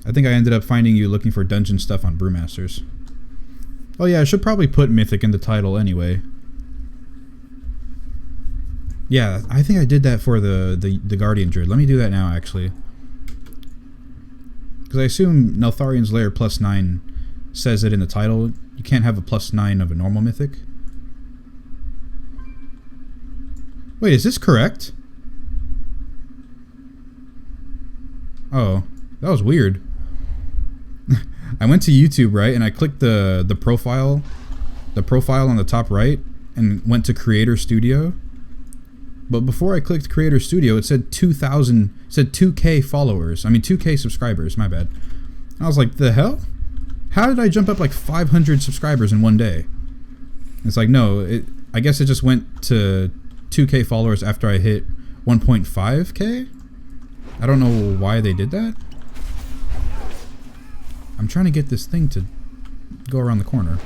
S1: I think I ended up finding you looking for dungeon stuff on Brewmasters. Oh yeah, I should probably put Mythic in the title anyway. Yeah, I think I did that for the Guardian Druid. Let me do that now, actually. Because I assume Netharian's Lair +9 says it in the title. You can't have a +9 of a normal Mythic. Wait, is this correct? Oh, that was weird. I went to YouTube, right, and I clicked the profile on the top right, and went to Creator Studio. But before I clicked Creator Studio, it said 2K followers. I mean 2K subscribers. My bad. I was like, the hell? How did I jump up like 500 subscribers in one day? It's like, no. I guess it just went to 2K followers after I hit 1.5K. I don't know why they did that. I'm trying to get this thing to go around the corner.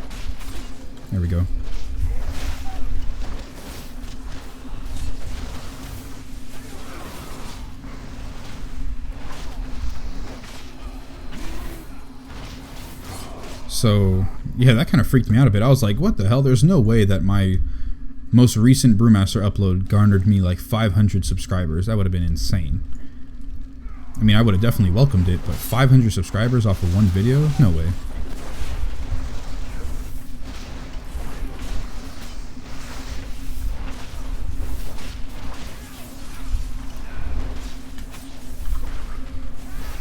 S1: There we go. So, yeah, that kind of freaked me out a bit. I was like, what the hell? There's no way that my most recent Brewmaster upload garnered me like 500 subscribers. That would have been insane. I mean, I would have definitely welcomed it, but 500 subscribers off of one video? No way.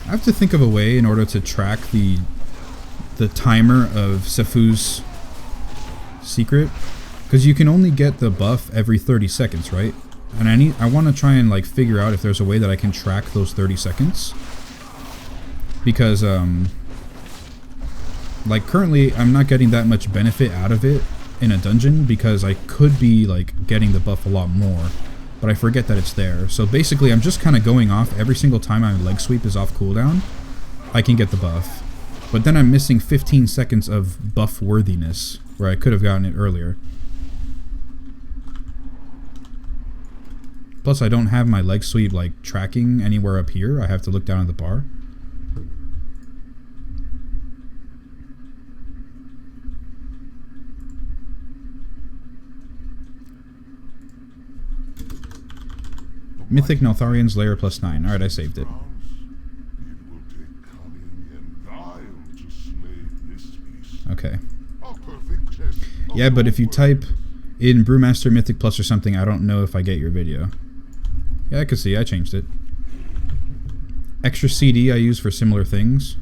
S1: I have to think of a way in order to track the timer of Sefu's secret, because you can only get the buff every 30 seconds, right? And I want to try and like figure out if there's a way that I can track those 30 seconds, because like currently I'm not getting that much benefit out of it in a dungeon, because I could be like getting the buff a lot more, but I forget that it's there. So basically I'm just kind of going off every single time my leg sweep is off cooldown. I can get the buff, but then I'm missing 15 seconds of buff worthiness where I could have gotten it earlier. Plus, I don't have my leg sweep like tracking anywhere up here. I have to look down at the bar. Mythic Netharian's Lair +9. Alright, I saved it. Okay. Yeah, but if you type in Brewmaster Mythic Plus or something, I don't know if I get your video. Yeah, I can see. I changed it. Extra CD I use for similar things.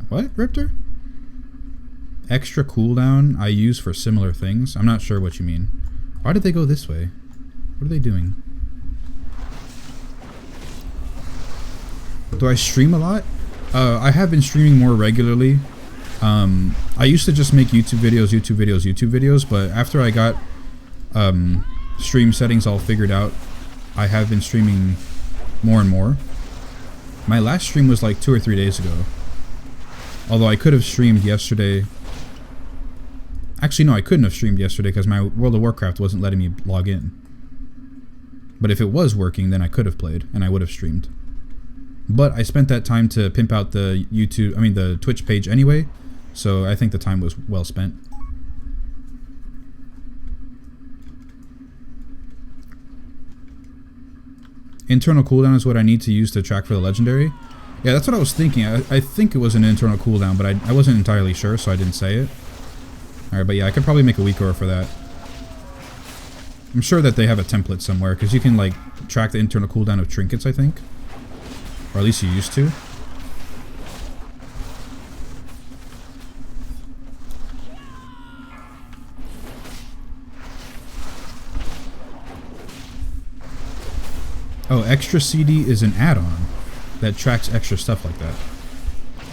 S1: What, Riptor? Extra cooldown I use for similar things? I'm not sure what you mean. Why did they go this way? What are they doing? Do I stream a lot? I have been streaming more regularly. I used to just make YouTube videos, but after I got stream settings all figured out, I have been streaming more and more. My last stream was like 2 or 3 days ago. Although I could have streamed yesterday. Actually, no, I couldn't have streamed yesterday because my World of Warcraft wasn't letting me log in. But if it was working, then I could have played and I would have streamed. But I spent that time to pimp out the the Twitch page anyway, so I think the time was well spent. Internal cooldown is what I need to use to track for the legendary. Yeah, that's what I was thinking. I think it was an internal cooldown, but I wasn't entirely sure, so I didn't say it. Alright, but yeah, I could probably make a weak aura for that. I'm sure that they have a template somewhere, because you can like track the internal cooldown of trinkets, I think. Or at least you used to. Oh, extra CD is an add-on that tracks extra stuff like that.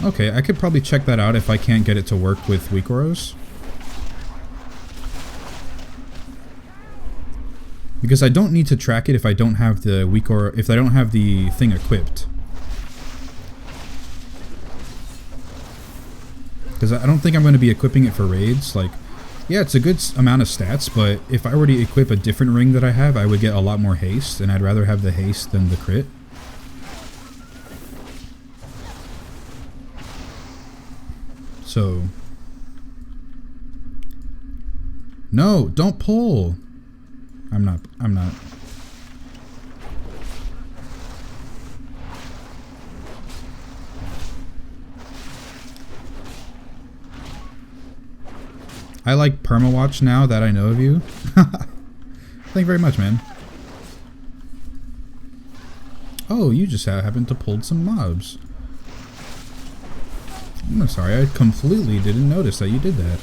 S1: Okay, I could probably check that out if I can't get it to work with weak auras. Because I don't need to track it if I don't have the weak aura, if I don't have the thing equipped. Because I don't think I'm going to be equipping it for raids. Like, Yeah, it's a good amount of stats, but if I were to equip a different ring that I have, I would get a lot more haste, and I'd rather have the haste than the crit. So... No, don't pull! I'm not. I like permawatch now that I know of you. Thank you very much, man. Oh, you just happened to pull some mobs. I'm sorry, I completely didn't notice that you did that.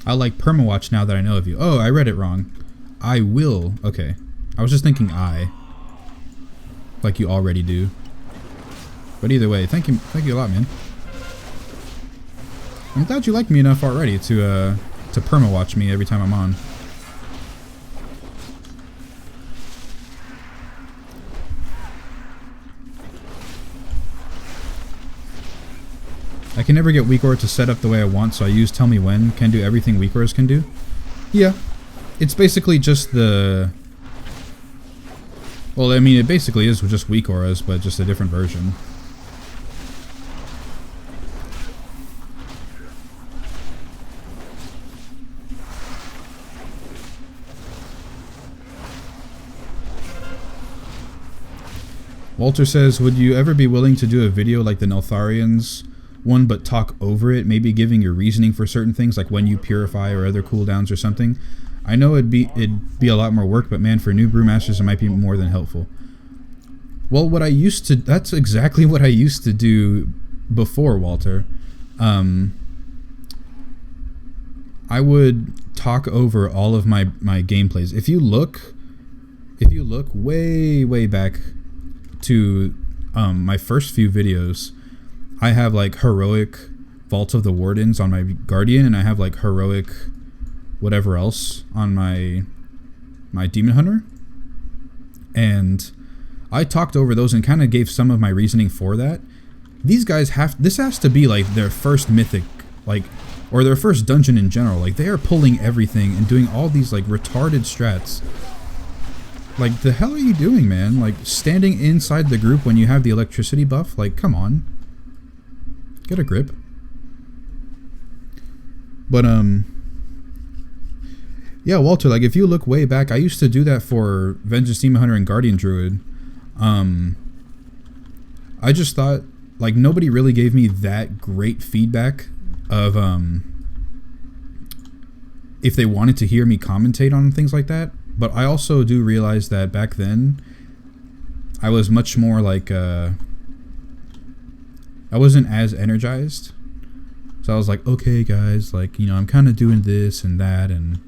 S1: I like permawatch now that I know of you. Oh, I read it wrong. I will. Okay. I was just thinking I. Like you already do. But either way, thank you a lot, man. I'm glad you like me enough already to permawatch me every time I'm on. I can never get weak aura to set up the way I want, so I use tell me when can do everything weak auras can do. Yeah. It's basically just the... Well, I mean, it basically is just weak auras, but just a different version. Walter says, would you ever be willing to do a video like the Netharians one, but talk over it, maybe giving your reasoning for certain things, like when you purify or other cooldowns or something? I know it'd be a lot more work, but man, for new brewmasters, it might be more than helpful. Well, that's exactly what I used to do before, Walter. I would talk over all of my gameplays. If you look way back to my first few videos, I have like heroic Vault of the Wardens on my Guardian, and I have like heroic whatever else on my Demon Hunter. And I talked over those and kind of gave some of my reasoning for that. These guys this has to be like their first Mythic, like, or their first dungeon in general. Like, they are pulling everything and doing all these like retarded strats. Like, the hell are you doing, man? Like, standing inside the group when you have the electricity buff? Like, come on. Get a grip. But, yeah, Walter, like, if you look way back, I used to do that for Vengeance Demon Hunter and Guardian Druid. I just thought, like, nobody really gave me that great feedback of, if they wanted to hear me commentate on things like that. But I also do realize that back then, I was much more like, I wasn't as energized. So I was like, okay, guys, like, you know, I'm kind of doing this and that and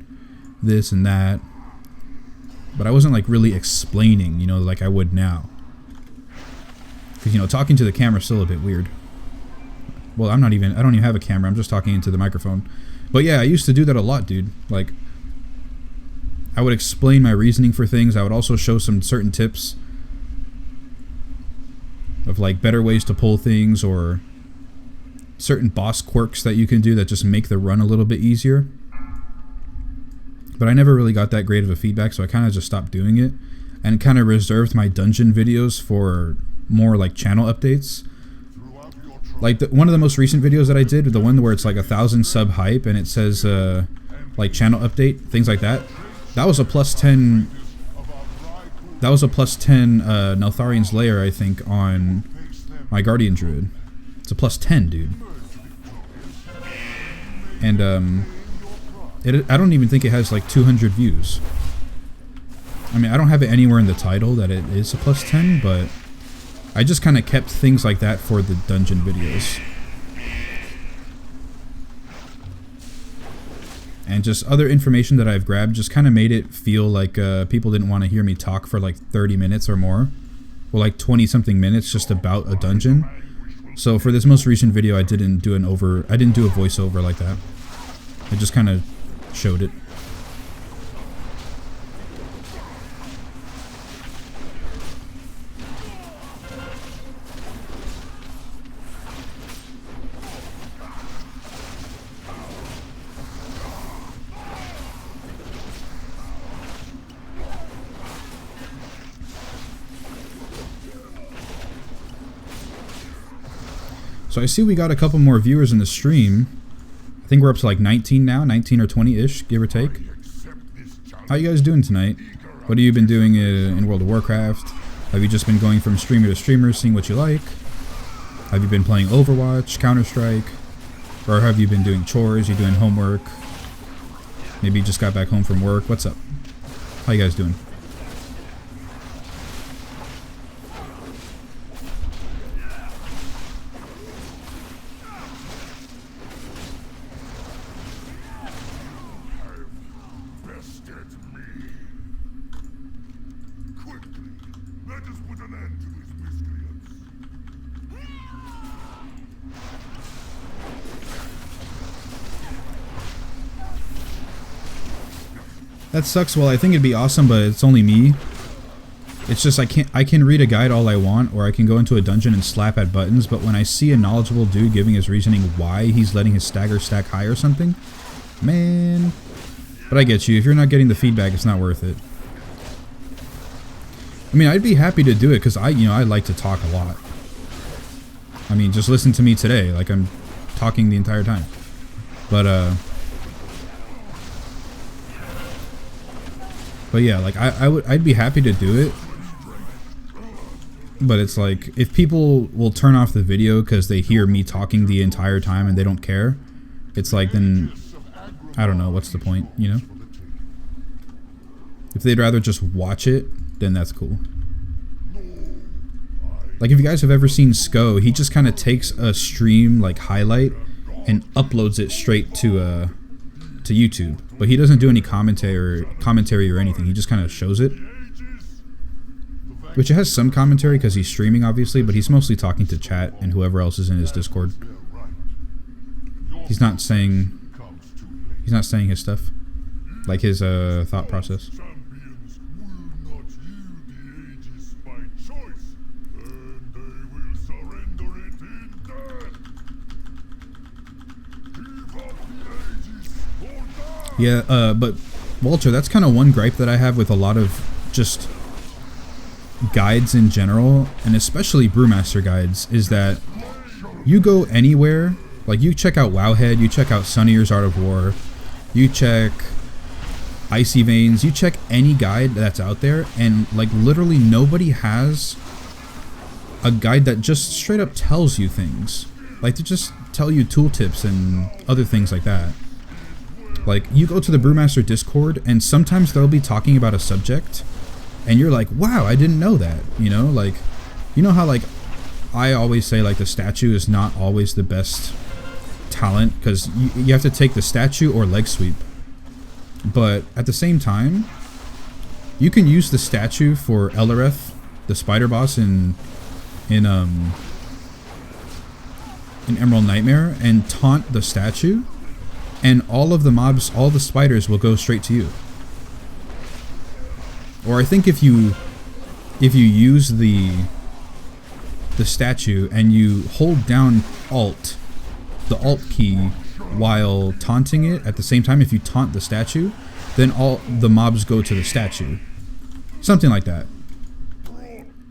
S1: this and that. But I wasn't, like, really explaining, you know, like I would now. Because, you know, talking to the camera is still a bit weird. Well, I don't even have a camera. I'm just talking into the microphone. But yeah, I used to do that a lot, dude. Like, I would explain my reasoning for things. I would also show some certain tips of, like, better ways to pull things, or certain boss quirks that you can do that just make the run a little bit easier. But I never really got that great of a feedback, so I kind of just stopped doing it and kind of reserved my dungeon videos for more like channel updates. Like one of the most recent videos that I did, the one where it's like 1,000 sub hype and it says like channel update, things like that. That was a +10. That was a +10 Netharian's Lair, I think, on my Guardian Druid. It's a +10, dude. And I don't even think it has like 200 views. I mean, I don't have it anywhere in the title that it is a +10, but I just kind of kept things like that for the dungeon videos. and just other information that I've grabbed just kind of made it feel like people didn't want to hear me talk for like 30 minutes or more, or like 20 something minutes just about a dungeon. So for this most recent video, I didn't do a voiceover like that. I just kind of showed it. So I see we got a couple more viewers in the stream. I think we're up to like 19 now, 19 or 20-ish, give or take. How you guys doing tonight? What have you been doing in World of Warcraft? Have you just been going from streamer to streamer, seeing what you like? Have you been playing Overwatch, Counter-Strike? Or have you been doing chores, you doing homework? Maybe you just got back home from work. What's up? How you guys doing? That sucks. Well, I think it'd be awesome, but it's only me. It's just I can read a guide all I want, or I can go into a dungeon and slap at buttons, but when I see a knowledgeable dude giving his reasoning why he's letting his stagger stack high or something, man. But I get you. If you're not getting the feedback, it's not worth it. I mean, I'd be happy to do it because I like to talk a lot. I mean, just listen to me today. Like, I'm talking the entire time. But yeah, like I'd be happy to do it, but it's like if people will turn off the video because they hear me talking the entire time and they don't care, it's like then I don't know what's the point, you know? If they'd rather just watch it, then that's cool. Like if you guys have ever seen Sko, he just kind of takes a stream like highlight and uploads it straight to YouTube, but he doesn't do any commentary or anything. He just kind of shows it, which it has some commentary because he's streaming obviously, but he's mostly talking to chat and whoever else is in his Discord. He's not saying his stuff, like his thought process. Yeah, but Walter, that's kind of one gripe that I have with a lot of just guides in general, and especially Brewmaster guides, is that you go anywhere, like you check out Wowhead, you check out Sunnier's Art of War, you check Icy Veins, you check any guide that's out there, and like literally nobody has a guide that just straight up tells you things. Like to just tell you tooltips and other things like that. Like, you go to the Brewmaster Discord, and sometimes they'll be talking about a subject, and you're like, wow, I didn't know that, you know? Like, you know how, like, I always say, like, the statue is not always the best talent, because you have to take the statue or leg sweep. But, at the same time, you can use the statue for Ellereth, the spider boss in Emerald Nightmare, and taunt the statue, and all of the mobs, all the spiders will go straight to you. Or I think if you use the statue and you hold down Alt, the Alt key, while taunting it at the same time, if you taunt the statue, then all the mobs go to the statue. Something like that.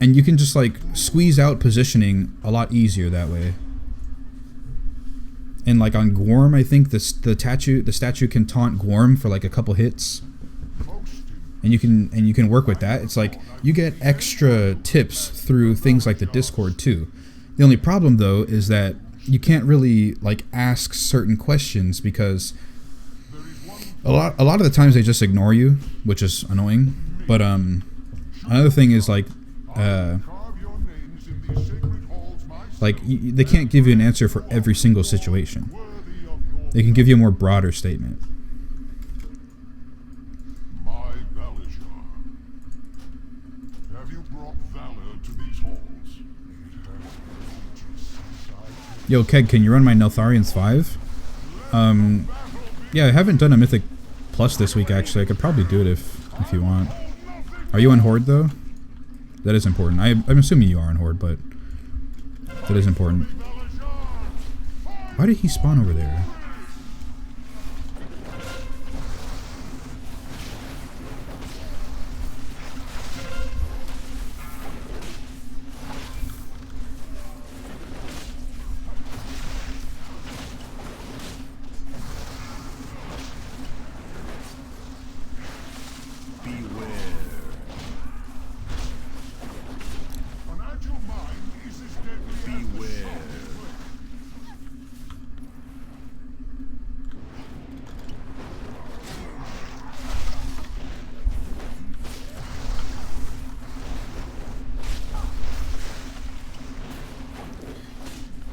S1: And you can just like squeeze out positioning a lot easier that way. And like on Gorm, I think the statue can taunt Gorm for like a couple hits, and you can work with that. It's like you get extra tips through things like the Discord too. The only problem though is that you can't really like ask certain questions because a lot of the times they just ignore you, which is annoying. But another thing is like they can't give you an answer for every single situation. They can give you a more broader statement. Yo, Keg, can you run my Netharians 5? Yeah, I haven't done a Mythic Plus this week, actually. I could probably do it if you want. Are you on Horde, though? That is important. I'm assuming you are on Horde, but that is important. Why did he spawn over there?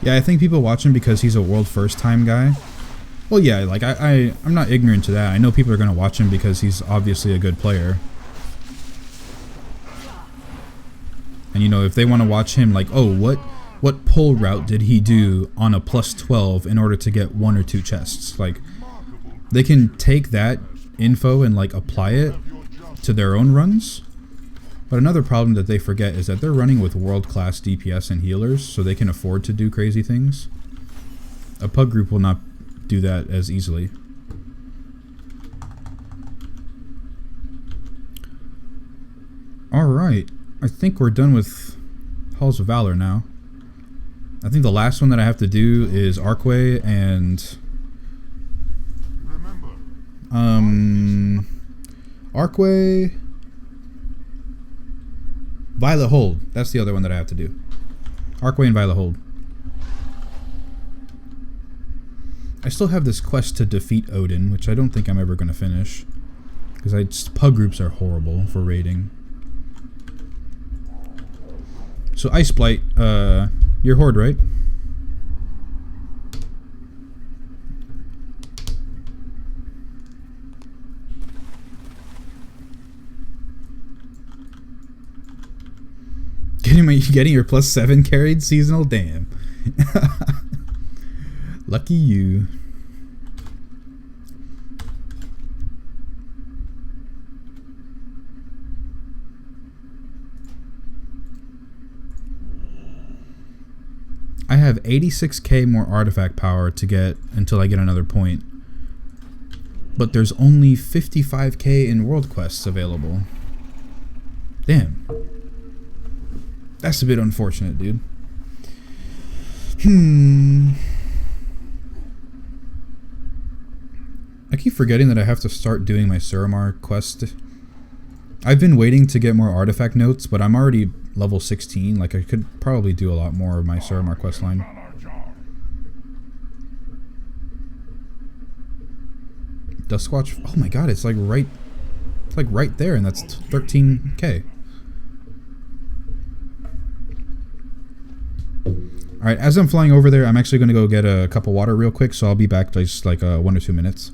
S1: Yeah, I think people watch him because he's a world first time guy. Well, yeah, like I'm not ignorant to that. I know people are going to watch him because he's obviously a good player. And you know, if they want to watch him, like, oh, what pull route did he do on a plus 12 in order to get 1 or 2 chests? Like, they can take that info and like apply it to their own runs. But another problem that they forget is that they're running with world-class DPS and healers, so they can afford to do crazy things. A pug group will not do that as easily. Alright, I think we're done with Halls of Valor now. I think the last one that I have to do is Archway and... Archway... Violet Hold. That's the other one that I have to do. Archway and Violet Hold. I still have this quest to defeat Odin, which I don't think I'm ever going to finish. Because pug groups are horrible for raiding. So Ice Blight, you're Horde, right? Getting your plus 7 carried seasonal? Damn. Lucky you. I have 86k more artifact power to get until I get another point. But there's only 55k in world quests available. Damn. That's a bit unfortunate, dude. I keep forgetting that I have to start doing my Suramar quest. I've been waiting to get more artifact notes, but I'm already level 16. Like, I could probably do a lot more of my Suramar quest line. Duskwatch. Oh my god, it's like right there, and that's 13k. Alright, as I'm flying over there, I'm actually going to go get a cup of water real quick, so I'll be back just like 1 or 2 minutes.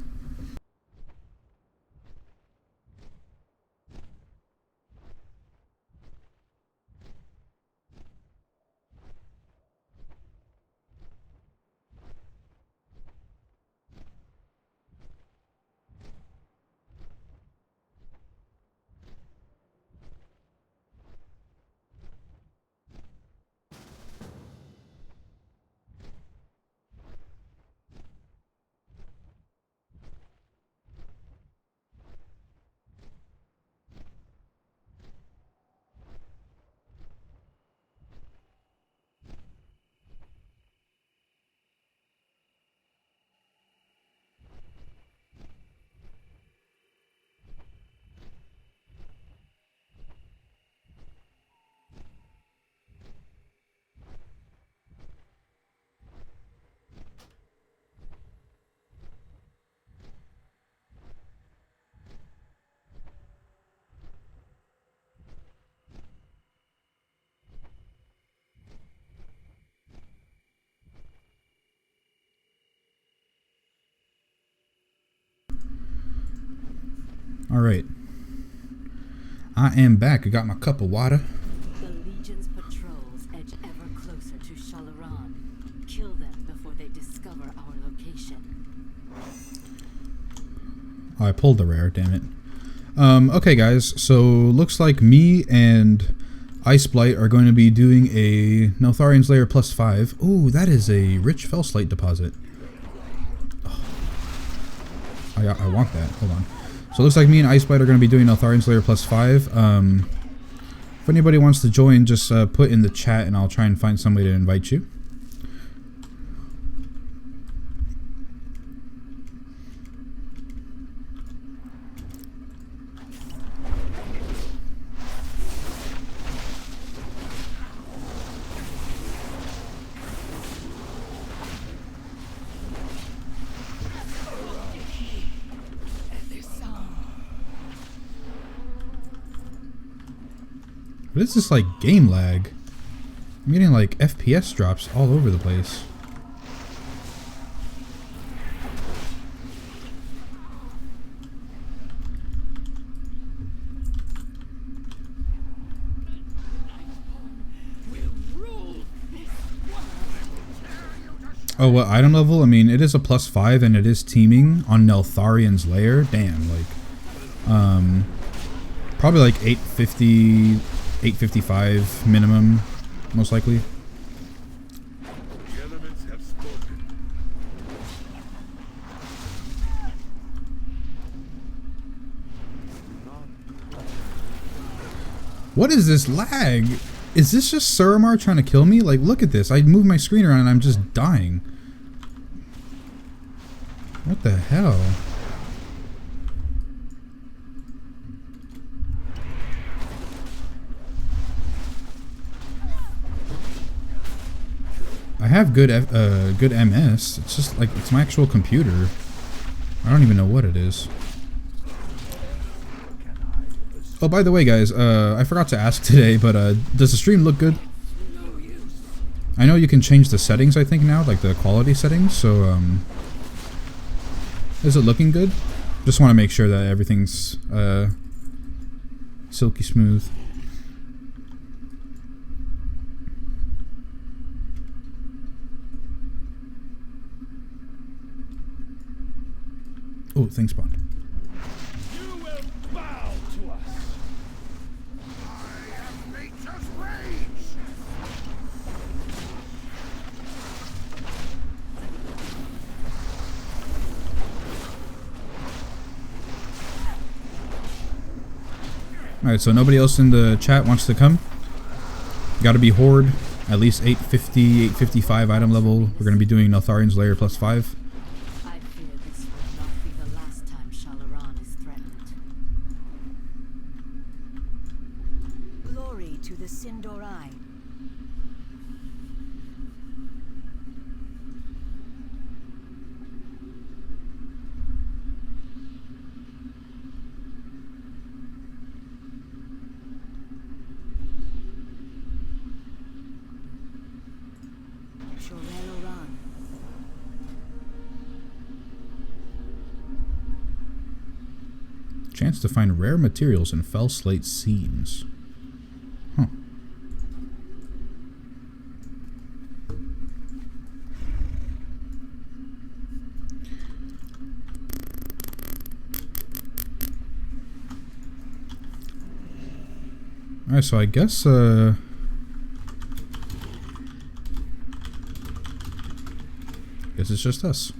S1: Alright. I am back. I got my cup of water.
S10: The Legion's patrols edge ever closer to Shalaran.
S7: should kill them before they discover our location.
S1: Oh, I pulled the rare, damn it. Okay guys, so looks like me and Ice Blight are going to be doing a Netharian's Lair +5. Ooh, that is a rich Fellslate deposit. Oh. I want that. Hold on. So it looks like me and Ice Blight are going to be doing Netharian's Lair +5. If anybody wants to join, just put in the chat and I'll try and find somebody to invite you. What is this, like, game lag? I'm getting, like, FPS drops all over the place. Oh, what item level? I mean, it is a +5 and it is teaming on Netharian's Lair. Damn, like, probably like 850, 855 minimum, most likely.
S3: The elements have spoken.
S1: What is this lag? Is this just Suramar trying to kill me? Like, look at this. I move my screen around and I'm just dying. What the hell? I have good good MS. It's just like, it's my actual computer. I don't even know what it is. Oh, by the way, guys, I forgot to ask today, but does the stream look good? I know you can change the settings, I think, now, like the quality settings, so, is it looking good? Just want to make sure that everything's, silky smooth. Oh, thanks, Bond.
S3: You will bow to us. I am nature's rage.
S1: Alright, so nobody else in the chat wants to come. Gotta be Horde, at least 850, 855 item level. We're gonna be doing Netharian's Lair +5.
S7: I fear this will not be the last time Shalaran is threatened. Glory to the Sindorai. Shoreloran.
S1: Chance to find rare materials in Fellslate seams. Huh. Alright, so I guess, guess it's just us.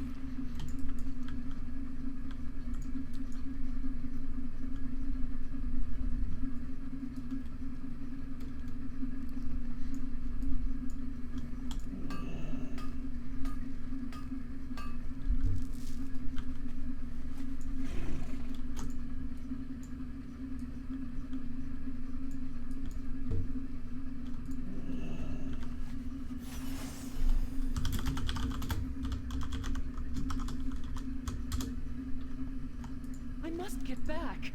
S8: I must get back.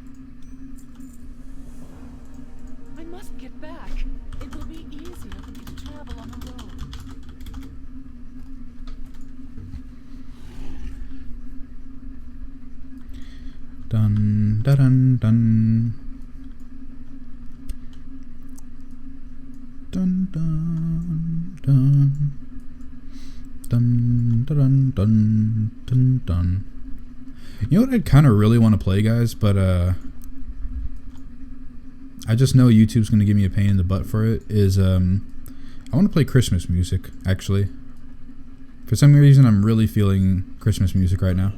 S8: I must get back. It will be easier for me to travel on the road.
S1: Dun dun dun dun. Dun dun dun. Dun dun dun dun dun. You know what I kind of really want to play, guys, but I just know YouTube's gonna give me a pain in the butt for it. Is I want to play Christmas music, actually. For some reason, I'm really feeling Christmas music right now.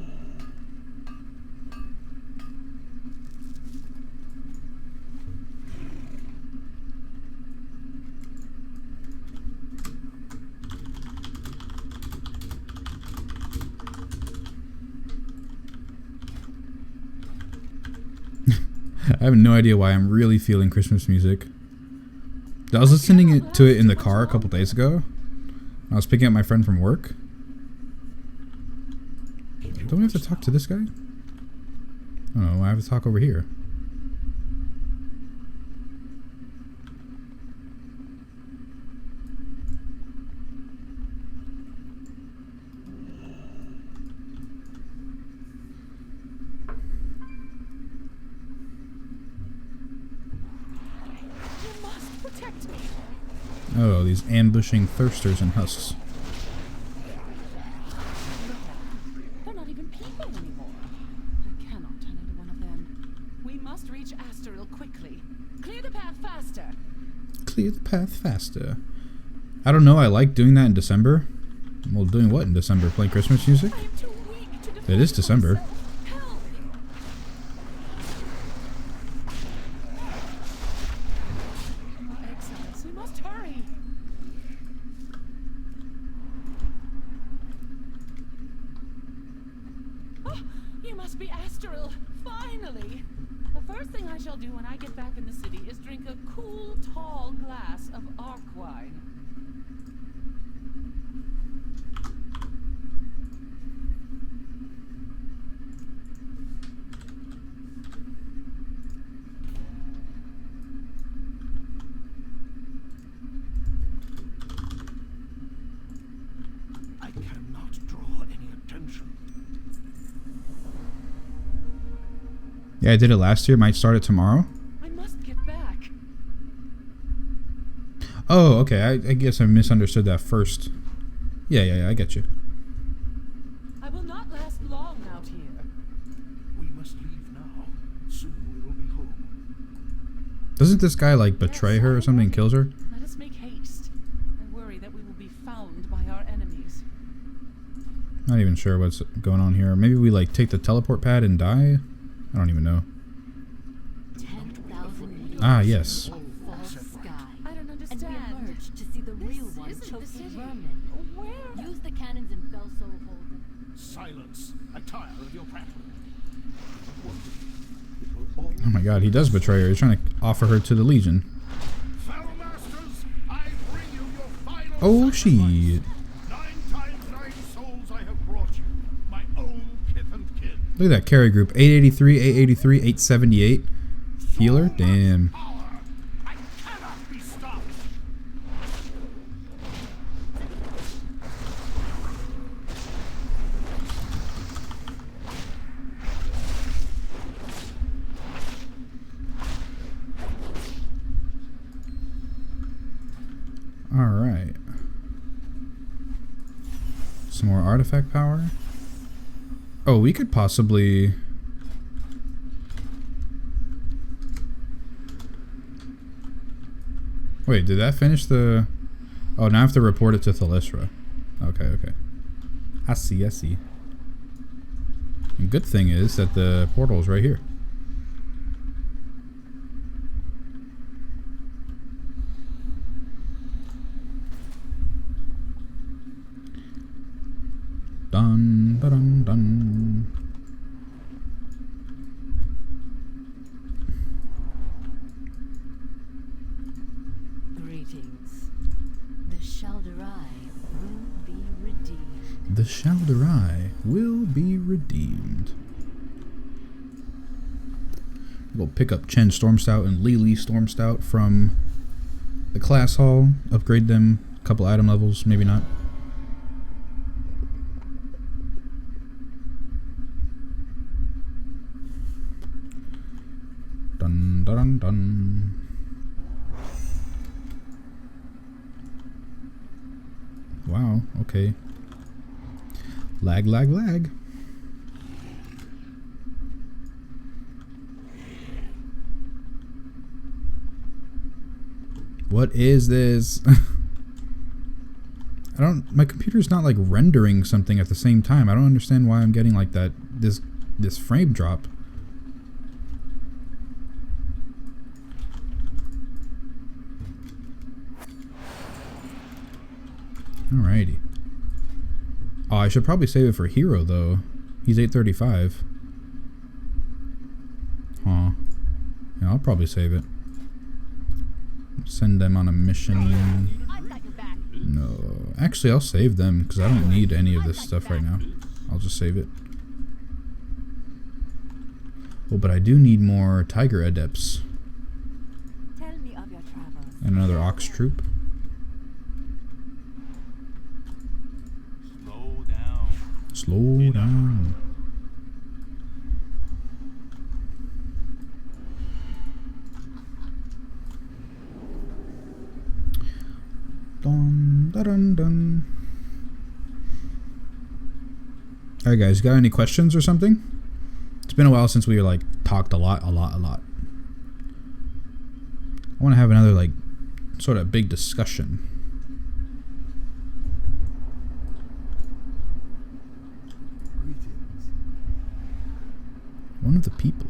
S1: I have no idea why I'm really feeling Christmas music. I was listening to it in the car a couple days ago. I was picking up my friend from work. Don't we have to talk to this guy? Oh no, I have to talk over here. Oh, these ambushing thirsters and husks.
S8: They're not even people anymore. I cannot turn into one of them. We must reach Asteril quickly. Clear the path faster.
S1: Clear the path faster. I don't know, I like doing that in December. Well, doing what in December? Playing Christmas music?
S8: I am too weak to defend
S1: It is December.
S8: myself. Help! Our exiles, we must hurry. Oh, you must be Asteril. Finally! The first thing I shall do when I get back in the city is drink a cool, tall glass of arc wine.
S3: I cannot draw any attention.
S1: Yeah, I did it last year. Might start it tomorrow.
S8: I must get back.
S1: Oh, okay. I guess I misunderstood that first. Yeah, I get you.
S8: I will not last long out here.
S3: We must leave now. Soon we will be home.
S1: Doesn't this guy, like, betray her or something and kills her?
S8: Let us make haste. I worry that we will be found by our enemies.
S1: Not even sure what's going on here. Maybe we, like, take the teleport pad and die? I don't even know.
S7: 10,000 meters
S1: Ah, yes.
S7: of false sky.
S8: I don't
S7: And we
S8: understand.
S7: emerge to see the real one
S8: isn't the
S7: choking
S8: city.
S7: vermin.
S8: Where?
S7: Use the cannons and Felso hold them.
S3: Silence. I tire of your prattling.
S1: Oh my god, he does betray her. He's trying to offer her to the Legion.
S3: Fellow masters, I bring you your final
S1: Oh,
S3: sacrifice.
S1: shit.
S3: 9 times 9 souls I have brought you. My own kith and kin.
S1: Look at that carry group. 883, 883, 878. Healer? Damn.
S3: Power. I cannot be stopped.
S1: Alright. Some more artifact power. Oh, we could possibly... Wait, did that finish the... Oh, now I have to report it to Thalisra. Okay. I see. And good thing is that the portal's right here. Dun, dun, dun.
S7: Greetings. The Shalderai will be redeemed.
S1: The Shalderai will be redeemed. We'll pick up Chen Stormstout and Lily Stormstout from the class hall. Upgrade them a couple item levels, maybe not. Dun dun dun. Wow, okay. Lag, lag, lag. What is this? My computer's not like rendering something at the same time. I don't understand why I'm getting like that, this frame drop. Alrighty. Oh, I should probably save it for Hero though. He's 835. Huh. Yeah, I'll probably save it. Send them on a mission. No. Actually, I'll save them because I don't need any of this stuff right now. I'll just save it. Oh, but I do need more Tiger Adepts. And another Ox Troop. Slow down. Dun, dun, dun, dun. Alright guys, got any questions or something? It's been a while since we like talked a lot. I want to have another like sort of big discussion. One of the people.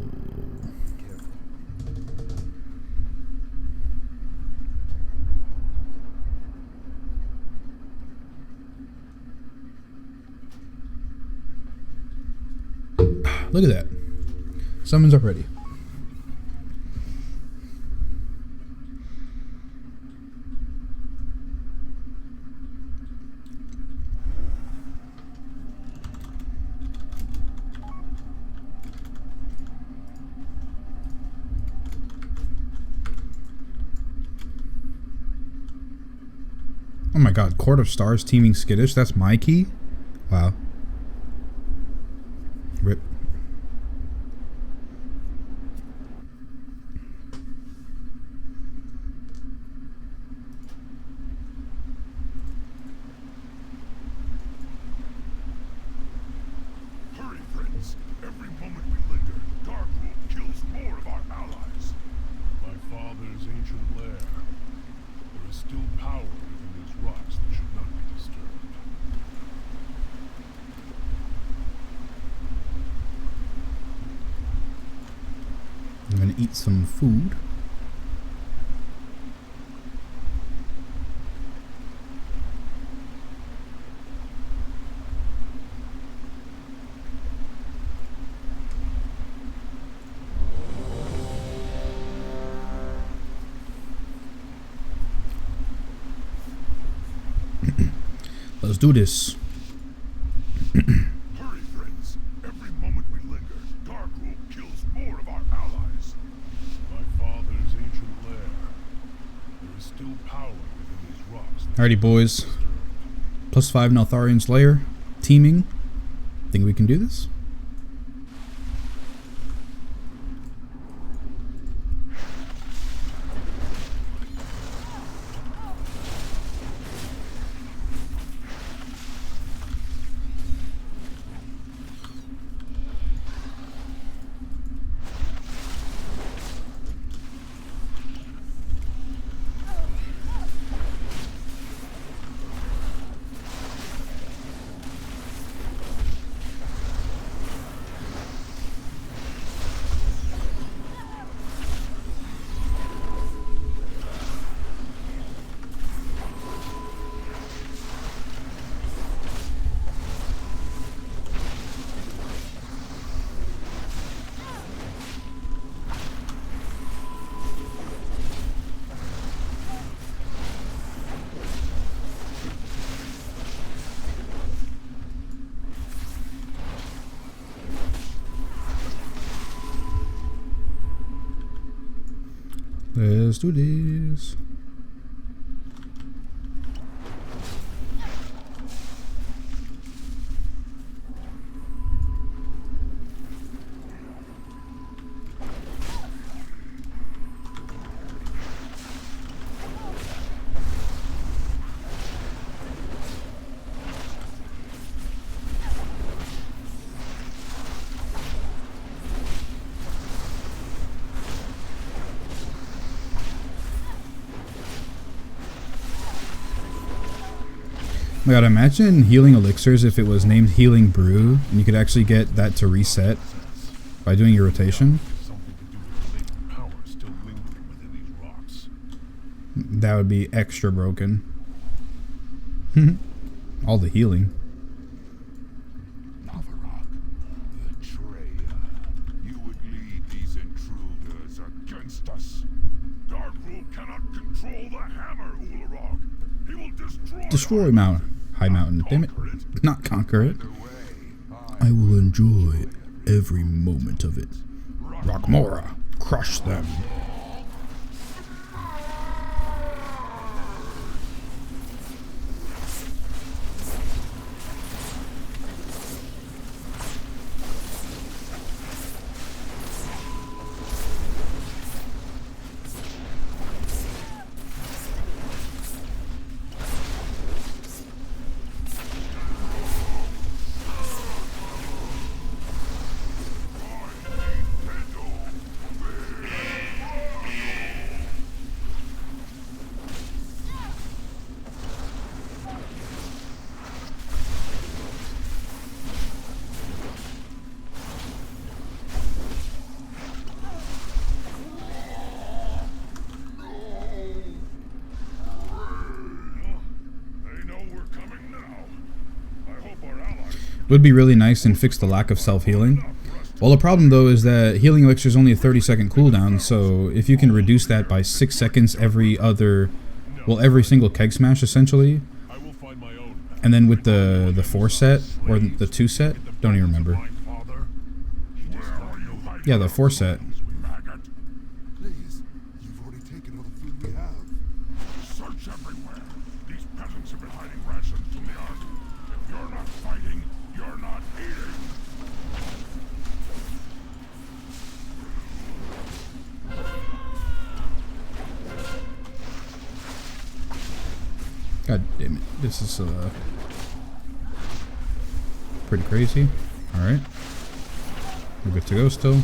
S1: Look at that. Summons up ready. Oh my god, Court of Stars teaming skittish, that's my key? Wow. Rip.
S3: Hurry, friends. Every moment we linger, Darkwood kills more of our allies.
S2: My father's ancient lair. There is still power within these rocks that should not be disturbed.
S1: I'm gonna eat some food. Let's do this.
S3: Hurry, friends. Every moment we linger, Darkwood kills more of our allies.
S2: My father's ancient lair. There is still power within these rocks.
S1: Alrighty, boys. +5 Netharian Slayer. Teaming. Think we can do this? Let's do this. my god, imagine healing elixirs if it was named Healing Brew and you could actually get that to reset by doing your rotation. That would be extra broken. All the healing.
S3: Netharian, betrayer. You would lead these intruders against us. Darkroot cannot control the hammer, Ularog. He will destroy
S1: High Mountain. Damn it. Not conquer it. I will enjoy every moment of it. Rockmora, crush them. Would be really nice and fix the lack of self-healing. Well, the problem though is that healing elixir is only a 30-second cooldown, so if you can reduce that by 6 seconds every single keg smash essentially, and then with the 4 set or the 2 set, don't even remember. Yeah, the 4 set.
S3: Please, you've already taken all the food we have. Search everywhere. These peasants have been hiding rations from the army. If you're not fighting, you're not eating.
S1: God damn it. This is pretty crazy. Alright. We're good to go still.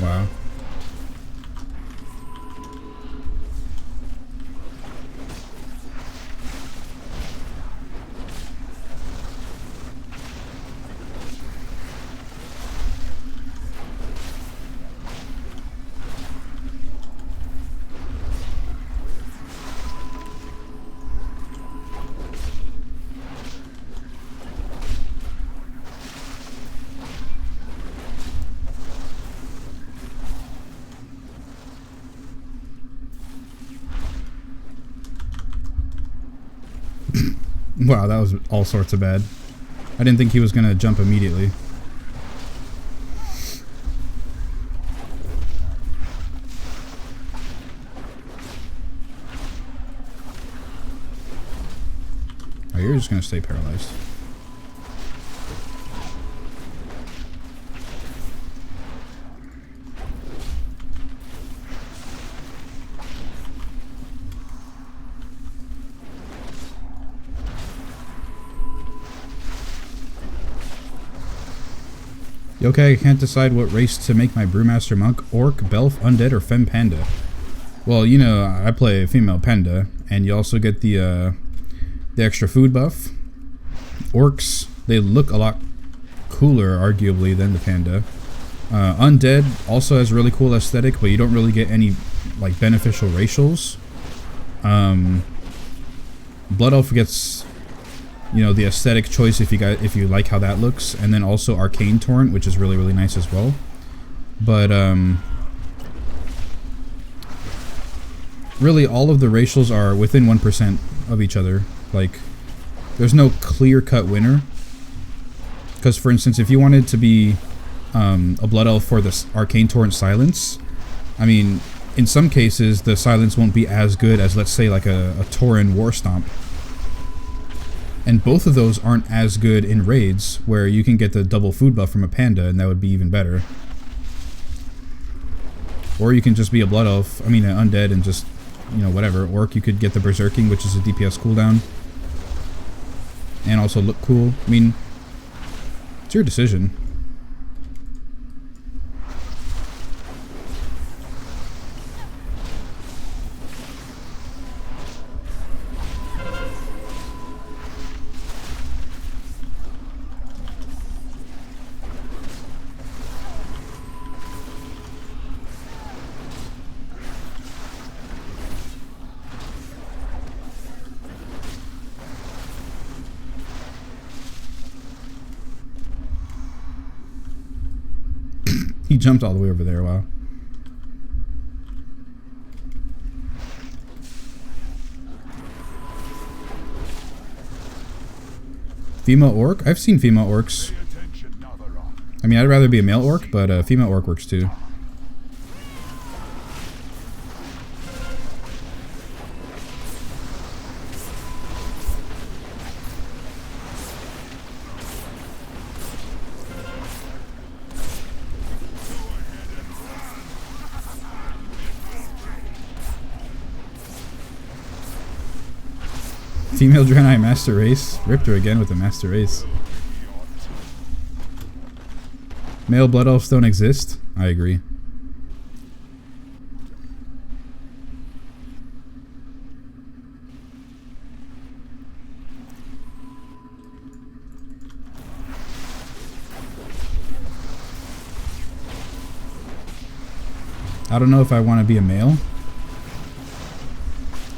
S1: Wow. Wow, that was all sorts of bad. I didn't think he was gonna jump immediately. Oh, you're just gonna stay paralyzed. Okay, I can't decide what race to make my Brewmaster monk, orc, belf, undead, or femme panda. Well, you know, I play female panda, and you also get the extra food buff. Orcs, they look a lot cooler, arguably, than the panda. Undead also has a really cool aesthetic, but you don't really get any like beneficial racials. Blood Elf gets, you know, the aesthetic choice if you like how that looks, and then also Arcane Torrent, which is really, really nice as well. But really all of the racials are within 1% of each other. Like, there's no clear-cut winner. Because, for instance, if you wanted to be a Blood Elf for the Arcane Torrent Silence, I mean, in some cases the silence won't be as good as, let's say, like a Tauren War Stomp. And both of those aren't as good in raids, where you can get the double food buff from a panda, and that would be even better. Or you can just be a blood elf, I mean an undead, and just, you know, whatever. Or you could get the berserking, which is a DPS cooldown. And also look cool. I mean, it's your decision. He jumped all the way over there, wow. Female orc? I've seen female orcs. I mean, I'd rather be a male orc, but female orc works too. Female Draenei Master Race. Ripped her again with the Master Race. Male Blood Elves don't exist. I agree. I don't know if I want to be a male.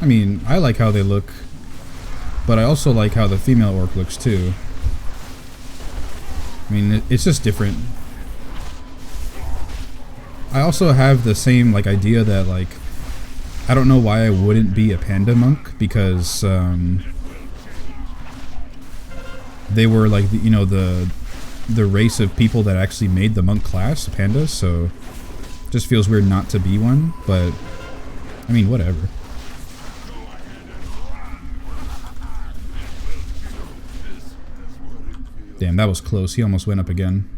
S1: I mean, I like how they look. But I also like how the female orc looks too. I mean, it's just different. I also have the same like idea that like I don't know why I wouldn't be a panda monk, because they were like you know the race of people that actually made the monk class, the pandas. So it just feels weird not to be one. But I mean, whatever. Damn, that was close. He almost went up again.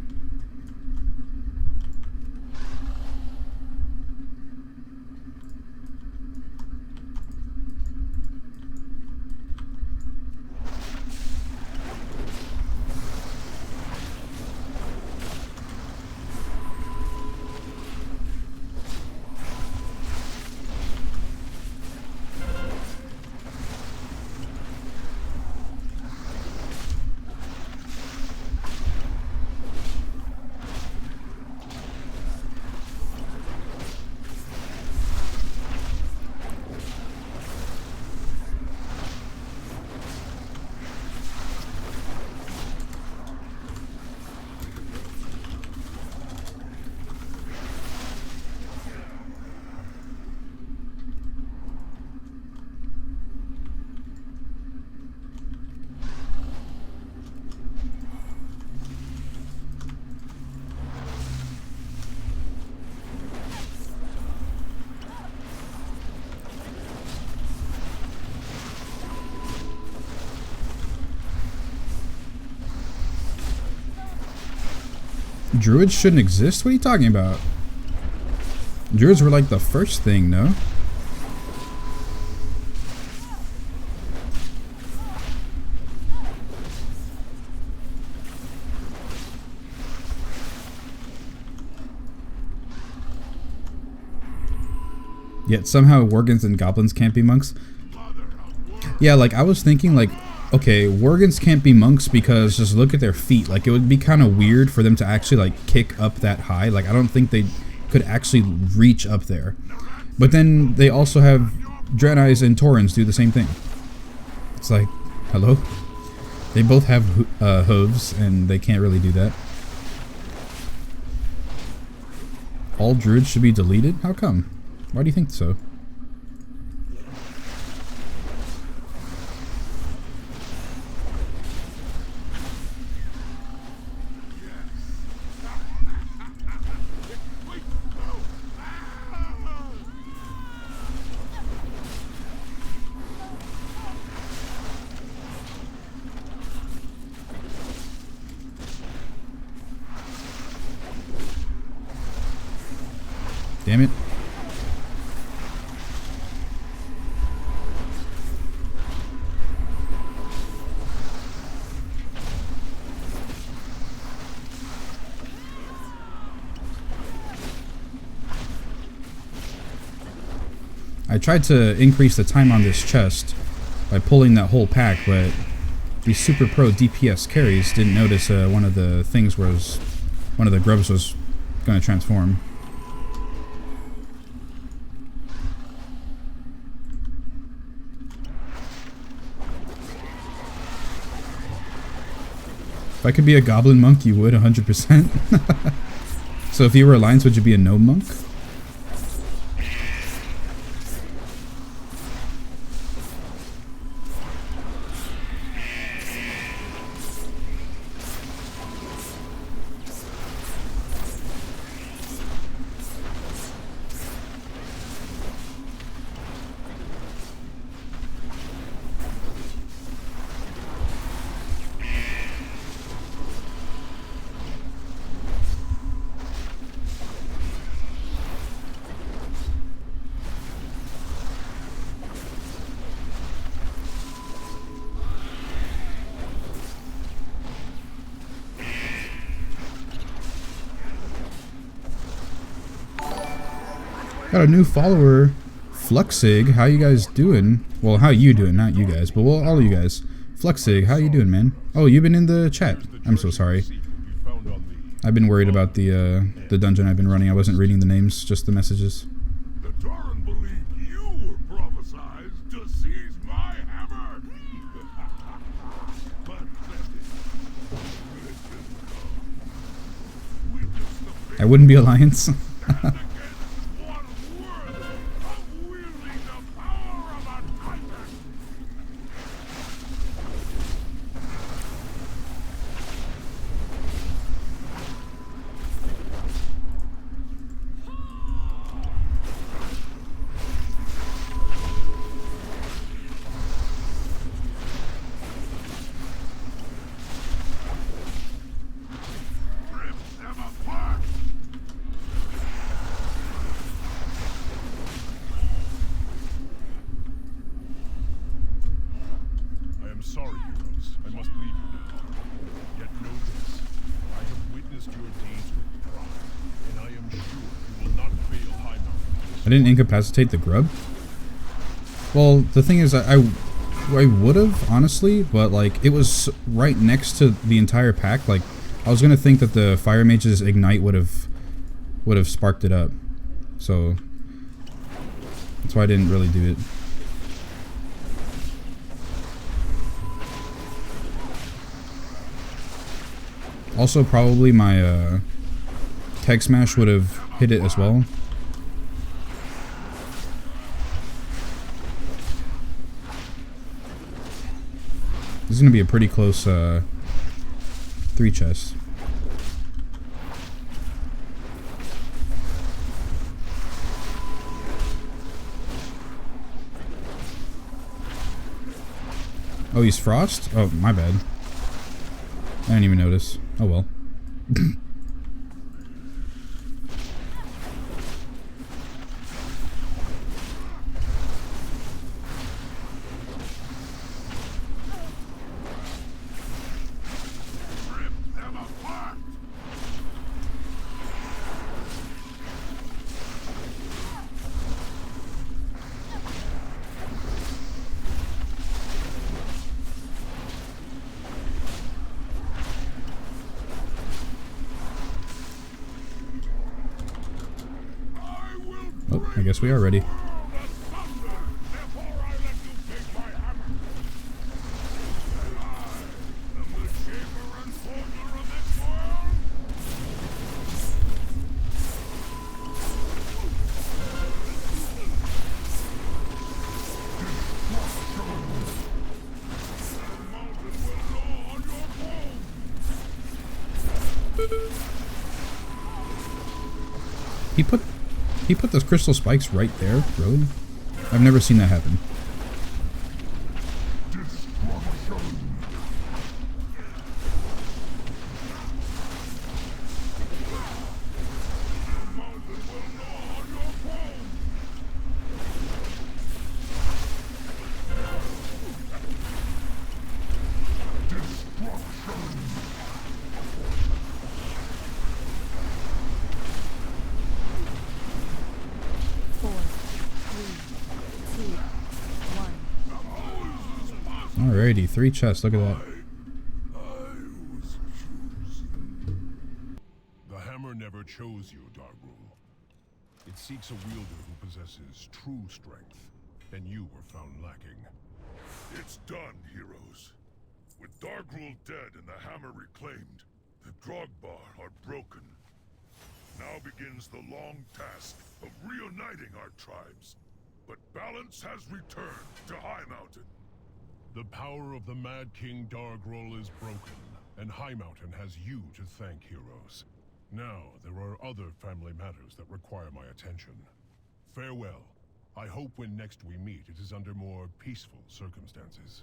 S1: Druids shouldn't exist? What are you talking about? Druids were like the first thing, no? Yet somehow Worgens and Goblins can't be monks? Yeah, like I was thinking like, okay, Worgens can't be monks because just look at their feet. Like, it would be kind of weird for them to actually, like, kick up that high. Like, I don't think they could actually reach up there. But then they also have Draenei's and Taurens do the same thing. It's like, hello? They both have hooves, and they can't really do that. All druids should be deleted? How come? Why do you think so? Damn it. I tried to increase the time on this chest by pulling that whole pack, but these super pro DPS carries didn't notice one of the things was, one of the grubs was going to transform. If I could be a goblin monk, you would 100%. So if you were alliance, would you be a gnome monk? Got a new follower, Fluxig. How you guys doing? Well, how you doing? Not you guys, but well, all of you guys. Fluxig, how you doing, man? Oh, you've been in the chat. I'm so sorry. I've been worried about the dungeon I've been running. I wasn't reading the names, just the messages.
S3: The Netharian believed you were prophesized to seize my hammer.
S1: I wouldn't be alliance.
S2: Sorry, heroes. I must leave you now. Yet know this. I have witnessed your deeds with pride, and I am sure you will not fail High Mountain.
S1: I didn't incapacitate the grub? Well, the thing is, I would have, honestly, but like, it was right next to the entire pack. Like, I was gonna think that the Fire Mage's Ignite would have sparked it up. So, that's why I didn't really do it. Also, probably my Keg Smash would have hit it as well. This is going to be a pretty close 3 chests. Oh, he's Frost? Oh, my bad. I didn't even notice. Oh well. Oh, I guess we are ready. He put those crystal spikes right there, really? I've never seen that happen. Alrighty, 3 chests. Look at that.
S3: I was chosen.
S2: The hammer never chose you, Dargrul. It seeks a wielder who possesses true strength, and you were found lacking.
S3: It's done, heroes. With Dargrul dead and the hammer reclaimed, the Drogbar are broken. Now begins the long task of reuniting our tribes. But balance has returned to High Mountain.
S2: The power of the Mad King Dargrul is broken, and High Mountain has you to thank, heroes. Now, there are other family matters that require my attention. Farewell. I hope when next we meet, it is under more peaceful circumstances.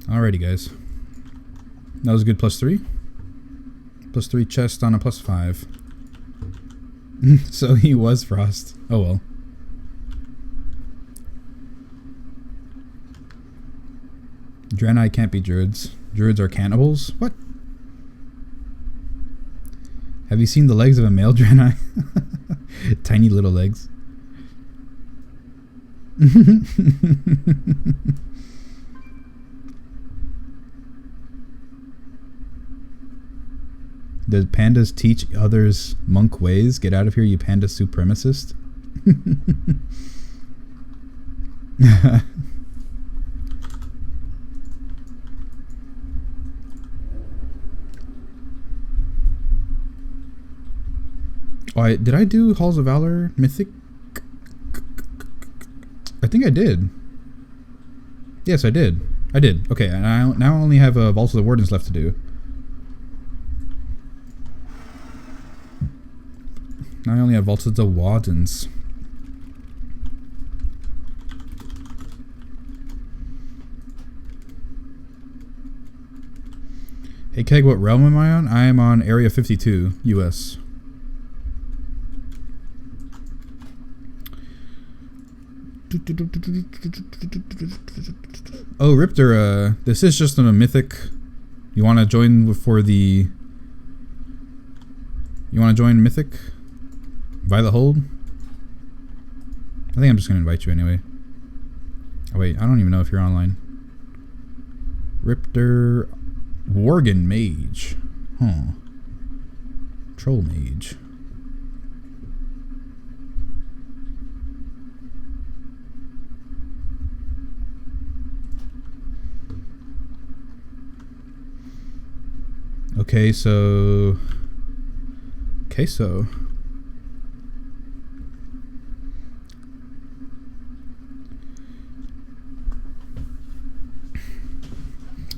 S1: Alrighty, guys. That was a good +3. +3 chest on a +5. So he was Frost. Oh well. Draenei can't be druids. Druids are cannibals? What? Have you seen the legs of a male Draenei? Tiny little legs. Does pandas teach others monk ways? Get out of here, you panda supremacist. Oh, did I do Halls of Valor Mythic? I think I did. Yes, I did. I did. Okay, and I now only have Vaults of the Wardens left to do. Now I only have Vaults of the Wardens. Hey Keg, what realm am I on? I am on Area 52, US. Oh, Ripter, this is just a Mythic. You want to join for the... You want to join Mythic? Violet Hold? I think I'm just going to invite you anyway. Oh wait, I don't even know if you're online. Ripter... Worgen Mage. Huh. Troll Mage. Okay, so...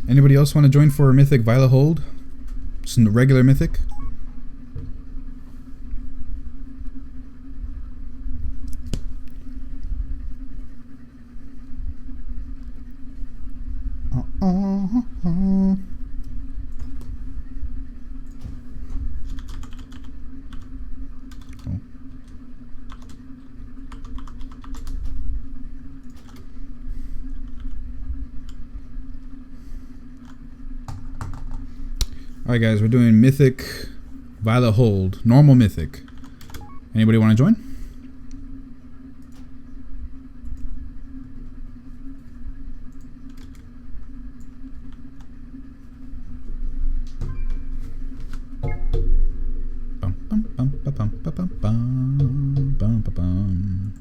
S1: Anybody else want to join for Mythic Violet Hold? Just a regular Mythic? Alright guys, we're doing Mythic Violet Hold. Normal Mythic. Anybody want to join? Bum, bum, bum, bum, bum, bum, bum, bum, bum, bum.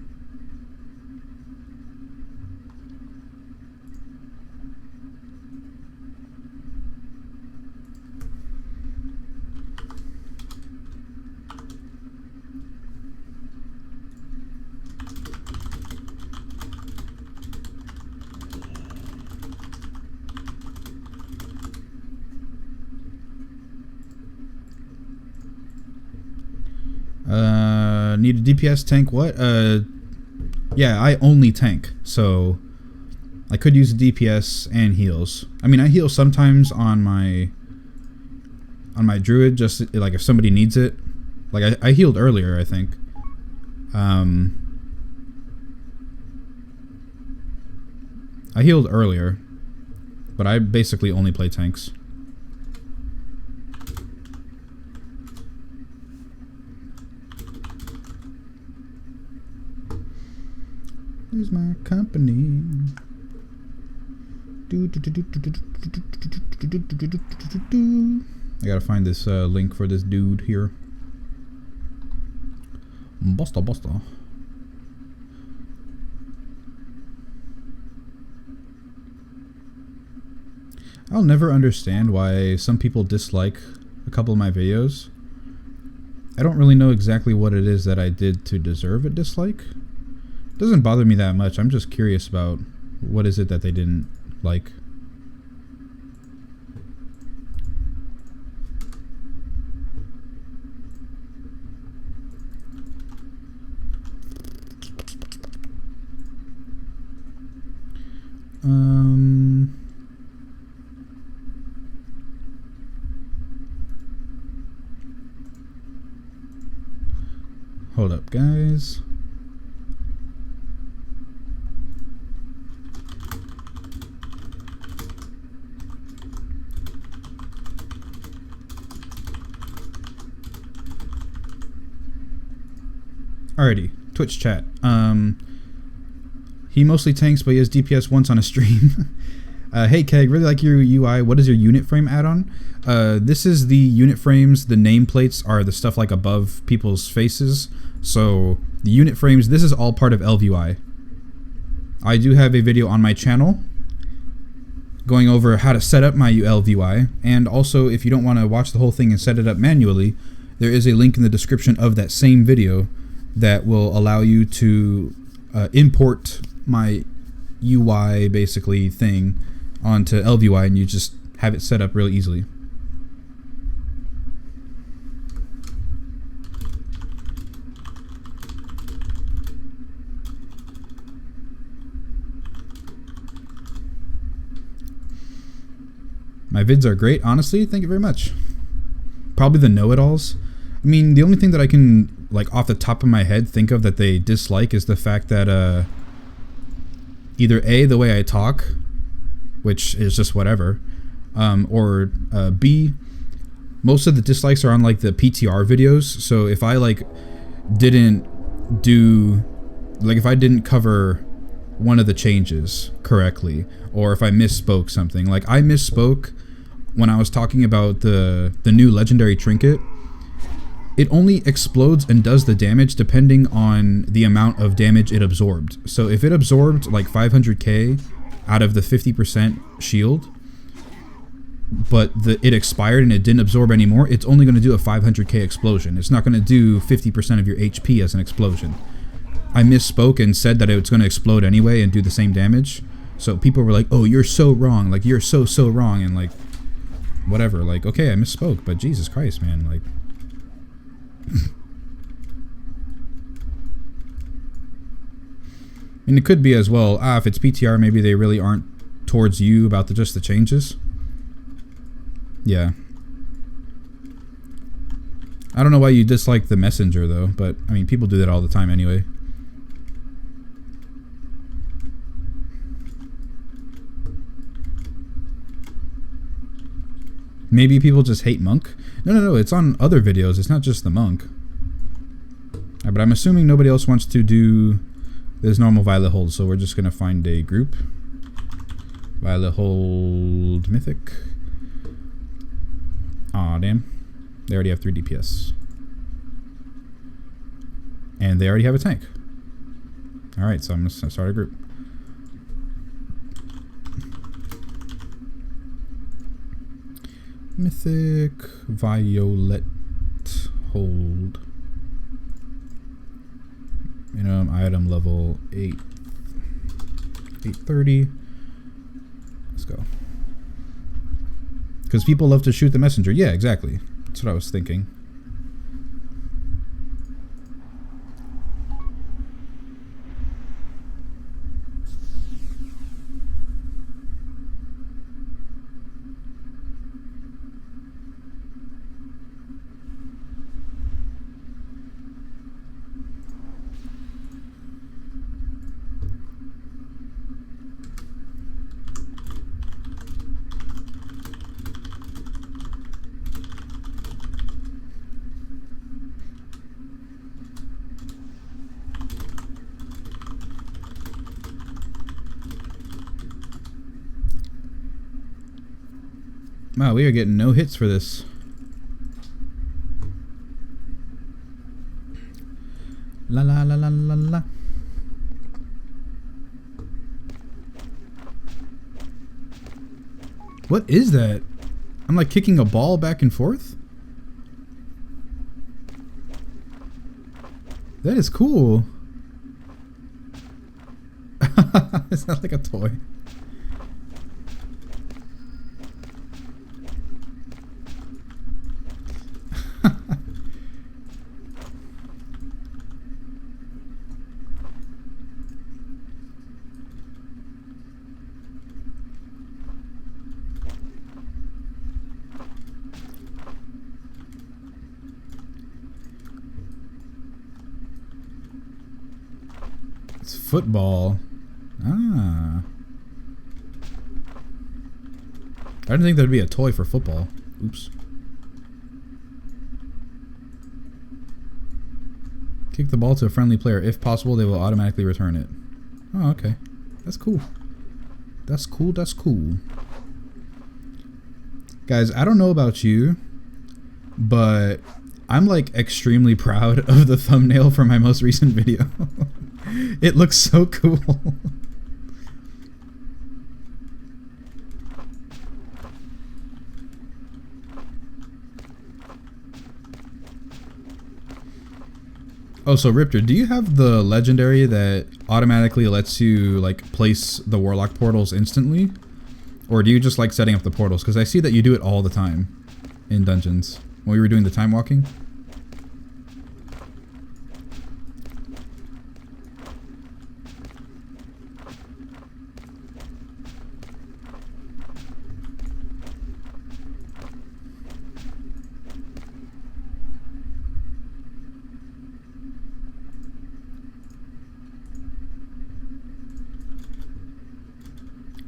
S1: Need a DPS tank? What? Yeah, I only tank. So I could use DPS and heals. I mean, I heal sometimes on my druid, just like if somebody needs it. Like I healed earlier, I think. I healed earlier, but I basically only play tanks. Here's my company. I gotta find this link for this dude here. Bosta. I'll never understand why some people dislike a couple of my videos. I don't really know exactly what it is that I did to deserve a dislike. It doesn't bother me that much. I'm just curious about what is it that they didn't like. Hold up, guys. Alrighty, Twitch chat. He mostly tanks, but he has DPS once on a stream. Hey Keg, really like your UI. What is your unit frame add-on? This is the unit frames. The nameplates are the stuff like above people's faces. So the unit frames, this is all part of LVUI. I do have a video on my channel going over how to set up my LVUI. And also, if you don't want to watch the whole thing and set it up manually, there is a link in the description of that same video that will allow you to import my UI basically thing onto LVUI, and you just have it set up really easily. My vids are great, honestly. Thank you very much. Probably the know-it-alls. I mean, the only thing that I can, like, off the top of my head think of that they dislike is the fact that, either A, the way I talk, which is just whatever, or B, most of the dislikes are on, like, the PTR videos. So if I, like, didn't do, like, if I didn't cover one of the changes correctly, or if I misspoke something. Like, I misspoke when I was talking about the new legendary trinket. It only explodes and does the damage depending on the amount of damage it absorbed. So if it absorbed like 500k out of the 50% shield, but it expired and it didn't absorb anymore, it's only going to do a 500k explosion. It's not going to do 50% of your HP as an explosion. I misspoke and said that it was going to explode anyway and do the same damage. So people were like, oh, you're so wrong. Like, you're so wrong. And like, whatever. Like, okay, I misspoke, but Jesus Christ, man. Like, and it could be as well, if it's PTR, maybe they really aren't towards you about just the changes. Yeah. I don't know why you dislike the messenger though, but I mean, people do that all the time anyway. Maybe people just hate Monk. No, it's on other videos. It's not just the Monk. But I'm assuming nobody else wants to do this normal Violet Hold, so we're just going to find a group. Violet Hold Mythic. Aw, damn. They already have 3 DPS. And they already have a tank. Alright, so I'm going to start a group. Mythic Violet Hold. Minimum item level 830. Let's go. Because people love to shoot the messenger. Yeah, exactly. That's what I was thinking. Wow, we are getting no hits for this. La la la la la la. What is that? I'm like kicking a ball back and forth? That is cool. It's not like a toy. It's football. Ah. I didn't think there'd be a toy for football. Oops. Kick the ball to a friendly player. If possible, they will automatically return it. Oh, okay. That's cool. That's cool, that's cool. Guys, I don't know about you, but I'm like extremely proud of the thumbnail for my most recent video. It looks so cool. Oh, so Riptor, do you have the legendary that automatically lets you like place the warlock portals instantly? Or do you just like setting up the portals? Because I see that you do it all the time in dungeons when we were doing the time walking.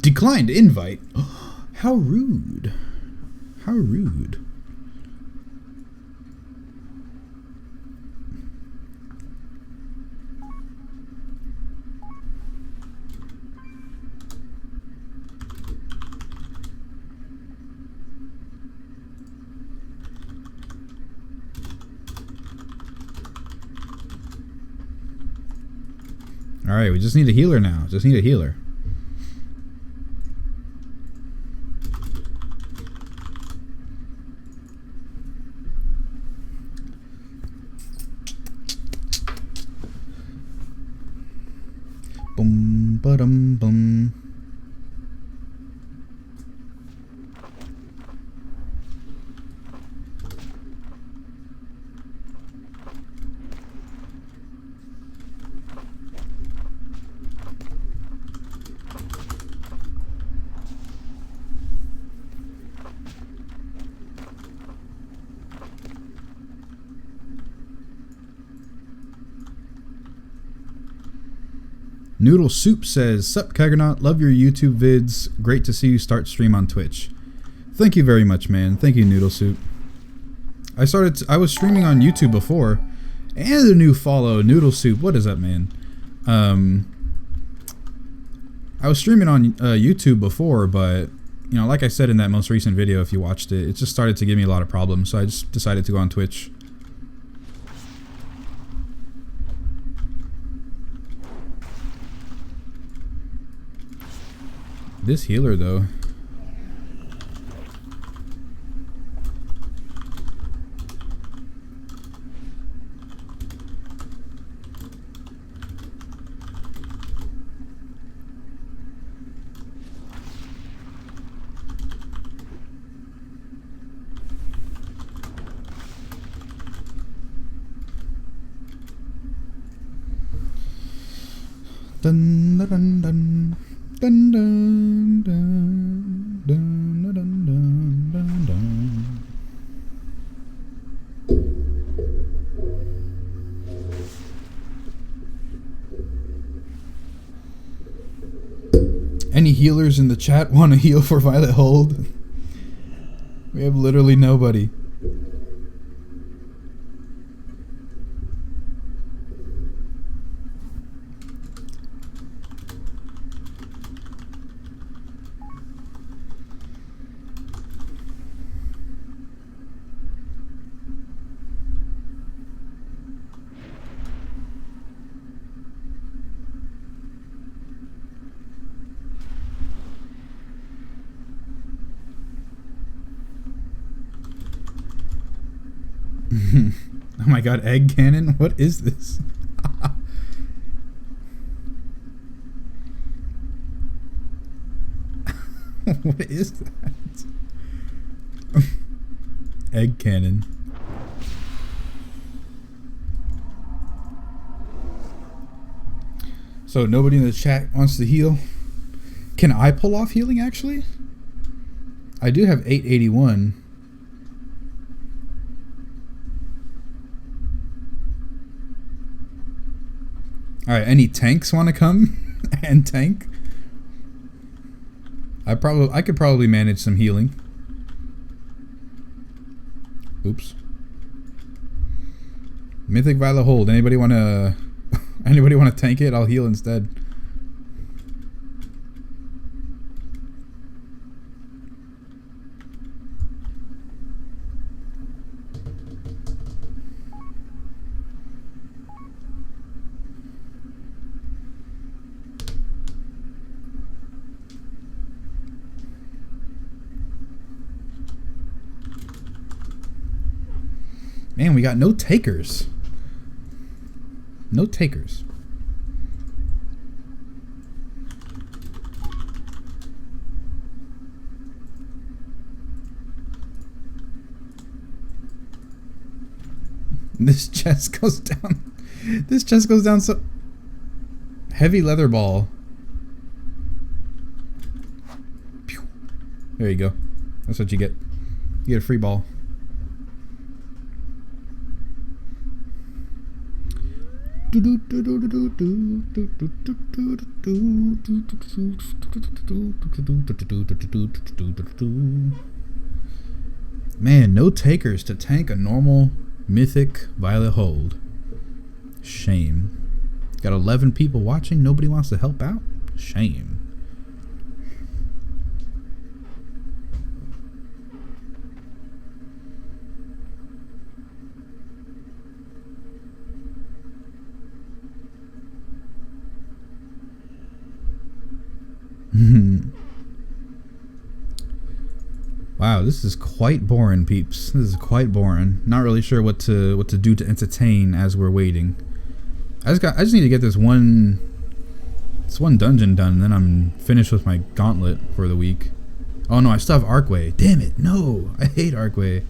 S1: Declined invite. How rude. How rude. All right, we just need a healer now. Just need a healer. Boom, ba-dum, boom. Noodle Soup says, "Sup Keggernaut, love your YouTube vids. Great to see you start stream on Twitch." Thank you very much, man. Thank you, Noodle Soup. I was streaming on YouTube before, and a new follow, Noodle Soup. What is up, man? I was streaming on YouTube before, but you know, like I said in that most recent video, if you watched it, it just started to give me a lot of problems, so I just decided to go on Twitch. This healer, though. Dun dun dun dun. Dun, dun, dun, dun, dun, dun, dun, dun. Any healers in the chat want to heal for Violet Hold? We have literally nobody. god, egg cannon? What is this? What is that? Egg cannon. So nobody in the chat wants to heal. Can I pull off healing actually? I do have 881. Alright, any tanks want to come and tank? I could probably manage some healing. Oops. Mythic Violet Hold. Anybody wanna tank it? I'll heal instead. Man, we got no takers. No takers. This chest goes down. This chest goes down so... Heavy leather ball. Pew. There you go. That's what you get. You get a free ball. Man, no takers to tank a normal Mythic Violet Hold. Shame. Got 11 people watching. Nobody wants to help out. Shame. Wow, this is quite boring, peeps. This is quite boring. Not really sure what to do to entertain as we're waiting. I just need to get this one dungeon done, and then I'm finished with my gauntlet for the week. Oh no, I still have Archway. Damn it! No, I hate Archway.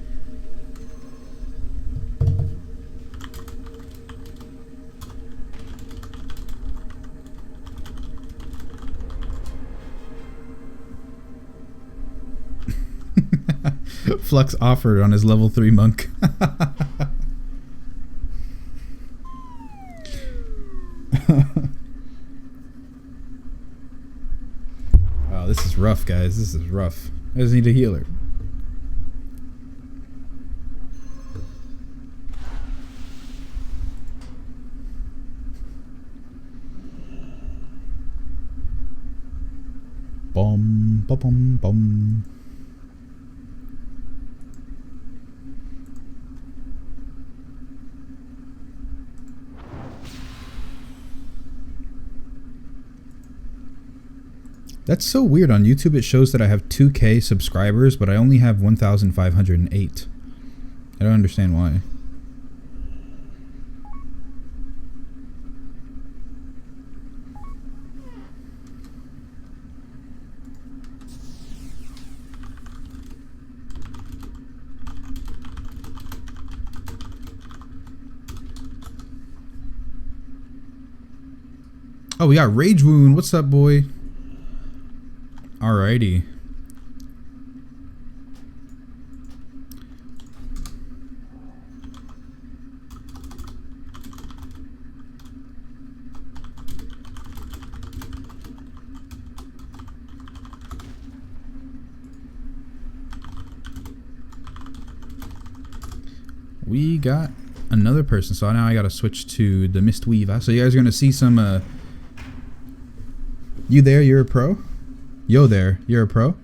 S1: Flux offered on his level 3 monk. Wow, this is rough, guys. This is rough. I just need a healer. Bum, bum, bum, bum. That's so weird. On YouTube it shows that I have 2K subscribers, but I only have 1,508. I don't understand why. Oh, we got Rage Wound. What's up, boy? Alrighty. We got another person, so now I gotta switch to the Mistweaver. So you guys are gonna see some you there, you're a pro? Yo there, you're a pro?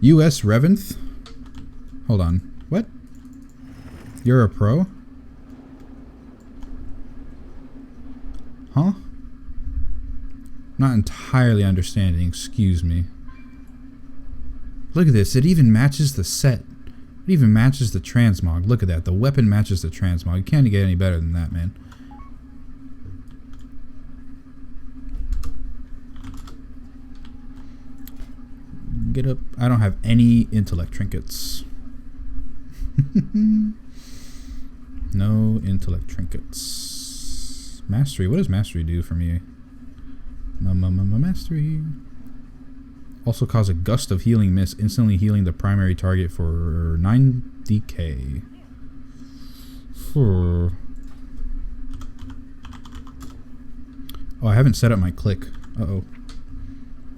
S1: US Reventh? Hold on. What? You're a pro? Huh? Not entirely understanding, excuse me. Look at this, it even matches the set. It even matches the transmog. Look at that. The weapon matches the transmog. You can't get any better than that, man. Get up. I don't have any intellect trinkets. No intellect trinkets. Mastery. What does mastery do for me? Mastery. Also cause a gust of healing mist, instantly healing the primary target for 90k. Oh, I haven't set up my click. Uh-oh.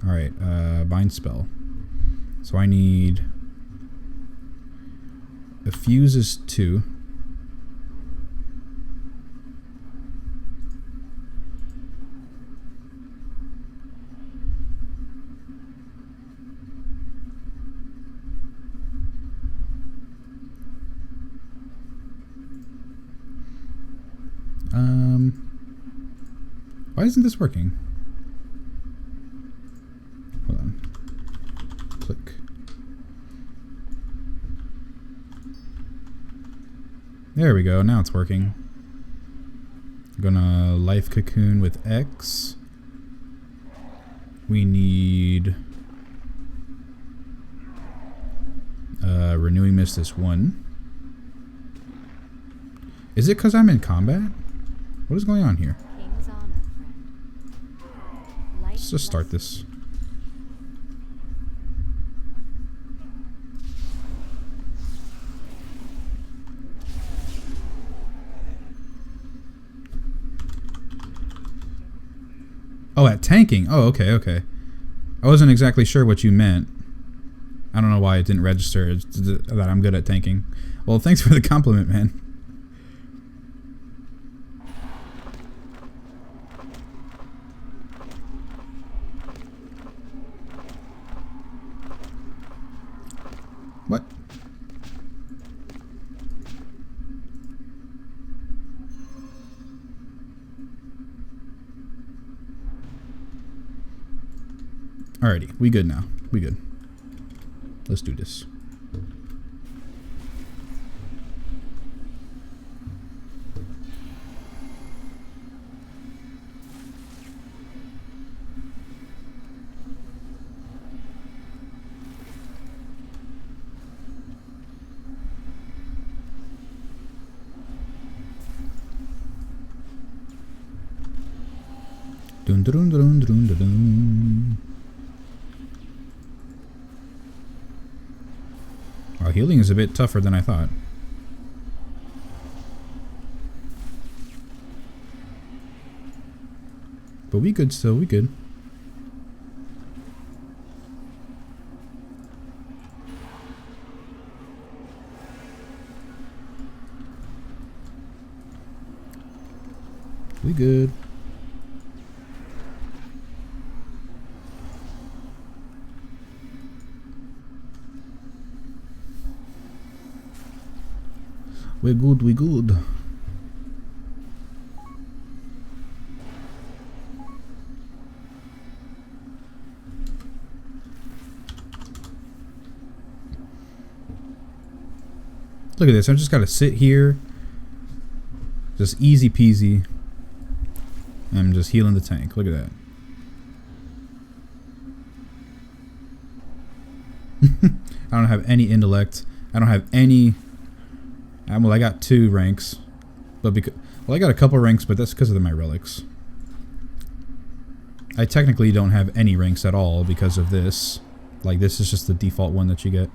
S1: Alright, bind spell. So I need... A fuse is 2. Why isn't this working? Hold on. Click. There we go. Now it's working. I'm gonna life cocoon with X. We need renewing mist is 1. Is it because I'm in combat? What is going on here? Let's just start this. Oh, at tanking. Oh, okay, okay. I wasn't exactly sure what you meant. I don't know why it didn't register that I'm good at tanking. Well, thanks for the compliment, man. What? Alrighty, we good now. We good. Let's do this. Dun dun dun dun dun dun. Wow, healing is a bit tougher than I thought. But we good still, we good. We good. We're good, we good. Look at this, I just gotta sit here. Just easy peasy. I'm just healing the tank. Look at that. I don't have any intellect. I don't have any... Well, I got 2 ranks, but because I got a couple ranks, but that's because of my relics. I technically don't have any ranks at all because of this. Like, this is just the default one that you get.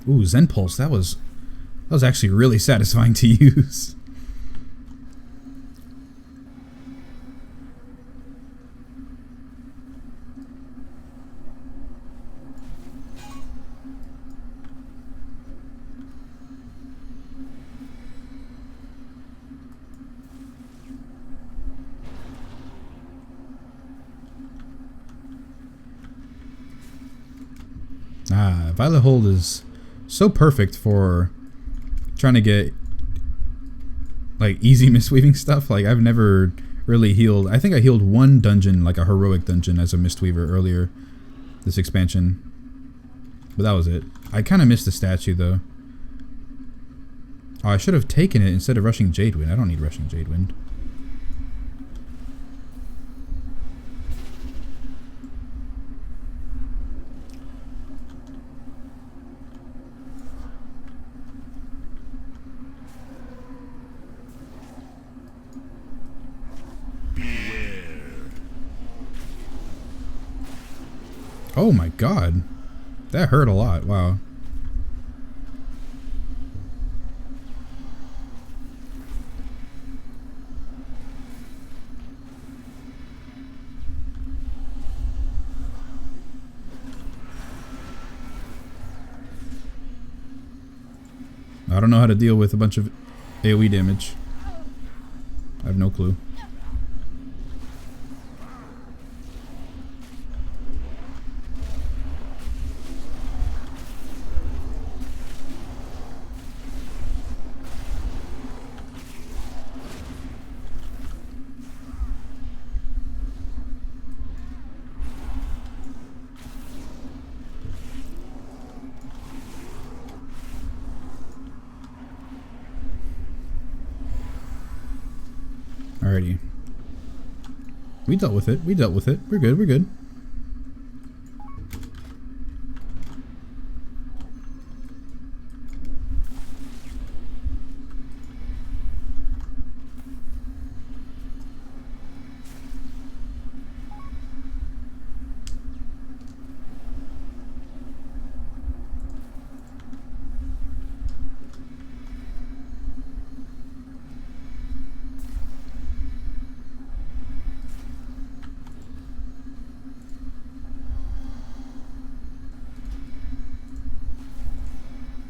S1: Ooh, Zen Pulse, that was actually really satisfying to use. Violet Hold is so perfect for trying to get like easy mistweaving stuff. Like I've never really healed. I think I healed one dungeon, like a heroic dungeon, as a mistweaver earlier this expansion, but that was it. I kind of missed the statue though. Oh, I should have taken it instead of rushing Jadewind. I don't need rushing Jadewind. Oh my god. That hurt a lot. Wow. I don't know how to deal with a bunch of AoE damage. I have no clue. Alrighty. We dealt with it. We dealt with it. We're good. We're good.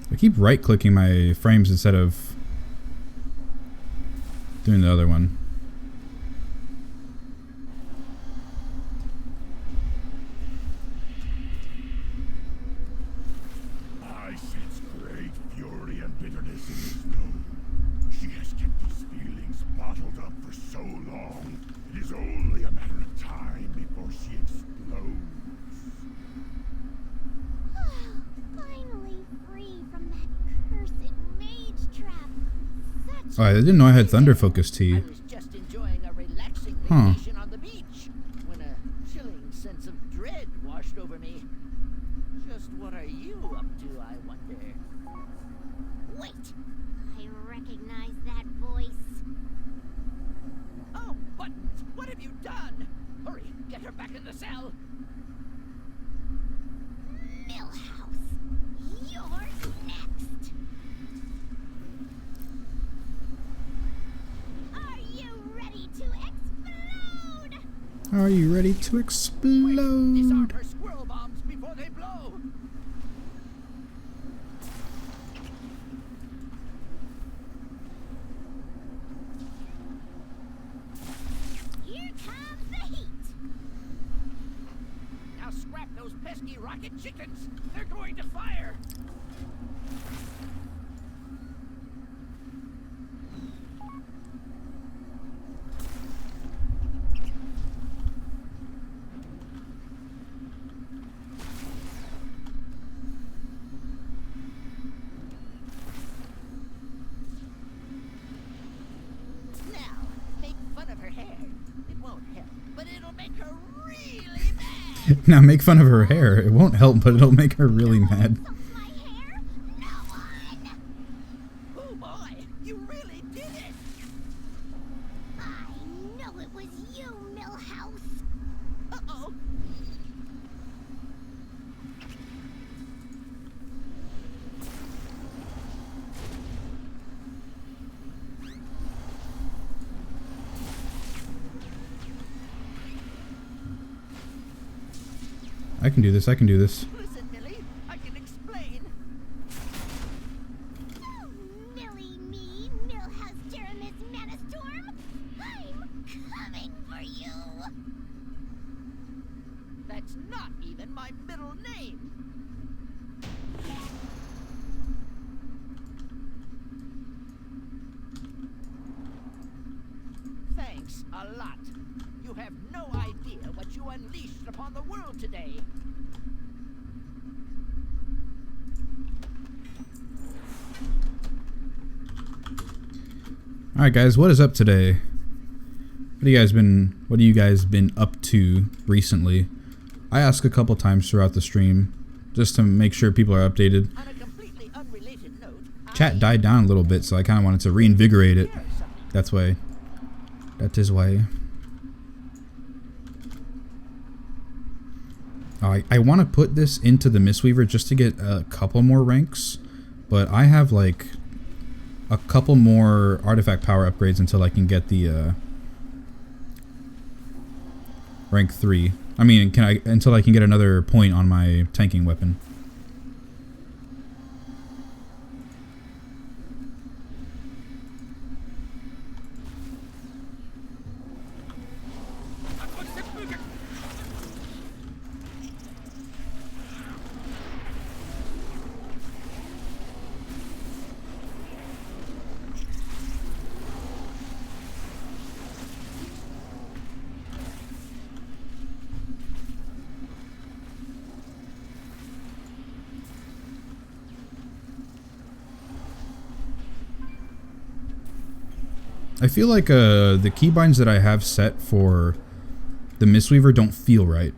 S1: I keep right-clicking my frames instead of doing the other one.
S3: I sense great fury and bitterness in his tone. She has kept these feelings bottled up for so long. It is only a matter of time before she explodes.
S9: Finally free from that cursed mage trap.
S1: Oh, I didn't know I had Thunder Focus Tea.
S6: I was just enjoying a relaxing
S1: Huh.
S6: vacation on the beach when a chilling sense of dread washed over me. Just what are you up to, I wonder?
S9: Wait, I recognize that voice.
S6: Oh, Buttons, what have you done? Hurry, get her back in the cell.
S9: Millhouse, you're next. Are you ready to explode?
S1: Are you ready to
S6: Disarm
S1: explode?
S6: her squirrel bombs before they blow.
S9: Here comes the heat.
S6: Now scrap those pesky rocket chickens. They're going to fire. Now, make fun of her hair. It won't help, but it'll make her really mad.
S1: Now make fun of her hair. It won't help, but it'll make her really mad.
S9: My hair? No one.
S6: Oh boy, you really did it.
S9: I know it was you, Millhouse.
S6: Uh-oh.
S1: I can do this. I can do this.
S6: Listen, Millie, I can explain.
S9: Oh, Millie me, Millhouse Jeremis Manastorm. I'm coming for you.
S6: That's not even my middle name. upon the world today.
S1: All right, guys, what is up today? What have you guys been up to recently? I ask a couple times throughout the stream just to make sure people are updated.
S6: On a completely unrelated note,
S1: Chat died down a little bit, so I kind of wanted to reinvigorate it. That is why. I want to put this into the Mistweaver just to get a couple more ranks, but I have like a couple more artifact power upgrades until I can get the rank 3. I mean, until I can get another point on my tanking weapon. I feel like the keybinds that I have set for the Mistweaver don't feel right.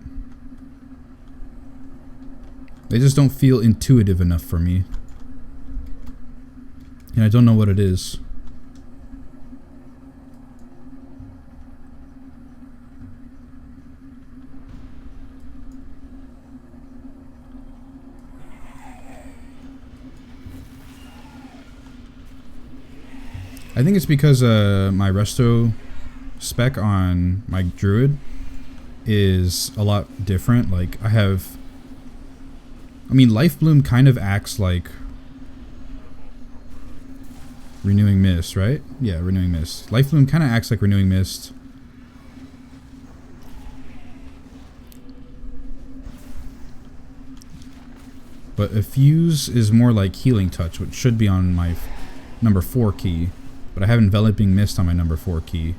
S1: They just don't feel intuitive enough for me. And I don't know what it is. I think it's because my resto spec on my druid is a lot different. Like I mean, Life Bloom kind of acts like Renewing Mist, right? Yeah, Renewing Mist. Life Bloom kind of acts like Renewing Mist. But Effuse is more like Healing Touch, which should be on my number 4 key. But I have Enveloping Mist on my number 4 key.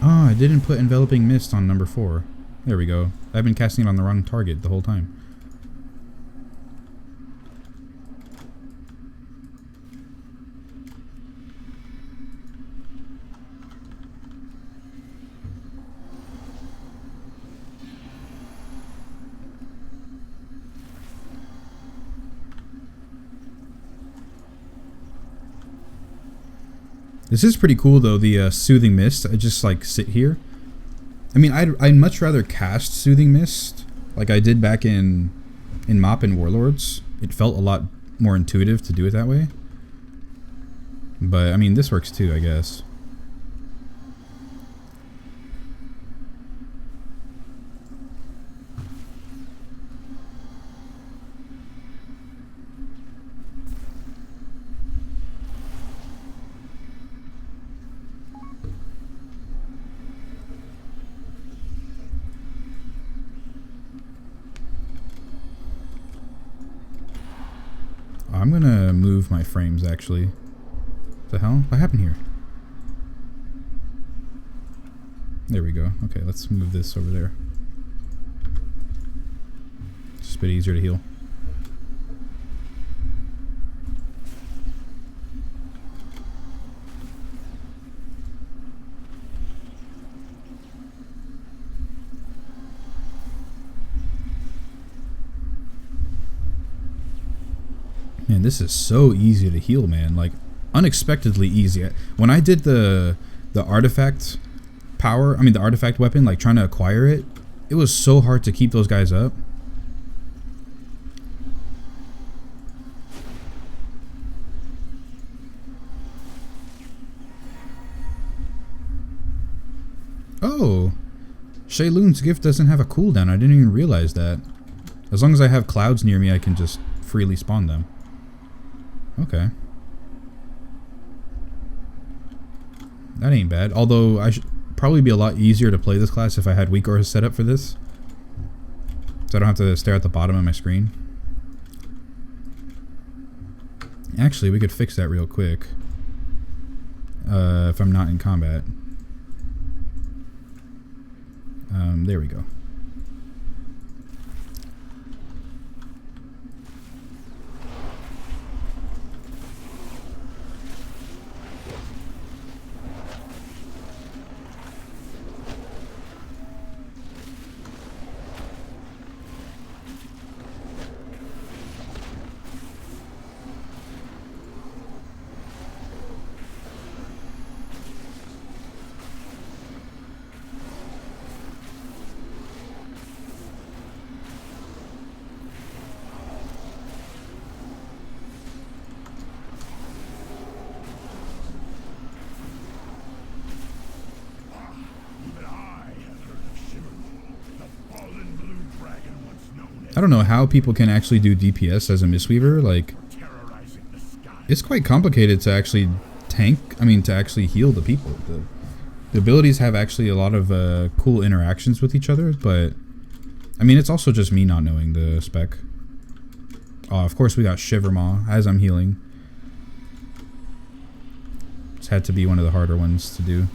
S1: Oh, I didn't put Enveloping Mist on number 4. There we go. I've been casting it on the wrong target the whole time. This is pretty cool though, the Soothing Mist. I just like sit here. I mean, I'd much rather cast Soothing Mist like I did back in Mop and Warlords. It felt a lot more intuitive to do it that way. But I mean, this works too, I guess. I'm gonna move my frames actually. What the hell? What happened here? There we go. Okay, let's move this over there. It's a bit easier to heal. Man, this is so easy to heal, man. Like, unexpectedly easy. When I did the artifact power, I mean the artifact weapon, like trying to acquire it, it was so hard to keep those guys up. Oh, Shayloon's gift doesn't have a cooldown. I didn't even realize that. As long as I have clouds near me, I can just freely spawn them. Okay. That ain't bad. Although I should probably be a lot easier to play this class if I had weak auras set up for this. So I don't have to stare at the bottom of my screen. Actually, we could fix that real quick. If I'm not in combat. There we go. I don't know how people can actually do DPS as a Mistweaver. Like, it's quite complicated to actually to actually heal the people. The abilities have actually a lot of cool interactions with each other, but I mean, it's also just me not knowing the spec. Oh, of course we got Shivermaw as I'm healing. It's had to be one of the harder ones to do.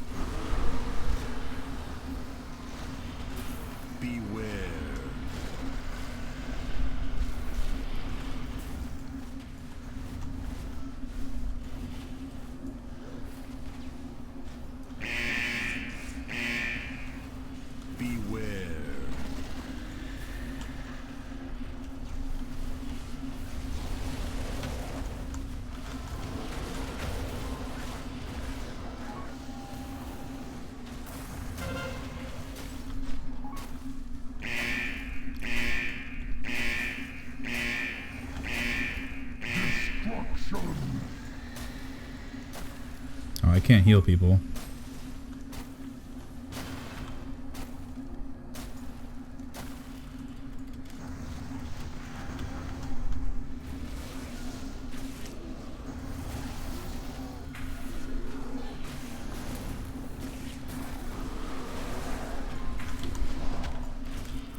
S1: Oh, I can't heal people.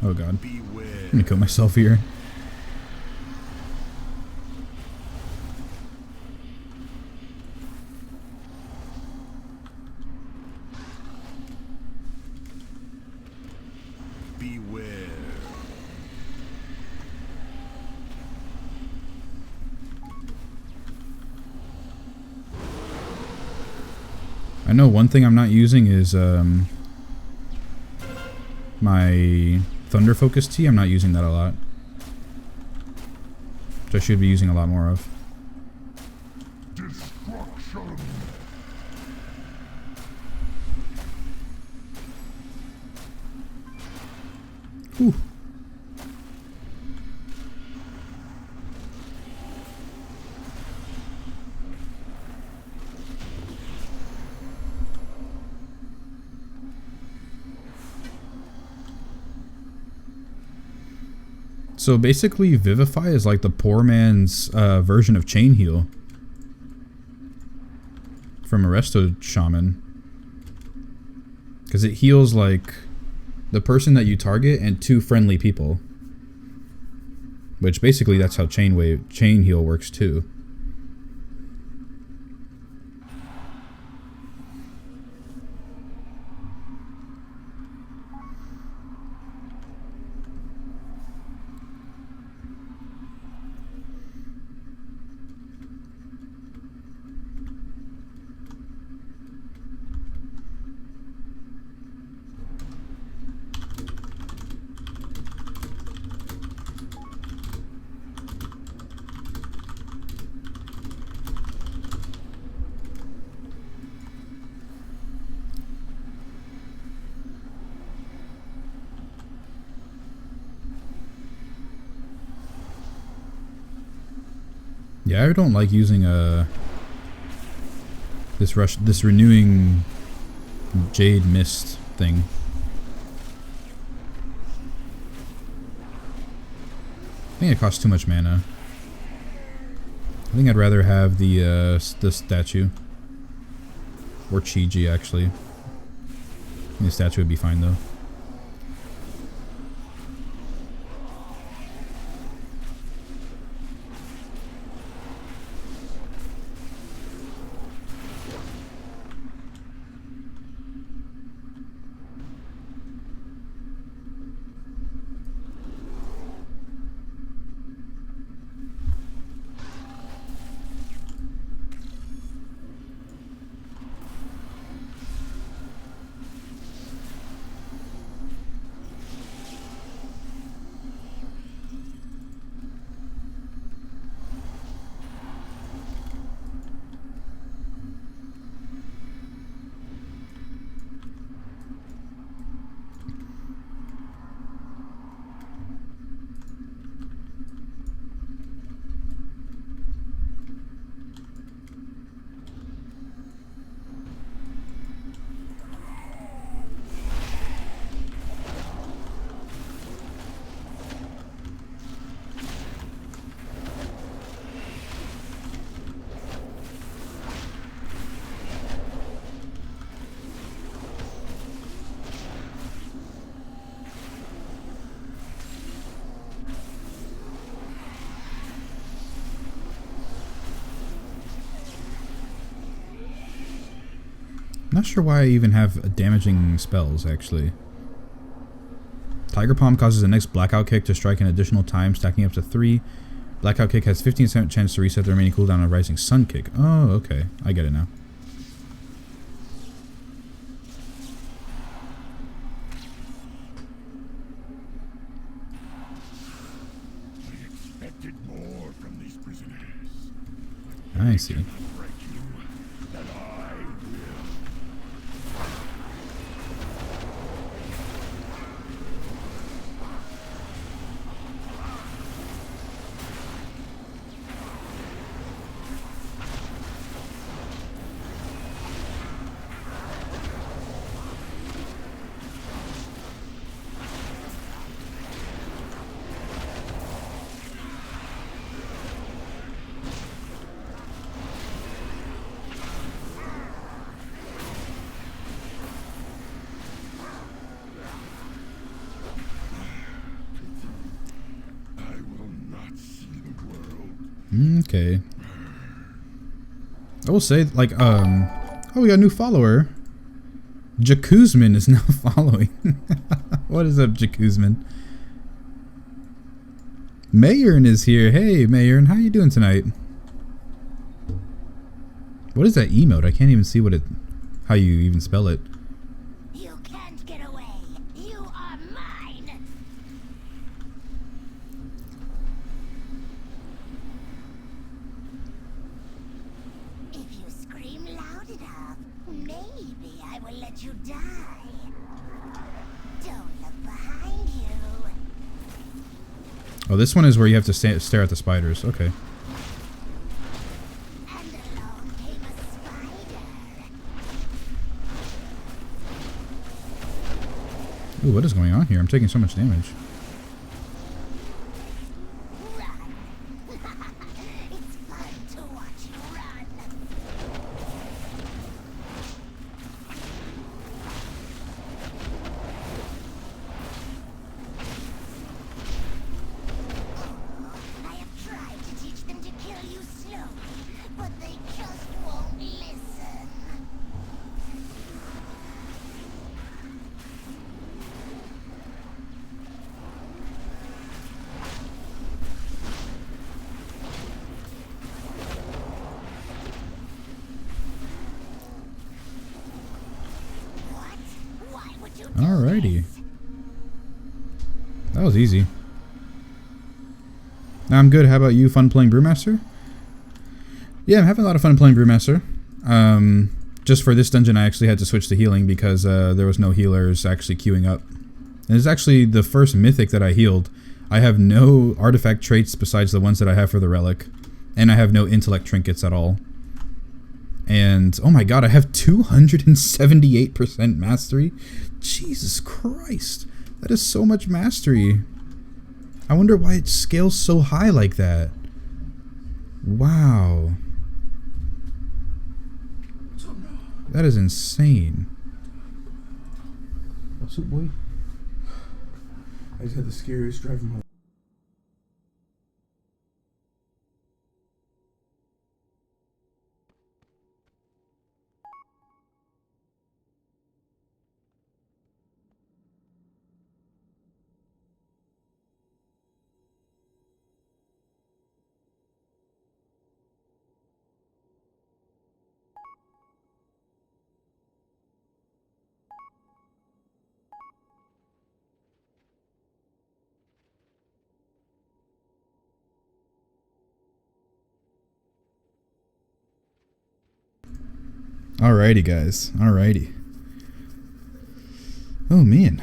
S1: Oh god. I'm gonna kill myself here. I know one thing I'm not using is my Thunder Focus Tea. I'm not using that a lot, which I should be using a lot more of.
S3: Destruction.
S1: Whew. So basically, Vivify is like the poor man's version of Chain Heal from a Resto shaman, because it heals like the person that you target and 2 friendly people, which basically that's how Chain Heal works too. Yeah, I don't like using this renewing Jade Mist thing. I think it costs too much mana. I think I'd rather have the statue. Or Chi-Ji, actually. The statue would be fine, though. Not sure why I even have damaging spells, actually. Tiger Palm causes the next Blackout Kick to strike an additional time, stacking up to 3. Blackout Kick has 15% chance to reset the remaining cooldown of Rising Sun Kick. Oh, okay. I get it now.
S3: I expected more from these prisoners.
S1: I see. Okay. I will say, like, oh, we got a new follower. Jacuzman is now following. What is up, Jacuzman? Mayern is here. Hey, Mayern, how you doing tonight? What is that emote? I can't even see what it, how you even spell it.
S9: You can't get away. You are mine. If you scream loud enough, maybe I will let you die. Don't look behind you.
S1: Oh, this one is where you have to stare at the spiders. Okay. Ooh, what is going on here? I'm taking so much damage.
S9: It's fun to watch you run. I have tried to teach them to kill you slowly, but they just won't listen.
S1: Alrighty. That was easy. Now I'm good. How about you? Fun playing Brewmaster? Yeah, I'm having a lot of fun playing Brewmaster. Just for this dungeon, I actually had to switch to healing because there was no healers actually queuing up. And it's actually the first Mythic that I healed. I have no artifact traits besides the ones that I have for the relic. And I have no intellect trinkets at all. And, oh my god, I have 278% mastery. Jesus Christ. That is so much mastery. I wonder why it scales so high like that. Wow. That is insane. What's up, boy?
S10: I just had the scariest drive of my life.
S1: Alrighty, guys. Alrighty. Oh, man.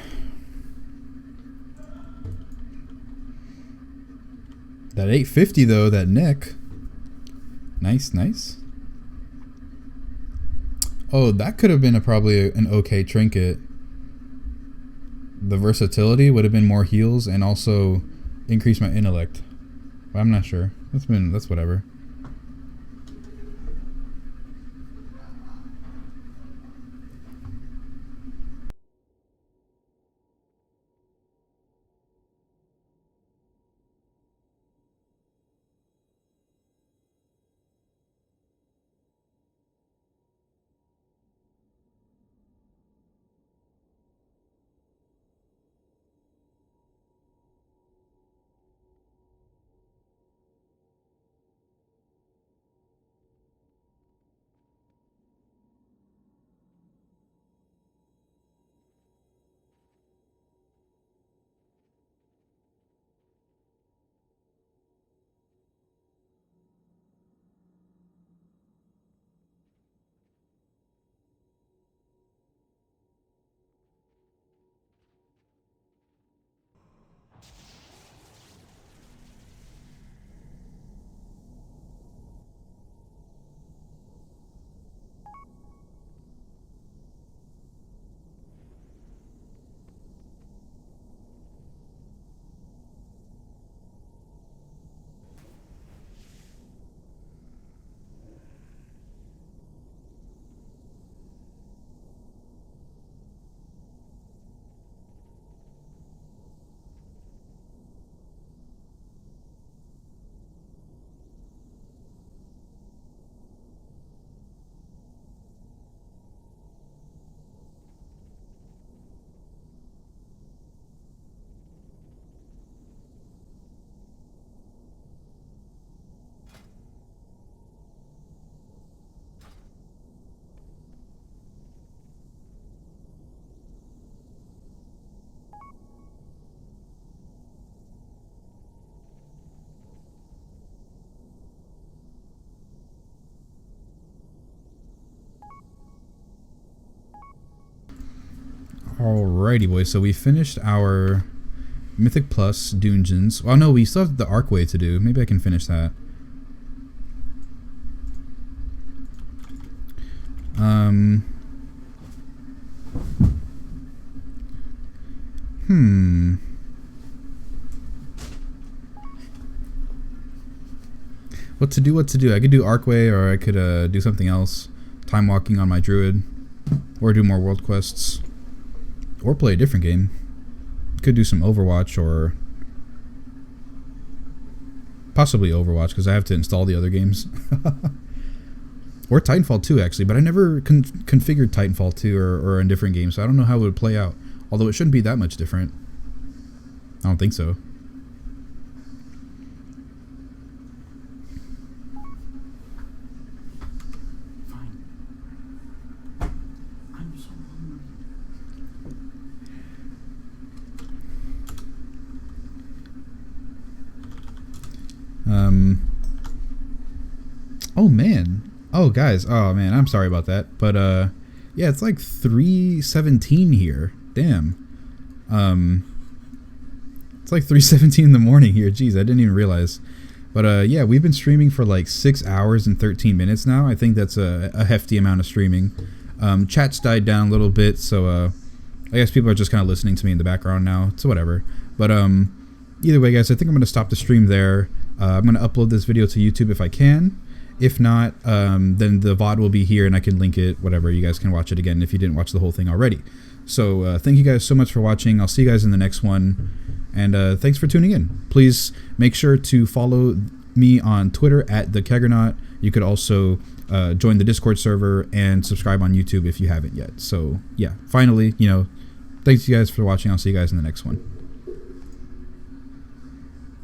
S1: That 850, though, that neck. Nice, nice. Oh, that could have been probably an okay trinket. The versatility would have been more heals and also increase my intellect. But I'm not sure. That's whatever. Alrighty, boys. So we finished our Mythic Plus dungeons. Oh no, we still have the Archway to do. Maybe I can finish that. What to do, what to do. I could do Archway, or I could do something else. Time walking on my druid. Or do more world quests. Or play a different game. Could do some Overwatch, or possibly Overwatch, because I have to install the other games. Or Titanfall 2, actually, but I never configured Titanfall 2 or a different game, so I don't know how it would play out. Although it shouldn't be that much different. I don't think so. Oh man. Oh guys. Oh man, I'm sorry about that. But yeah, it's like 3:17 here. Damn. It's like 3:17 in the morning here. Jeez, I didn't even realize. But yeah, we've been streaming for like 6 hours and 13 minutes now. I think that's a hefty amount of streaming. Chat's died down a little bit, so I guess people are just kind of listening to me in the background now. So whatever. But either way, guys, I think I'm going to stop the stream there. I'm going to upload this video to YouTube if I can. If not, then the VOD will be here and I can link it, whatever. You guys can watch it again if you didn't watch the whole thing already. So thank you guys so much for watching. I'll see you guys in the next one. And thanks for tuning in. Please make sure to follow me on Twitter at the Keggernaut. You could also join the Discord server and subscribe on YouTube if you haven't yet. So yeah, finally, thanks you guys for watching. I'll see you guys in the next one.